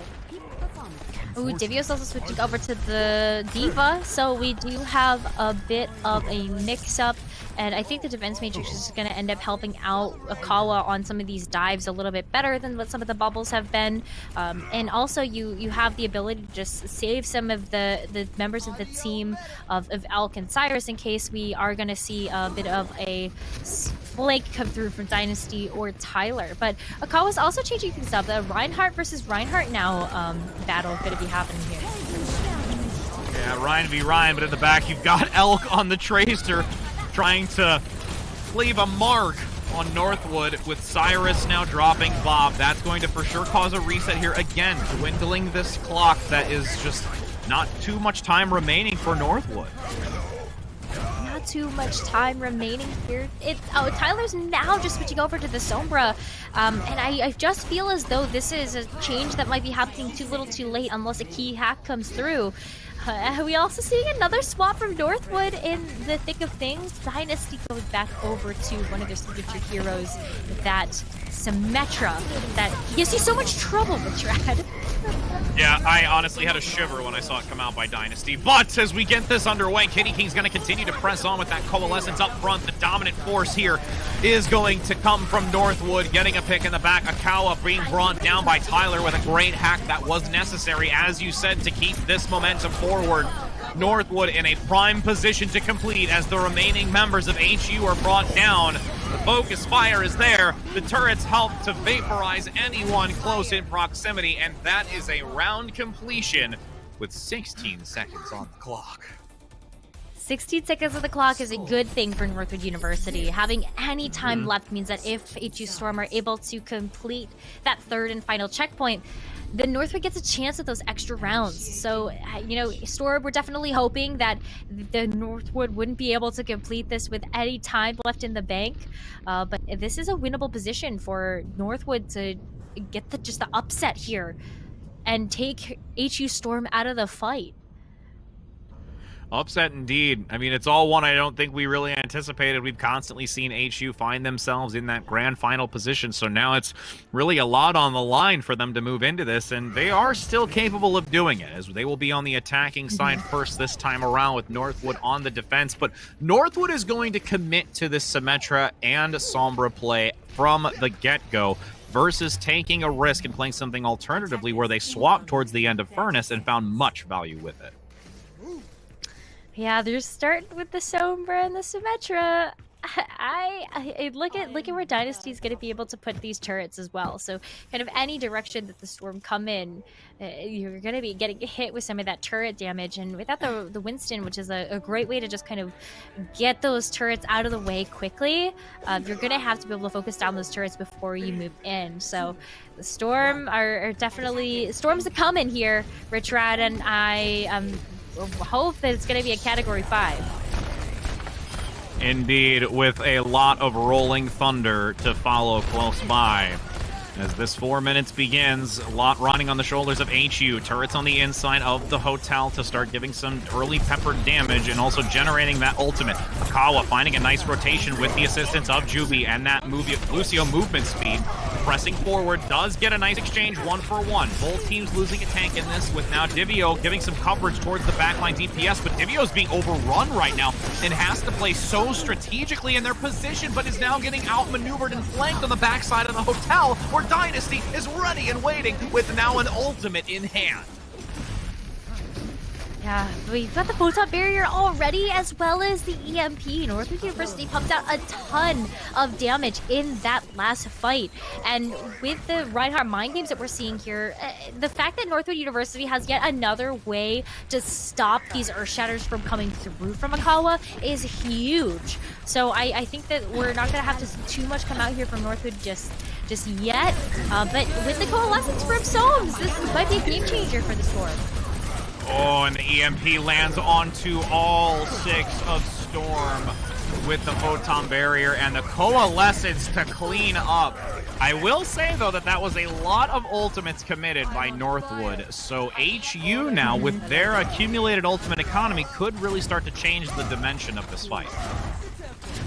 Ooh, Divio's also switching over to the Diva, so we do have a bit of a mix-up, and I think the defense matrix is going to end up helping out Akawa on some of these dives a little bit better than what some of the bubbles have been, and also you have the ability to just save some of the members of the team of Elk and Cyrus in case we are going to see a bit of a flank come through from Dynasty or Tyler. But Akawa's also changing things up. The Reinhardt versus Reinhardt now battle going to be happening here. Yeah, Ryan v. Ryan, but in the back you've got Elk on the Tracer trying to leave a mark on Northwood with Cyrus now dropping Bob. That's going to for sure cause a reset here again, dwindling this clock that is just not too much time remaining for Northwood. Not too much time remaining here. Tyler's now just switching over to the Sombra, and I just feel as though this is a change that might be happening too little too late unless a key hack comes through. We also seeing another swap from Northwood in the thick of things. Dynasty going back over to one of their signature heroes, that Symmetra, that gives you so much trouble with Trad. Yeah, I honestly had a shiver when I saw it come out by Dynasty. But as we get this underway, Kitty King's going to continue to press on with that Coalescence up front. The dominant force here is going to come from Northwood, getting a pick in the back. Akawa being brought down by Tyler with a great hack that was necessary, as you said, to keep this momentum forward. Northwood in a prime position to complete as the remaining members of HU are brought down. The focus fire is there. The turrets help to vaporize anyone close in proximity, and that is a round completion with 16 seconds on the clock. 16 seconds of the clock is a good thing for Northwood University. Having any time left means that if HU Storm are able to complete that 3rd and final checkpoint, then Northwood gets a chance at those extra rounds. So, you know, Storm, we're definitely hoping that the Northwood wouldn't be able to complete this with any time left in the bank. But this is a winnable position for Northwood to get just the upset here and take HU Storm out of the fight. Upset indeed. I mean, it's all one I don't think we really anticipated. We've constantly seen HU find themselves in that grand final position, so now it's really a lot on the line for them to move into this, and they are still capable of doing it, as they will be on the attacking side first this time around with Northwood on the defense. But Northwood is going to commit to this Symmetra and Sombra play from the get-go. versus taking a risk and playing something alternatively where they swapped towards the end of Furnace and found much value with it. Yeah, they're starting with the Sombra and the Symmetra. I look at where Dynasty's going to be able to put these turrets as well. So kind of any direction that the Storm come in, you're going to be getting hit with some of that turret damage. And without the Winston, which is a great way to just kind of get those turrets out of the way quickly, you're going to have to be able to focus down those turrets before you move in. So the Storm are definitely... Storm's a coming here, Rich Rad, and I hope that it's going to be a Category 5. Indeed, with a lot of rolling thunder to follow close by. As this 4 minutes begins, a lot riding on the shoulders of HU. Turrets on the inside of the hotel to start giving some early peppered damage and also generating that ultimate. Akawa finding a nice rotation with the assistance of Juby and that Lucio movement speed. Pressing forward, does get a nice exchange 1-for-1. Both teams losing a tank in this, with now Divio giving some coverage towards the backline DPS, but Divio's being overrun right now and has to play so strategically in their position, but is now getting outmaneuvered and flanked on the backside of the hotel, where Dynasty is ready and waiting with now an ultimate in hand. Yeah, we've got the photon barrier already, as well as the EMP. Northwood University pumped out a ton of damage in that last fight. And with the Reinhardt mind games that we're seeing here, the fact that Northwood University has yet another way to stop these Earth Shatters from coming through from Akawa is huge. So I think that we're not going to have to see too much come out here from Northwood just yet. But with the coalescence from Soames, this might be a game changer for the Storm. Oh, and the EMP lands onto all 6 of Storm with the photon barrier and the coalescence to clean up. I will say, though, that was a lot of ultimates committed by Northwood. So HU now, with their accumulated ultimate economy, could really start to change the dimension of this fight.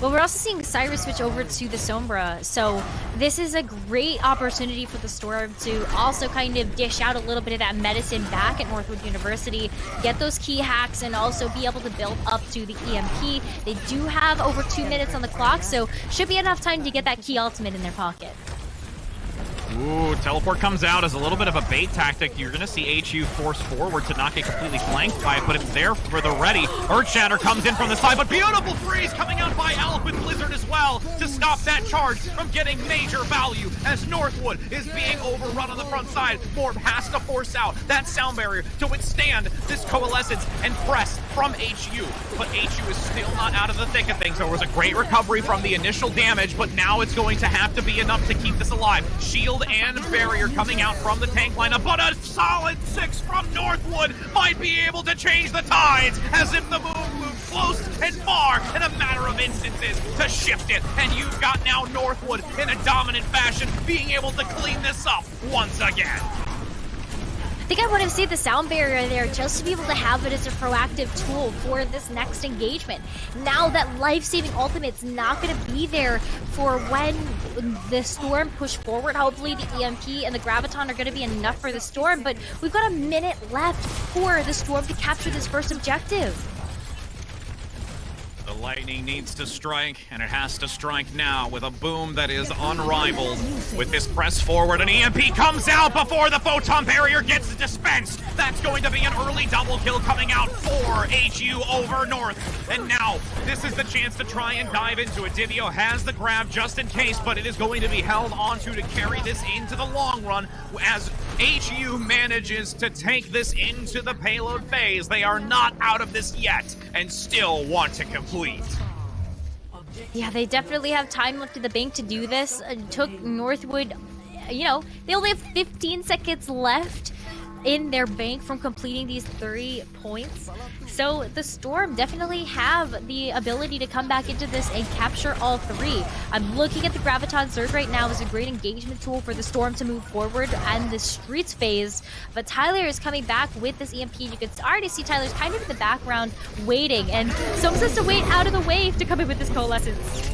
Well, we're also seeing Cyrus switch over to the Sombra, so this is a great opportunity for the Storm to also kind of dish out a little bit of that medicine back at Northwood University, get those key hacks, and also be able to build up to the EMP. They do have over 2 minutes on the clock, so should be enough time to get that key ultimate in their pocket. Ooh, teleport comes out as a little bit of a bait tactic. You're going to see HU force forward to not get completely flanked by it, but it's there for the ready. Earthshatter comes in from the side, but beautiful freeze coming out by Alec with Blizzard as well to stop that charge from getting major value as Northwood is being overrun on the front side. Morb has to force out that sound barrier to withstand this coalescence and press from HU, but HU is still not out of the thick of things. There was a great recovery from the initial damage, but now it's going to have to be enough to keep this alive. Shield and barrier coming out from the tank lineup, but a solid 6 from Northwood might be able to change the tides, as if the move moved close and far in a matter of instances to shift it. And you've got now Northwood in a dominant fashion being able to clean this up once again. I think I want to see the sound barrier there just to be able to have it as a proactive tool for this next engagement. Now that life-saving ultimate's not going to be there for when the Storm push forward. Hopefully the EMP and the Graviton are going to be enough for the Storm, but we've got a minute left for the Storm to capture this first objective. The lightning needs to strike, and it has to strike now with a boom that is unrivaled. With this press forward, an EMP comes out before the photon barrier gets dispensed. That's going to be an early double kill coming out for HU over North. And now, this is the chance to try and dive into it. Divio has the grab just in case, but it is going to be held onto to carry this into the long run as HU manages to take this into the payload phase. They are not out of this yet and still want to complete. Yeah, they definitely have time left in the bank to do this. It took Northwood, you know, they only have 15 seconds left in their bank from completing these 3 points. So the Storm definitely have the ability to come back into this and capture all 3. I'm looking at the Graviton Surge right now as a great engagement tool for the Storm to move forward and the Streets phase. But Tyler is coming back with this EMP. You can already see Tyler's kind of in the background waiting, and Soames has to wait out of the way to come in with this Coalescence.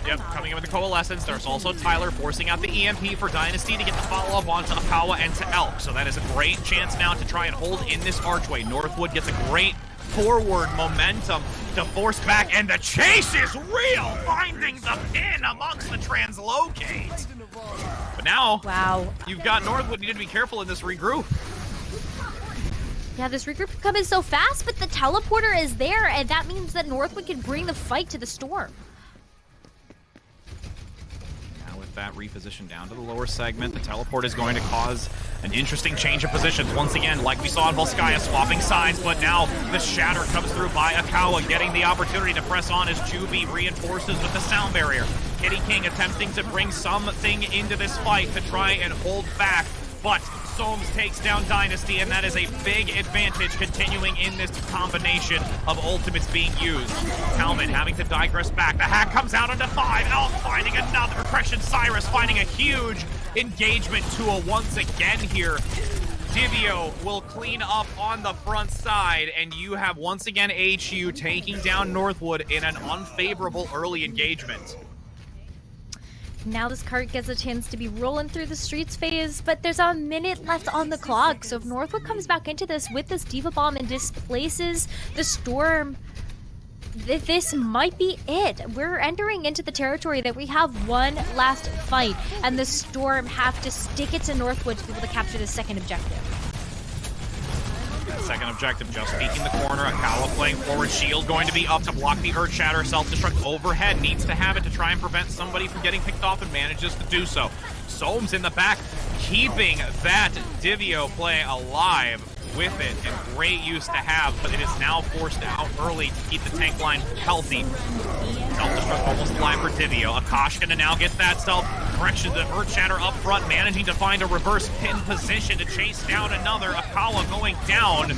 Yep, coming in with the Coalescence. There's also Tyler forcing out the EMP for Dynasty to get the follow-up onto Akawa and to Elk. So that is a great chance now to try and hold in this archway. Northwood gets a great forward momentum to force back, and the chase is real, finding the pin amongst the translocates. But now, Wow. you've got Northwood. You need to be careful in this regroup. Yeah, this regroup can come in so fast, but the teleporter is there, and that means that Northwood can bring the fight to the Storm. Now with that reposition down to the lower segment, the teleport is going to cause an interesting change of positions. Once again, like we saw in Volskaya, swapping sides, but now the shatter comes through by Akawa, getting the opportunity to press on as Juby reinforces with the sound barrier. Kitty King attempting to bring something into this fight to try and hold back, but Soames takes down Dynasty, and that is a big advantage continuing in this combination of ultimates being used. Kalman having to digress back. The hack comes out onto 5. Elf finding another repression. Cyrus finding a huge engagement tool once again here. Divio will clean up on the front side, and you have once again HU taking down Northwood in an unfavorable early engagement. Now this cart gets a chance to be rolling through the streets phase, but there's a minute left on the clock. So if Northwood comes back into this with this Diva Bomb and displaces the Storm, this might be it. We're entering into the territory that we have one last fight, and the Storm have to stick it to Northwood to be able to capture the second objective. Second objective just peeking the corner. Akawa playing forward. Shield going to be up to block the Earth Shatter. Self-destruct overhead. Needs to have it to try and prevent somebody from getting picked off, and manages to do so. Soames in the back, keeping that Divio play alive with it, and great use to have, but it is now forced out early to keep the tank line healthy. Self-destruct almost alive for Divio. Akash gonna now get that self-correction, the Earth Shatter up front, managing to find a reverse pin position to chase down another. Akawa going down.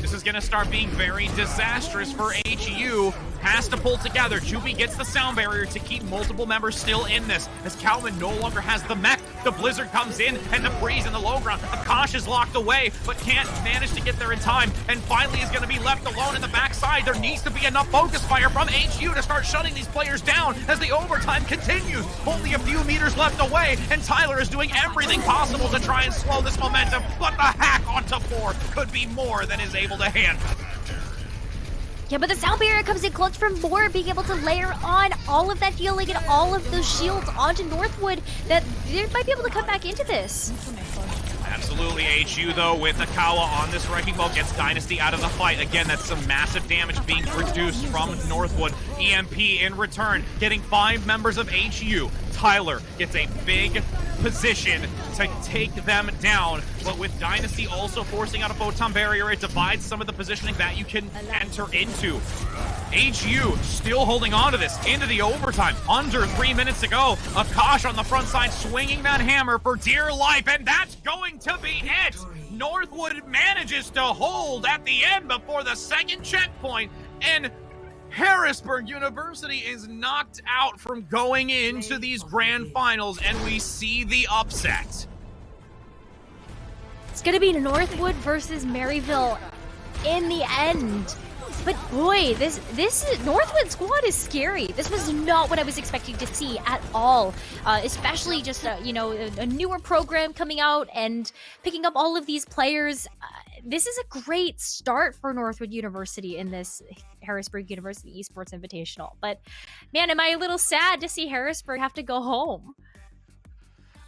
This is gonna start being very disastrous for HU. Has to pull together. Juby gets the sound barrier to keep multiple members still in this. As Kalman no longer has the mech, the Blizzard comes in, and the Breeze in the low ground. Akash is locked away, but can't manage to get there in time, and finally is going to be left alone in the backside. There needs to be enough focus fire from HU to start shutting these players down as the overtime continues. Only a few meters left away, and Tyler is doing everything possible to try and slow this momentum, but the hack onto 4 could be more than is able to handle. Yeah, but the sound barrier comes in clutch from Moore, being able to layer on all of that healing and all of those shields onto Northwood, that they might be able to come back into this. Absolutely, HU though with Akawa on this wrecking ball gets Dynasty out of the fight. Again, that's some massive damage being produced from Northwood. EMP in return, getting 5 members of HU. Tyler gets a big position to take them down, but with Dynasty also forcing out a photon barrier, it divides some of the positioning that you can enter into. HU still holding on to this into the overtime. Under 3 minutes to go. Akash on the front side swinging that hammer for dear life, and that's going to be it. Northwood manages to hold at the end before the second checkpoint, and Harrisburg University is knocked out from going into these grand finals, and we see the upset. It's gonna be Northwood versus Maryville in the end. But boy, this Northwood squad is scary. This was not what I was expecting to see at all. Especially just a newer program coming out and picking up all of these players. This is a great start for Northwood University in this Harrisburg University Esports Invitational. But man, am I a little sad to see Harrisburg have to go home.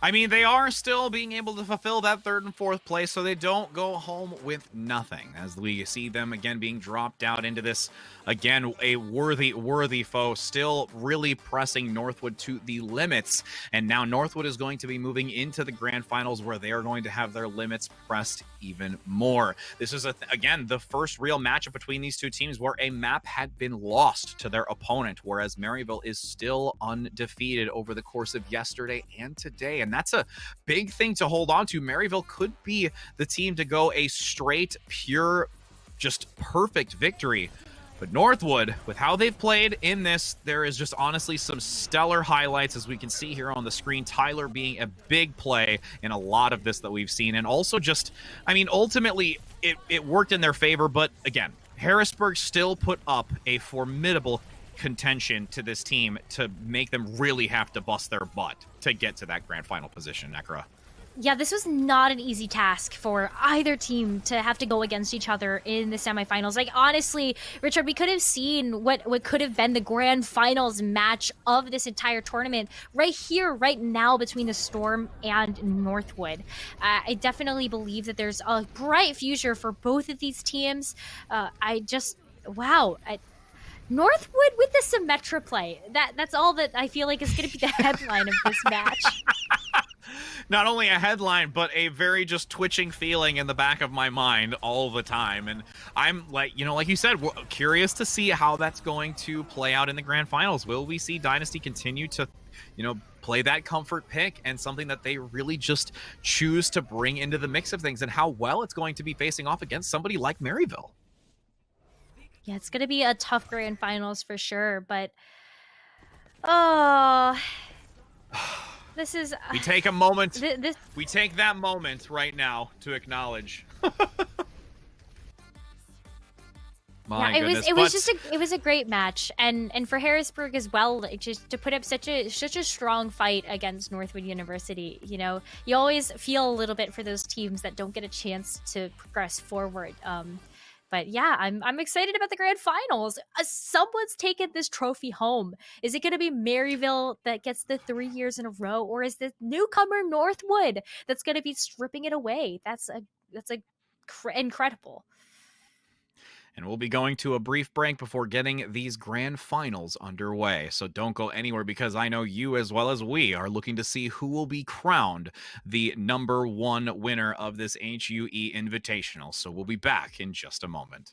I mean, they are still being able to fulfill that 3rd and 4th place, so they don't go home with nothing. As we see them again being dropped out into this, again, a worthy foe, still really pressing Northwood to the limits. And now Northwood is going to be moving into the grand finals, where they are going to have their limits pressed even more. This is, again, the first real matchup between these two teams where a map had been lost to their opponent, whereas Maryville is still undefeated over the course of yesterday and today. And that's a big thing to hold on to. Maryville could be the team to go a straight, pure, just perfect victory. But Northwood, with how they've played in this, there is just honestly some stellar highlights, as we can see here on the screen. Tyler being a big play in a lot of this that we've seen. And also just, I mean, ultimately, it worked in their favor. But again, Harrisburg still put up a formidable contention to this team to make them really have to bust their butt to get to that grand final position, Nekra. Yeah, this was not an easy task for either team to have to go against each other in the semifinals. Like, honestly, Richard, we could have seen what could have been the grand finals match of this entire tournament right here, right now, between the Storm and Northwood. I definitely believe that there's a bright future for both of these teams. Wow. Northwood with the Symmetra play. That's all that I feel like is going to be the headline of this match. Not only a headline, but a very just twitching feeling in the back of my mind all the time. And I'm like, like you said, we're curious to see how that's going to play out in the grand finals. Will we see Dynasty continue to, play that comfort pick and something that they really just choose to bring into the mix of things, and how well it's going to be facing off against somebody like Maryville? Yeah, it's going to be a tough grand finals for sure, but oh, this is... We take a moment. This... We take that moment right now to acknowledge. It was a great match, and for Harrisburg as well, just to put up such a strong fight against Northwood University. You always feel a little bit for those teams that don't get a chance to progress forward. But yeah, I'm excited about the grand finals. Someone's taken this trophy home. Is it going to be Maryville that gets the 3 years in a row, or is the newcomer Northwood that's going to be stripping it away? That's incredible. And we'll be going to a brief break before getting these grand finals underway. So don't go anywhere, because I know you as well as we are looking to see who will be crowned the #1 winner of this HUE Invitational. So we'll be back in just a moment.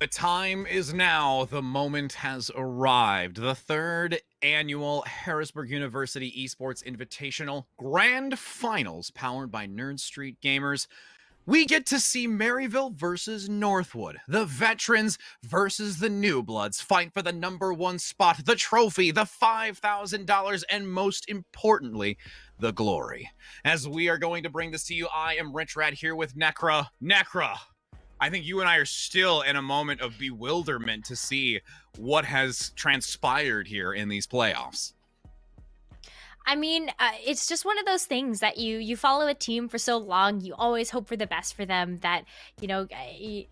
The time is now. The moment has arrived. The third annual Harrisburg University Esports Invitational Grand Finals, powered by Nerd Street Gamers. We get to see Maryville versus Northwood, the veterans versus the new bloods, fight for the #1 spot, the trophy, the $5,000, and most importantly, the glory. As we are going to bring this to you, I am Rich Rad here with Necra. Necra, I think you and I are still in a moment of bewilderment to see what has transpired here in these playoffs. I mean, it's just one of those things that you follow a team for so long, you always hope for the best for them, that, you know,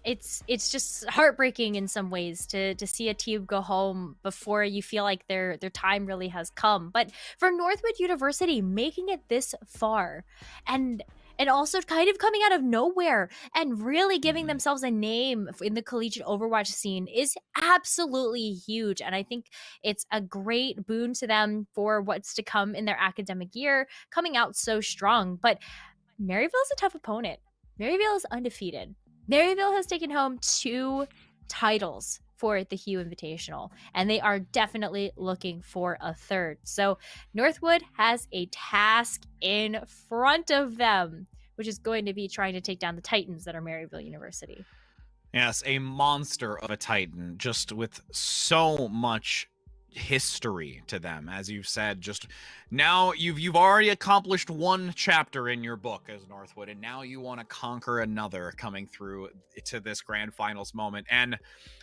it's just heartbreaking in some ways to see a team go home before you feel like their time really has come. But for Northwood University, making it this far and also kind of coming out of nowhere and really giving themselves a name in the collegiate Overwatch scene is absolutely huge. And I think it's a great boon to them for what's to come in their academic year, coming out so strong. But Maryville's a tough opponent. Maryville is undefeated. Maryville has taken home 2 titles for the HUE Invitational, and they are definitely looking for a third. So Northwood has a task in front of them, which is going to be trying to take down the Titans that are Maryville University. Yes, a monster of a Titan, just with so much history to them. As you've said, just now you've already accomplished 1 chapter in your book as Northwood, and now you want to conquer another coming through to this grand finals moment. And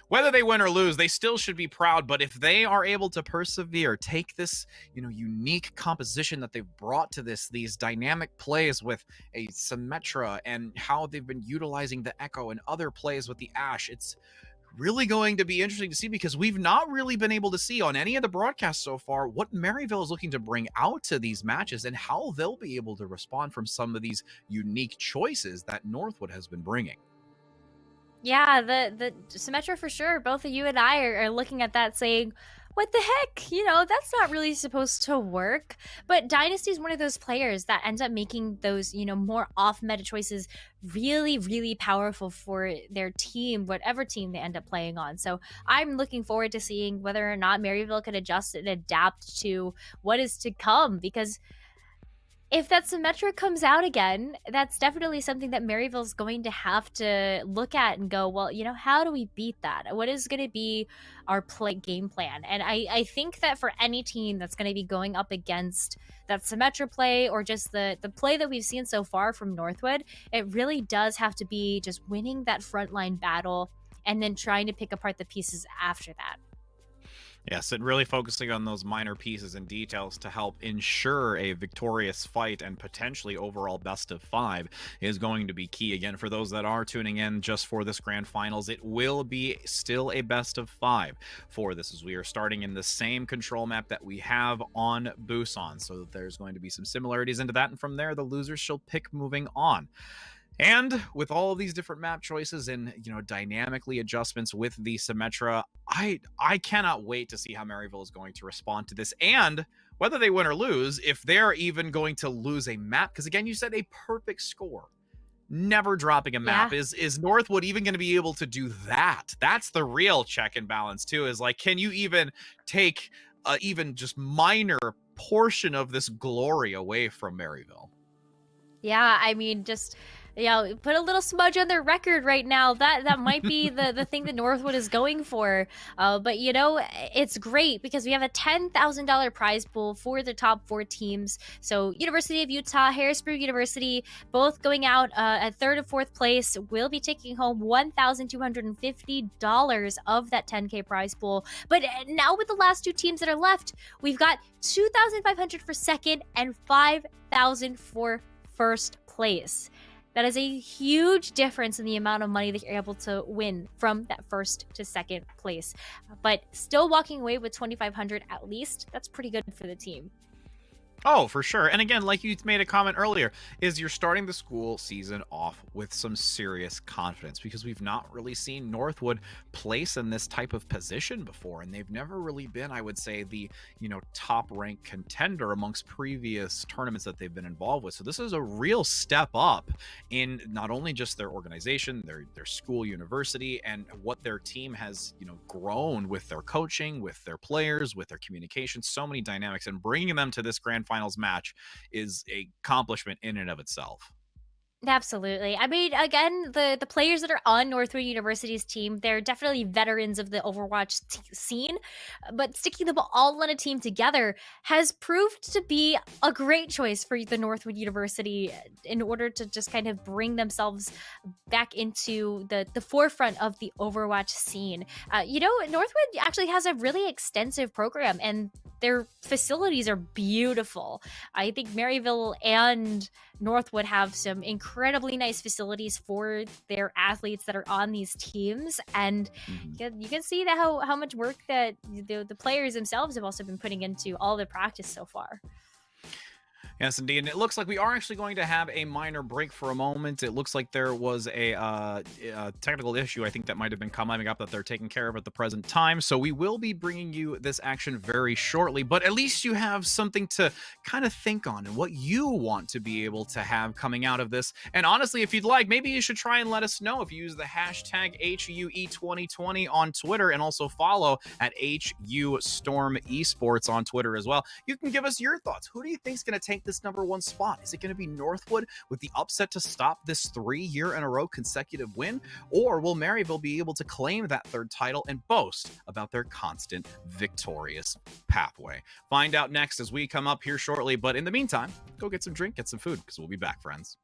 whether they win or lose, they still should be proud. But if they are able to persevere, take this, you know, unique composition that they've brought to these dynamic plays with a Symmetra and how they've been utilizing the Echo and other plays with the Ashe, it's really going to be interesting to see, because we've not really been able to see on any of the broadcasts so far what Maryville is looking to bring out to these matches and how they'll be able to respond from some of these unique choices that Northwood has been bringing. Yeah, the Symmetra for sure. Both of you and I are looking at that saying, what the heck? You know, that's not really supposed to work. But Dynasty is one of those players that ends up making those, you know, more off-meta choices really, really powerful for their team, whatever team they end up playing on. So I'm looking forward to seeing whether or not Maryville can adjust and adapt to what is to come, because if that Symmetra comes out again, that's definitely something that Maryville's going to have to look at and go, well, you know, how do we beat that? What is going to be our game plan? And I think that for any team that's going to be going up against that Symmetra play, or just the play that we've seen so far from Northwood, it really does have to be just winning that frontline battle and then trying to pick apart the pieces after that. Yes, and really focusing on those minor pieces and details to help ensure a victorious fight and potentially overall best of 5 is going to be key. Again, for those that are tuning in just for this grand finals, it will be still a best of 5 for this, as we are starting in the same control map that we have on Busan. So there's going to be some similarities into that, and from there, the losers shall pick moving on. And with all of these different map choices and, you know, dynamically adjustments with the Symmetra, I cannot wait to see how Maryville is going to respond to this, and whether they win or lose, if they're even going to lose a map. Because again, you said a perfect score, never dropping a map. Yeah. Is Northwood even going to be able to do that? That's the real check and balance too, is like, can you even take even just minor portion of this glory away from Maryville? Yeah, I mean, just, you know, put a little smudge on their record right now. That might be the thing that Northwood is going for. But, you know, it's great because we have a $10,000 prize pool for the top 4 teams. So University of Utah, Harrisburg University, both going out at 3rd and 4th place, will be taking home $1,250 of that 10K prize pool. But now with the last 2 teams that are left, we've got $2,500 for 2nd and $5,000 for 1st place. That is a huge difference in the amount of money that you're able to win from that 1st to 2nd place. But still walking away with $2,500 at least, that's pretty good for the team. Oh, for sure. And again, like you made a comment earlier, is you're starting the school season off with some serious confidence because we've not really seen Northwood place in this type of position before. And they've never really been, I would say, the, top ranked contender amongst previous tournaments that they've been involved with. So this is a real step up in not only just their organization, their school, university, and what their team has, grown with their coaching, with their players, with their communication, so many dynamics, and bringing them to this grand finals match is a accomplishment in and of itself. Absolutely. I mean, again, the players that are on Northwood University's team, they're definitely veterans of the Overwatch scene, but sticking them all on a team together has proved to be a great choice for the Northwood University in order to just kind of bring themselves back into the forefront of the Overwatch scene. Northwood actually has a really extensive program, and their facilities are beautiful. I think Maryville and Northwood have some incredibly nice facilities for their athletes that are on these teams, and you can see that how much work that the players themselves have also been putting into all the practice so far. Yes, indeed. And it looks like we are actually going to have a minor break for a moment. It looks like there was a technical issue, I think, that might have been coming up that they're taking care of at the present time. So we will be bringing you this action very shortly, but at least you have something to kind of think on and what you want to be able to have coming out of this. And honestly, if you'd like, maybe you should try and let us know if you use the hashtag HUE2020 on Twitter, and also follow at HU Storm Esports on Twitter as well. You can give us your thoughts. Who do you think is going to take this #1 spot? Is it going to be Northwood with the upset to stop this 3-year-in-a-row consecutive win? Or will Maryville be able to claim that third title and boast about their constant victorious pathway? Find out next as we come up here shortly. But in the meantime, go get some drink, get some food, because we'll be back, friends.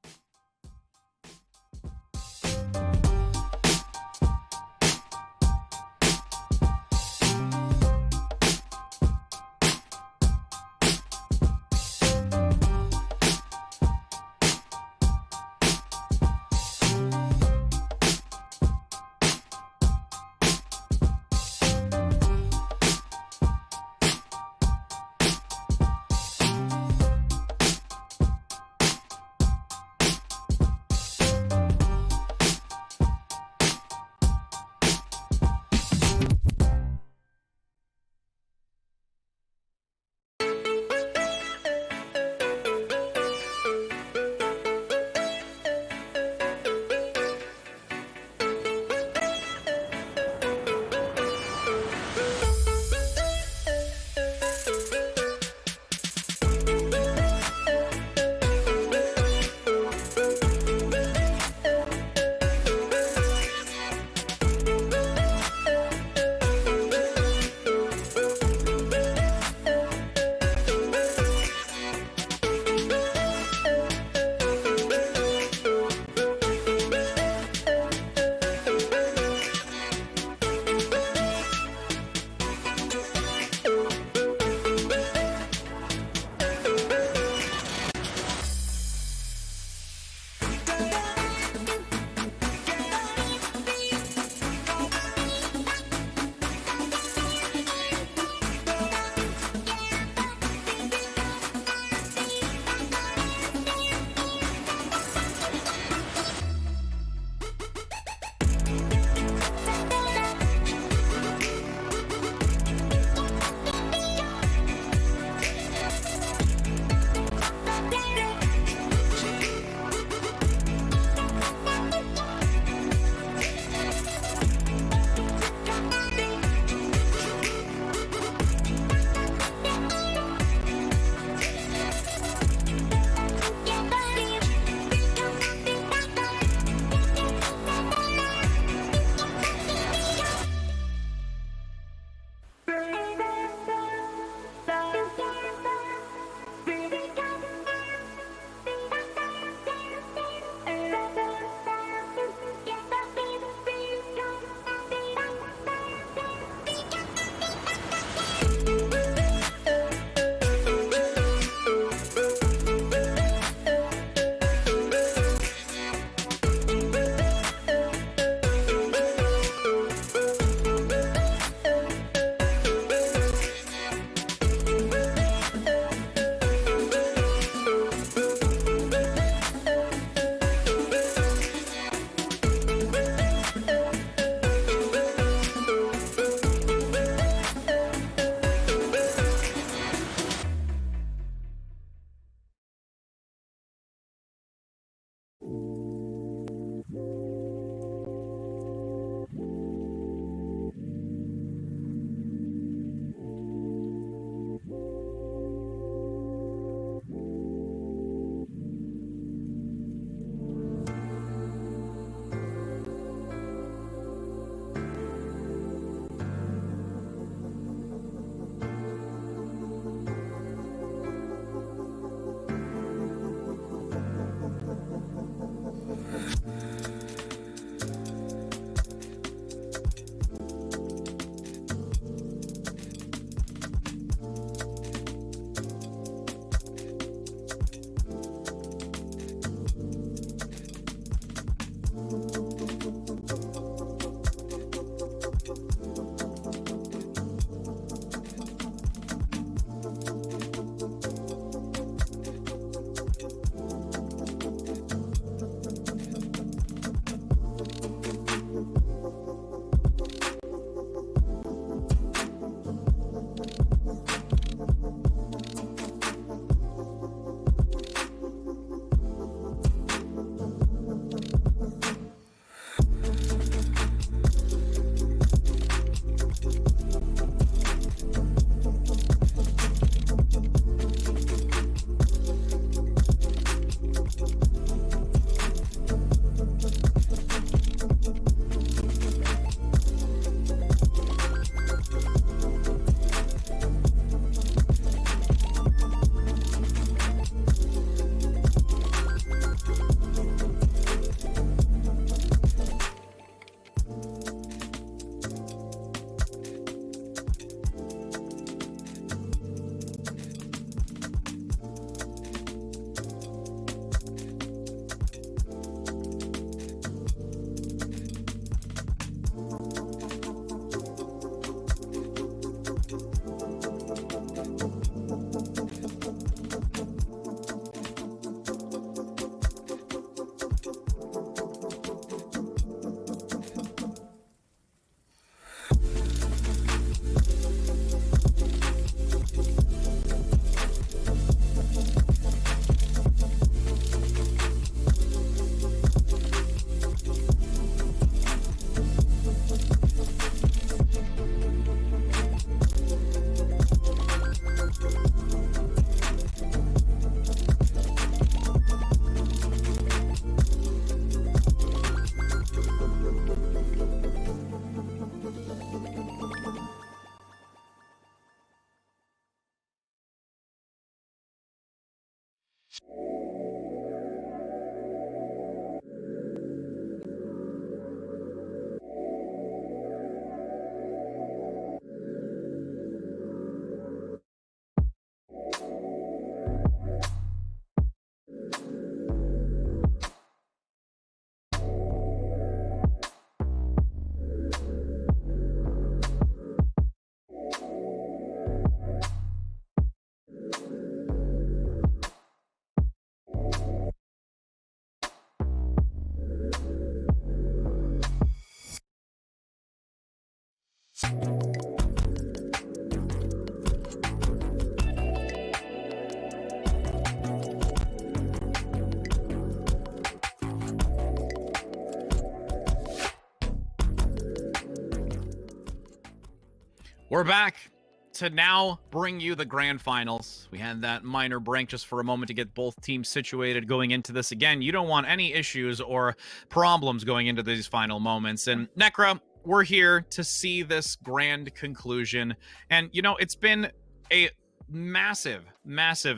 We're back to now bring you the grand finals. We had that minor break just for a moment to get both teams situated going into this. Again, you don't want any issues or problems going into these final moments. And Necra, we're here to see this grand conclusion. And, you know, it's been a massive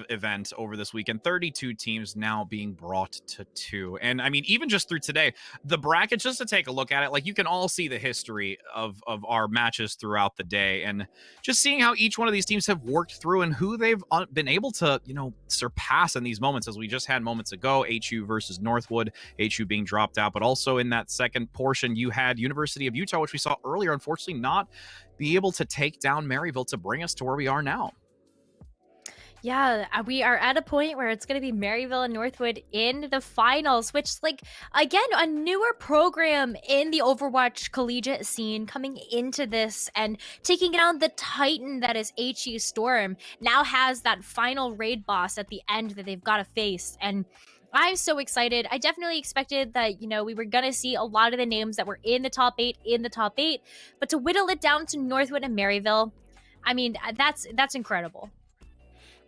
event over this weekend. 32 teams now being brought to 2. And I mean, even just through today, the brackets, just to take a look at it, like you can all see the history of our matches throughout the day, and just seeing how each one of these teams have worked through and who they've been able to, you know, surpass in these moments, as we just had moments ago. HU versus Northwood, HU being dropped out, but also in that second portion you had University of Utah, which we saw earlier, unfortunately not be able to take down Maryville to bring us to where we are now. Yeah, we are at a point where it's going to be Maryville and Northwood in the finals, which, like, again, a newer program in the Overwatch collegiate scene coming into this and taking down the titan that is HU Storm, now has that final raid boss at the end that they've got to face. And I'm so excited. I definitely expected that, we were going to see a lot of the names that were in the top 8, but to whittle it down to Northwood and Maryville, I mean, that's incredible.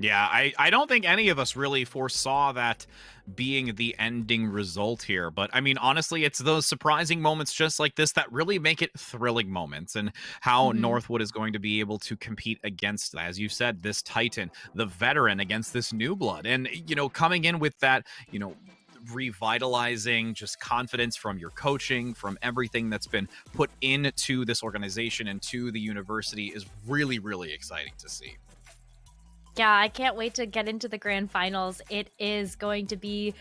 Yeah, I don't think any of us really foresaw that being the ending result here. But I mean, honestly, it's those surprising moments just like this that really make it thrilling moments, and how Northwood is going to be able to compete against, as you said, this Titan, the veteran, against this new blood. And, coming in with that, revitalizing just confidence from your coaching, from everything that's been put into this organization and to the university is really, really exciting to see. Yeah, I can't wait to get into the grand finals. It is going to be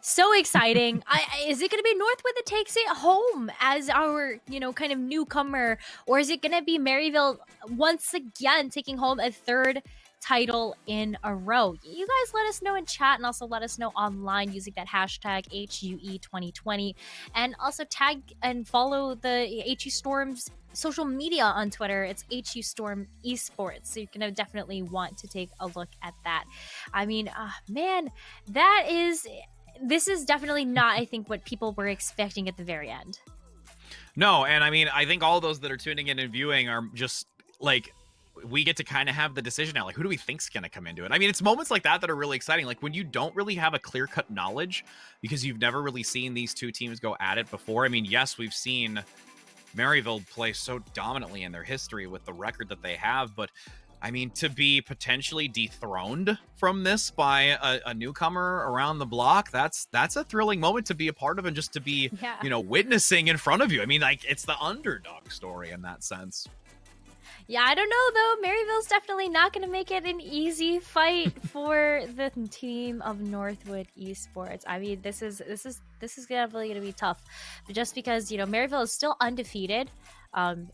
so exciting. Is it going to be Northwood that takes it home as our, kind of newcomer? Or is it going to be Maryville once again taking home a third title in a row? You guys let us know in chat, and also let us know online using that hashtag HUE2020. And also tag and follow the HU Storm's social media on Twitter. It's HU Storm Esports, so you're gonna definitely want to take a look at that. I mean, man, this is definitely not, I think, what people were expecting at the very end. No, and I mean, I think all those that are tuning in and viewing are just like, we get to kind of have the decision now, like, who do we think's going to come into it? I mean, it's moments like that that are really exciting, like when you don't really have a clear-cut knowledge because you've never really seen these two teams go at it before. I mean, yes, we've seen Maryville play so dominantly in their history with the record that they have, but I mean, to be potentially dethroned from this by a newcomer around the block, that's a thrilling moment to be a part of, and just to be, witnessing in front of you. I mean, like, it's the underdog story in that sense. Yeah, I don't know though. Maryville's definitely not going to make it an easy fight for the team of Northwood Esports. I mean, this is definitely going to be tough, just because Maryville is still undefeated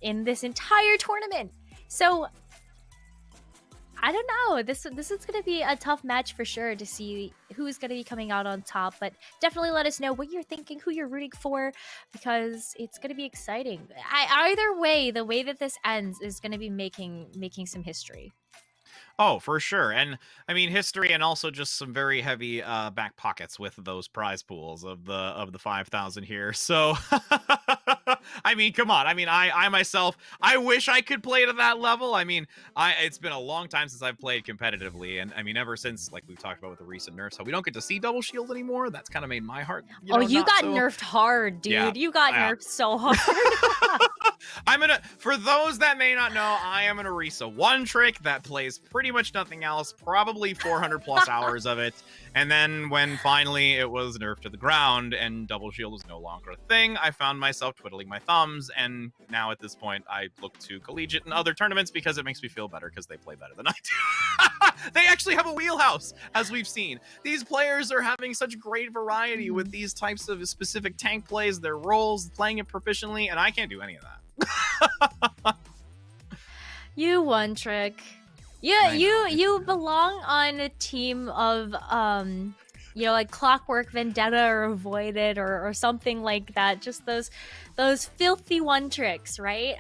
in this entire tournament. So I don't know. This is going to be a tough match for sure to see who's going to be coming out on top. But definitely let us know what you're thinking, who you're rooting for, because it's going to be exciting. Either way, the way that this ends is going to be making some history. Oh, for sure. And I mean, history, and also just some very heavy back pockets with those prize pools of the 5,000 here. So I mean, come on. I mean, I myself, I wish I could play to that level. I mean, it's been a long time since I've played competitively, and I mean, ever since, like we've talked about with the recent nerfs, how we don't get to see double shield anymore. That's kind of made my heart. You got nerfed hard, dude. Yeah, you got nerfed so hard. For those that may not know, I am an Orisa one trick that plays pretty much nothing else, probably 400 plus hours of it. And then when finally it was nerfed to the ground and double shield was no longer a thing, I found myself twiddling my thumbs. And now at this point, I look to collegiate and other tournaments because it makes me feel better because they play better than I do. They actually have a wheelhouse, as we've seen. These players are having such great variety with these types of specific tank plays, their roles, playing it proficiently, and I can't do any of that. You one trick. Yeah, you belong on a team of like Clockwork Vendetta or Avoided or something like that. Just those filthy one tricks, right?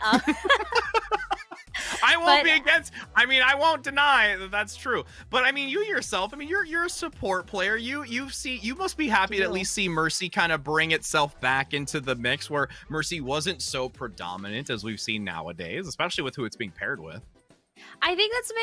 I won't be against. I mean, I won't deny that that's true. But I mean, you yourself. I mean, you're a support player. You must be happy to at least see Mercy kind of bring itself back into the mix, where Mercy wasn't so predominant as we've seen nowadays, especially with who it's being paired with. I think that's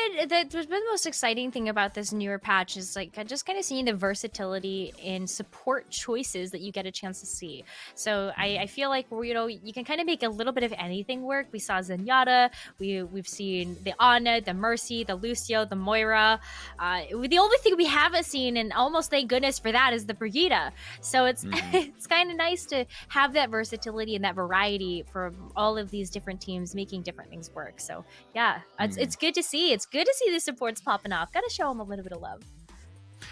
been the most exciting thing about this newer patch is like just kind of seeing the versatility in support choices that you get a chance to see. So I feel like you can kind of make a little bit of anything work. We saw Zenyatta, we've seen the Ana, the Mercy, the Lucio, the Moira. The only thing we haven't seen, and almost thank goodness for that, is the Brigitte. So it's it's kind of nice to have that versatility and that variety for all of these different teams making different things work. So yeah, it's good to see. It's good to see the supports popping off. Gotta show them a little bit of love.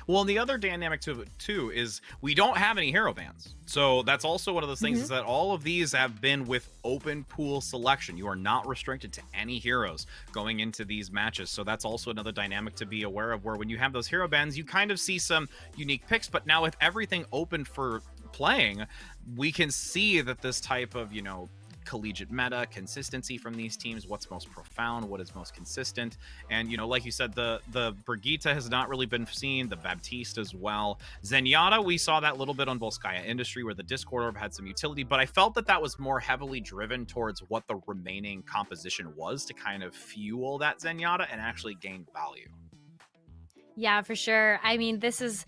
Well, and the other dynamic to it too is we don't have any hero bans. So that's also one of those things is that all of these have been with open pool selection. You are not restricted to any heroes going into these matches. So that's also another dynamic to be aware of, where when you have those hero bans, you kind of see some unique picks. But now with everything open for playing, we can see that this type of, collegiate meta, consistency from these teams, what's most profound, what is most consistent. And, you know, like you said, the Brigitte has not really been seen, the Baptiste as well. Zenyatta, we saw that a little bit on Volskaya Industry where the Discord Orb had some utility, but I felt that that was more heavily driven towards what the remaining composition was to kind of fuel that Zenyatta and actually gain value. Yeah, for sure. I mean, this is...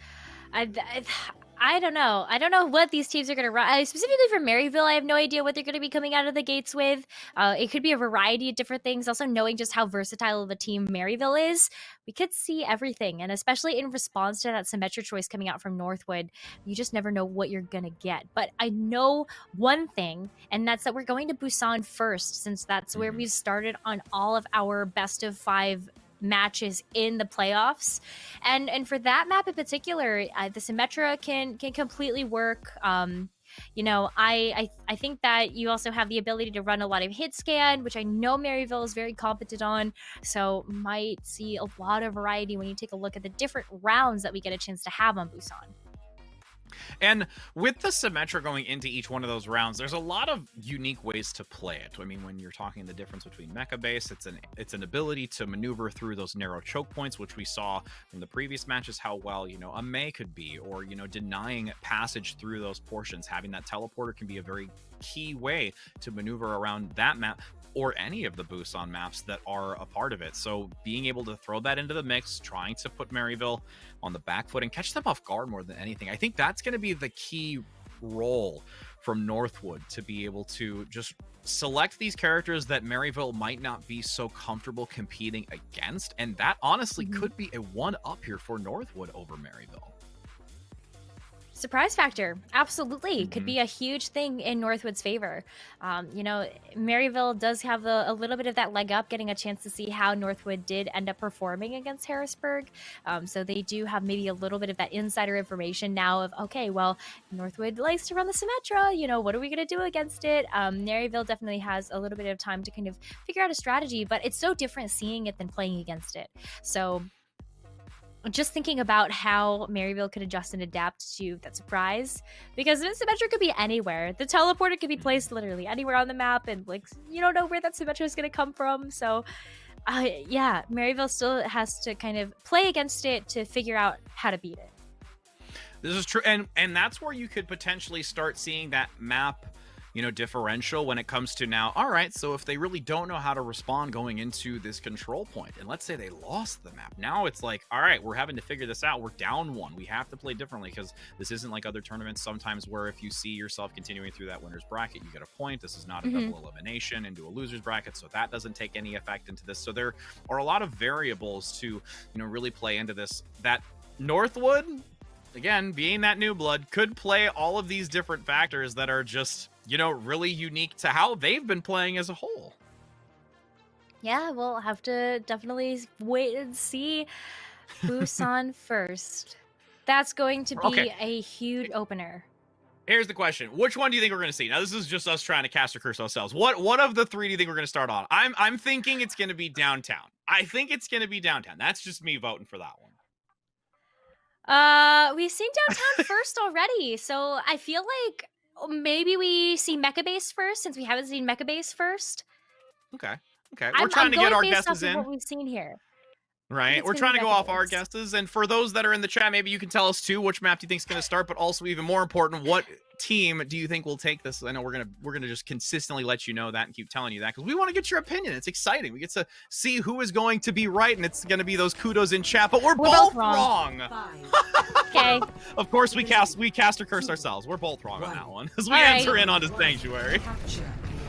I don't know. I don't know what these teams are going to run. Specifically for Maryville, I have no idea what they're going to be coming out of the gates with. It could be a variety of different things. Also, knowing just how versatile of a team Maryville is, we could see everything. And especially in response to that Symmetra choice coming out from Northwood, you just never know what you're going to get. But I know one thing, and that's that we're going to Busan first, since that's where we started on all of our best of 5 matches in the playoffs, and for that map in particular, the Symmetra can completely work. You know, I think that you also have the ability to run a lot of hit scan, which I know Maryville is very competent on, so might see a lot of variety when you take a look at the different rounds that we get a chance to have on Busan. And with the Symmetra going into each one of those rounds, there's a lot of unique ways to play it. I mean, when you're talking the difference between mecha base, it's an ability to maneuver through those narrow choke points, which we saw from the previous matches, how well, you know, a Mei could be, or, you know, denying passage through those portions. Having that teleporter can be a very key way to maneuver around that map, or any of the Busan maps that are a part of it. So being able to throw that into the mix, trying to put Maryville on the back foot and catch them off guard more than anything. I think that's going to be the key role from Northwood, to be able to just select these characters that Maryville might not be so comfortable competing against. And that honestly could be a one-up here for Northwood over Maryville. Surprise factor, absolutely, could be a huge thing in Northwood's favor. You know, Maryville does have a little bit of that leg up, getting a chance to see how Northwood did end up performing against Harrisburg. So they do have maybe a little bit of that insider information now of, okay, well, Northwood likes to run the Symmetra, you know, what are we going to do against it? Maryville definitely has a little bit of time to kind of figure out a strategy, but it's so different seeing it than playing against it. So just thinking about how Maryville could adjust and adapt to that surprise, because the Symmetra could be anywhere. The teleporter could be placed literally anywhere on the map, and like, you don't know where that Symmetra is going to come from. So yeah, Maryville still has to kind of play against it to figure out how to beat it. This is true, and that's where you could potentially start seeing that map, you know, differential when it comes to now, all right, so if they really don't know how to respond going into this control point, and let's say they lost the map, now it's like, all right, we're having to figure this out. We're down 1. We have to play differently, because this isn't like other tournaments sometimes where if you see yourself continuing through that winner's bracket, you get a point. This is not a double elimination into a loser's bracket, so that doesn't take any effect into this. So there are a lot of variables to, you know, really play into this. That Northwood, again, being that new blood, could play all of these different factors that are just, you know, really unique to how they've been playing as a whole. Yeah, we'll have to definitely wait and see. Busan first. That's going to be a huge opener. Here's the question. Which one do you think we're going to see? Now, this is just us trying to cast or curse ourselves. What of the 3 do you think we're going to start on? I'm thinking it's going to be downtown. I think it's going to be downtown. That's just me voting for that one. We've seen downtown first already, so I feel like maybe we see Mecha Base first, since we haven't seen Mecha Base first. Okay. We're trying to get our guesses in. What we've seen here. Right. We're trying to go off our guesses. And for those that are in the chat, maybe you can tell us too, which map do you think is going to start, but also even more important, what team do you think will take this? I know we're going to just consistently let you know that and keep telling you that, because we want to get your opinion. It's exciting. We get to see who is going to be right, and it's going to be those kudos in chat, but we're both wrong. Okay. Of course, we cast or curse ourselves. We're both wrong on that one as we enter in onto Sanctuary.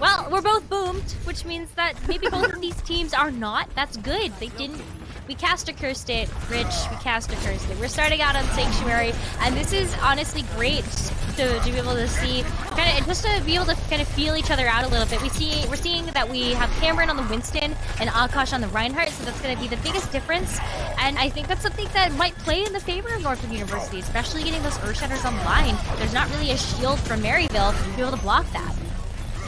Well, we're both boomed, which means that maybe both of these teams are not. That's good. They didn't. We cast or cursed it, Rich. We cast or cursed it. We're starting out on Sanctuary, and this is honestly great to be able to see, kind of just to be able to kind of feel each other out a little bit. We're seeing that we have Cameron on the Winston and Akash on the Reinhardt, so that's going to be the biggest difference. And I think that's something that might play in the favor of Northwood University, especially getting those Earthshatters online. There's not really a shield from Maryville to be able to block that.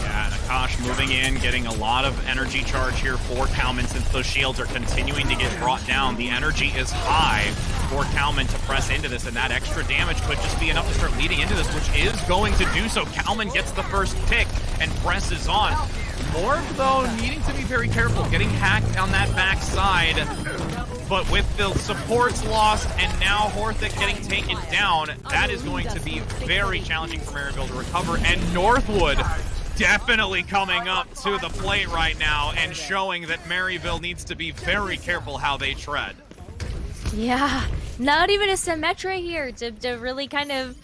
Yeah, and Akash moving in, getting a lot of energy charge here for Kalman since those shields are continuing to get brought down. The energy is high for Kalman to press into this, and that extra damage could just be enough to start leading into this, which is going to do so. Kalman gets the first pick and presses on. Morph, though, needing to be very careful, getting hacked on that backside. But with the supports lost and now Horthic getting taken down, that is going to be very challenging for Maryville to recover. And Northwood definitely coming up to the plate right now and showing that Maryville needs to be very careful how they tread. Yeah, not even a Symmetra here to really kind of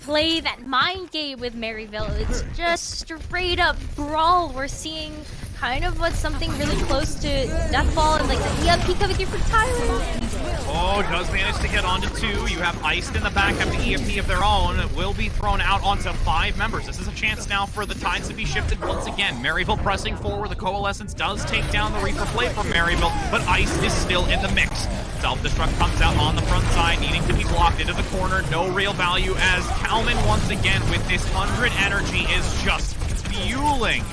play that mind game with Maryville. It's just straight up brawl. We're seeing kind of what's something really close to Deathball and like the EMP coming through for Tyler. Oh, does manage to get onto 2. You have Iced in the back, have the EMP of their own. It will be thrown out onto 5 members. This is a chance now for the tides to be shifted once again. Maryville pressing forward. The Coalescence does take down the Reaper plate from Maryville, but Ice is still in the mix. Self-destruct comes out on the front side, needing to be blocked into the corner. No real value as Kalman once again with this 100 energy is just fueling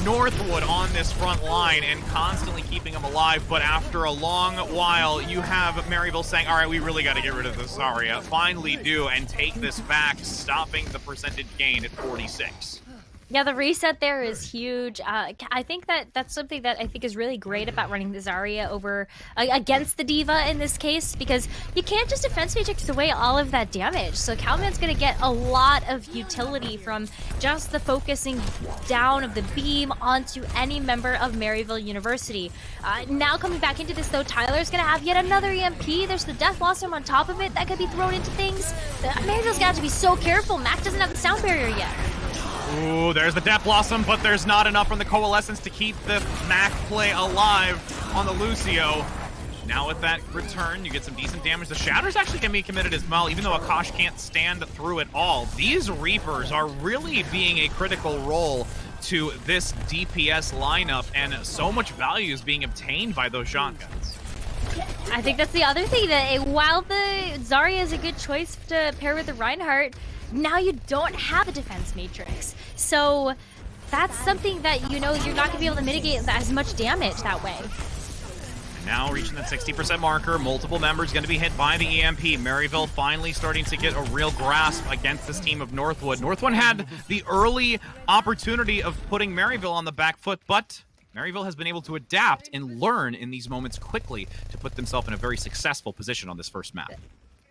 Northwood on this front line and constantly keeping them alive. But after a long while, you have Maryville saying, all right, we really got to get rid of this Zarya. Finally do and take this back, stopping the percentage gain at 46. Yeah, the reset there is huge. I think that's something that I think is really great about running the Zarya over against the D.Va in this case, because you can't just defense matrix away all of that damage. So Kalman's going to get a lot of utility from just the focusing down of the beam onto any member of Maryville University. Now coming back into this, though, Tyler's going to have yet another EMP. There's the Death Blossom on top of it that could be thrown into things. Maryville's got to be so careful. Mac doesn't have the sound barrier yet. Ooh, there's the Death Blossom, but there's not enough from the Coalescence to keep the Mac play alive on the Lucio. Now with that return, you get some decent damage. The Shatter's actually going to be committed as well, even though Akash can't stand through it all. These Reapers are really being a critical role to this DPS lineup, and so much value is being obtained by those shotguns. I think that's the other thing, that while the Zarya is a good choice to pair with the Reinhardt, now you don't have a defense matrix. So that's something that, you know, you're not going to be able to mitigate as much damage that way. Now reaching that 60% marker, multiple members going to be hit by the EMP. Maryville finally starting to get a real grasp against this team of Northwood. Northwood had the early opportunity of putting Maryville on the back foot, but Maryville has been able to adapt and learn in these moments quickly to put themselves in a very successful position on this first map.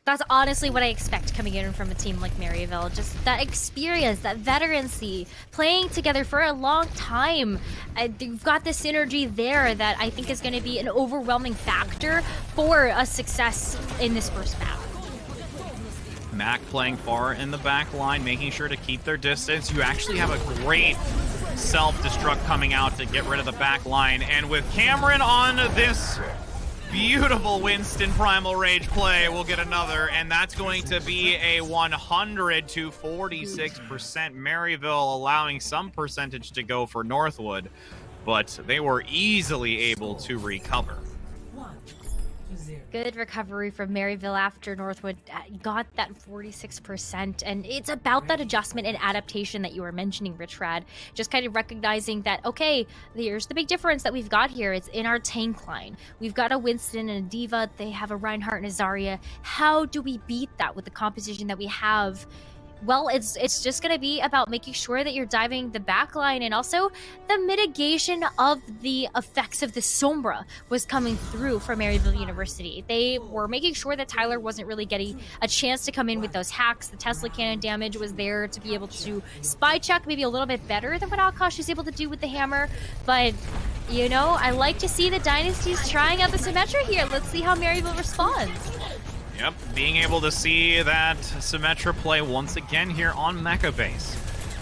That's honestly what I expect coming in from a team like Maryville. Just that experience, that veterancy, playing together for a long time. You've got this synergy there that I think is going to be an overwhelming factor for a success in this first map. Mac playing far in the back line, making sure to keep their distance. You actually have a great self-destruct coming out to get rid of the back line. And with Cameron on this beautiful Winston Primal Rage play, we'll get another, and that's going to be a 100 to 46%. Maryville allowing some percentage to go for Northwood, but they were easily able to recover. Good recovery from Maryville after Northwood got that 46%, and it's about that adjustment and adaptation that you were mentioning, Richrad. Just kind of recognizing that, okay, here's the big difference that we've got here. It's in our tank line. We've got a Winston and a D.Va. They have a Reinhardt and a Zarya. How do we beat that with the composition that we have? Well, it's just going to be about making sure that you're diving the backline, and also the mitigation of the effects of the Sombra was coming through from Maryville University. They were making sure that Tyler wasn't really getting a chance to come in with those hacks. The Tesla cannon damage was there to be able to spy check maybe a little bit better than what Akash is able to do with the hammer. But, you know, I like to see the Dynasties trying out the Symmetra here. Let's see how Maryville responds. Yep, being able to see that Symmetra play once again here on Mecha Base.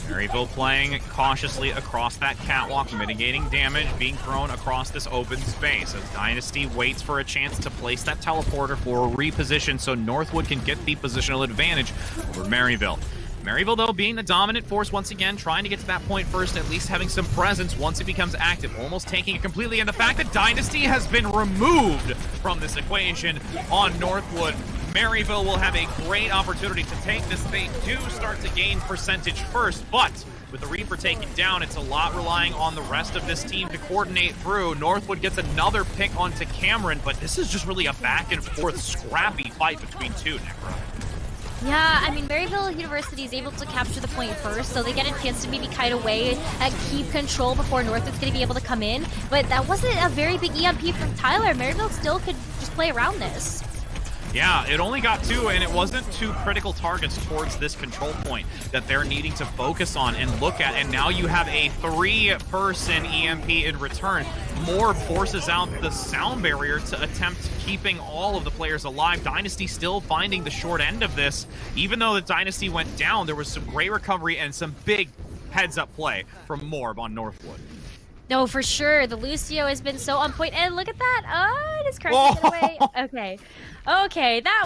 Maryville playing cautiously across that catwalk, mitigating damage being thrown across this open space as Dynasty waits for a chance to place that teleporter for a reposition so Northwood can get the positional advantage over Maryville. Maryville, though, being the dominant force once again, trying to get to that point first, at least having some presence once it becomes active, almost taking it completely. And the fact that Dynasty has been removed from this equation on Northwood, Maryville will have a great opportunity to take this. They do start to gain percentage first, but With the Reaper taken down, it's a lot relying on the rest of this team to coordinate through. Northwood gets another pick onto Cameron, but this is just really a back and forth scrappy fight between two, Necro. Yeah, I mean, Maryville University is able to capture the point first, so they get a chance to maybe kite away and keep control before Northwood's going to be able to come in. But that wasn't a very big EMP from Tyler. Maryville still could just play around this. Yeah, it only got 2, and it wasn't 2 critical targets towards this control point that they're needing to focus on and look at, and now you have a 3-person EMP in return. More forces out the sound barrier to attempt keeping all of the players alive. Dynasty still finding the short end of this. Even though the Dynasty went down, there was some great recovery and some big heads-up play from Morb on Northwood. No, for sure. The Lucio has been so on point. And look at that. Oh, it is crashing it away. Okay. Okay, that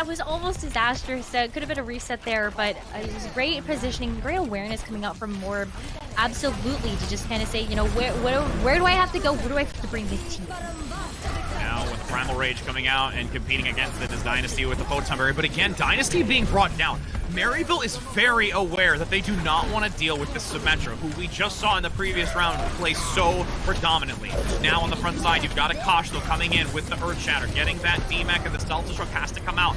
was almost disastrous. It could have been a reset there, but it was great positioning, great awareness coming out from Morb. Absolutely, to just kind of say, you know, where do I have to go? Where do I have to bring this team? Now with Primal Rage coming out and competing against it is Dynasty with the Photon Barrier. But again, Dynasty being brought down. Maryville is very aware that they do not want to deal with this Symmetra, who we just saw in the previous round play so predominantly. Now on the front side, you've got Akash though coming in with the Earth Shatter, getting that DMAC, and the Stealth Destruct has to come out.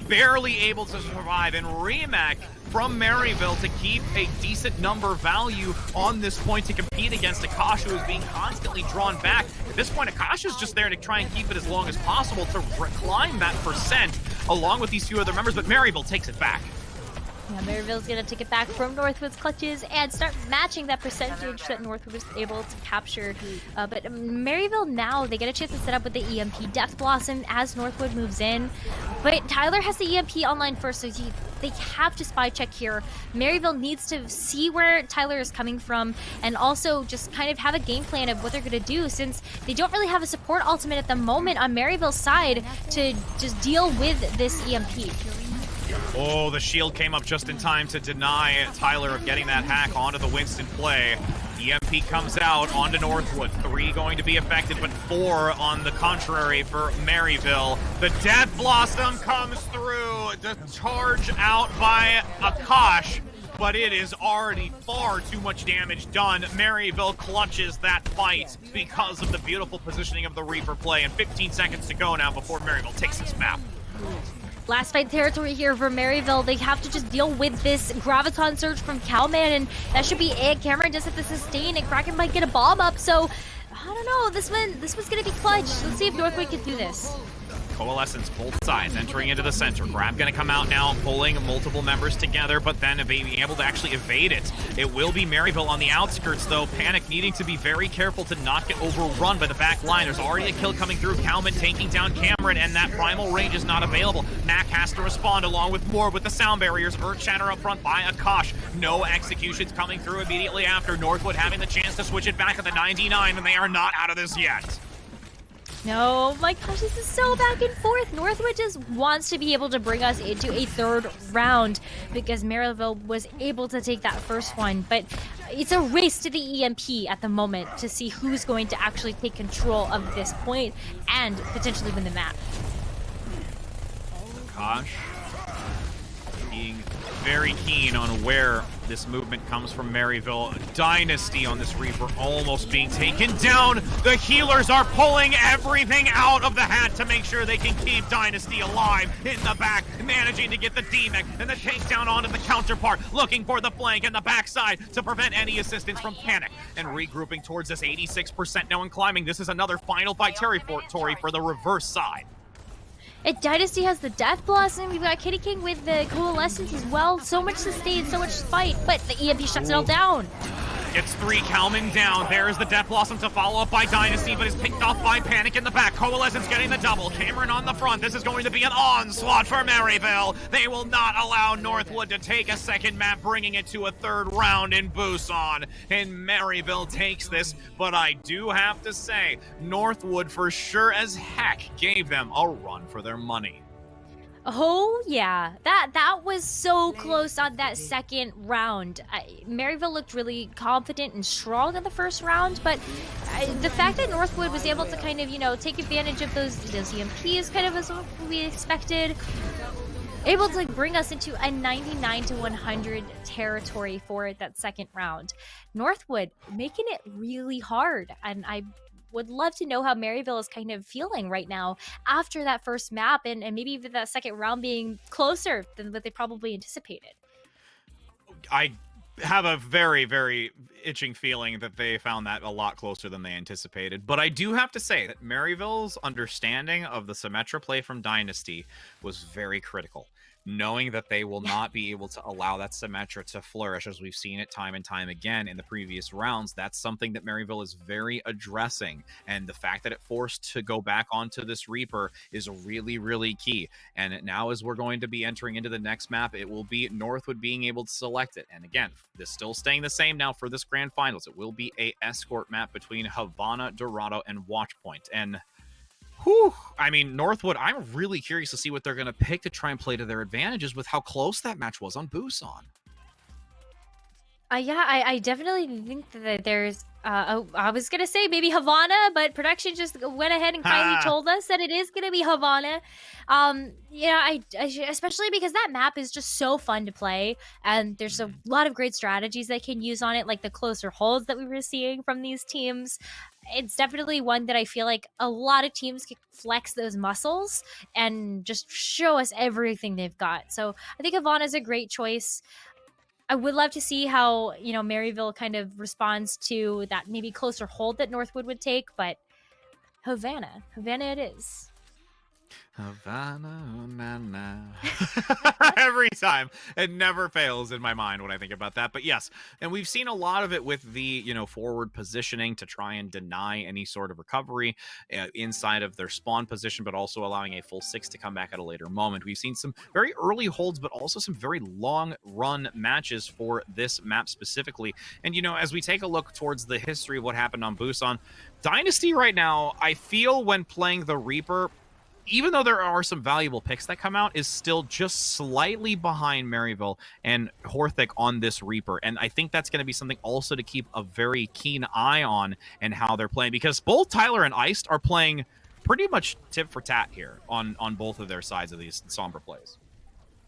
Barely able to survive, and Remac from Maryville to keep a decent number value on this point to compete against Akash, who is being constantly drawn back. At this point, Akash is just there to try and keep it as long as possible to climb that percent along with these few other members, but Maryville takes it back. Yeah, Maryville's going to take it back from Northwood's clutches and start matching that percentage that Northwood was able to capture. But Maryville now, they get a chance to set up with the EMP Death Blossom as Northwood moves in. But Tyler has the EMP online first, so they have to spy check here. Maryville needs to see where Tyler is coming from and also just kind of have a game plan of what they're going to do, since they don't really have a support ultimate at the moment on Maryville's side to just deal with this EMP. Oh, the shield came up just in time to deny Tyler of getting that hack onto the Winston play. EMP comes out onto Northwood. 3 going to be affected, but 4 on the contrary for Maryville. The Death Blossom comes through. The charge out by Akash, but it is already far too much damage done. Maryville clutches that fight because of the beautiful positioning of the Reaper play, and 15 seconds to go now before Maryville takes this map. Last fight territory here for Maryville. They have to just deal with this Graviton surge from Calman, and that should be it. Cameron does have to sustain, and Kraken might get a bomb up, so I don't know. This one's gonna be clutch. Let's see if Northwood can do this. Coalescence, both sides entering into the center. Grab gonna come out now, pulling multiple members together, but then being able to actually evade it. It will be Maryville on the outskirts, though. Panic needing to be very careful to not get overrun by the back line. There's already a kill coming through. Calman taking down Cameron, and that primal range is not available. Mac has to respond along with more with the sound barriers. Earth Shatter up front by Akash. No executions coming through immediately after. Northwood having the chance to switch it back at the 99, and they are not out of this yet. No, my gosh, this is so back and forth. Northwood just wants to be able to bring us into a 3rd round because Maryville was able to take that first one. But it's a race to the EMP at the moment to see who's going to actually take control of this point and potentially win the map. Gosh, being very keen on where this movement comes from Maryville. Dynasty on this Reaper almost being taken down. The healers are pulling everything out of the hat to make sure they can keep Dynasty alive in the back, managing to get the DMEC and the takedown onto the counterpart, looking for the flank and the backside to prevent any assistance from Panic, and regrouping towards this 86% now and climbing. This is another final fight territory for the reverse side. And Dynasty has the Death Blossom. We've got Kitty King with the Coalescence as well. So much sustain, so much fight, but the EMP shuts it all down. Gets 3, Calman down. There's the Death Blossom to follow up by Dynasty, but is picked off by Panic in the back. Coalescence getting the double. Cameron on the front. This is going to be an onslaught for Maryville. They will not allow Northwood to take a second map, bringing it to a 3rd round in Busan. And Maryville takes this, but I do have to say, Northwood for sure as heck gave them a run for their money. Oh yeah, that was so close on that 2nd round. Maryville looked really confident and strong in the 1st round, but the fact that Northwood was able to kind of, you know, take advantage of those EMPs kind of as what we expected. able to bring us into a 99 to 100 territory for that second round. Northwood making it really hard, and I would love to know how Maryville is kind of feeling right now after that first map, and maybe even that second round being closer than what they probably anticipated. I have a very, very itching feeling that they found that a lot closer than they anticipated. But I do have to say that Maryville's understanding of the Symmetra play from Dynasty was very critical. Knowing that they will not be able to allow that Symmetra to flourish, as we've seen it time and time again in the previous rounds, that's something that Maryville is very addressing. And the fact that it forced to go back onto this Reaper is really, really key. And now as we're going to be entering into the next map, it will be Northwood being able to select it. And again, this still staying the same now for this Grand Finals. It will be a escort map between Havana, Dorado, and Watchpoint. And whew, I mean, Northwood, I'm really curious to see what they're going to pick to try and play to their advantages with how close that match was on Busan. Yeah, I definitely think that there's, I was going to say maybe Havana, but production just went ahead and kindly told us that it is going to be Havana. Yeah, I especially because that map is just so fun to play, and there's a lot of great strategies they can use on it, like the closer holds that we were seeing from these teams. It's definitely one that I feel like a lot of teams can flex those muscles and just show us everything they've got. So I think Havana is a great choice. I would love to see how, you know, Maryville kind of responds to that maybe closer hold that Northwood would take, but Havana it is. Havana, na, na. Every time. It never fails in my mind when I think about that. But yes, and we've seen a lot of it with the, you know, forward positioning to try and deny any sort of recovery inside of their spawn position, but also allowing a full 6 to come back at a later moment. We've seen some very early holds, but also some very long run matches for this map specifically. And, you know, as we take a look towards the history of what happened on Busan, Dynasty right now, I feel when playing the Reaper, even though there are some valuable picks that come out, is still just slightly behind Maryville and Horthic on this Reaper. And I think that's going to be something also to keep a very keen eye on and how they're playing, because both Tyler and Iced are playing pretty much tit for tat here on both of their sides of these Sombra plays.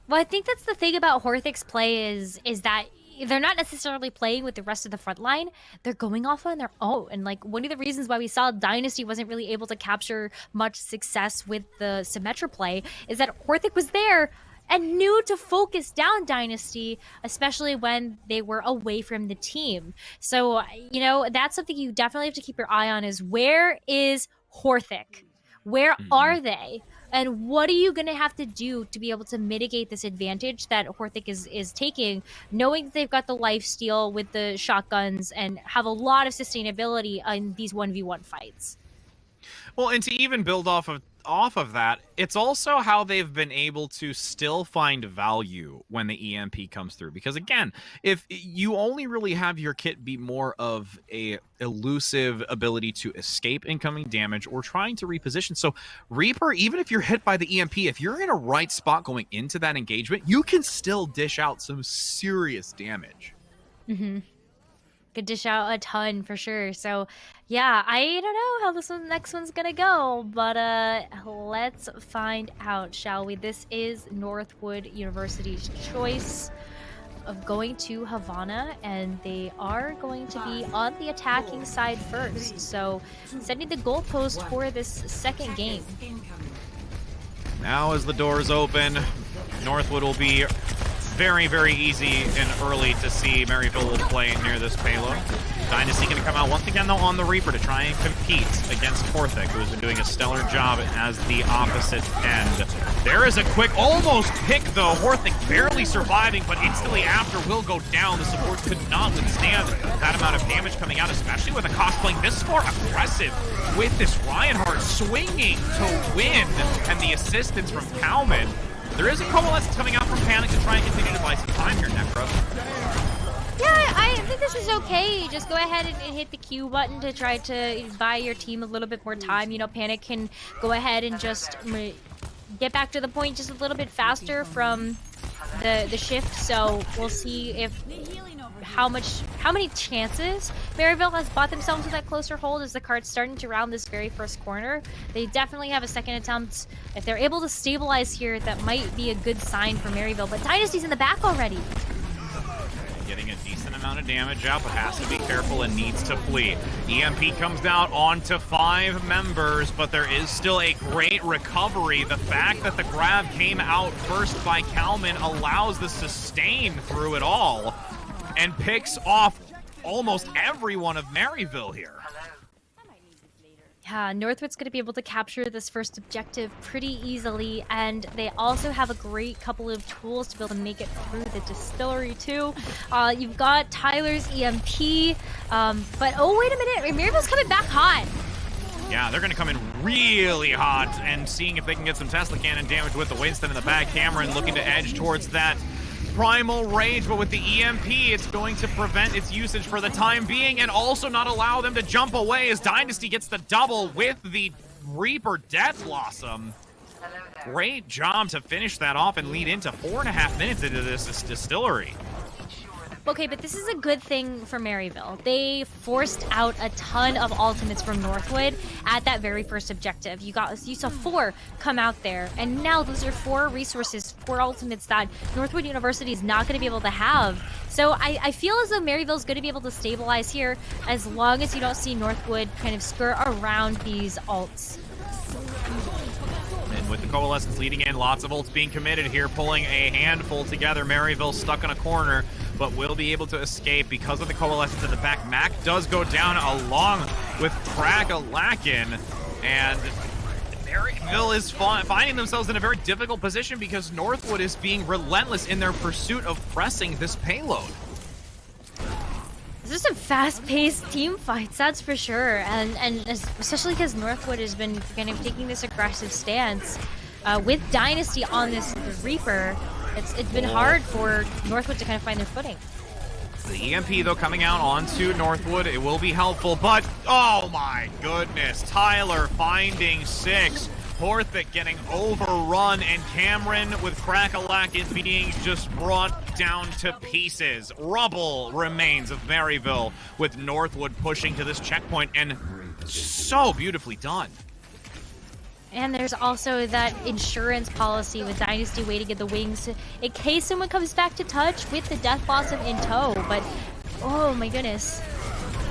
Well, I think that's the thing about Horthic's play is that they're not necessarily playing with the rest of the front line. They're going off on their own. And like one of the reasons why we saw Dynasty wasn't really able to capture much success with the Symmetra play is that Horthic was there and knew to focus down Dynasty, especially when they were away from the team. So, you know, that's something you definitely have to keep your eye on, is where is Horthic? Where are they? And what are you going to have to do to be able to mitigate this advantage that Horthic is taking, knowing that they've got the lifesteal with the shotguns and have a lot of sustainability in these 1v1 fights? Well, and to even build off of that, it's also how they've been able to still find value when the EMP comes through. Because again, if you only really have your kit be more of a elusive ability to escape incoming damage or trying to reposition. So Reaper, even if you're hit by the EMP, if you're in a right spot going into that engagement, you can still dish out some serious damage. Mm-hmm. Could dish out a ton for sure. So yeah, I don't know how this next one's gonna go, but let's find out, shall we? This is Northwood University's choice of going to Havana, and they are going to be on the attacking side first. So setting the goalpost for this second game. Now as the doors open, Northwood will be very, very easy and early to see Maryville will play near this payload. Dynasty going to come out once again, though, on the Reaper to try and compete against Horthic, who has been doing a stellar job as the opposite end. There is a quick, almost pick, though. Horthic barely surviving, but instantly after will go down. The support could not withstand that amount of damage coming out, especially with a cost playing this more aggressive with this Reinhardt swinging to win, and the assistance from Cowman. There is a coalescence coming out from Panic to try and continue to buy some time here, Necro. Yeah, I think this is okay. Just go ahead and hit the Q button to try to buy your team a little bit more time. You know, Panic can go ahead and just get back to the point just a little bit faster from the shift. So we'll see if how how many chances Maryville has bought themselves with that closer hold as the card's starting to round this very first corner. They definitely have a second attempt. If they're able to stabilize here, that might be a good sign for Maryville. But Dynasty's in the back already. Getting a decent amount of damage out, but has to be careful and needs to flee. EMP comes down onto 5 members, but there is still a great recovery. The fact that the grab came out first by Kalman allows the sustain through it all and picks off almost everyone of Maryville here. Yeah, Northwood's going to be able to capture this first objective pretty easily, and they also have a great couple of tools to be able to make it through the distillery too. You've got Tyler's EMP, but oh wait a minute, Maryville's coming back hot. Yeah, they're going to come in really hot and seeing if they can get some Tesla cannon damage with the Winston in the back. Cameron looking to edge towards that Primal Rage, but with the EMP, it's going to prevent its usage for the time being and also not allow them to jump away as Dynasty gets the double with the Reaper Death Blossom. Great job to finish that off and lead into 4.5 minutes into this distillery. Okay, but this is a good thing for Maryville. They forced out a ton of ultimates from Northwood at that very first objective. You saw 4 come out there, and now those are 4 resources, 4 ultimates that Northwood University is not going to be able to have. So I feel as though Maryville's going to be able to stabilize here as long as you don't see Northwood kind of skirt around these ults. And with the Coalescence leading in, lots of ults being committed here, pulling a handful together. Maryville stuck in a corner, but will be able to escape because of the Coalescence at the back. Mac does go down along with Crack-a-Lackin', and Maryville is finding themselves in a very difficult position because Northwood is being relentless in their pursuit of pressing this payload. This is some fast-paced team fights, that's for sure, and especially because Northwood has been kind of taking this aggressive stance with Dynasty on this Reaper. It's been hard for Northwood to kind of find their footing. The EMP, though, coming out onto Northwood, it will be helpful, but oh my goodness, Tyler finding 6. Horthic getting overrun, and Cameron with Crack-a-Lackin' being just brought down to pieces. Rubble remains of Maryville with Northwood pushing to this checkpoint, and so beautifully done. And there's also that insurance policy with Dynasty waiting in the wings in case someone comes back to touch with the Death Blossom in tow, but oh my goodness.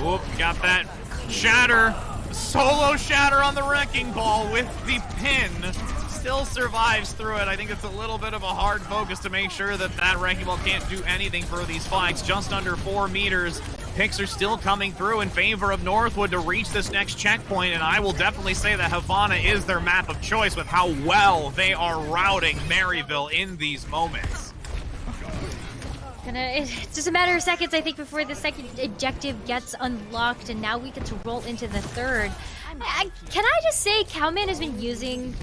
Whoop, got that shatter. Solo shatter on the Wrecking Ball with the pin. Still survives through it. I think it's a little bit of a hard focus to make sure that that Wrecking Ball can't do anything for these fights. Just under 4 meters. Picks are still coming through in favor of Northwood to reach this next checkpoint, and I will definitely say that Havana is their map of choice with how well they are routing Maryville in these moments. It's just a matter of seconds, I think, before the second objective gets unlocked, and now we get to roll into the third. Can I just say, Cowman has been using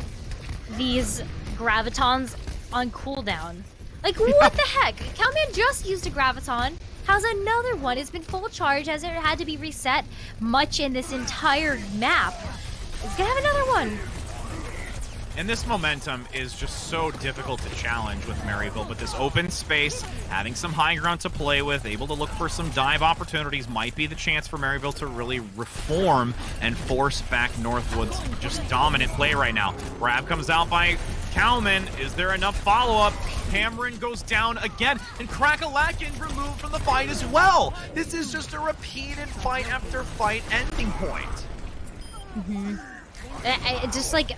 these Gravitons on cooldown. Like, what the heck? Cowman just used a Graviton, has another one, it's been full charge, hasn't had to be reset much in this entire map. He's gonna have another one. And this momentum is just so difficult to challenge with Maryville, but this open space, having some high ground to play with, able to look for some dive opportunities, might be the chance for Maryville to really reform and force back Northwood's just dominant play right now. Grab comes out by Kalman. Is there enough follow-up? Cameron goes down again, and Crack-a-Lackin' removed from the fight as well. This is just a repeated fight after fight ending point. Just like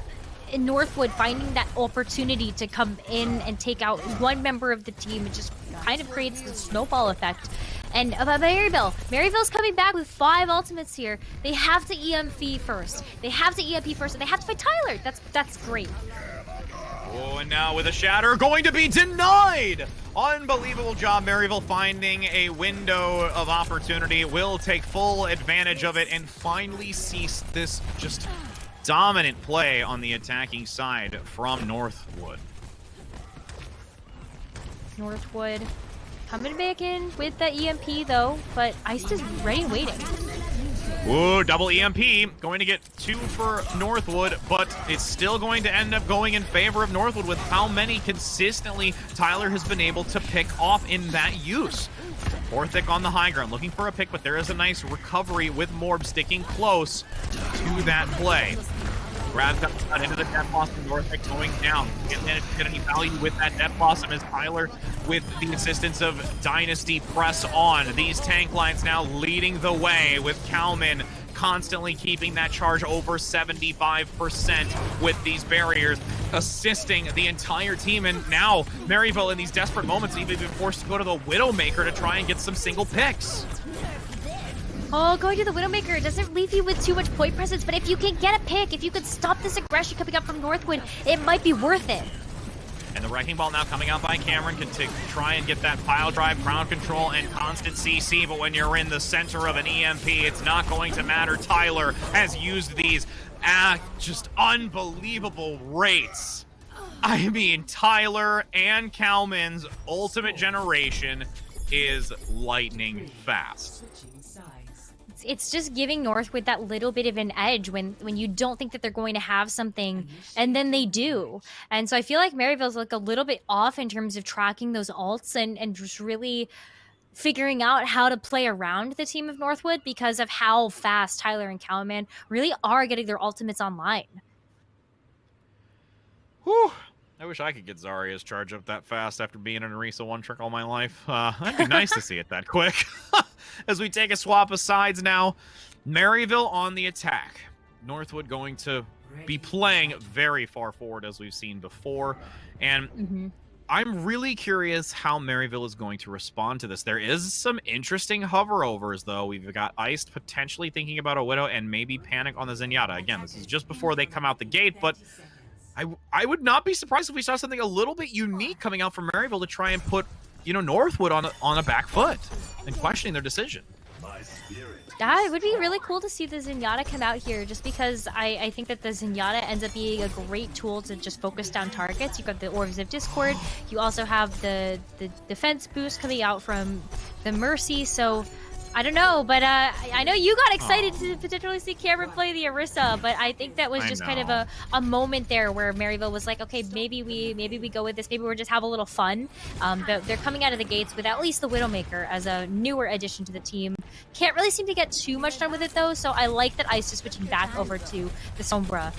in Northwood, finding that opportunity to come in and take out one member of the team, it just kind of creates the snowball effect. And about Maryville's coming back with 5 ultimates here. They have to EMP first. They have to EMP first, and they have to fight Tyler. That's great. Oh, and now with a shatter going to be denied. Unbelievable job, Maryville finding a window of opportunity. Will take full advantage of it and finally cease this just dominant play on the attacking side from Northwood. Northwood coming back in with that EMP though, but Ice is ready waiting. Ooh, double EMP. Going to get 2 for Northwood, but it's still going to end up going in favor of Northwood with how many consistently Tyler has been able to pick off in that use. Orthic on the high ground, looking for a pick, but there is a nice recovery with Morb sticking close to that play. Brad got into the Death Blossom, Orthic going down. Didn't manage to get any value with that Death Blossom as Tyler, with the assistance of Dynasty, press on. These tank lines now leading the way with Kalman constantly keeping that charge over 75% with these barriers, assisting the entire team. And now Maryville in these desperate moments even been forced to go to the Widowmaker to try and get some single picks. Oh, going to the Widowmaker doesn't leave you with too much point presence, but if you can get a pick, if you could stop this aggression coming up from Northwood, it might be worth it. And the Wrecking Ball now coming out by Cameron can try and get that pile drive, ground control, and constant CC, but when you're in the center of an EMP, it's not going to matter. Tyler has used these at just unbelievable rates. I mean, Tyler and Kalman's ultimate generation is lightning fast. It's just giving Northwood that little bit of an edge when you don't think that they're going to have something, and then they do. And so I feel like Maryville's like a little bit off in terms of tracking those ults and just really figuring out how to play around the team of Northwood because of how fast Tyler and Kalman really are getting their ultimates online. Whew. I wish I could get Zarya's charge up that fast after being in Orisa one trick all my life. That'd be nice to see it that quick. As we take a swap of sides now, Maryville on the attack. Northwood going to be playing very far forward as we've seen before. And I'm really curious how Maryville is going to respond to this. There is some interesting hoverovers, though. We've got Iced potentially thinking about a Widow and maybe Panic on the Zenyatta. Again, this is just before they come out the gate, but I would not be surprised if we saw something a little bit unique coming out from Maryville to try and put, you know, Northwood on a back foot and questioning their decision. Yeah, it would be really cool to see the Zenyatta come out here just because I think that the Zenyatta ends up being a great tool to just focus down targets. You've got the Orbs of Discord. You also have the defense boost coming out from the Mercy. So I don't know, but I know you got excited to potentially see Cameron play the Orisa, but I think that was just kind of a moment there where Maryville was like, okay, maybe we go with this. Maybe we'll just have a little fun. They're coming out of the gates with at least the Widowmaker as a newer addition to the team. Can't really seem to get too much done with it though, so I like that Ice is switching back over to the Sombra.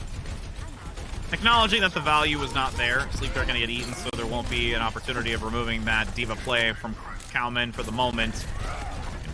Acknowledging that the value was not there, Sleep are going to get eaten, so there won't be an opportunity of removing that Diva play from Kalman for the moment.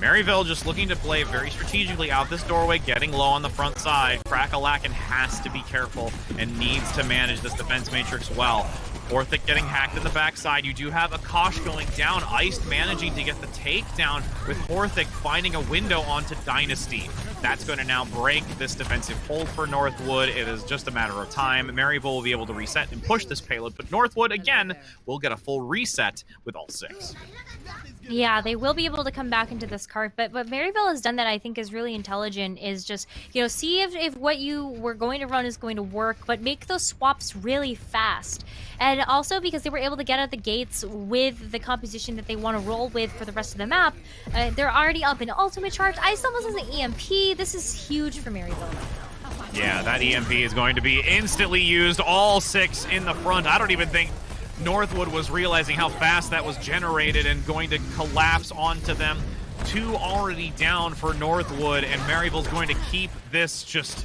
Maryville just looking to play very strategically out this doorway, getting low on the front side. Crackalacken has to be careful and needs to manage this defense matrix well. Orthic getting hacked in the backside. You do have Akash going down. Iced managing to get the takedown with Orthic finding a window onto Dynasty. That's going to now break this defensive hold for Northwood. It is just a matter of time. Maryville will be able to reset and push this payload, but Northwood, again, will get a full reset with all 6. Yeah, they will be able to come back into this cart, but what Maryville has done that I think is really intelligent is just, you know, see if what you were going to run is going to work, but make those swaps really fast. And also because they were able to get out the gates with the composition that they want to roll with for the rest of the map, they're already up in ultimate charge. Ice almost has an EMP. This is huge for Maryville. Yeah, that EMP is going to be instantly used. All 6 in the front. I don't even think Northwood was realizing how fast that was generated and going to collapse onto them. 2 already down for Northwood, and Maryville's going to keep this just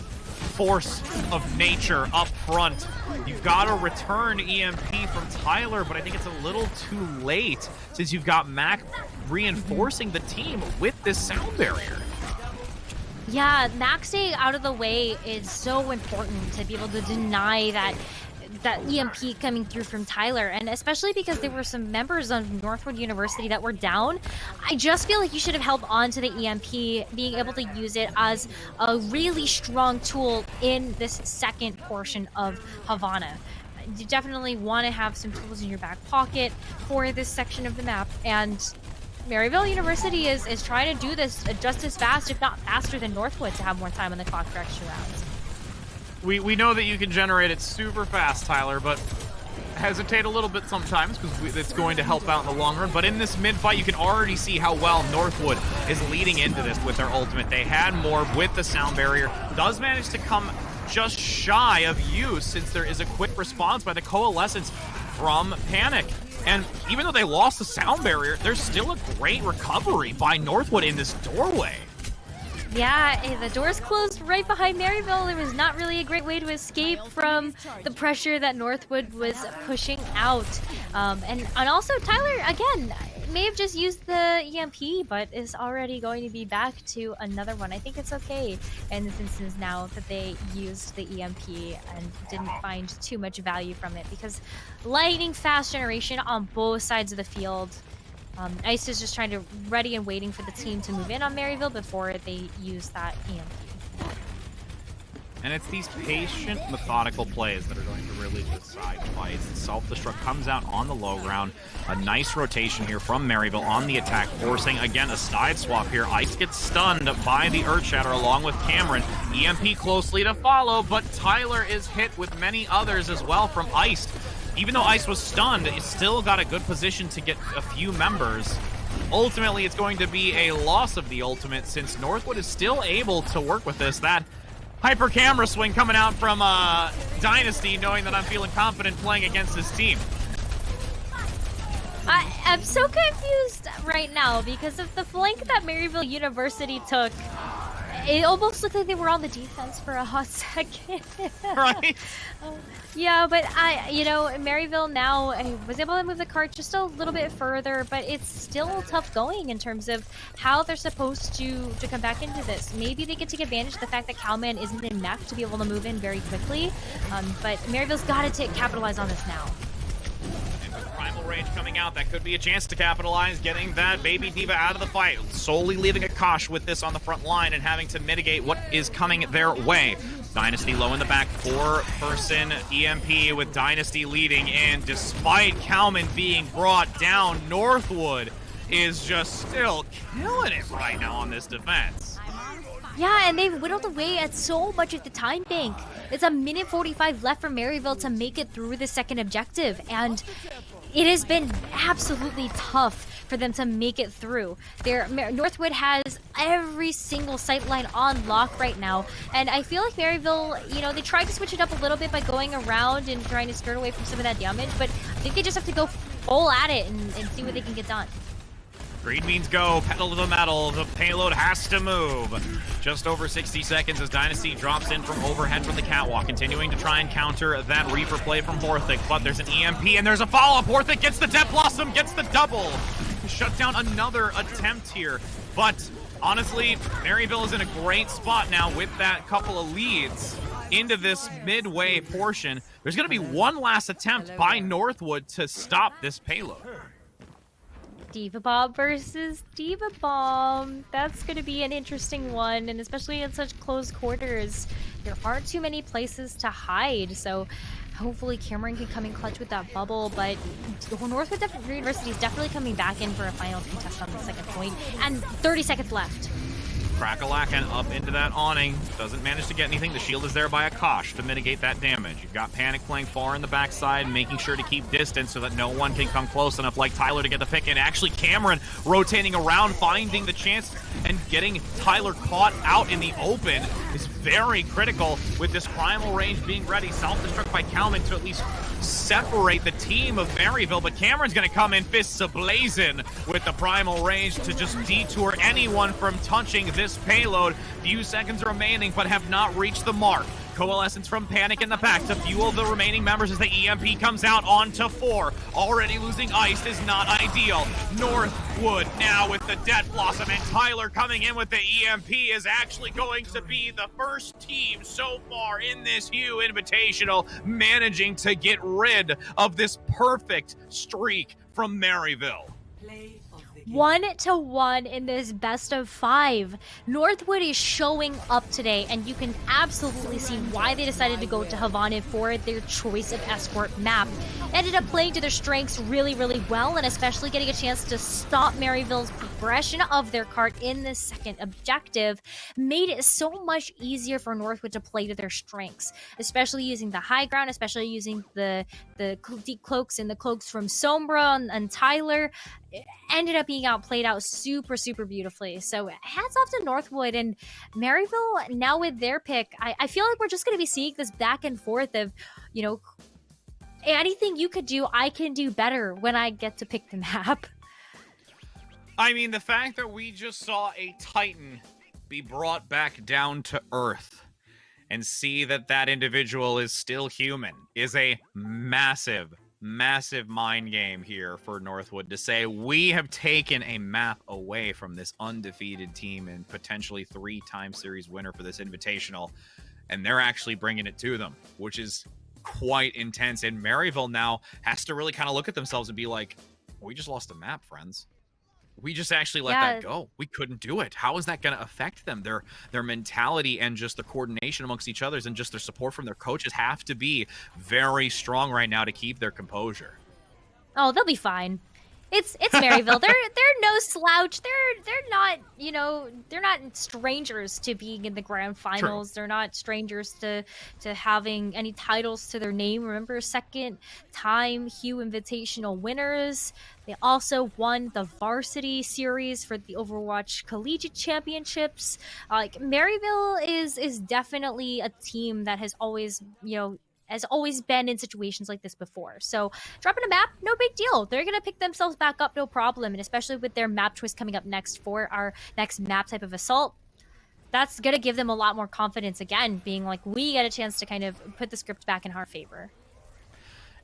force of nature up front. You've got to return EMP from Tyler, but I think it's a little too late since you've got Mac reinforcing the team with this sound barrier. Yeah, Mac staying out of the way is so important to be able to deny that EMP coming through from Tyler, and especially because there were some members of Northwood University that were down. I just feel like you should have held on to the EMP, being able to use it as a really strong tool in this second portion of Havana. You definitely want to have some tools in your back pocket for this section of the map, and Maryville University is trying to do this just as fast, if not faster than Northwood, to have more time on the clock for extra rounds. We know that you can generate it super fast, Tyler, but hesitate a little bit sometimes because it's going to help out in the long run. But in this mid-fight, you can already see how well Northwood is leading into this with their ultimate. They had more with the sound barrier. Does manage to come just shy of use since there is a quick response by the Coalescence from Panic. And even though they lost the sound barrier, there's still a great recovery by Northwood in this doorway. Yeah, the doors closed right behind Maryville. There was not really a great way to escape from the pressure that Northwood was pushing out. And also, Tyler, again, may have just used the EMP, but is already going to be back to another one. I think it's okay in this instance now that they used the EMP and didn't find too much value from it, because lightning fast generation on both sides of the field. Ice is just trying to ready and waiting for the team to move in on Maryville before they use that EMP. And it's these patient, methodical plays that are going to really decide fights. The self-destruct comes out on the low ground. A nice rotation here from Maryville on the attack, forcing, again, a side swap here. Ice gets stunned by the Earthshatter along with Cameron. EMP closely to follow, but Tyler is hit with many others as well from Ice. Even though Ice was stunned, it still got a good position to get a few members. Ultimately, it's going to be a loss of the ultimate since Northwood is still able to work with this. That hyper camera swing coming out from Dynasty, knowing that I'm feeling confident playing against this team. I'm so confused right now because of the flank that Maryville University took. It almost looked like they were on the defense for a hot second. Right? Yeah, but Maryville now was able to move the cart just a little bit further, but it's still tough going in terms of how they're supposed to come back into this. Maybe they could take advantage of the fact that Cowman isn't in mech to be able to move in very quickly, but Maryville's got to capitalize on this now. Primal Rage coming out, that could be a chance to capitalize, getting that Baby Diva out of the fight, solely leaving Akash with this on the front line and having to mitigate what is coming their way. Dynasty low in the back, four-person EMP with Dynasty leading, and despite Cowman being brought down, Northwood is just still killing it right now on this defense. Yeah, and they've whittled away at so much of the time bank. It's a minute 45 left for Maryville to make it through the second objective, and it has been absolutely tough for them to make it through. Northwood has every single sight line on lock right now, and I feel like Maryville, they tried to switch it up a little bit by going around and trying to skirt away from some of that damage, but I think they just have to go full at it and see what they can get done. Green means go, pedal to the metal, the payload has to move. Just over 60 seconds as Dynasty drops in from overhead from the catwalk, continuing to try and counter that Reaper play from Horthic, but there's an EMP and there's a follow-up. Horthic gets the Death Blossom, gets the double. Shut down another attempt here, but honestly, Maryville is in a great spot now with that couple of leads into this midway portion. There's going to be one last attempt by Northwood to stop this payload. Diva Bomb versus Diva Bomb. That's going to be an interesting one, and especially in such close quarters. There aren't too many places to hide, so hopefully Cameron can come in clutch with that bubble, but Northwood University is definitely coming back in for a final contest on the second point, and 30 seconds left. Crackalacken up into that awning. Doesn't manage to get anything. The shield is there by Akash to mitigate that damage. You've got Panic playing far in the backside, making sure to keep distance so that no one can come close enough like Tyler to get the pick in. Actually, Cameron rotating around, finding the chance, and getting Tyler caught out in the open is very critical with this Primal Range being ready. Self-destruct by Calman to at least separate the team of Maryville, but Cameron's going to come in fists ablazing with the Primal Range to just detour anyone from touching this payload. Few seconds remaining, but have not reached the mark. Coalescence from Panic in the back to fuel the remaining members as the EMP comes out onto 4. Already losing Ice is not ideal. Northwood now with the Death Blossom, and Tyler coming in with the EMP is actually going to be the first team so far in this HUE Invitational managing to get rid of this perfect streak from Maryville. 1-1 in this best of 5. Northwood is showing up today, and you can absolutely see why they decided to go to Havana for their choice of escort map. Ended up playing to their strengths really, really well, and especially getting a chance to stop Maryville's progression of their cart in this second objective made it so much easier for Northwood to play to their strengths, especially using the high ground, especially using the deep cloaks and the cloaks from Sombra and Tyler. Ended up being played out super, super beautifully. So hats off to Northwood, and Maryville now with their pick. I feel like we're just going to be seeing this back and forth of, anything you could do, I can do better when I get to pick the map. I mean, the fact that we just saw a Titan be brought back down to Earth and see that that individual is still human is a massive, massive mind game here for Northwood to say, we have taken a map away from this undefeated team and potentially 3-time series winner for this Invitational, and they're actually bringing it to them, which is quite intense. And Maryville now has to really kind of look at themselves and be like, we just lost a map, friends. We just actually let that go. We couldn't do it. How is that going to affect them? Their mentality and just the coordination amongst each other and just their support from their coaches have to be very strong right now to keep their composure. Oh, they'll be fine. It's Maryville. They're no slouch. They're not, you know, they're not strangers to being in the grand finals. True. They're not strangers to having any titles to their name. Remember, second time HUE Invitational winners. They also won the varsity series for the Overwatch Collegiate Championships. Like, Maryville is definitely a team that has always, you know, has always been in situations like this before. So dropping a map, no big deal. They're going to pick themselves back up, no problem. And especially with their map choice coming up next for our next map type of assault, that's going to give them a lot more confidence again, being like, we get a chance to kind of put the script back in our favor.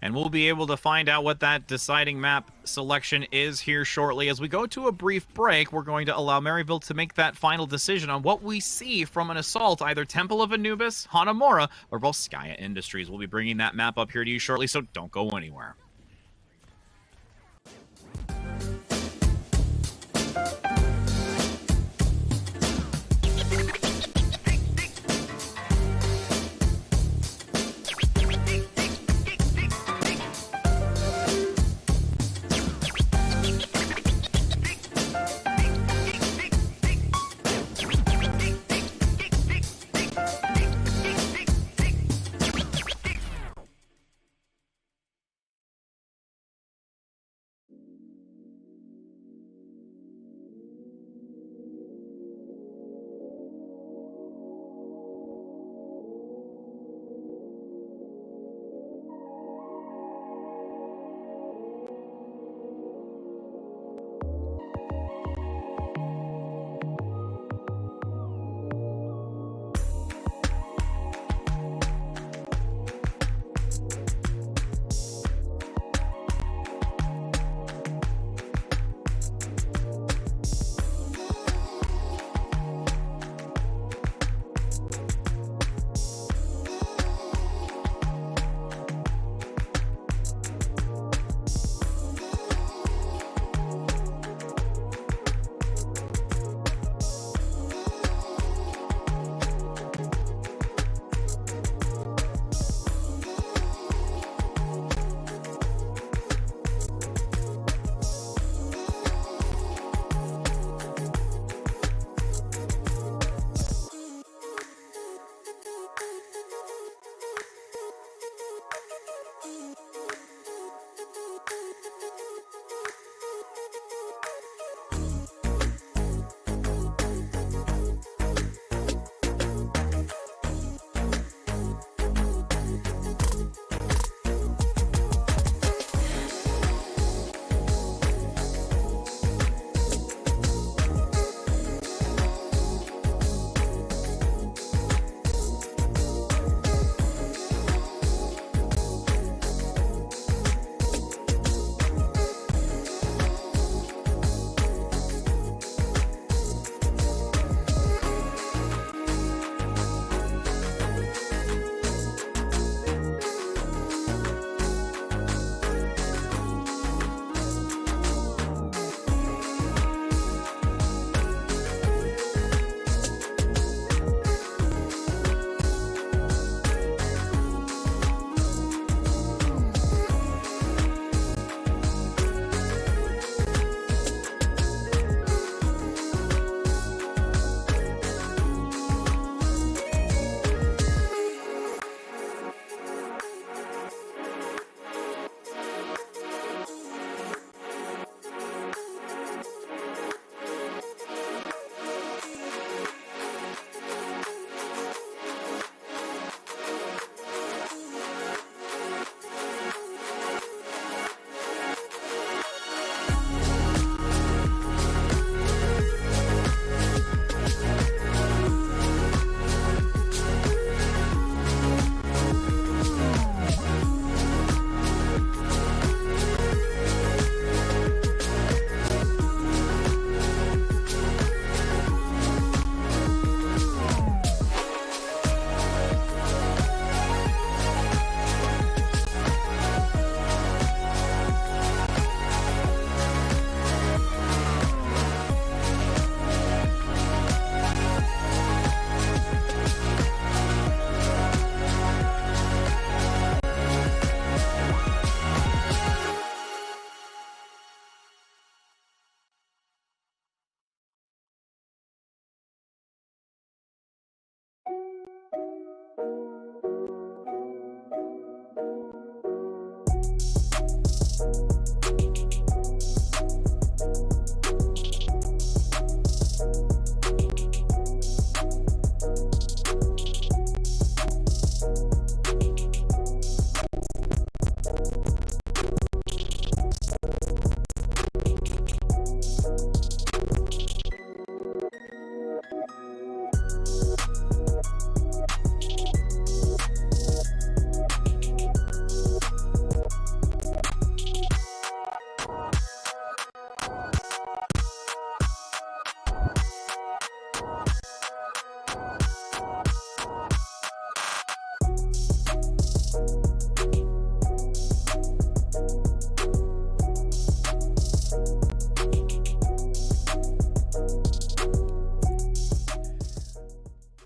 And we'll be able to find out what that deciding map selection is here shortly. As we go to a brief break, we're going to allow Maryville to make that final decision on what we see from an assault, either Temple of Anubis, Hanamura, or Volskaya Industries. We'll be bringing that map up here to you shortly, so don't go anywhere.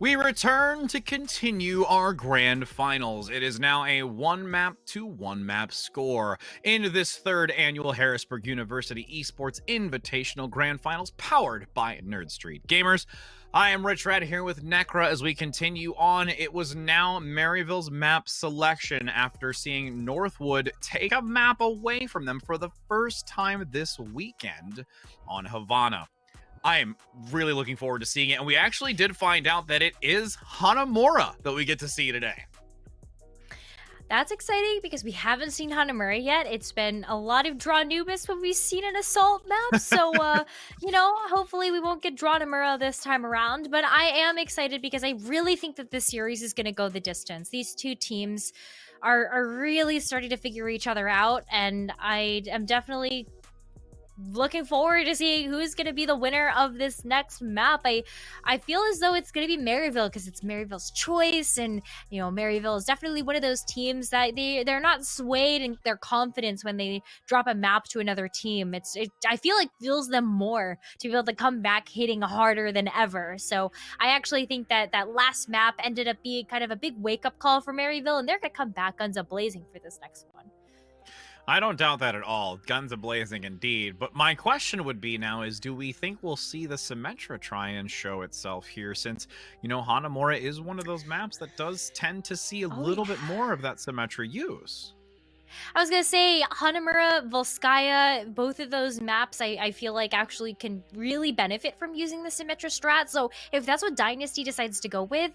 We return to continue our grand finals. It is now a 1-map to 1-map score in this 3rd annual Harrisburg University Esports Invitational Grand Finals powered by Nerd Street Gamers. I am Rich Red here with Necra as we continue on. It was now Maryville's map selection after seeing Northwood take a map away from them for the first time this weekend on Havana. I am really looking forward to seeing it, and we actually did find out that it is Hanamura that we get to see today. That's exciting because we haven't seen Hanamura yet. It's been a lot of Draw Nubis, but we've seen an Assault map. So, you know, hopefully we won't get Draw Namura this time around. But I am excited because I really think that this series is going to go the distance. These two teams are really starting to figure each other out. And I am definitely looking forward to seeing who's going to be the winner of this next map. I feel as though it's going to be Maryville because it's Maryville's choice, and you know, Maryville is definitely one of those teams that they're not swayed in their confidence when they drop a map to another team. I feel like fuels them more to be able to come back hitting harder than ever. So I actually think that last map ended up being kind of a big wake-up call for Maryville, and they're going to come back guns a-blazing for this next one. I don't doubt that at all. Guns a-blazing indeed. But my question would be now is, do we think we'll see the Symmetra try and show itself here, since, you know, Hanamura is one of those maps that does tend to see a little bit more of that Symmetra use? I was going to say Hanamura, Volskaya, both of those maps I feel like actually can really benefit from using the Symmetra strat. So if that's what Dynasty decides to go with,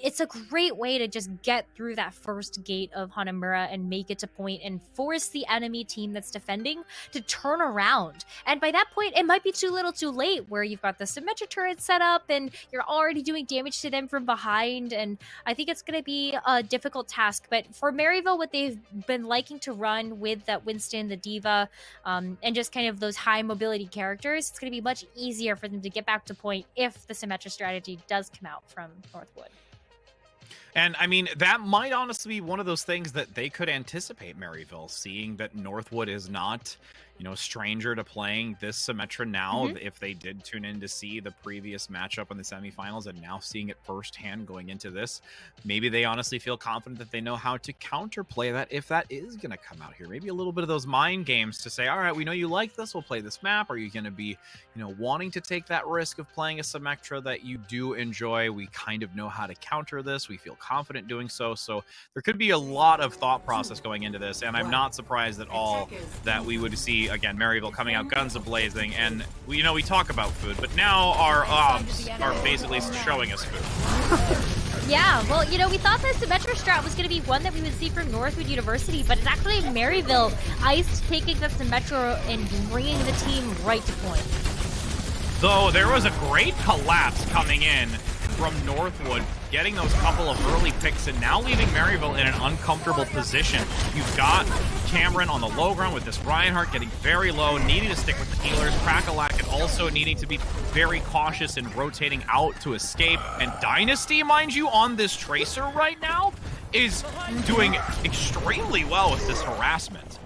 it's a great way to just get through that first gate of Hanamura and make it to point and force the enemy team that's defending to turn around. And by that point, it might be too little too late, where you've got the Symmetra turret set up and you're already doing damage to them from behind. And I think it's going to be a difficult task. But for Maryville, what they've been liking to run with that Winston, the Diva, and just kind of those high mobility characters, it's going to be much easier for them to get back to point if the Symmetra strategy does come out from Northwood. And I mean, that might honestly be one of those things that they could anticipate Maryville, seeing that Northwood is not, you know, a stranger to playing this Symmetra now. If they did tune in to see the previous matchup in the semifinals and now seeing it firsthand going into this, maybe they honestly feel confident that they know how to counterplay that if that is going to come out here. Maybe a little bit of those mind games to say, all right, we know you like this, we'll play this map. Are you going to be, you know, wanting to take that risk of playing a Symmetra that you do enjoy? We kind of know how to counter this. We feel confident doing so. So there could be a lot of thought process going into this, and I'm not surprised at all that we would see, again, Maryville coming out guns a-blazing. And we, you know, we talk about food, but now our obs are basically showing us food. Yeah, well, you know, we thought the Symmetra strat was going to be one that we would see from Northwood University, but it's actually Maryville Ice taking the Symmetra and bringing the team right to point. Though there was a great collapse coming in from Northwood, getting those couple of early picks and now leaving Maryville in an uncomfortable position. You've got Cameron on the low ground with this Reinhardt getting very low, needing to stick with the healers. Crackalack and also needing to be very cautious in rotating out to escape. And Dynasty, mind you, on this Tracer right now is doing extremely well with this harassment.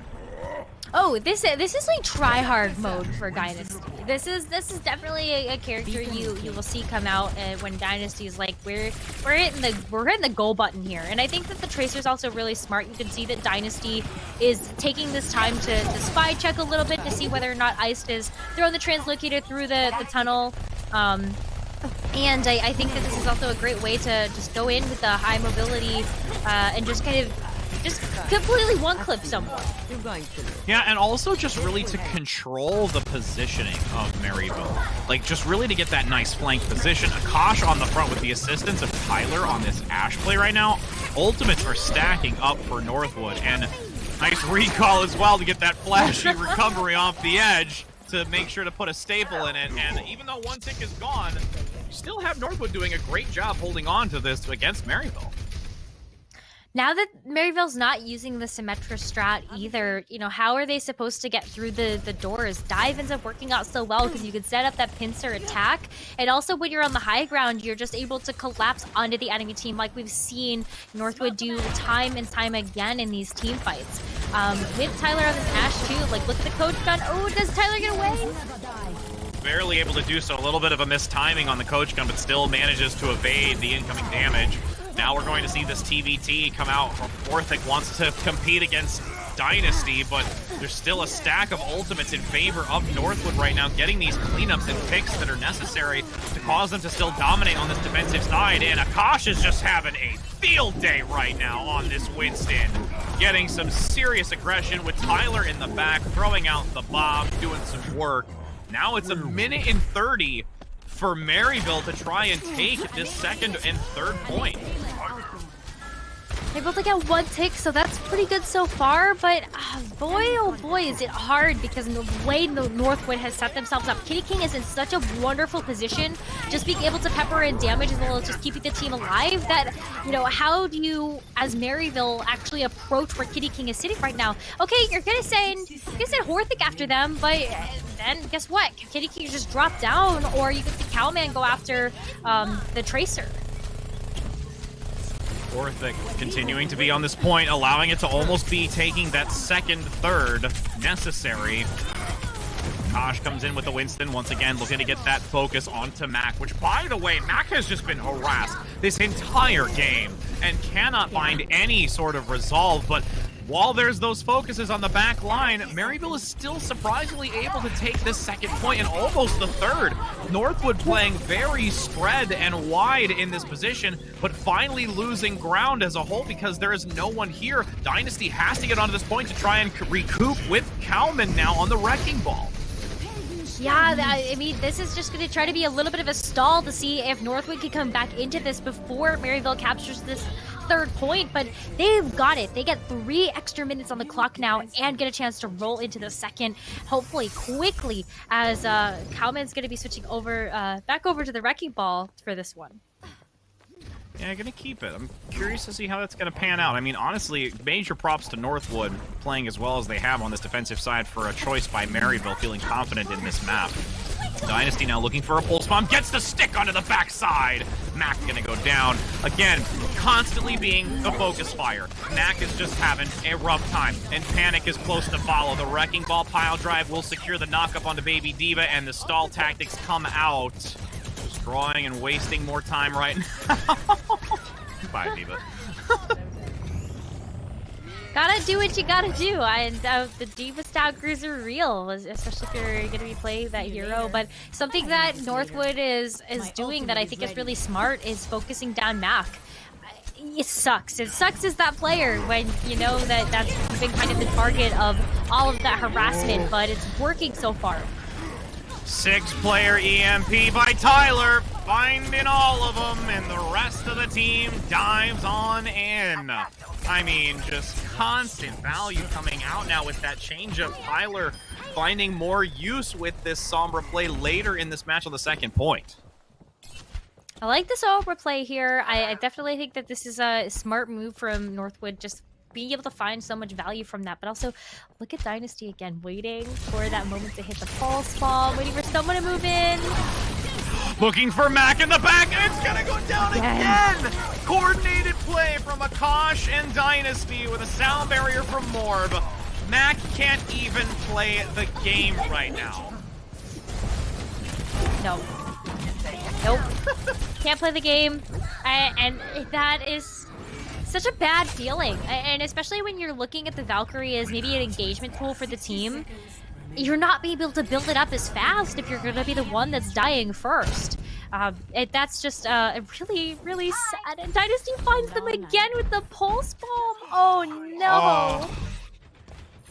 Oh, this is like try-hard mode for Dynasty. This is definitely a character you will see come out when Dynasty is like, we're hitting the goal button here. And I think that the Tracer is also really smart. You can see that Dynasty is taking this time to spy check a little bit to see whether or not Iced is throwing the translocator through the tunnel. And I think that this is also a great way to just go in with the high mobility and just kind of completely one-clip someone. Yeah, and also just really to control the positioning of Maryville. Like, just really to get that nice flank position. Akash on the front with the assistance of Tyler on this Ashe play right now. Ultimates are stacking up for Northwood, and nice recall as well to get that flashy recovery off the edge to make sure to put a staple in it. And even though one tick is gone, you still have Northwood doing a great job holding on to this against Maryville. Now that Maryville's not using the Symmetra strat either, you know, how are they supposed to get through the doors? Dive ends up working out so well because you can set up that pincer attack. And also when you're on the high ground, you're just able to collapse onto the enemy team like we've seen Northwood do time and time again in these team fights. With Tyler on this Ashe too, like look at the coach gun. Oh, does Tyler get away? barely able to do so. A little bit of a mistiming on the coach gun, but still manages to evade the incoming damage. Now we're going to see this TVT come out. Orthic wants to compete against Dynasty, but there's still a stack of ultimates in favor of Northwood right now, getting these cleanups and picks that are necessary to cause them to still dominate on this defensive side. And Akash is just having a field day right now on this Winston, getting some serious aggression with Tyler in the back, throwing out the bomb, doing some work. Now it's 1:30 for Maryville to try and take this second and third point. They both get one tick, so that's pretty good so far, but boy, oh boy, is it hard because the way the Northwood has set themselves up. Kitty King is in such a wonderful position, just being able to pepper in damage as well as just keeping the team alive, that, you know, how do you, as Maryville, actually approach where Kitty King is sitting right now? Okay, you're gonna send Horthic after them, but then guess what? Kitty King just drop down, or you get the Cowman go after the Tracer. Orthic continuing to be on this point, allowing it to almost be taking that second, third necessary. Tosh comes in with the Winston once again, looking to get that focus onto Mac, which, by the way, Mac has just been harassed this entire game and cannot find any sort of resolve. But while there's those focuses on the back line, Maryville is still surprisingly able to take this second point and almost the third. Northwood playing very spread and wide in this position, but finally losing ground as a whole because there is no one here. Dynasty has to get onto this point to try and recoup with Cowman now on the Wrecking Ball. Yeah, I mean, this is just going to try to be a little bit of a stall to see if Northwood can come back into this before Maryville captures this third point, but they've got it. They get 3 extra minutes on the clock now and get a chance to roll into the second, hopefully quickly, as Cowman's going to be switching over back over to the Wrecking Ball for this one. Yeah, I'm going to keep it. I'm curious to see how that's going to pan out. I mean, honestly, major props to Northwood playing as well as they have on this defensive side for a choice by Maryville, feeling confident in this map. Dynasty now looking for a pulse bomb, gets the stick onto the backside. Mac gonna go down. Again, constantly being the focus fire. Mac is just having a rough time, and Panic is close to follow. The Wrecking Ball pile drive will secure the knockup onto Baby Diva, and the stall tactics come out. Destroying and wasting more time right now. Bye, Diva. Gotta do what you gotta do. The Diva style crews are real, especially if you're gonna be playing that hero. But something that Northwood is doing that I think is really smart is focusing down Mac. It sucks. It sucks as that player when you know that that's been kind of the target of all of that harassment, but it's working so far. 6-player EMP by Tyler, finding all of them, and the rest of the team dives on in. I mean, just constant value coming out now with that change-up. Tyler finding more use with this Sombra play later in this match on the second point. I like this Sombra play here. I definitely think that this is a smart move from Northwood, just being able to find so much value from that. But also, look at Dynasty again, waiting for that moment to hit the pulse bomb, waiting for someone to move in. Looking for Mac in the back, and it's gonna go down again! Coordinated play from Akash and Dynasty with a sound barrier from Morb. Mac can't even play the game right now. No. Nope. Can't play the game. And that is such a bad feeling. And especially when you're looking at the Valkyrie as maybe an engagement tool for the team, you're not being able to build it up as fast if you're going to be the one that's dying first. That's just really, really sad. And Dynasty finds them again with the pulse bomb. Oh, no. Oh.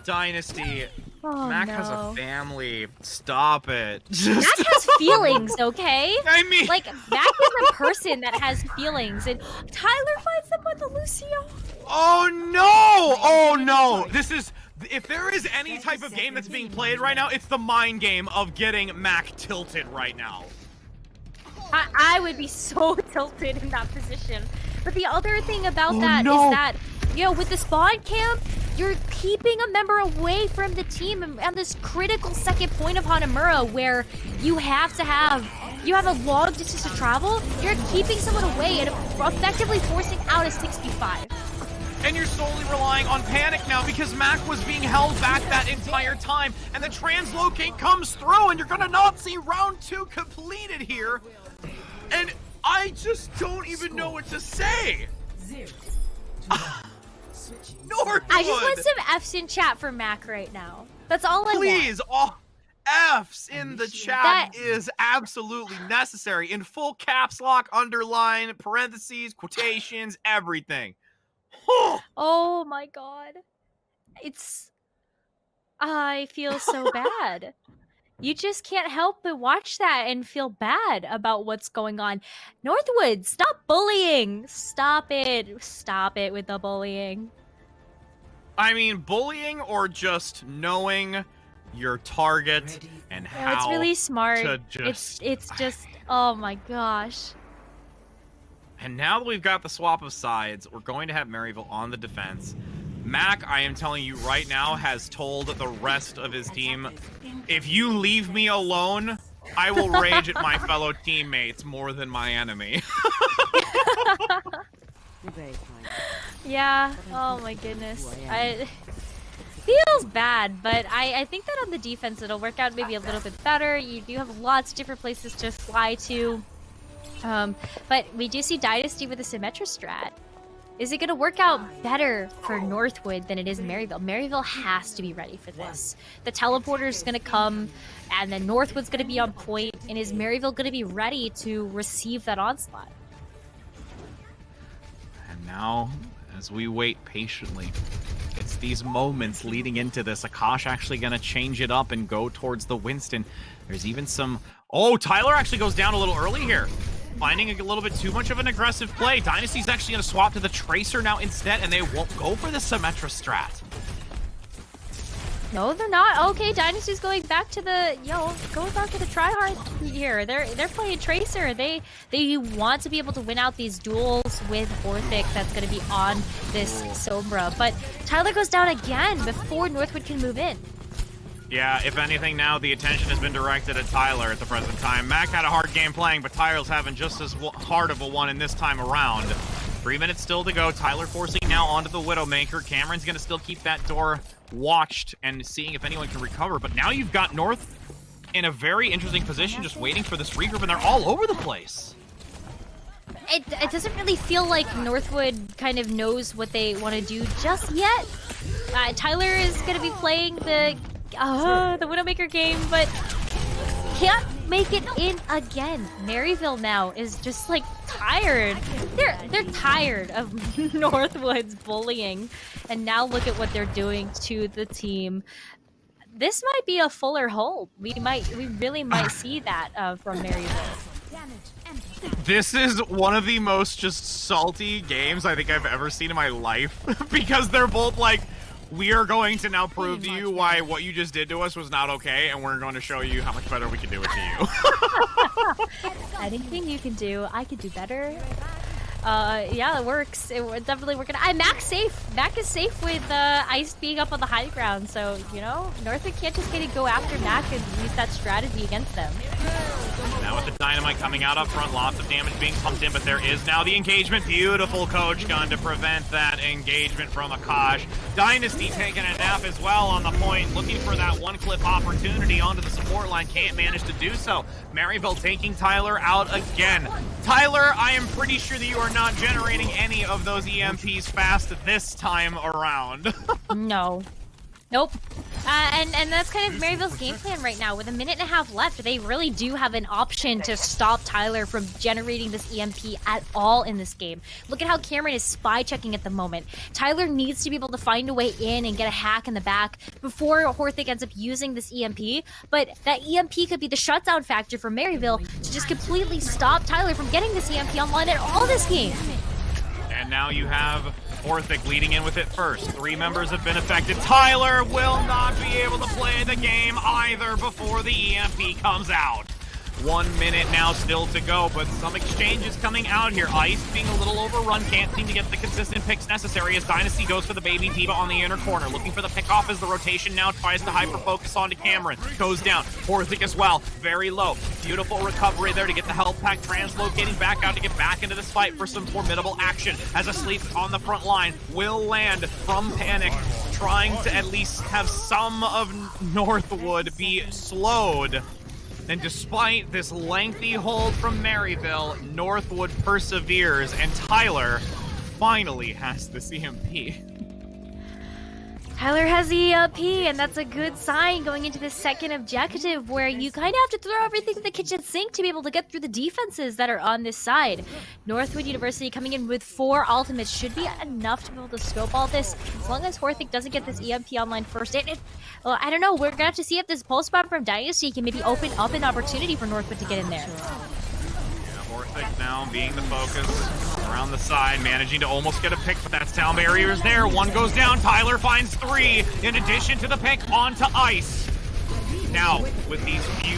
Dynasty. Oh, Mac has a family. Stop it. Mac has feelings, okay? I mean... Like, Mac is a person that has feelings, and Tyler finds them with the Lucio. Oh, no! Oh, no! This is... If there is any type of game that's being played right now, it's the mind game of getting Mac tilted right now. I would be so tilted in that position. But the other thing about is that, you know, with the spawn camp, you're keeping a member away from the team and this critical second point of Hanamura where you have a long distance to travel. You're keeping someone away and effectively forcing out a 6v5. and you're solely relying on panic now because Mac was being held back that entire time, and the translocate comes through, and you're gonna not see round 2 completed here. And I just don't even know what to say. Northwood! I just want some F's in chat for Mac right now. That's all I want. Please, all F's in the chat is absolutely necessary. In full caps lock, underline, parentheses, quotations, everything. Oh my god. I feel so bad. You just can't help but watch that and feel bad about what's going on. Northwood, stop bullying. Stop it. Stop it with the bullying. I mean, bullying or just knowing your target and how It's really smart. to just... It's just, oh my gosh. And now that we've got the swap of sides, we're going to have Maryville on the defense. Mac, I am telling you right now, has told the rest of his team, if you leave me alone, I will rage at my fellow teammates more than my enemy. Yeah, oh my goodness. Feels bad, but I think that on the defense it'll work out maybe a little bit better. You do have lots of different places to fly to. But we do see Dynasty with a Symmetra strat. Is it going to work out better for Northwood than it is Maryville? Maryville has to be ready for this. The teleporter is going to come, and then Northwood's going to be on point, and is Maryville going to be ready to receive that onslaught? And now, as we wait patiently, it's these moments leading into this. Akash actually going to change it up and go towards the Winston. There's even some... Oh, Tyler actually goes down a little early here. Finding a little bit too much of an aggressive play. Dynasty's actually going to swap to the Tracer now instead, and they won't go for the Symmetra strat. No, they're not. Okay, Dynasty's going back to the going back to the tryhard here. They're playing Tracer. They want to be able to win out these duels with Orphic that's going to be on this Sombra. But Tyler goes down again before Northwood can move in. Yeah, if anything now, the attention has been directed at Tyler at the present time. Mac had a hard game playing, but Tyler's having just as hard of a one in this time around. 3 minutes still to go. Tyler forcing now onto the Widowmaker. Cameron's going to still keep that door watched and seeing if anyone can recover. But now you've got North in a very interesting position, just waiting for this regroup, and they're all over the place. It doesn't really feel like Northwood kind of knows what they want to do just yet. Tyler is going to be playing the Widowmaker game, but can't make it in again. Maryville now is just like tired. They're tired of Northwood's bullying, and now look at what they're doing to the team. This might be a fuller hold. We really might see that from Maryville. This is one of the most just salty games I think I've ever seen in my life because they're both like, we are going to now prove to you why what you just did to us was not okay, and we're going to show you how much better we can do it to you. Anything you can do, I could do better. Yeah, it works. It definitely working. Mac's safe. Mac is safe with Ice being up on the high ground, so, you know, Northwood can't just get to go after Mac and use that strategy against them. Now with the Dynamite coming out up front, lots of damage being pumped in, but there is now the engagement. Beautiful coach gun to prevent that engagement from Akash. Dynasty taking a nap as well on the point, looking for that one-clip opportunity onto the support line. Can't manage to do so. Maryville taking Tyler out again. Tyler, I am pretty sure that you are not generating any of those EMPs fast this time around. No. Nope. And that's kind of Maryville's game plan right now. With a minute and a half left, they really do have an option to stop Tyler from generating this EMP at all in this game. Look at how Cameron is spy checking at the moment. Tyler needs to be able to find a way in and get a hack in the back before Horthic ends up using this EMP. But that EMP could be the shutdown factor for Maryville to just completely stop Tyler from getting this EMP online at all this game. And now you have Orphic leading in with it first. 3 members have been affected. Tyler will not be able to play the game either before the EMP comes out. 1 minute now still to go, but some exchanges coming out here. Ice being a little overrun, can't seem to get the consistent picks necessary as Dynasty goes for the baby Diva on the inner corner, looking for the pick off as the rotation now tries to hyper-focus onto Cameron. Goes down. Horthic as well, very low. Beautiful recovery there to get the health pack translocating back out to get back into this fight for some formidable action as Asleep on the front line will land from Panic, trying to at least have some of Northwood be slowed. And despite this lengthy hold from Maryville, Northwood perseveres, and Tyler finally has the CMP. Tyler has the ELP, and that's a good sign going into the second objective, where you kind of have to throw everything in the kitchen sink to be able to get through the defenses that are on this side. Northwood University coming in with 4 ultimates should be enough to be able to scope all this, as long as Horthic doesn't get this EMP online first. Well, I don't know, we're gonna have to see if this pulse bomb from Dynasty can maybe open up an opportunity for Northwood to get in there. Horthic now being the focus around the side, managing to almost get a pick, but that sound barrier is there. 1 goes down, Tyler finds 3, in addition to the pick onto Ice. Now, with these few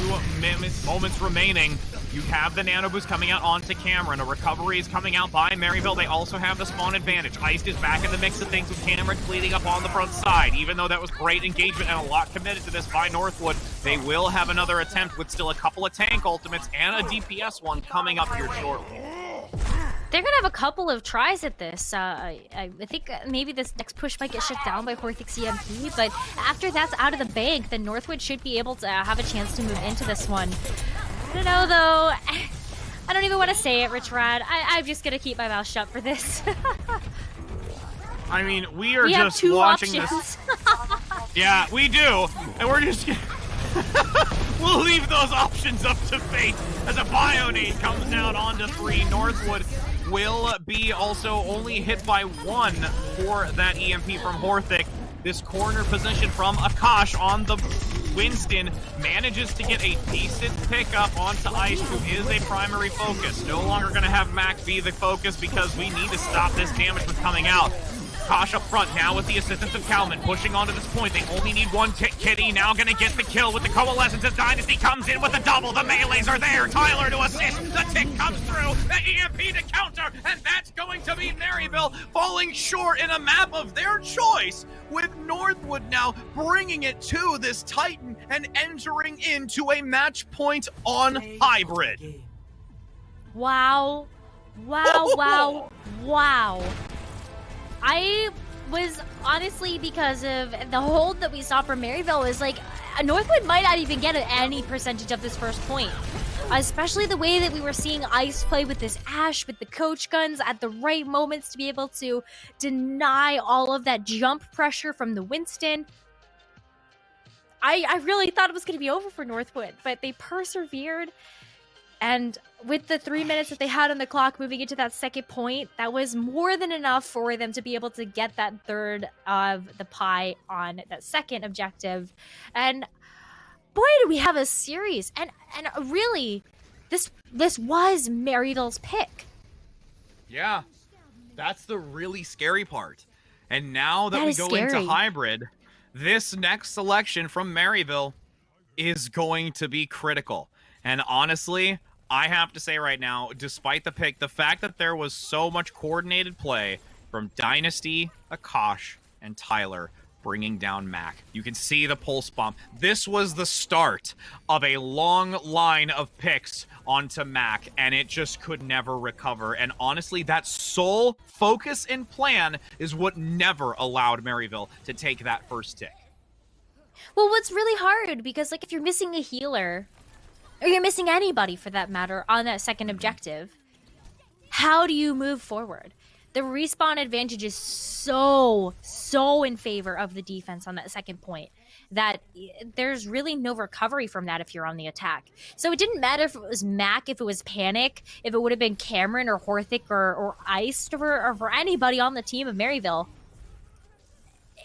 moments remaining, you have the nano boost coming out onto Cameron. A recovery is coming out by Maryville. They also have the spawn advantage. Ice is back in the mix of things with Cameron bleeding up on the front side. Even though that was great engagement and a lot committed to this by Northwood, they will have another attempt with still a couple of tank ultimates and a DPS one coming up here shortly. They're gonna have a couple of tries at this. I think maybe this next push might get shut down by Horthic's EMP, but after that's out of the bank, then Northwood should be able to have a chance to move into this one. I don't know, though. I don't even want to say it, Rich Rad. I'm just gonna keep my mouth shut for this. I mean, we are we just have 2 watching options. this. Yeah, we do, and we're just we'll leave those options up to fate as a Bionade comes out onto 3. Northwood will be also only hit by 1 for that EMP from Horthic. This corner position from Akash on the Winston manages to get a decent pickup onto Ice, who is a primary focus. No longer going to have Mac be the focus because we need to stop this damage from coming out. Kosh up front now with the assistance of Kalman pushing onto this point. They only need 1 tick. Kitty now going to get the kill with the Coalescence as Dynasty comes in with a double. The melees are there. Tyler to assist. The tick comes through. The EMP to counter. And that's going to be Maryville falling short in a map of their choice, with Northwood now bringing it to this Titan and entering into a match point on Hybrid. Wow. Wow, wow, wow. I was honestly, because of the hold that we saw from Maryville, was like, Northwood might not even get any percentage of this first point. Especially the way that we were seeing Ice play with this Ashe, with the coach guns at the right moments to be able to deny all of that jump pressure from the Winston. I really thought it was going to be over for Northwood, but they persevered. And with the 3 minutes that they had on the clock moving into that second point, that was more than enough for them to be able to get that third of the pie on that second objective. And boy, do we have a series. And really, this was Maryville's pick. Yeah, that's the really scary part. And now that we go scary. into Hybrid, this next selection from Maryville is going to be critical. And honestly, I have to say right now, despite the pick, the fact that there was so much coordinated play from Dynasty, Akash, and Tyler bringing down Mac. You can see the pulse bomb. This was the start of a long line of picks onto Mac, and it just could never recover. And honestly, that sole focus and plan is what never allowed Maryville to take that first tick. Well, what's really hard, because like if you're missing a healer, or you're missing anybody for that matter on that second objective, how do you move forward? The respawn advantage is so in favor of the defense on that second point that there's really no recovery from that if you're on the attack. So it didn't matter if it was Mac, if it was Panic, if it would have been Cameron or Horthic or Ice or for anybody on the team of Maryville.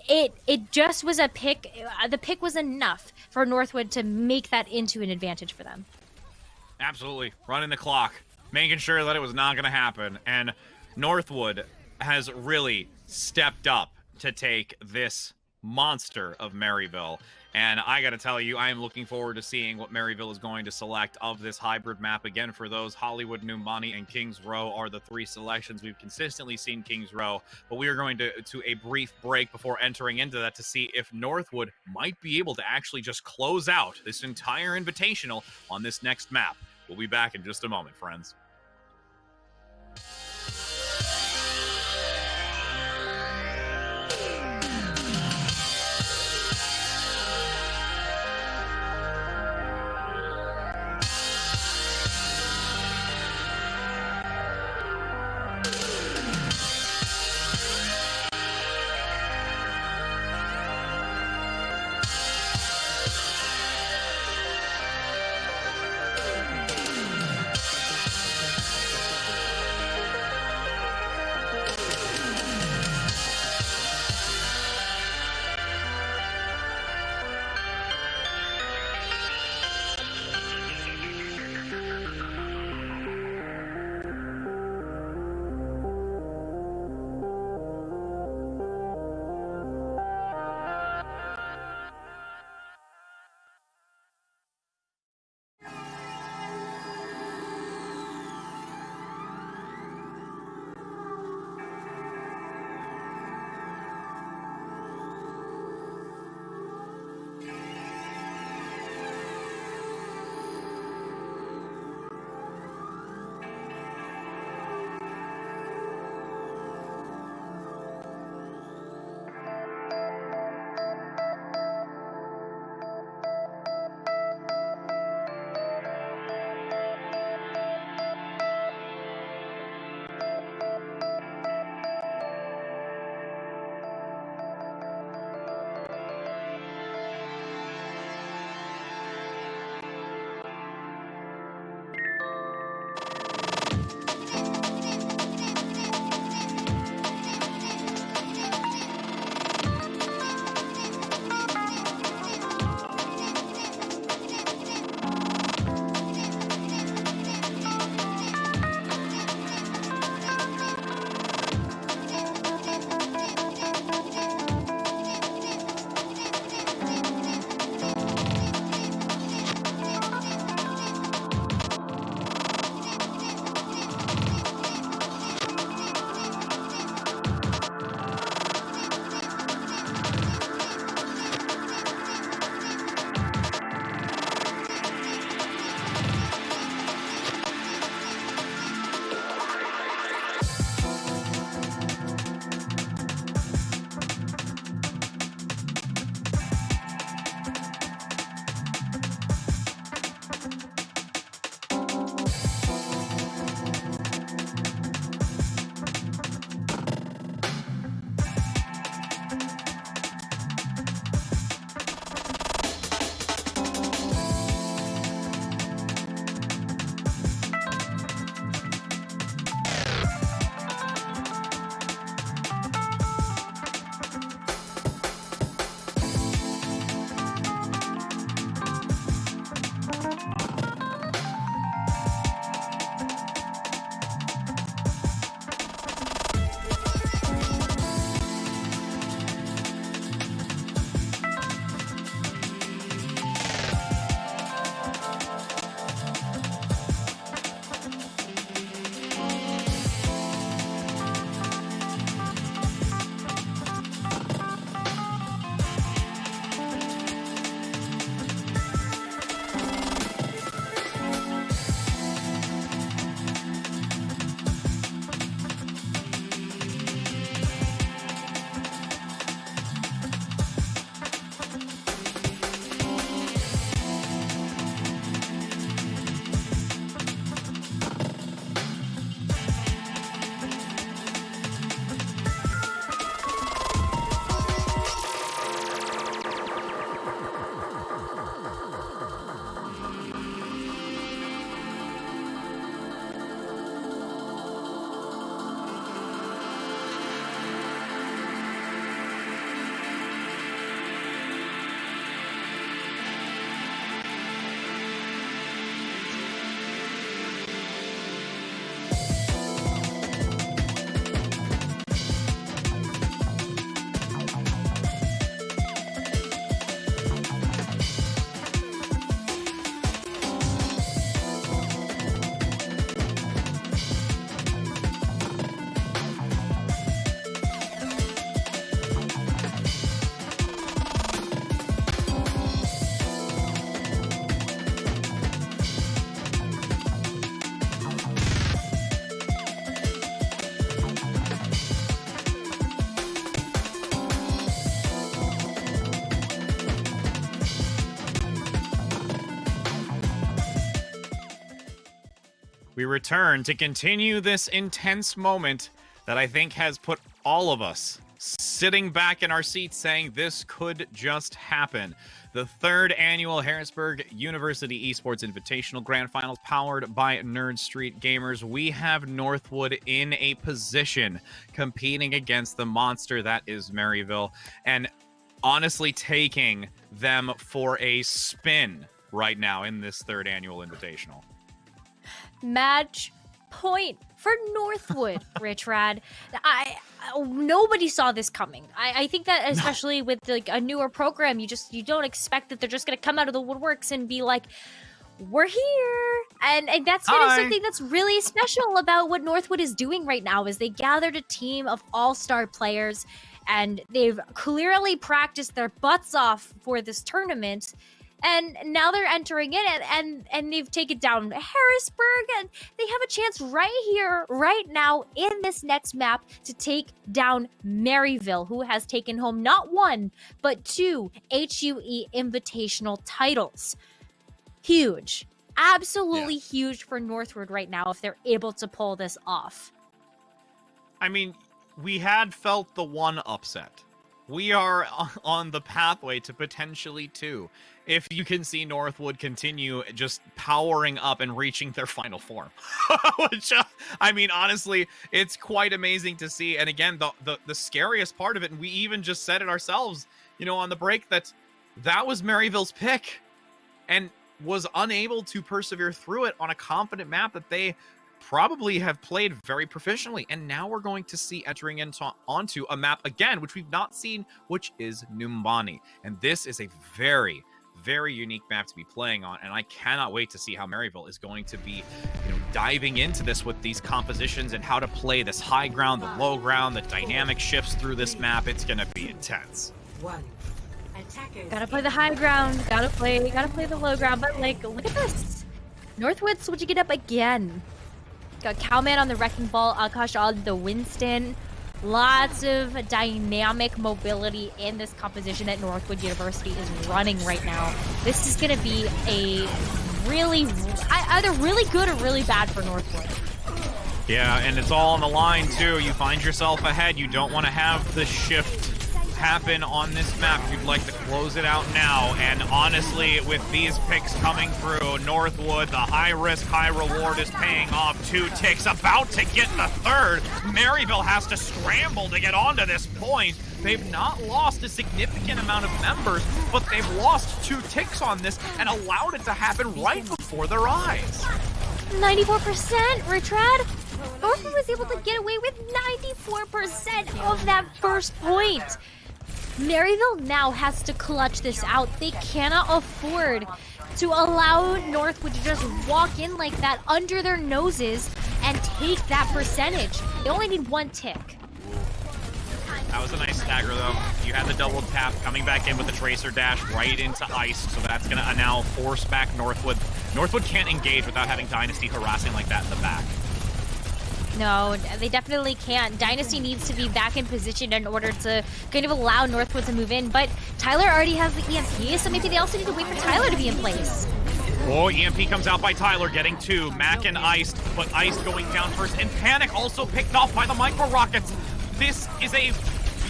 It just was a pick. The pick was enough for Northwood to make that into an advantage for them. Absolutely. Running the clock. Making sure that it was not going to happen. And Northwood has really stepped up to take this monster of Maryville. And I got to tell you, I am looking forward to seeing what Maryville is going to select of this hybrid map. Again, for those, Hollywood, New Money, and Kings Row are the three selections. We've consistently seen Kings Row, but we are going to a brief break before entering into that to see if Northwood might be able to actually just close out this entire invitational on this next map. We'll be back in just a moment, friends. we return to continue this intense moment that I think has put all of us sitting back in our seats saying this could just happen. The third annual Harrisburg University Esports Invitational Grand Finals powered by Nerd Street Gamers. We have Northwood in a position competing against the monster that is Maryville, and honestly taking them for a spin right now in this third annual Invitational. Match point for Northwood, Rich Rad. Nobody saw this coming. I think that especially with like a newer program, you don't expect that they're just gonna come out of the woodworks and be like, we're here. And that's something that's really special about what Northwood is doing right now is they gathered a team of all-star players and they've clearly practiced their butts off for this tournament. And now they're entering in and they've taken down Harrisburg, and they have a chance right here, right now, in this next map to take down Maryville, who has taken home not one, but 2 HUE Invitational titles. Huge. Absolutely huge for Northwood right now if they're able to pull this off. I mean, we had felt the one upset. We are on the pathway to potentially 2. If you can see Northwood continue just powering up and reaching their final form. Which, I mean, honestly, it's quite amazing to see. And again, the scariest part of it, and we even just said it ourselves, you know, on the break, that was Maryville's pick. And was unable to persevere through it on a confident map that they probably have played very proficiently. And now we're going to see entering onto a map again, which we've not seen, which is Numbani. And this is a very, very unique map to be playing on, and I cannot wait to see how Maryville is going to be, you know, diving into this with these compositions and how to play this high ground, the low ground, the dynamic shifts through this map. It's going to be intense. Gotta play the high ground, gotta play the low ground, but like, look at this. Northwood switching it up again. Got Cowman on the Wrecking Ball, Akash on the Winston. Lots of dynamic mobility in this composition that Northwood University is running right now. This is going to be a really, either really good or really bad for Northwood. Yeah, and it's all on the line, too. You find yourself ahead. You don't want to have the shift happen on this map. You'd like to close it out now. And honestly, with these picks coming through, Northwood, the high risk, high reward is paying off. 2 ticks, about to get the third. Maryville has to scramble to get onto this point. They've not lost a significant amount of members, but they've lost 2 ticks on this and allowed it to happen right before their eyes. 94%, Richard. Northwood was able to get away with 94% of that first point. Maryville now has to clutch this out. They cannot afford to allow Northwood to just walk in like that under their noses and take that percentage. They only need 1 tick. That was a nice stagger, though. You had the double tap coming back in with the Tracer Dash right into Ice, so that's going to now force back Northwood. Northwood can't engage without having Dynasty harassing like that in the back. No, they definitely can't. Dynasty needs to be back in position in order to kind of allow Northwood to move in, but Tyler already has the EMP, so maybe they also need to wait for Tyler to be in place. Oh, EMP comes out by Tyler, getting 2. Mac and Ice, but Ice going down first, and Panic also picked off by the Micro Rockets. This is a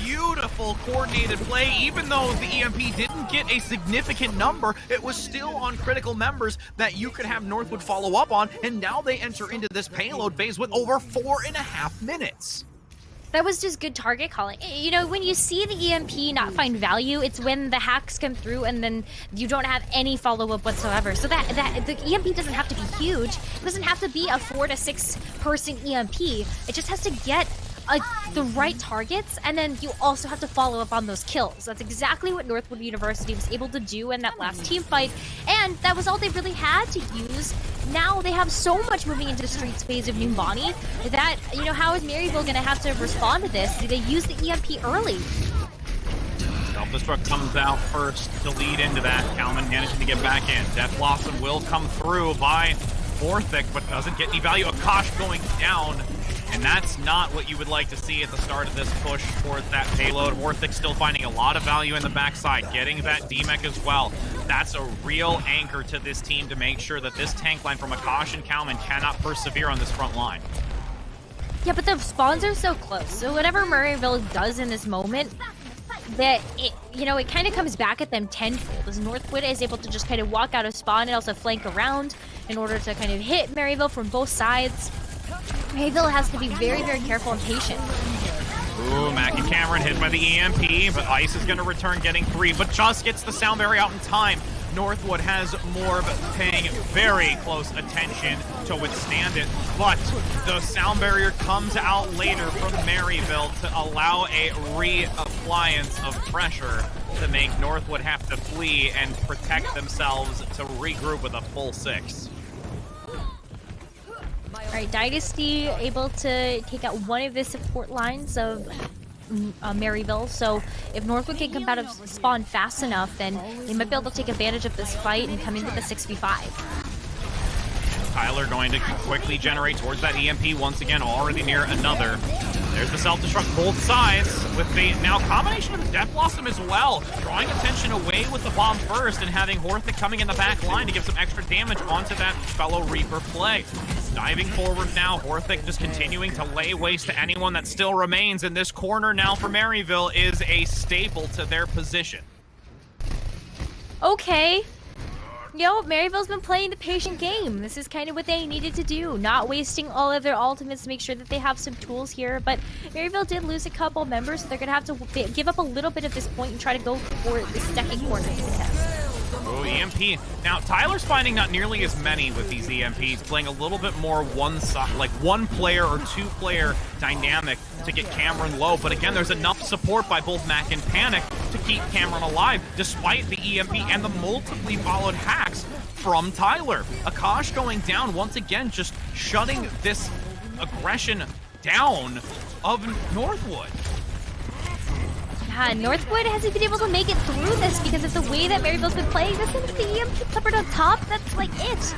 beautiful coordinated play. Even though the EMP didn't get a significant number, it was still on critical members that you could have Northwood follow up on, and now they enter into this payload phase with over 4.5 minutes. That was just good target calling. You know, when you see the EMP not find value, it's when the hacks come through and then you don't have any follow-up whatsoever. So that the EMP doesn't have to be huge. It doesn't have to be a 4 to 6 person EMP. It just has to get the right targets, and then you also have to follow up on those kills. That's exactly what Northwood University was able to do in that last team fight, and that was all they really had to use. Now they have so much moving into the streets phase of Numbani that, you know, how is Maryville going to have to respond to this? Do they use the EMP early? Self-destruct comes out first to lead into that. Kalman managing to get back in. Death Blossom will come through by Forthic, but doesn't get any value. Akash going down. And And that's not what you would like to see at the start of this push towards that payload. Orthic's still finding a lot of value in the backside, getting that D-Mech as well. That's a real anchor to this team to make sure that this tank line from Akash and Kalman cannot persevere on this front line. Yeah, but the spawns are so close. So whatever Maryville does in this moment, that it kind of comes back at them tenfold, as Northwood is able to just kind of walk out of spawn and also flank around in order to kind of hit Maryville from both sides. Maryville has to be very, very careful and patient. Ooh, Mac and Cameron hit by the EMP, but Ice is going to return getting 3, but just gets the sound barrier out in time. Northwood has Morb paying very close attention to withstand it, but the sound barrier comes out later from Maryville to allow a reappliance of pressure to make Northwood have to flee and protect themselves to regroup with a full 6. Alright, Dynasty able to take out one of the support lines of Maryville, so if Northwood can come out of spawn fast enough, then they might be able to take advantage of this fight and come in with a 6v5. Tyler going to quickly generate towards that EMP once again, already near another. There's the self-destruct both sides with the now combination of the Death Blossom as well, drawing attention away with the bomb first and having Horthic coming in the back line to give some extra damage onto that fellow Reaper play. Diving forward now, Horthic just continuing to lay waste to anyone that still remains in this corner now for Maryville is a staple to their position. Okay. Maryville's been playing the patient game. This is kind of what they needed to do, not wasting all of their ultimates to make sure that they have some tools here. But Maryville did lose a couple members, so they're going to have to give up a little bit of this point and try to go for the second corner to contest. Oh, EMP. Now, Tyler's finding not nearly as many with these EMPs, playing a little bit more one player or two player dynamic to get Cameron low. But again, there's enough support by both Mac and Panic to keep Cameron alive, despite the EMP and the multiply followed hacks from Tyler. Akash going down once again, just shutting this aggression down of Northwood. Northwood hasn't been able to make it through this because of the way that Maryville's been playing this, and the EMP covered on top, that's like it.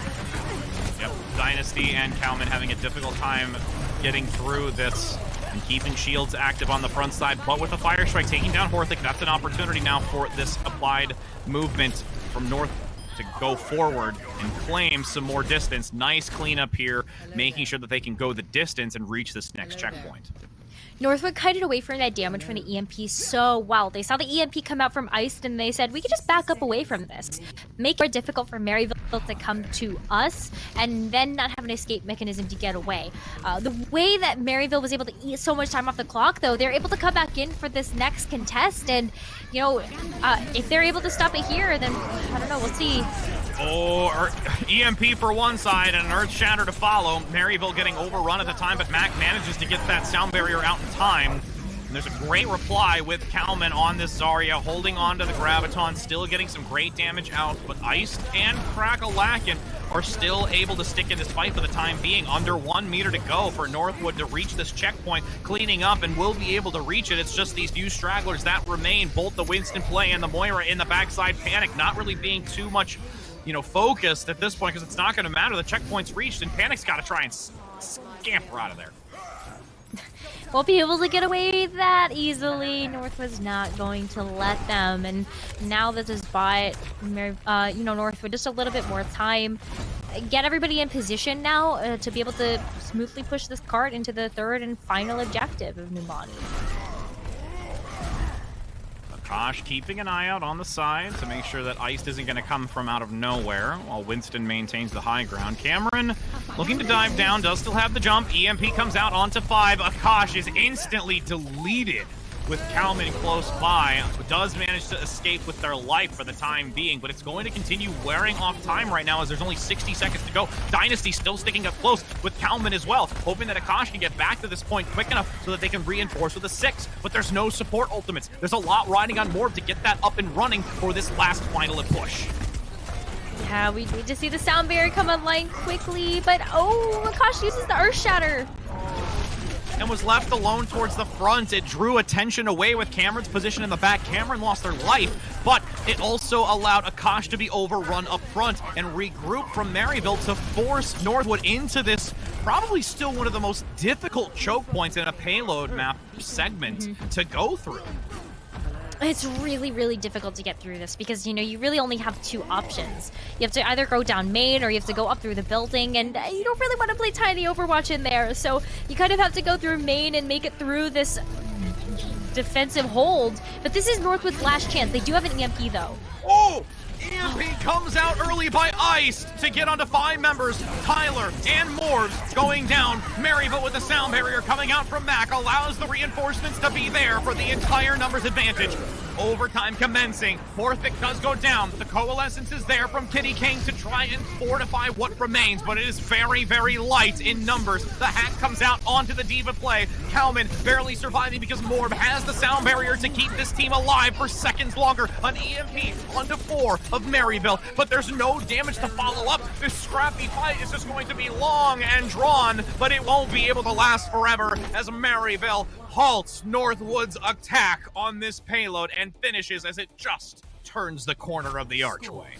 Yep, Dynasty and Kalman having a difficult time getting through this and keeping shields active on the front side, but with a Fire Strike taking down Horthic, that's an opportunity now for this applied movement from North to go forward and claim some more distance. Nice cleanup here, making sure that they can go the distance and reach this next checkpoint. Northwood kited away from that damage from the EMP so well. They saw the EMP come out from Iced and they said, we could just back up away from this. Make it more difficult for Maryville to come to us and then not have an escape mechanism to get away. The way that Maryville was able to eat so much time off the clock, though, they're able to come back in for this next contest. And, if they're able to stop it here, then, I don't know, we'll see. Oh, EMP for one side and an Earth Shatter to follow. Maryville getting overrun at the time, but Mac manages to get that sound barrier out in time. And there's a great reply with Kalman on this Zarya, holding on to the Graviton, still getting some great damage out, but Iced and Crackalakin are still able to stick in this fight for the time being. Under 1 meter to go for Northwood to reach this checkpoint, cleaning up, and will be able to reach it. It's just these few stragglers that remain, both the Winston play and the Moira in the backside. Panic not really being too much focused at this point because it's not going to matter. The checkpoint's reached and Panic's got to try and scamper out of there. Won't be able to get away that easily. Northwood's not going to let them. And now that this bot, Northwood just a little bit more time. Get everybody in position now to be able to smoothly push this cart into the third and final objective of Numbani. Akash keeping an eye out on the side to make sure that Iced isn't going to come from out of nowhere while Winston maintains the high ground. Cameron looking to dive down, does still have the jump. EMP comes out onto 5. Akash is instantly deleted with Kalman close by. Does manage to escape with their life for the time being, but it's going to continue wearing off time right now as there's only 60 seconds to go. Dynasty still sticking up close with Kalman as well, hoping that Akash can get back to this point quick enough so that they can reinforce with a 6, but there's no support ultimates. There's a lot riding on Morb to get that up and running for this last final push. Yeah, we need to see the sound barrier come online quickly, but Akash uses the Earth Shatter. and was left alone towards the front. It drew attention away with Cameron's position in the back. Cameron lost their life, but it also allowed Akash to be overrun up front and regroup from Maryville to force Northwood into this probably still one of the most difficult choke points in a payload map segment to go through. It's really, really difficult to get through this because, you know, you really only have two options. You have to either go down main or you have to go up through the building, and you don't really want to play tiny Overwatch in there. So you kind of have to go through main and make it through this defensive hold. But this is Northwood's last chance. They do have an EMP, though. Oh! EMP comes out early by Ice to get onto 5 members. Tyler and Morves going down. Maryville with the sound barrier coming out from Mac allows the reinforcements to be there for the entire numbers advantage. Overtime commencing. Horthic does go down. The coalescence is there from Kitty King to try and fortify what remains, but it is very, very light in numbers. The hack comes out onto the Diva play. Kalman barely surviving because Morb has the sound barrier to keep this team alive for seconds longer. An EMP onto 4 of Maryville, but there's no damage to follow up. This scrappy fight is just going to be long and drawn, but it won't be able to last forever as Maryville halts Northwood's attack on this payload and finishes as it just turns the corner of the archway.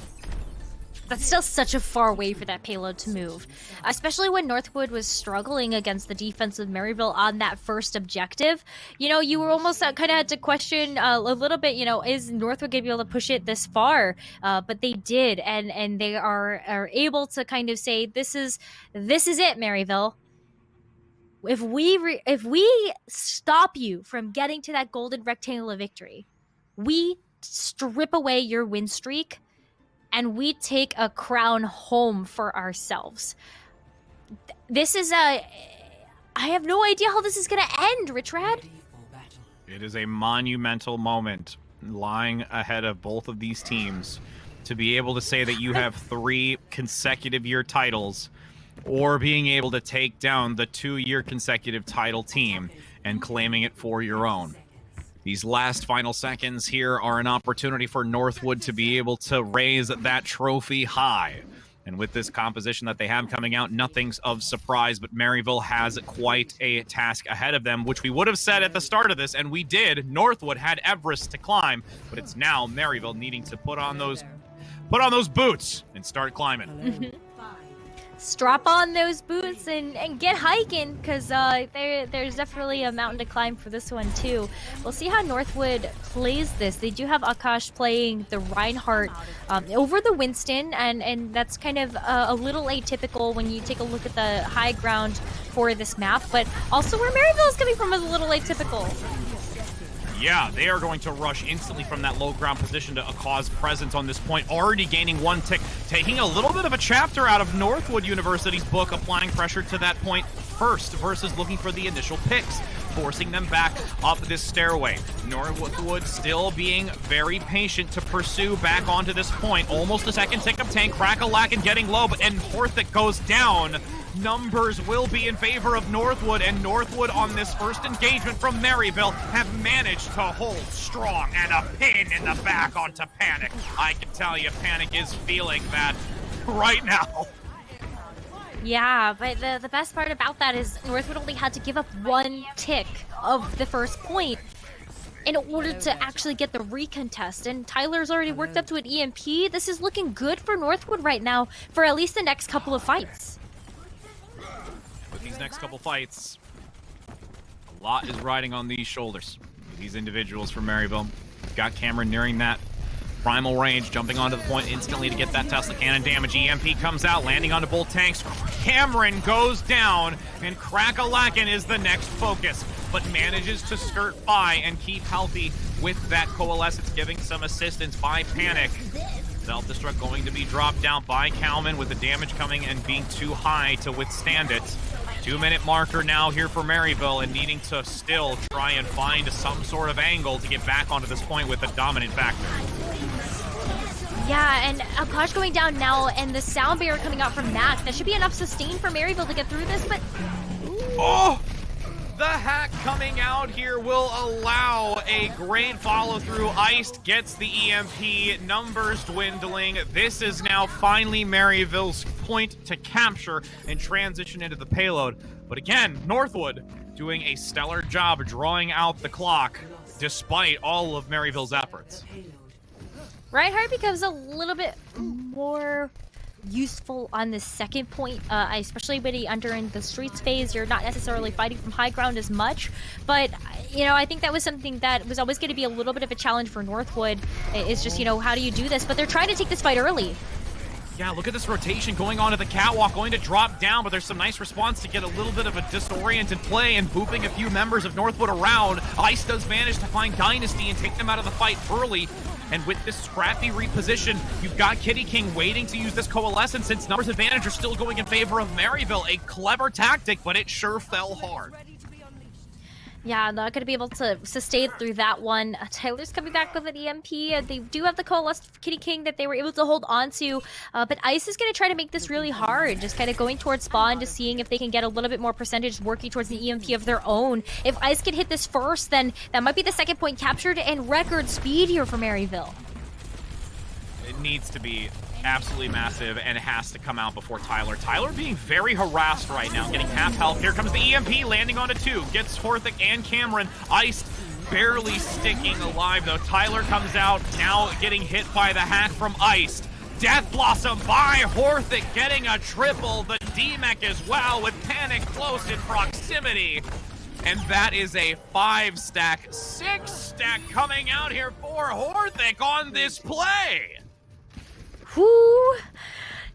That's still such a far way for that payload to move, especially when Northwood was struggling against the defense of Maryville on that first objective. You know, you were almost kind of had to question a little bit, you know, is Northwood going to be able to push it this far? But they did, and they are able to kind of say, this is it, Maryville. If we stop you from getting to that golden rectangle of victory, we strip away your win streak, and we take a crown home for ourselves. This is I have no idea how this is going to end, Richrad. It is a monumental moment lying ahead of both of these teams to be able to say that you have 3 consecutive year titles, or being able to take down the 2-year consecutive title team and claiming it for your own. These last final seconds here are an opportunity for Northwood to be able to raise that trophy high. And with this composition that they have coming out, nothing's of surprise, but Maryville has quite a task ahead of them, which we would have said at the start of this, and we did. Northwood had Everest to climb, but it's now Maryville needing to put on those boots and start climbing. Strap on those boots and get hiking, because there's definitely a mountain to climb for this one too. We'll see how Northwood plays this. They do have Akash playing the Reinhardt over the Winston, and that's kind of a little atypical when you take a look at the high ground for this map, but also where Maryville is coming from is a little atypical. Yeah, they are going to rush instantly from that low ground position to cause presence on this point, already gaining 1 tick, taking a little bit of a chapter out of Northwood University's book, applying pressure to that point first versus looking for the initial picks, forcing them back up this stairway. Northwood still being very patient to pursue back onto this point. Almost a second tick of tank, Crack-a-Lack and getting low, and Horthic goes down. Numbers will be in favor of Northwood, and Northwood on this first engagement from Maryville have managed to hold strong, and a pin in the back onto Panic. I can tell you Panic is feeling that right now. Yeah, but the best part about that is Northwood only had to give up 1 tick of the first point in order to actually get the recontest, and Tyler's already worked up to an EMP. This is looking good for Northwood right now for at least the next couple of fights. With these next couple fights, a lot is riding on these shoulders. These individuals from Maryville. Got Cameron nearing that primal range, jumping onto the point instantly to get that Tesla cannon damage. EMP comes out, landing onto both tanks. Cameron goes down, and Crack-a-Lacken is the next focus, but manages to skirt by and keep healthy with that coalescence, giving some assistance by Panic. Self-destruct going to be dropped down by Kalman with the damage coming and being too high to withstand it. 2-minute marker now here for Maryville, and needing to still try and find some sort of angle to get back onto this point with a dominant factor. Yeah, and Akash going down now, and the sound barrier coming out from Mac. That should be enough sustain for Maryville to get through this, but... Oh! The hack coming out here will allow a great follow-through. Iced gets the EMP, numbers dwindling. This is now finally Maryville's point to capture and transition into the payload. But again, Northwood doing a stellar job drawing out the clock despite all of Maryville's efforts. Reinhardt becomes a little bit more useful on the second point, especially when he in the streets phase. You're not necessarily fighting from high ground as much, but you know, I think that was something that was always going to be a little bit of a challenge for Northwood. It's just, you know, how do you do this? But they're trying to take this fight early. Yeah, look at this rotation going on to the catwalk, going to drop down, but there's some nice response to get a little bit of a disoriented play and booping a few members of Northwood around. Ice does manage to find Dynasty and take them out of the fight early. And with this scrappy reposition, you've got Kitty King waiting to use this Coalescence since numbers advantage are still going in favor of Maryville. A clever tactic, but it sure fell hard. Yeah, not going to be able to sustain through that one. Tyler's coming back with an EMP. They do have the Coalesced Kitty King that they were able to hold on to. But Ice is going to try to make this really hard. Just kind of going towards spawn, just seeing if they can get a little bit more percentage working towards the EMP of their own. If Ice can hit this first, then that might be the second point captured and record speed here for Maryville. It needs to be absolutely massive, and it has to come out before Tyler. Tyler being very harassed right now, getting half health. Here comes the EMP, landing onto 2. Gets Horthic and Cameron. Ice barely sticking alive, though. Tyler comes out, now getting hit by the hack from Ice. Death Blossom by Horthic, getting a triple. The D-Mech as well, with Panic close in proximity. And that is a 5-stack, 6-stack coming out here for Horthic on this play. Whoo!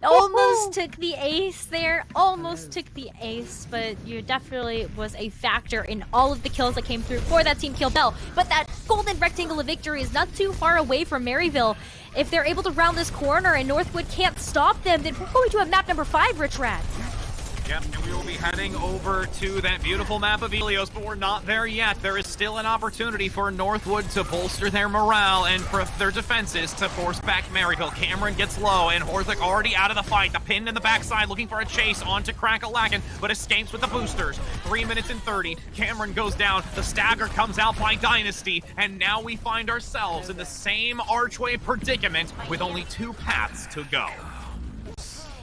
Almost took the ace there. Almost took the ace, but you definitely was a factor in all of the kills that came through for that team kill bell. But that golden rectangle of victory is not too far away from Maryville. If they're able to round this corner and Northwood can't stop them, then we're going to have map number 5, Rich Rat. Yep, and we will be heading over to that beautiful map of Helios, but we're not there yet. There is still an opportunity for Northwood to bolster their morale and for their defenses to force back Maryville. Cameron gets low, and Horthic already out of the fight. The pin in the backside looking for a chase onto Crackalacken, but escapes with the boosters. 3 minutes and 30. Cameron goes down. The stagger comes out by Dynasty, and now we find ourselves in the same archway predicament with only 2 paths to go.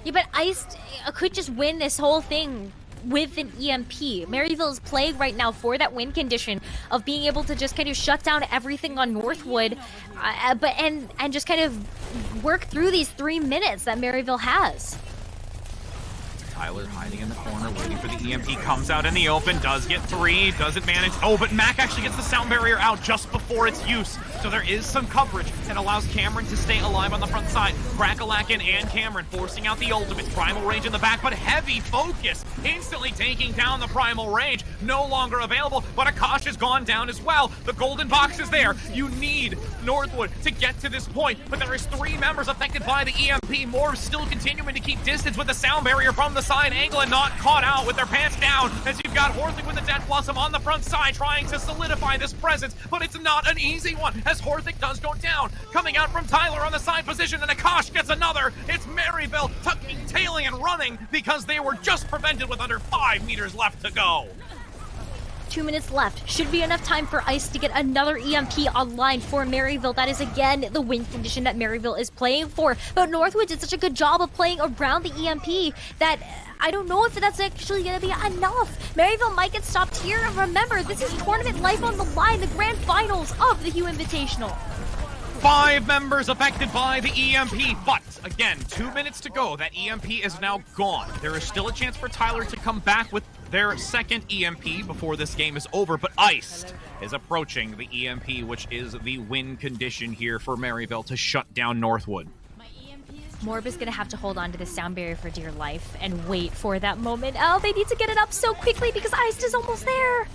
Yeah, but Ice could just win this whole thing with an EMP. Maryville is playing right now for that win condition of being able to just kind of shut down everything on Northwood, and just kind of work through these 3 minutes that Maryville has. Tyler hiding in the corner, waiting for the EMP, comes out in the open, does get 3, doesn't manage. Oh, but Mac actually gets the sound barrier out just before its use. So there is some coverage and allows Cameron to stay alive on the front side. Crackalacken and Cameron forcing out the ultimates. Primal range in the back, but heavy focus. Instantly taking down the primal range. No longer available, but Akash has gone down as well. The golden box is there. You need Northwood to get to this point, but there is 3 members affected by the EMP. More still continuing to keep distance with the sound barrier from the side angle and not caught out with their pants down, as you've got Horthic with the Death Blossom on the front side trying to solidify this presence, but it's not an easy one as Horthic does go down. Coming out from Tyler on the side position, and Akash gets another. It's Maryville tucking, tailing, and running because they were just prevented with under 5 meters left to go. 2 minutes left. Should be enough time for Ice to get another EMP online for Maryville. That is, again, the win condition that Maryville is playing for. But Northwood did such a good job of playing around the EMP that I don't know if that's actually going to be enough. Maryville might get stopped here. And remember, this is tournament life on the line, the grand finals of the HUE Invitational. 5 members affected by the EMP, but again, 2 minutes to go. That EMP is now gone. There is still a chance for Tyler to come back with their second EMP before this game is over, but Iced is approaching the EMP, which is the win condition here for Maryville to shut down Northwood. Morb is going to have to hold on to the sound barrier for dear life and wait for that moment. Oh, they need to get it up so quickly because Iced is almost there.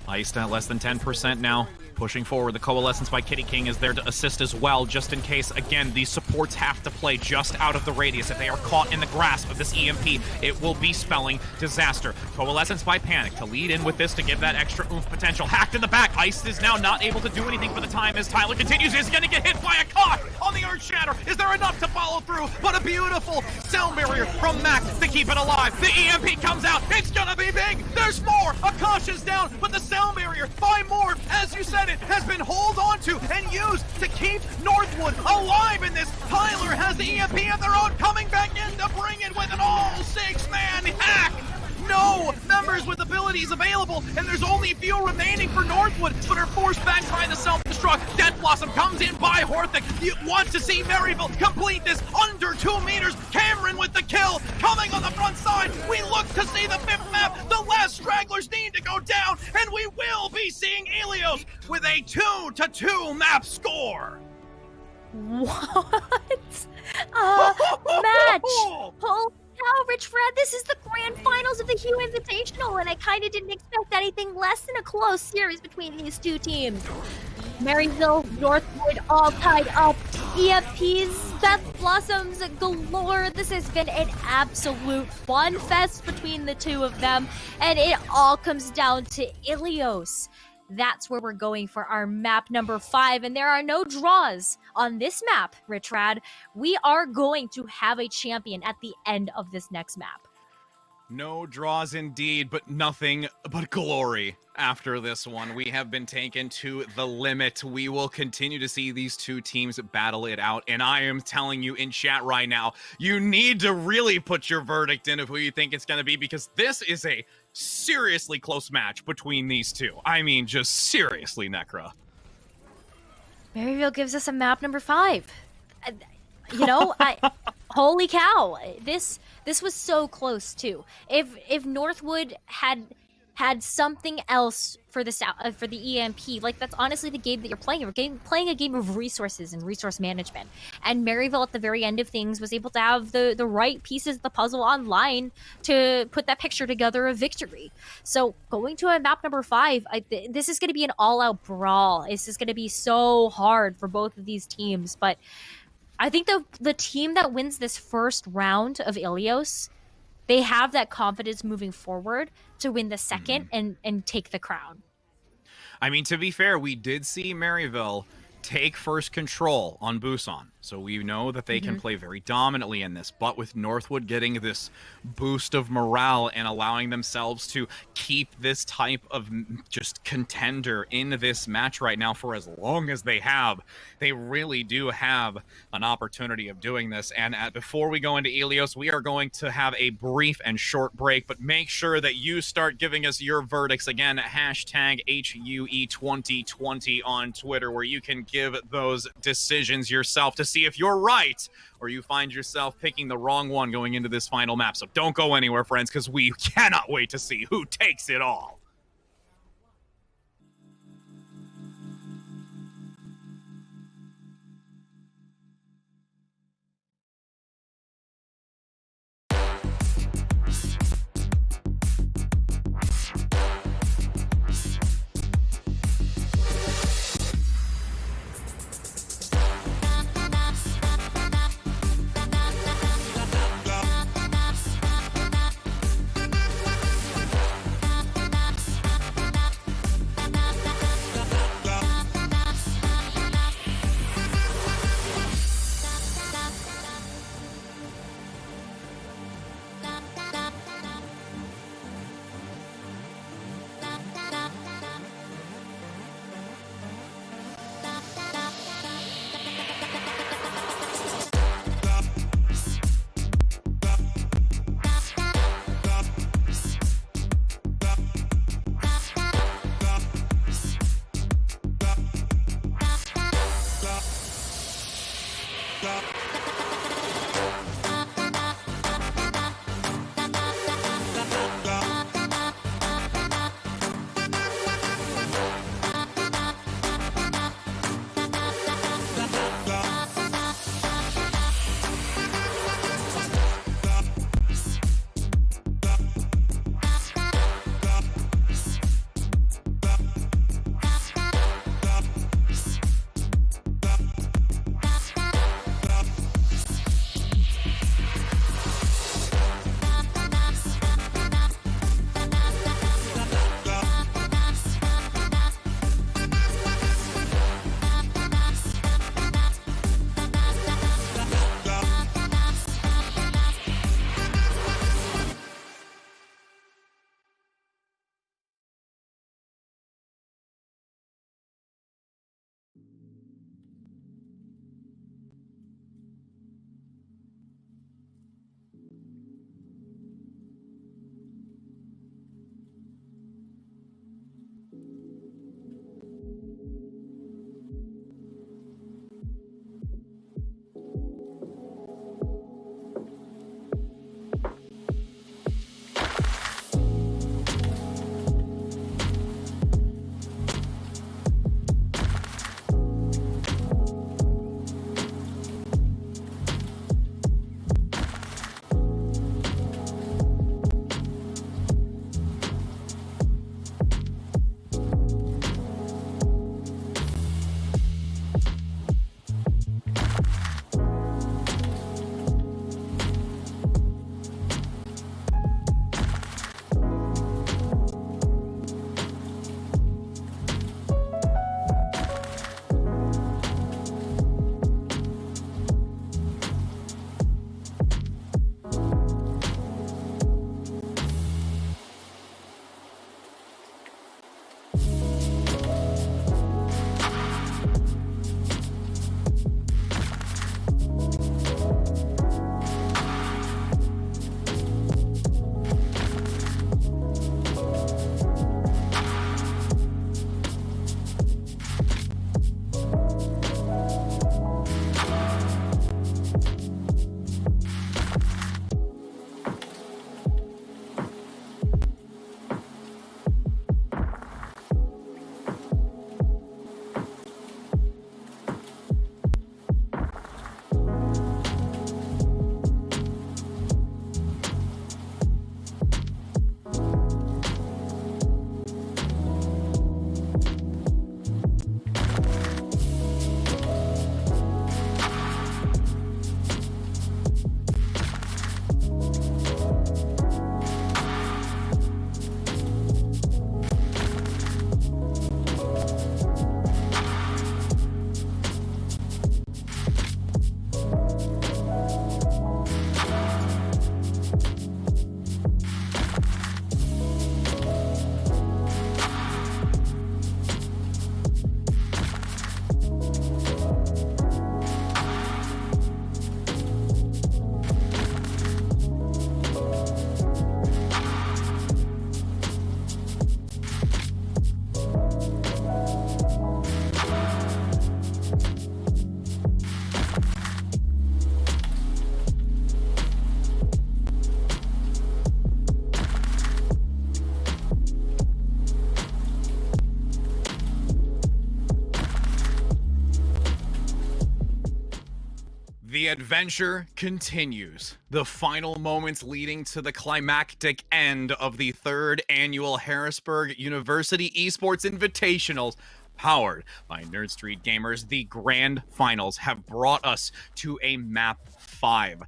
Iced at less than 10% now. Pushing forward, the Coalescence by Kitty King is there to assist as well, just in case. Again, these supports have to play just out of the radius. If they are caught in the grasp of this EMP, it will be spelling disaster. Coalescence by Panic to lead in with this to give that extra oomph potential. Hacked in the back. Ice is now not able to do anything for the time as Tyler continues. Is going to get hit by a caught on the Earth Shatter. Is there enough to follow through? But a beautiful sound barrier from Mac to keep it alive. The EMP comes out. It's going to be big. There's more. Akash is down, but the sound barrier by Morb, as you said, unit has been held onto and used to keep Northwood alive in this. Tyler has the EMP of their own, coming back in to bring it with an all-6-man hack. No members with abilities available, and there's only a few remaining for Northwood, but are forced back by the self-destruct. Death Blossom comes in by Horthic. You want to see Maryville complete this under 2 meters. Cameron with the kill, coming on the front side. We look to see the 5th map. The last stragglers need to go down, and we will be seeing Ilios with a 2-2 map score. What? Match! Holy cow, Rich Fred, this is the grand finals of the HUE Invitational, and I kind of didn't expect anything less than a close series between these two teams. Maryville, Northwood, all tied up. EFPs, Death Blossoms galore. This has been an absolute fun fest between the two of them, and it all comes down to Ilios. That's where we're going for our map number 5, and there are no draws on this map, Richrad. We are going to have a champion at the end of this next map. No draws indeed, but nothing but glory after this one. We have been taken to the limit. We will continue to see these two teams battle it out, and I am telling you in chat right now, you need to really put your verdict in of who you think it's going to be, because this is a seriously close match between these two. I mean, just seriously, Necra. Maryville gives us a map number 5. You know, holy cow! This was so close too. If Northwood had something else for the for the EMP, like that's honestly the game that you're playing. You're playing a game of resources and resource management. And Maryville at the very end of things was able to have the right pieces of the puzzle online to put that picture together of victory. So going to a map number 5, this is going to be an all-out brawl. This is going to be so hard for both of these teams, but I think the team that wins this first round of Ilios, they have that confidence moving forward to win the second and take the crown. I mean, to be fair, we did see Maryville take first control on Busan, so we know that they can play very dominantly in this, but with Northwood getting this boost of morale and allowing themselves to keep this type of just contender in this match right now for as long as they have, they really do have an opportunity of doing this. And before we go into Ilios, we are going to have a brief and short break, but make sure that you start giving us your verdicts again at hashtag HUE2020 on Twitter, where you can give those decisions yourself to see if you're right or you find yourself picking the wrong one going into this final map. So don't go anywhere, friends, because we cannot wait to see who takes it all. The adventure continues. The final moments leading to the climactic end of the 3rd annual Harrisburg University Esports Invitationals, powered by Nerd Street Gamers. The grand finals have brought us to a map 5.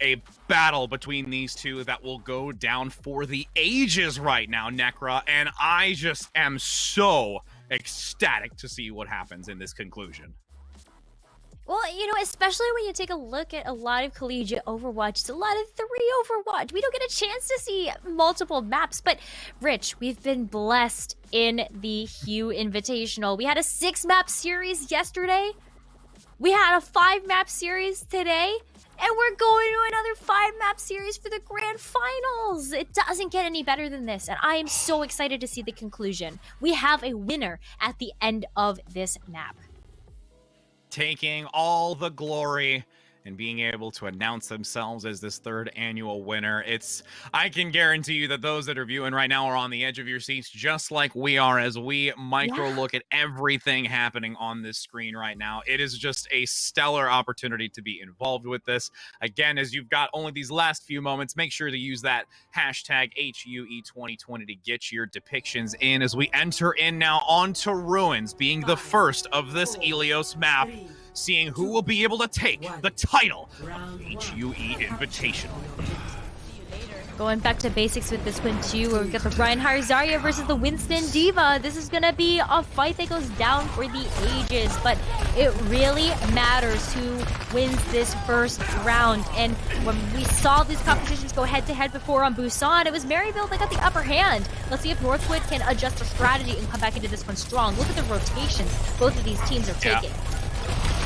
A battle between these two that will go down for the ages right now, Necra, and I just am so ecstatic to see what happens in this conclusion. Well, you know, especially when you take a look at a lot of collegiate Overwatch, it's a lot of 3 Overwatch. We don't get a chance to see multiple maps, but Rich, we've been blessed in the HUE Invitational. We had a 6-map series yesterday. We had a 5-map series today. And we're going to another 5-map series for the grand finals. It doesn't get any better than this, and I am so excited to see the conclusion. We have a winner at the end of this map. Taking all the glory and being able to announce themselves as this 3rd annual winner. I can guarantee you that those that are viewing right now are on the edge of your seats, just like we are as we micro look at everything happening on this screen right now. It is just a stellar opportunity to be involved with this. Again, as you've got only these last few moments, make sure to use that hashtag HUE2020 to get your depictions in as we enter in now onto Ruins, being the first of this Ilios map, seeing who will be able to take the title of HUE Invitational. Going back to basics with this one too, where we've got the Reinhardt Zarya versus the Winston Diva. This is gonna be a fight that goes down for the ages, but it really matters who wins this first round. And when we saw these competitions go head-to-head before on Busan, it was Maryville that got the upper hand. Let's see if Northwood can adjust their strategy and come back into this one strong. Look at the rotations both of these teams are taking.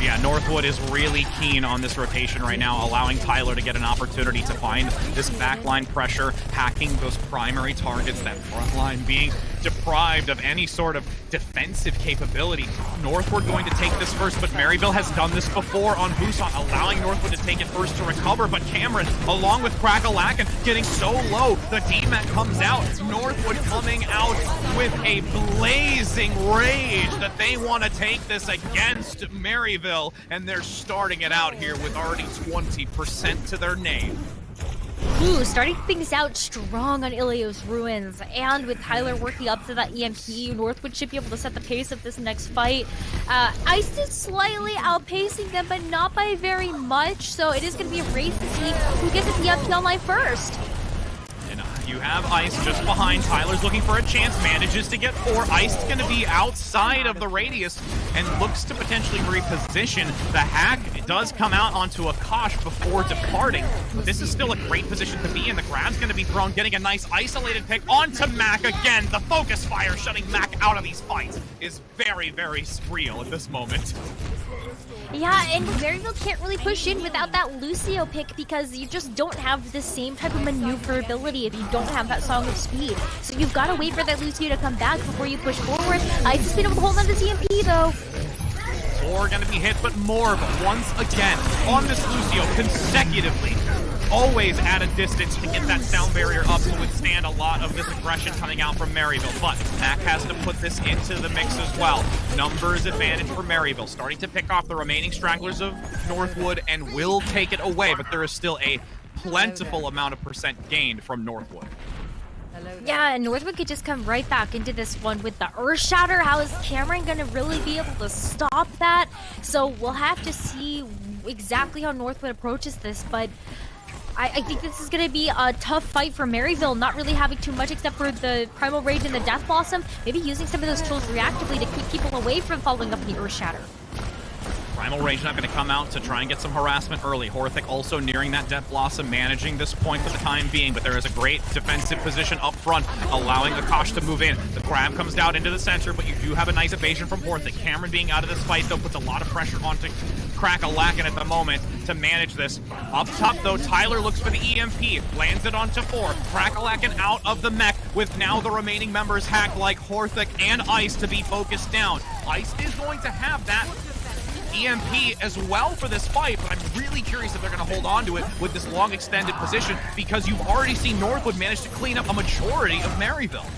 Yeah, Northwood is really keen on this rotation right now, allowing Tyler to get an opportunity to find this backline pressure, hacking those primary targets, that front line being deprived of any sort of defensive capability. Northwood going to take this first, but Maryville has done this before on Busan, allowing Northwood to take it first to recover, but Cameron, along with Crackalacken, getting so low, the DMAT comes out. Northwood coming out with a blazing rage that they want to take this against Maryville, and they're starting it out here with already 20% to their name. Ooh, starting things out strong on Ilios Ruins, and with Tyler working up to that EMP, Northwood should be able to set the pace of this next fight. Ice is slightly outpacing them, but not by very much, so it is going to be a race to see who gets the EMP online first. You have Ice just behind. Tyler's looking for a chance, manages to get 4. Ice is going to be outside of the radius and looks to potentially reposition. The hack does come out onto a Kosh before departing, but this is still a great position to be in. The grab's going to be thrown, getting a nice isolated pick onto Mac again. The focus fire shutting Mac out of these fights is very, very real at this moment. Yeah, and Maryville can't really push in without that Lucio pick because you just don't have the same type of maneuverability if you don't have that Song of Speed. So you've got to wait for that Lucio to come back before you push forward. Ice has been able to hold on to TMP though. 4 going to be hit, but more. But once again, on this Lucio, consecutively, always at a distance to get that sound barrier up to withstand a lot of this aggression coming out from Maryville. But Mac has to put this into the mix as well. Numbers advantage for Maryville, starting to pick off the remaining stragglers of Northwood and will take it away, but there is still a plentiful amount of percent gained from Northwood. Yeah, and Northwood could just come right back into this one with the Earth Shatter. How is Cameron going to really be able to stop that? So we'll have to see exactly how Northwood approaches this, but I think this is going to be a tough fight for Maryville, not really having too much except for the Primal Rage and the Death Blossom, maybe using some of those tools reactively to keep people away from following up the Earth Shatter. Primal Rage not going to come out to try and get some harassment early. Horthic also nearing that Death Blossom, managing this point for the time being, but there is a great defensive position up front, allowing Akash to move in. The grab comes down into the center, but you do have a nice evasion from Horthic. Cameron being out of this fight, though, puts a lot of pressure onto Crackalacken at the moment to manage this. Up top, though, Tyler looks for the EMP, lands it onto 4. Crackalacken out of the mech, with now the remaining members hacked like Horthic and Ice to be focused down. Ice is going to have that EMP as well for this fight, but I'm really curious if they're going to hold on to it with this long extended position, because you've already seen Northwood manage to clean up a majority of Maryville.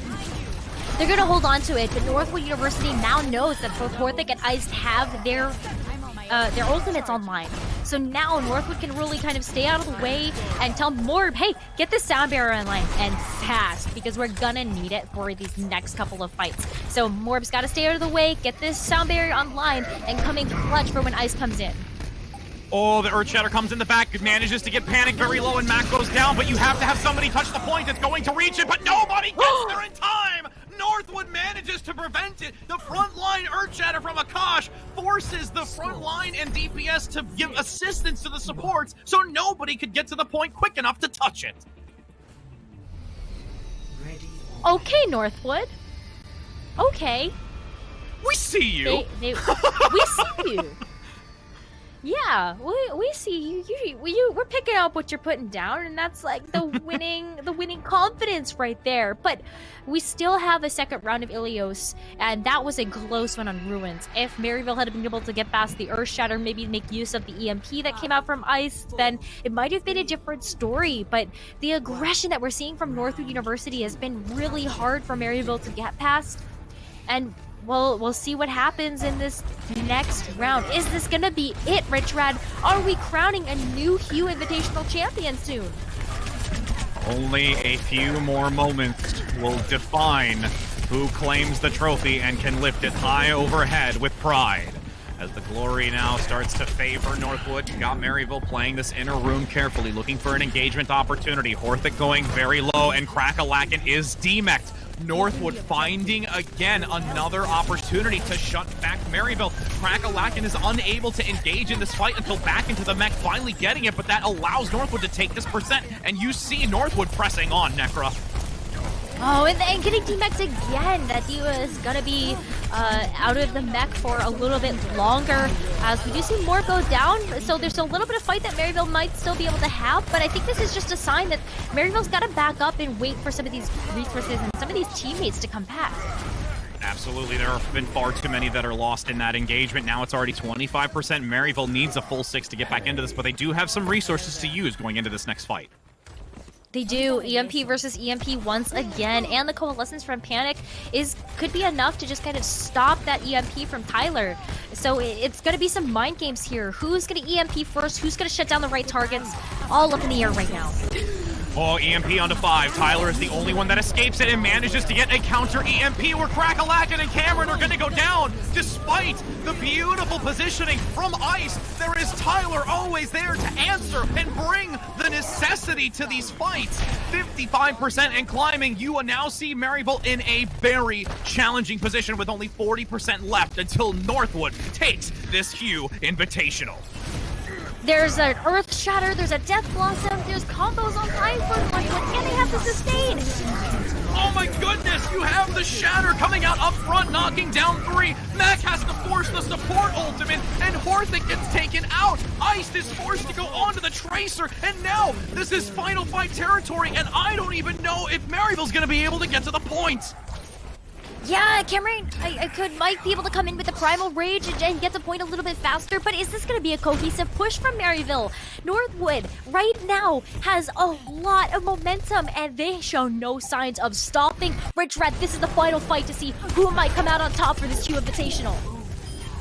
They're going to hold on to it, but Northwood University now knows that both Horthic and Ice have their their ultimate's online. So now Northwood can really kind of stay out of the way and tell Morb, hey, get this sound barrier online and fast, because we're gonna need it for these next couple of fights. So Morb's got to stay out of the way, get this sound barrier online, and come in clutch for when Ice comes in. Oh, the Earthshatter comes in the back, manages to get Panic very low, and Mac goes down, but you have to have somebody touch the point. It's going to reach it, but nobody gets there in time! Northwood manages to prevent it. The front line Earthshatter from Akash forces the front line and DPS to give assistance to the supports, so nobody could get to the point quick enough to touch it. Okay, Northwood. Okay. We see you! We see you. Yeah, we see you. We're picking up what you're putting down, and that's like the winning confidence right there. But we still have a second round of Ilios, and that was a close one on Ruins. If Maryville had been able to get past the Earthshatter, maybe make use of the EMP that came out from Ice, then it might have been a different story. But the aggression that we're seeing from Northwood University has been really hard for Maryville to get past, and we'll see what happens in this next round. Is this gonna be it, Rich Rad? Are we crowning a new HUE Invitational champion soon? Only a few more moments will define who claims the trophy and can lift it high overhead with pride. As the glory now starts to favor Northwood, you got Maryville playing this inner room carefully, looking for an engagement opportunity. Horthic going very low, and Crackalacken is demeched. Northwood finding again another opportunity to shut back Maryville. Crackalacken is unable to engage in this fight until back into the mech, finally getting it, but that allows Northwood to take this percent, and you see Northwood pressing on, Necra. Oh, and getting demexed again. That Diva is gonna be out of the mech for a little bit longer, as we do see more go down. So there's a little bit of fight that Maryville might still be able to have, but I think this is just a sign that Maryville's got to back up and wait for some of these resources and some of these teammates to come back. Absolutely, there have been far too many that are lost in that engagement. Now it's already 25%. Maryville needs a full 6 to get back into this, but they do have some resources to use going into this next fight. They do. EMP versus EMP once again, and the coalescence from Panic could be enough to just kind of stop that EMP from Tyler. So it's going to be some mind games here. Who's going to EMP first? Who's going to shut down the right targets? All up in the air right now. Oh, EMP onto 5. Tyler is the only one that escapes it and manages to get a counter EMP where Crackalacken and Cameron are going to go down. Despite the beautiful positioning from Ice, there is Tyler always there to answer and bring the necessity to these fights. 55% and climbing. You now see Maryville in a very challenging position with only 40% left until Northwood takes this HUE Invitational. There's an Earth Shatter, there's a Death Blossom, there's combos on time for Northwood, and they have the sustain! Oh my goodness, you have the Shatter coming out up front, knocking down 3. Mac has to force the support ultimate, and Horthic gets taken out. Ice is forced to go onto the Tracer, and now this is final fight territory, and I don't even know if Maryville's gonna be able to get to the point. Yeah, Cameron, might be able to come in with the Primal Rage and get the point a little bit faster, but is this going to be a cohesive push from Maryville? Northwood, right now, has a lot of momentum, and they show no signs of stopping. Rich Red, this is the final fight to see who might come out on top for this HUE Invitational.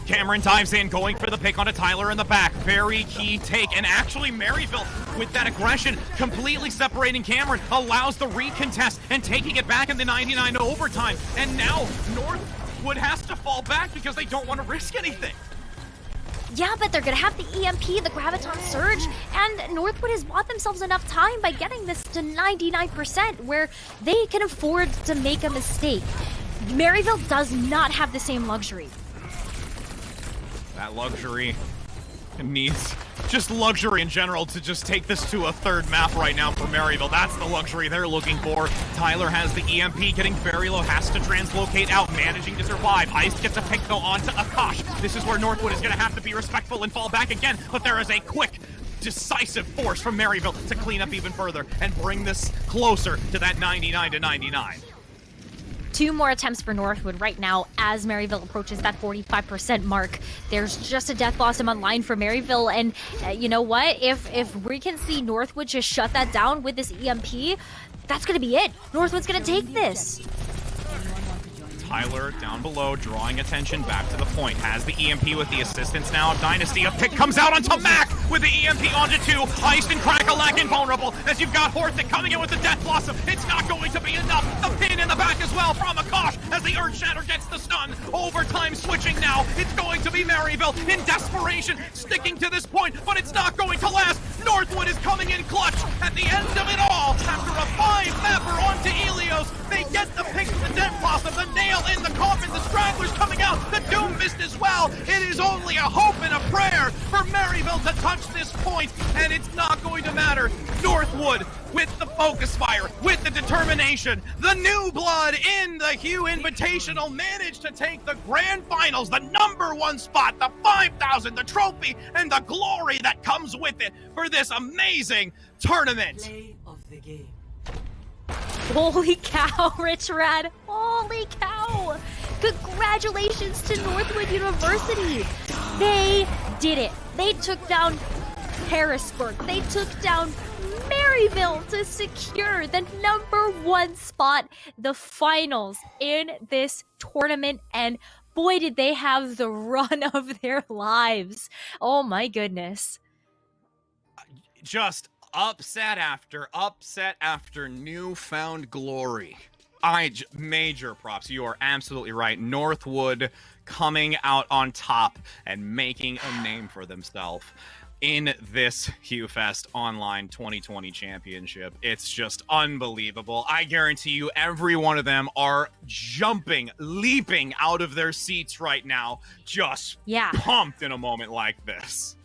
Cameron dives in, going for the pick onto Tyler in the back. Very key take, and actually Maryville, with that aggression, completely separating Cameron, allows the recontest and taking it back in the 99 to overtime. And now Northwood has to fall back because they don't want to risk anything. Yeah, but they're gonna have the EMP, the Graviton Surge, and Northwood has bought themselves enough time by getting this to 99% where they can afford to make a mistake. Maryville does not have the same luxury. That luxury needs just luxury in general to just take this to a third map right now for Maryville. That's the luxury they're looking for. Tyler has the EMP, getting very low, has to translocate out, managing to survive. Ice gets a pick though onto Akash. This is where Northwood is going to have to be respectful and fall back again, but there is a quick, decisive force from Maryville to clean up even further and bring this closer to that 99 to 99. 2 more attempts for Northwood right now as Maryville approaches that 45% mark. There's just a Death Blossom online for Maryville, and you know what? If we can see Northwood just shut that down with this EMP, that's gonna be it. Northwood's gonna take this. Tyler down below, drawing attention back to the point. Has the EMP with the assistance now of Dynasty. A pick comes out onto Mac with the EMP onto 2. Iced and Crack-a-Lack invulnerable as you've got Horthic coming in with the Death Blossom. It's not going to be enough. The pin in the back as well from Akash as the Earth Shatter gets the stun. Overtime switching now. It's going to be Maryville in desperation, sticking to this point, but it's not going to last. Northwood is coming in clutch at the end of it all. After a 5-mapper onto Helios, they get the pick of the Death Blossom, the nail in the coffin, the Stragglers coming out, the Doom Mist as well. It is only a hope and a prayer for Maryville to touch this point, and it's not going to matter. Northwood with the focus fire, with the determination, the new blood in the HUE Invitational managed to take the grand finals, the #1 spot, the 5,000, the trophy, and the glory that comes with it for this amazing tournament. Play of the game. Holy cow, Rich Rad. Holy cow. Congratulations to Northwood University. They did it. They took down Harrisburg. They took down Maryville to secure the #1 spot, the finals in this tournament. And boy, did they have the run of their lives. Oh my goodness. Just upset after newfound glory. Major props. You are absolutely right. Northwood coming out on top and making a name for themselves in this HUE Fest Online 2020 Championship. It's just unbelievable. I guarantee you every one of them are jumping, leaping out of their seats right now, just pumped in a moment like this.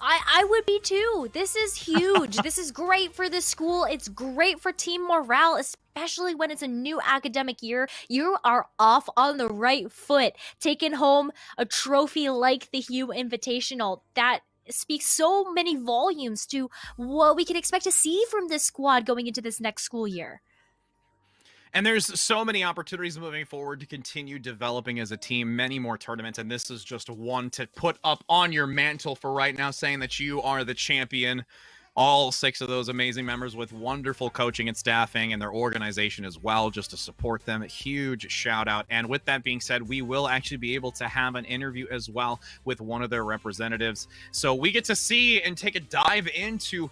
I would be too. This is huge. This is great for the school. It's great for team morale, especially when it's a new academic year. You are off on the right foot, taking home a trophy like the HUE Invitational. That speaks so many volumes to what we can expect to see from this squad going into this next school year. And there's so many opportunities moving forward to continue developing as a team, many more tournaments, and this is just one to put up on your mantle for right now, saying that you are the champion. All 6 of those amazing members with wonderful coaching and staffing and their organization as well, just to support them. A huge shout out. And with that being said, we will actually be able to have an interview as well with one of their representatives. So we get to see and take a dive into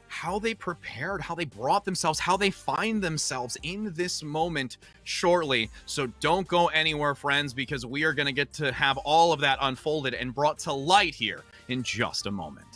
how they prepared, how they brought themselves, how they find themselves in this moment shortly. So don't go anywhere, friends, because we are going to get to have all of that unfolded and brought to light here in just a moment.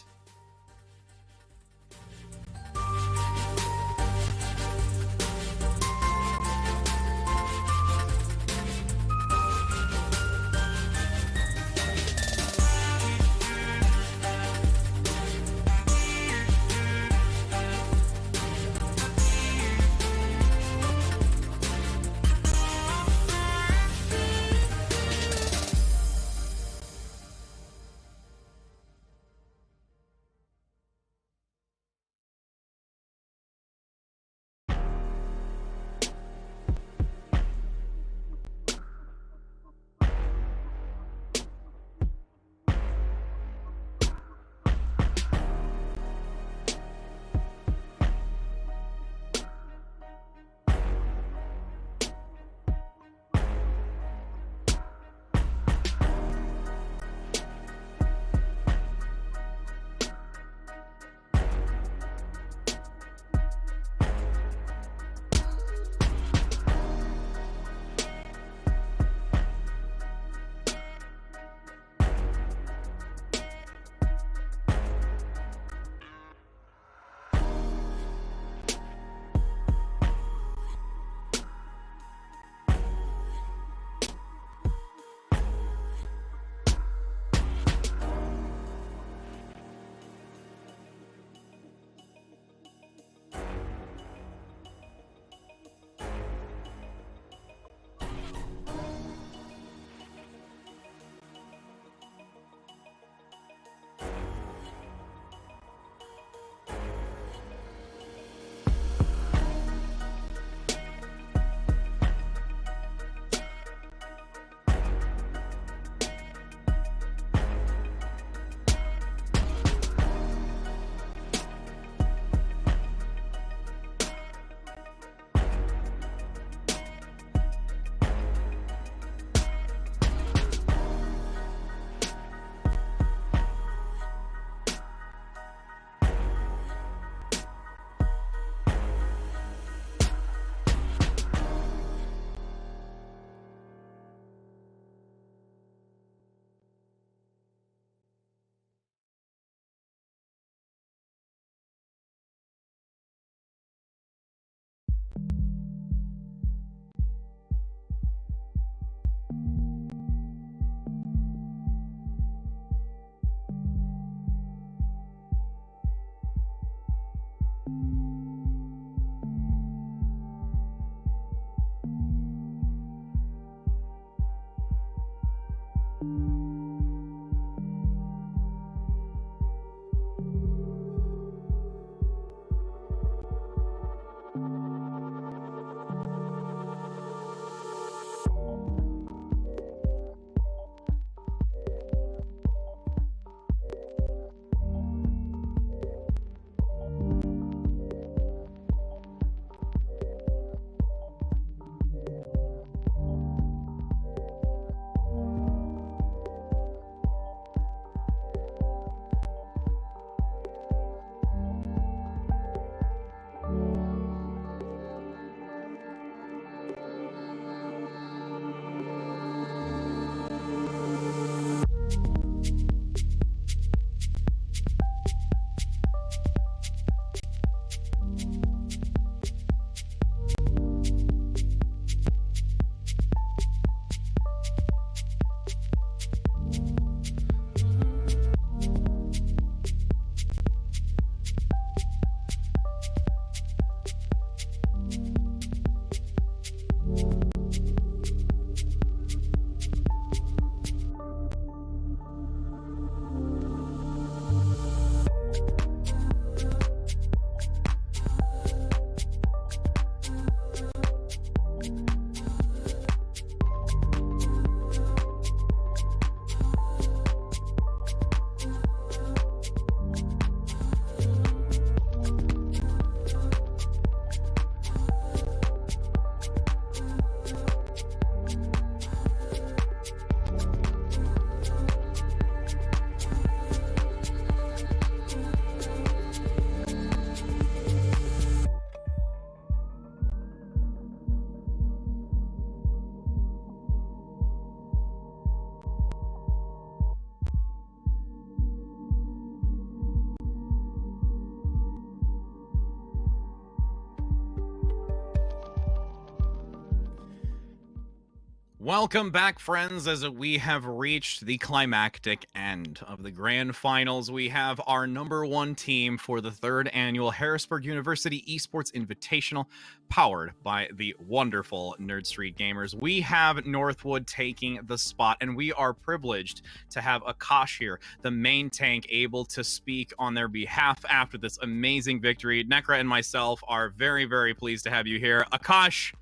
Welcome back, friends, as we have reached the climactic end of the grand finals. We have our number one team for the 3rd annual Harrisburg University Esports Invitational, powered by the wonderful Nerd Street Gamers. We have Northwood taking the spot, and we are privileged to have Akash here, the main tank, able to speak on their behalf after this amazing victory. Nekra and myself are very, very pleased to have you here. Akash,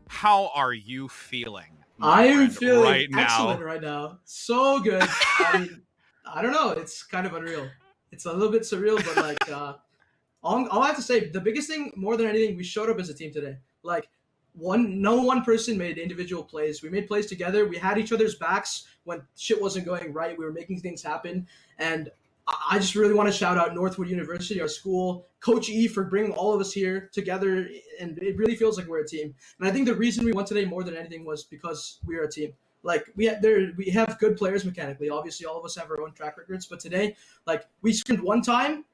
how are you feeling? I am feeling right excellent now. right now. So good. I mean, I don't know. It's kind of unreal. It's a little bit surreal, but like, all I have to say, the biggest thing, more than anything, we showed up as a team today. Like, no one person made individual plays. We made plays together. We had each other's backs when shit wasn't going right. We were making things happen, and I just really want to shout out Northwood University, our school, Coach E, for bringing all of us here together, and it really feels like we're a team. And I think the reason we won today more than anything was because we are a team. Like we have good players mechanically. Obviously, all of us have our own track records, but today, like we scrimmed one time,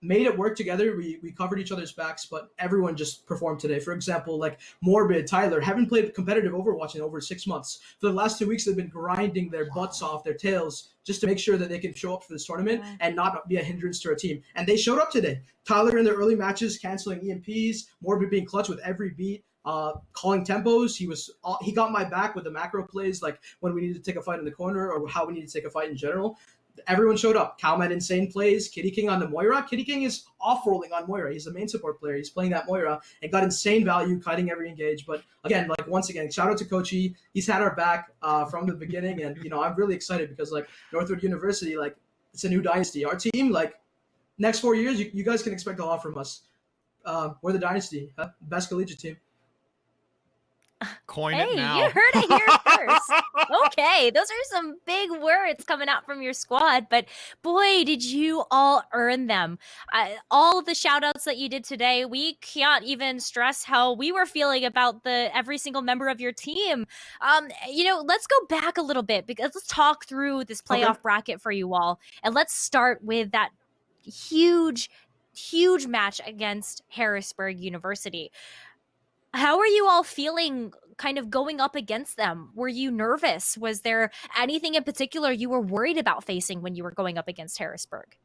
made it work together. We covered each other's backs, but everyone just performed today. For example, like Morbid, Tyler, haven't played competitive Overwatch in over 6 months. For the last 2 weeks, they've been grinding their butts off, their tails, just to make sure that they can show up for this tournament and not be a hindrance to our team. And they showed up today. Tyler in their early matches, canceling EMPs, Morbid being clutch with every beat, calling tempos. He got my back with the macro plays, like when we needed to take a fight in the corner or how we need to take a fight in general. Everyone showed up. Cal had insane plays. Kitty King on the Moira. Kitty King is off-rolling on Moira. He's the main support player. He's playing that Moira and got insane value, kiting every engage. But again, once again, shout out to Coach E. He's had our back from the beginning. And, I'm really excited because, Northwood University, it's a new dynasty. Our team, next 4 years, you guys can expect a lot from us. We're the dynasty. Best collegiate team. Coin Hey, it now. you heard it here first. Okay, those are some big words coming out from your squad, but boy, did you all earn them. All the shout outs that you did today, we can't even stress how we were feeling about every single member of your team. Let's go back a little bit because let's talk through this playoff bracket for you all. And let's start with that huge match against Harrisburg University. How are you all feeling kind of going up against them? Were you nervous? Was there anything in particular you were worried about facing when you were going up against Harrisburg?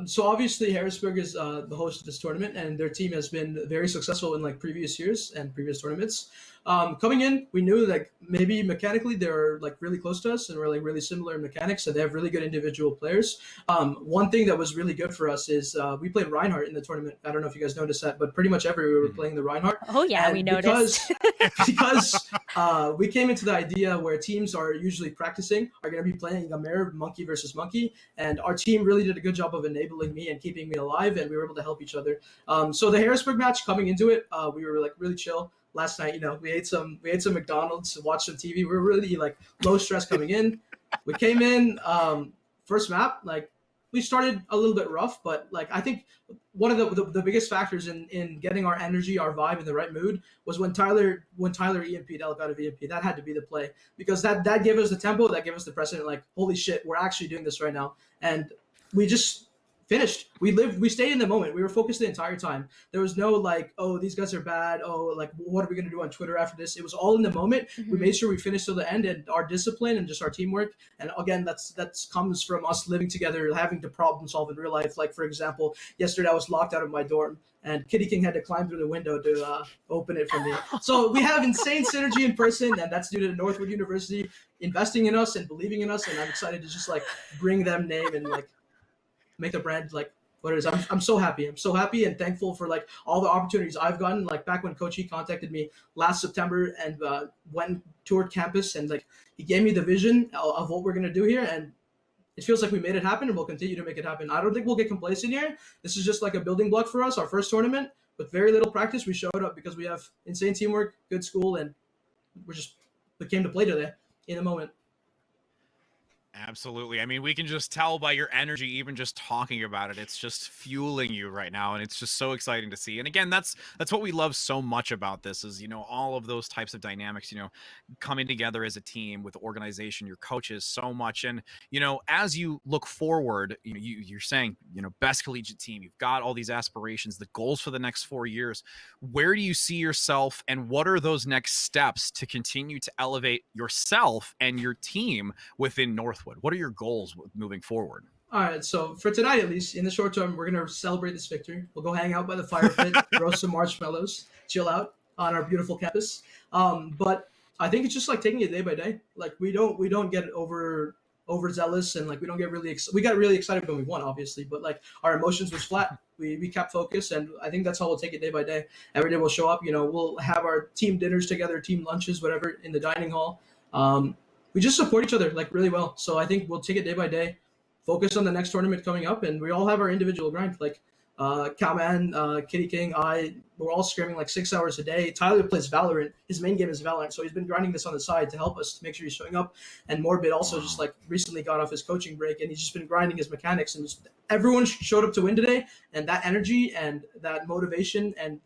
So obviously Harrisburg is the host of this tournament, and their team has been very successful in previous years and previous tournaments. Coming in, we knew maybe mechanically they're really close to us and we're really similar in mechanics, and they have really good individual players. One thing that was really good for us is we played Reinhardt in the tournament. I don't know if you guys noticed that, but pretty much everywhere we were playing the Reinhardt. Oh yeah, and we noticed. because we came into the idea where teams are usually practicing are going to be playing a mirror monkey versus monkey, and our team really did a good job of enabling me and keeping me alive, and we were able to help each other. So the Harrisburg match, coming into it, we were really chill. Last night, we ate some McDonald's, watched some TV. We were really low stress coming in. We came in, first map, we started a little bit rough, but I think one of the biggest factors in getting our energy, our vibe in the right mood was when Tyler EMP'd Elk out of EMP. That had to be the play, because that gave us the tempo, that gave us the precedent, holy shit, we're actually doing this right now. And we just finished. We stayed in the moment. We were focused the entire time. There was no oh, these guys are bad. Oh, what are we going to do on Twitter after this? It was all in the moment. Mm-hmm. We made sure we finished till the end, and our discipline and just our teamwork. And again, that comes from us living together, having to problem solve in real life. For example, yesterday I was locked out of my dorm, and Kitty King had to climb through the window to open it for me. So we have insane synergy in person, and that's due to Northwood University investing in us and believing in us. And I'm excited to just bring them name and make the brand what it is. I'm so happy. I'm so happy and thankful for all the opportunities I've gotten. Back when Coach E contacted me last September and toured campus, and he gave me the vision of what we're gonna do here, and it feels like we made it happen, and we'll continue to make it happen. I don't think we'll get complacent here. This is just a building block for us. Our first tournament with very little practice. We showed up because we have insane teamwork, good school, and we came to play today in a moment. Absolutely. I mean, we can just tell by your energy, even just talking about it. It's just fueling you right now, and it's just so exciting to see. And again, that's what we love so much about this is, all of those types of dynamics, coming together as a team with organization, your coaches, so much. And, as you look forward, you're saying, best collegiate team, you've got all these aspirations, the goals for the next 4 years. Where do you see yourself, and what are those next steps to continue to elevate yourself and your team within Northwood? What are your goals moving forward? All right, so for tonight, at least in the short term, we're gonna celebrate this victory. We'll go hang out by the fire pit, roast some marshmallows, chill out on our beautiful campus. But I think it's just like taking it day by day. Like we don't get overzealous, and like we don't get really we got really excited when we won, obviously, but like our emotions was flat. We kept focused, and I think that's how we'll take it day by day. Every day we'll show up. We'll have our team dinners together, team lunches, whatever, in the dining hall. We just support each other like really well. So I think we'll take it day by day, focus on the next tournament coming up, and we all have our individual grind. Like Cowman, Kitty King, we're all scrimming like 6 hours a day. Tyler plays Valorant. His main game is Valorant, so he's been grinding this on the side to help us to make sure he's showing up. And Morbid also just like recently got off his coaching break, and he's just been grinding his mechanics. And just, everyone showed up to win today, and that energy and that motivation, and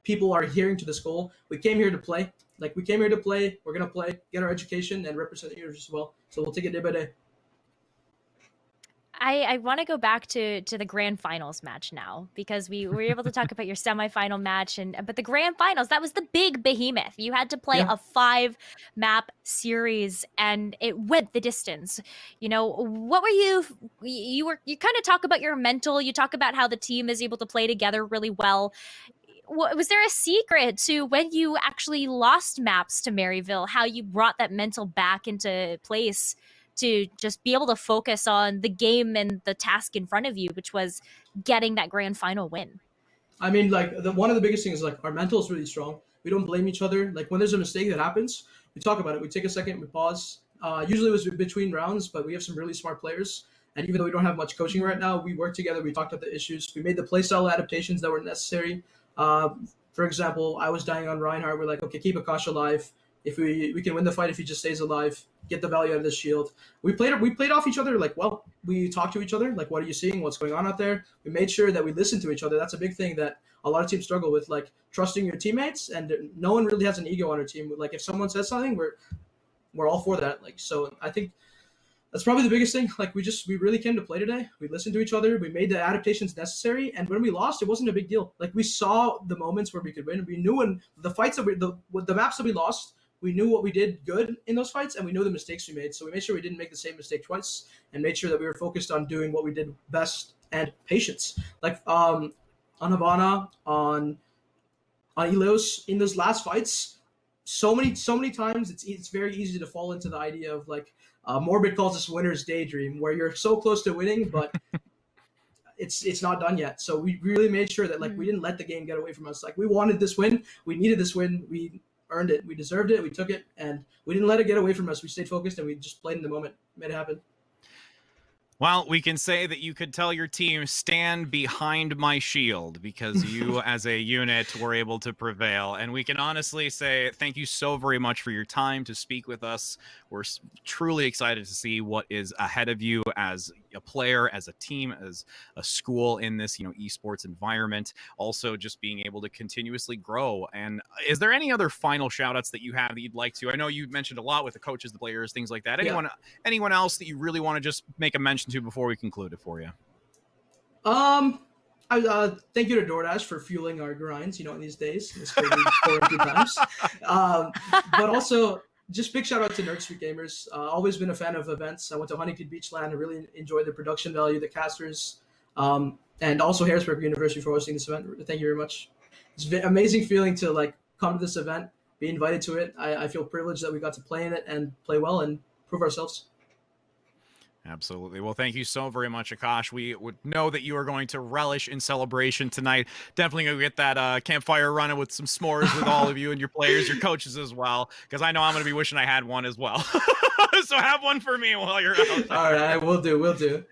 people are adhering to this goal. We came here to play. Like we came here to play. We're gonna play, get our education, and represent the university as well. So we'll take it day by day. I want to go back to the grand finals match now, because we were able to talk about your semifinal match, but the grand finals, that was the big behemoth. You had to play a 5-map series, and it went the distance. What were you kind of talk about your mental, you talk about how the team is able to play together really well. Was there a secret to when you actually lost maps to Maryville, how you brought that mental back into place to just be able to focus on the game and the task in front of you, which was getting that grand final win? I mean, like one of the biggest things is like our mental is really strong. We don't blame each other. Like when there's a mistake that happens, we talk about it. We take a second, we pause. Usually it was between rounds, but we have some really smart players. And even though we don't have much coaching right now, we work together. We talked about the issues. We made the playstyle adaptations that were necessary. For example, I was dying on Reinhardt. We're like, okay, keep Akash alive. If we can win the fight if he just stays alive, get the value out of the shield. We played off each other like well. We talked to each other like, what are you seeing? What's going on out there? We made sure that we listened to each other. That's a big thing that a lot of teams struggle with, like trusting your teammates, and no one really has an ego on our team. Like if someone says something, we're all for that. Like so, I think that's probably the biggest thing. Like we really came to play today. We listened to each other. We made the adaptations necessary, and when we lost, it wasn't a big deal. Like we saw the moments where we could win. We knew when the fights that the maps that we lost. We knew what we did good in those fights, and we knew the mistakes we made. So we made sure we didn't make the same mistake twice, and made sure that we were focused on doing what we did best, and patience. Like on Havana, on Elios, in those last fights, so many times it's very easy to fall into the idea of like Morbid calls this winner's daydream, where you're so close to winning, but it's not done yet. So we really made sure that like we didn't let the game get away from us. Like we wanted this win, we needed this win, we earned it, we deserved it, we took it, and we didn't let it get away from us. We stayed focused, and we just played in the moment, made it happen. Well, we can say that you could tell your team, stand behind my shield, because you as a unit were able to prevail. And we can honestly say thank you so very much for your time to speak with us. We're truly excited to see what is ahead of you as a player, as a team, as a school in this, esports environment. Also, just being able to continuously grow. And is there any other final shout outs that you have that you'd like to? I know you mentioned a lot with the coaches, the players, things like that. Anyone else that you really want to just make a mention to before we conclude it for you? I thank you to DoorDash for fueling our grinds, in these days. It's crazy times. But also, just big shout out to Nerd Street Gamers. Always been a fan of events. I went to Huntington Beachland and really enjoyed the production value, the casters, and also Harrisburg University for hosting this event. Thank you very much. It's an amazing feeling to like come to this event, be invited to it. I feel privileged that we got to play in it and play well and prove ourselves. Absolutely. Well, thank you so very much, Akash. We would know that you are going to relish in celebration tonight. Definitely going to get that campfire running with some s'mores with all of you and your players, your coaches as well, because I know I'm going to be wishing I had one as well. So have one for me while you're out there. All right, we'll do.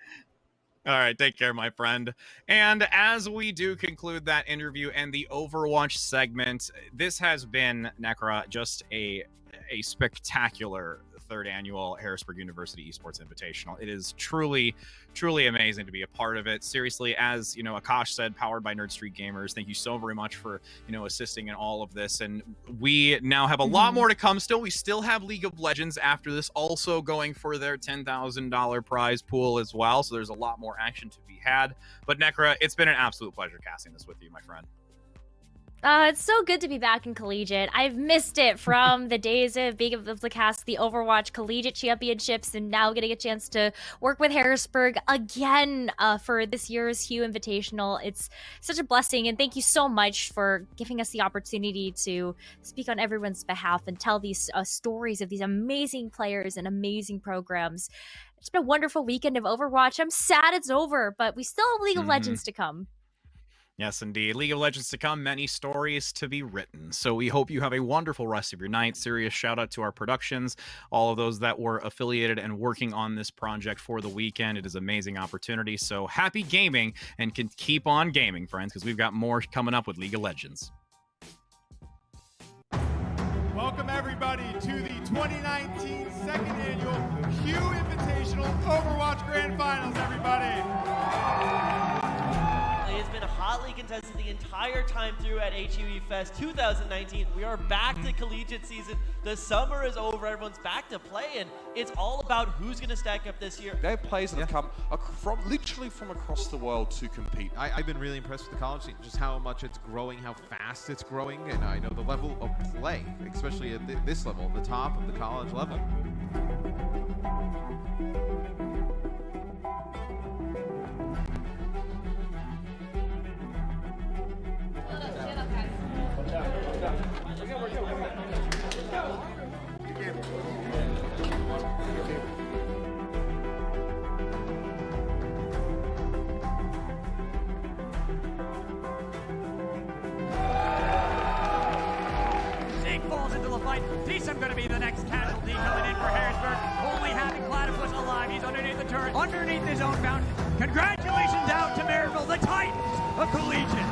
All right, take care, my friend. And as we do conclude that interview and the Overwatch segment, this has been, Necra, just a spectacular 3rd annual Harrisburg University Esports Invitational. It is truly, truly amazing to be a part of it. Seriously, as you know, Akash said, powered by Nerd Street Gamers. Thank you so very much for assisting in all of this. And we now have a lot more to come. Still, we still have League of Legends after this, also going for their $10,000 prize pool as well. So there's a lot more action to be had. But Necra, it's been an absolute pleasure casting this with you, my friend. It's so good to be back in Collegiate. I've missed it from the days of being able to cast the Overwatch Collegiate Championships and now getting a chance to work with Harrisburg again for this year's HUE Invitational. It's such a blessing, and thank you so much for giving us the opportunity to speak on everyone's behalf and tell these stories of these amazing players and amazing programs. It's been a wonderful weekend of Overwatch. I'm sad it's over, but we still have League of Legends to come. Yes, indeed. League of Legends to come, many stories to be written. So we hope you have a wonderful rest of your night. Serious shout out to our productions, all of those that were affiliated and working on this project for the weekend. It is an amazing opportunity. So happy gaming, and can keep on gaming, friends, because we've got more coming up with League of Legends. Welcome everybody to the 2019 second annual HUE Invitational Overwatch Grand Finals, everybody. It has been hotly contested the entire time through at HUE Fest 2019. We are back to collegiate season. The summer is over. Everyone's back to play, and it's all about who's going to stack up this year. They have players that have come literally from across the world to compete. I've been really impressed with the college scene, just how much it's growing, how fast it's growing, and I know the level of play, especially at this level, the top of the college level. Falls into the fight. Decent going to be the next casualty coming in for Harrisburg. Only having Platypus alive. He's underneath the turret, underneath his own bounty. Congratulations out to Maryville, the Titans of Collegiate.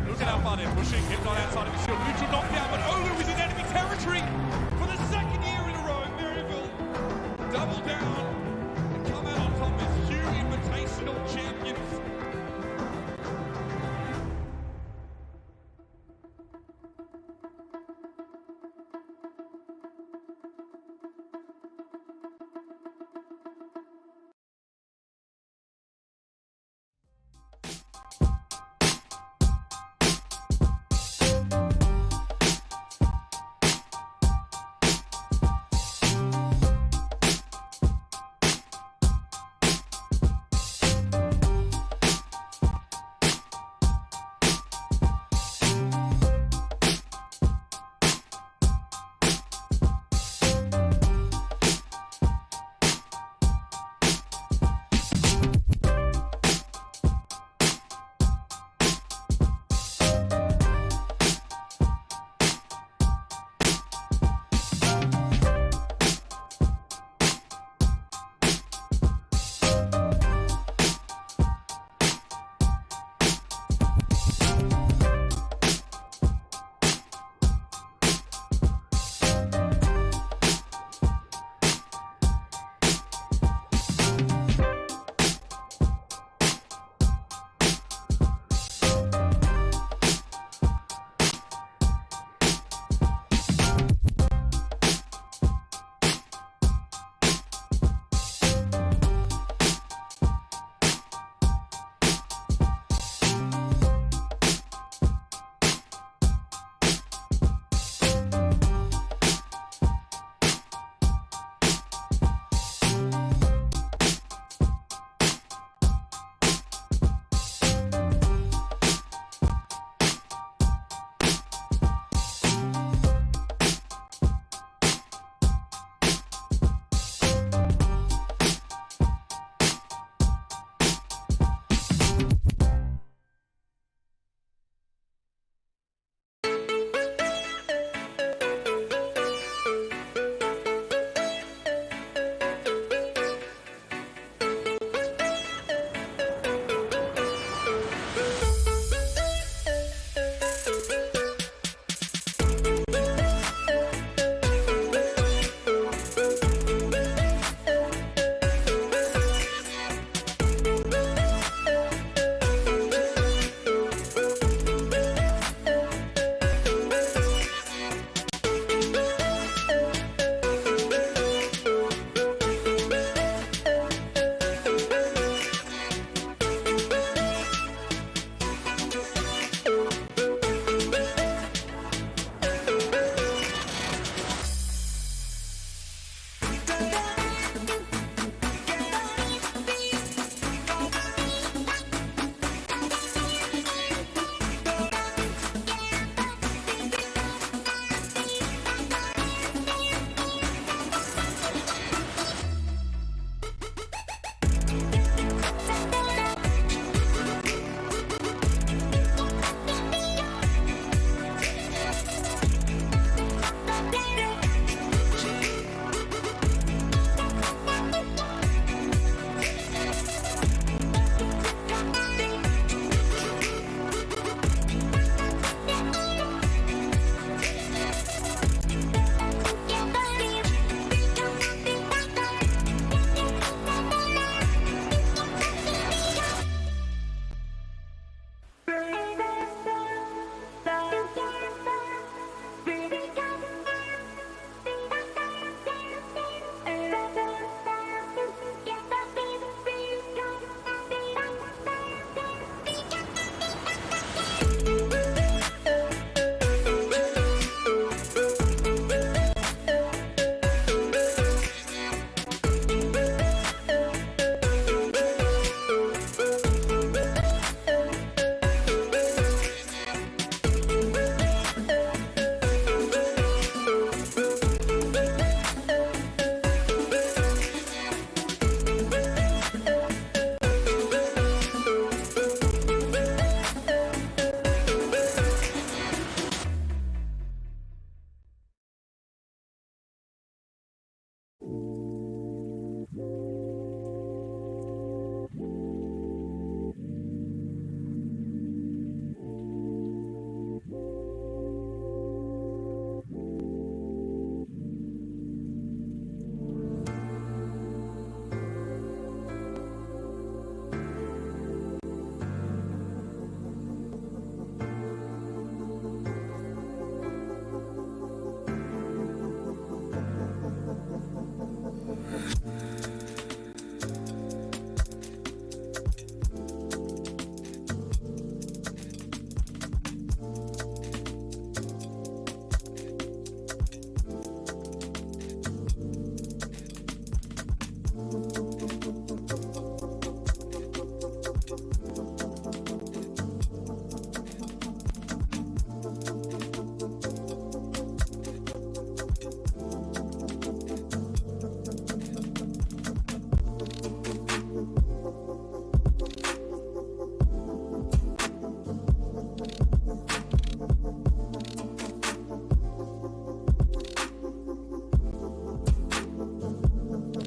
Look at how far they're pushing. Hypnon outside of his shield. Neutral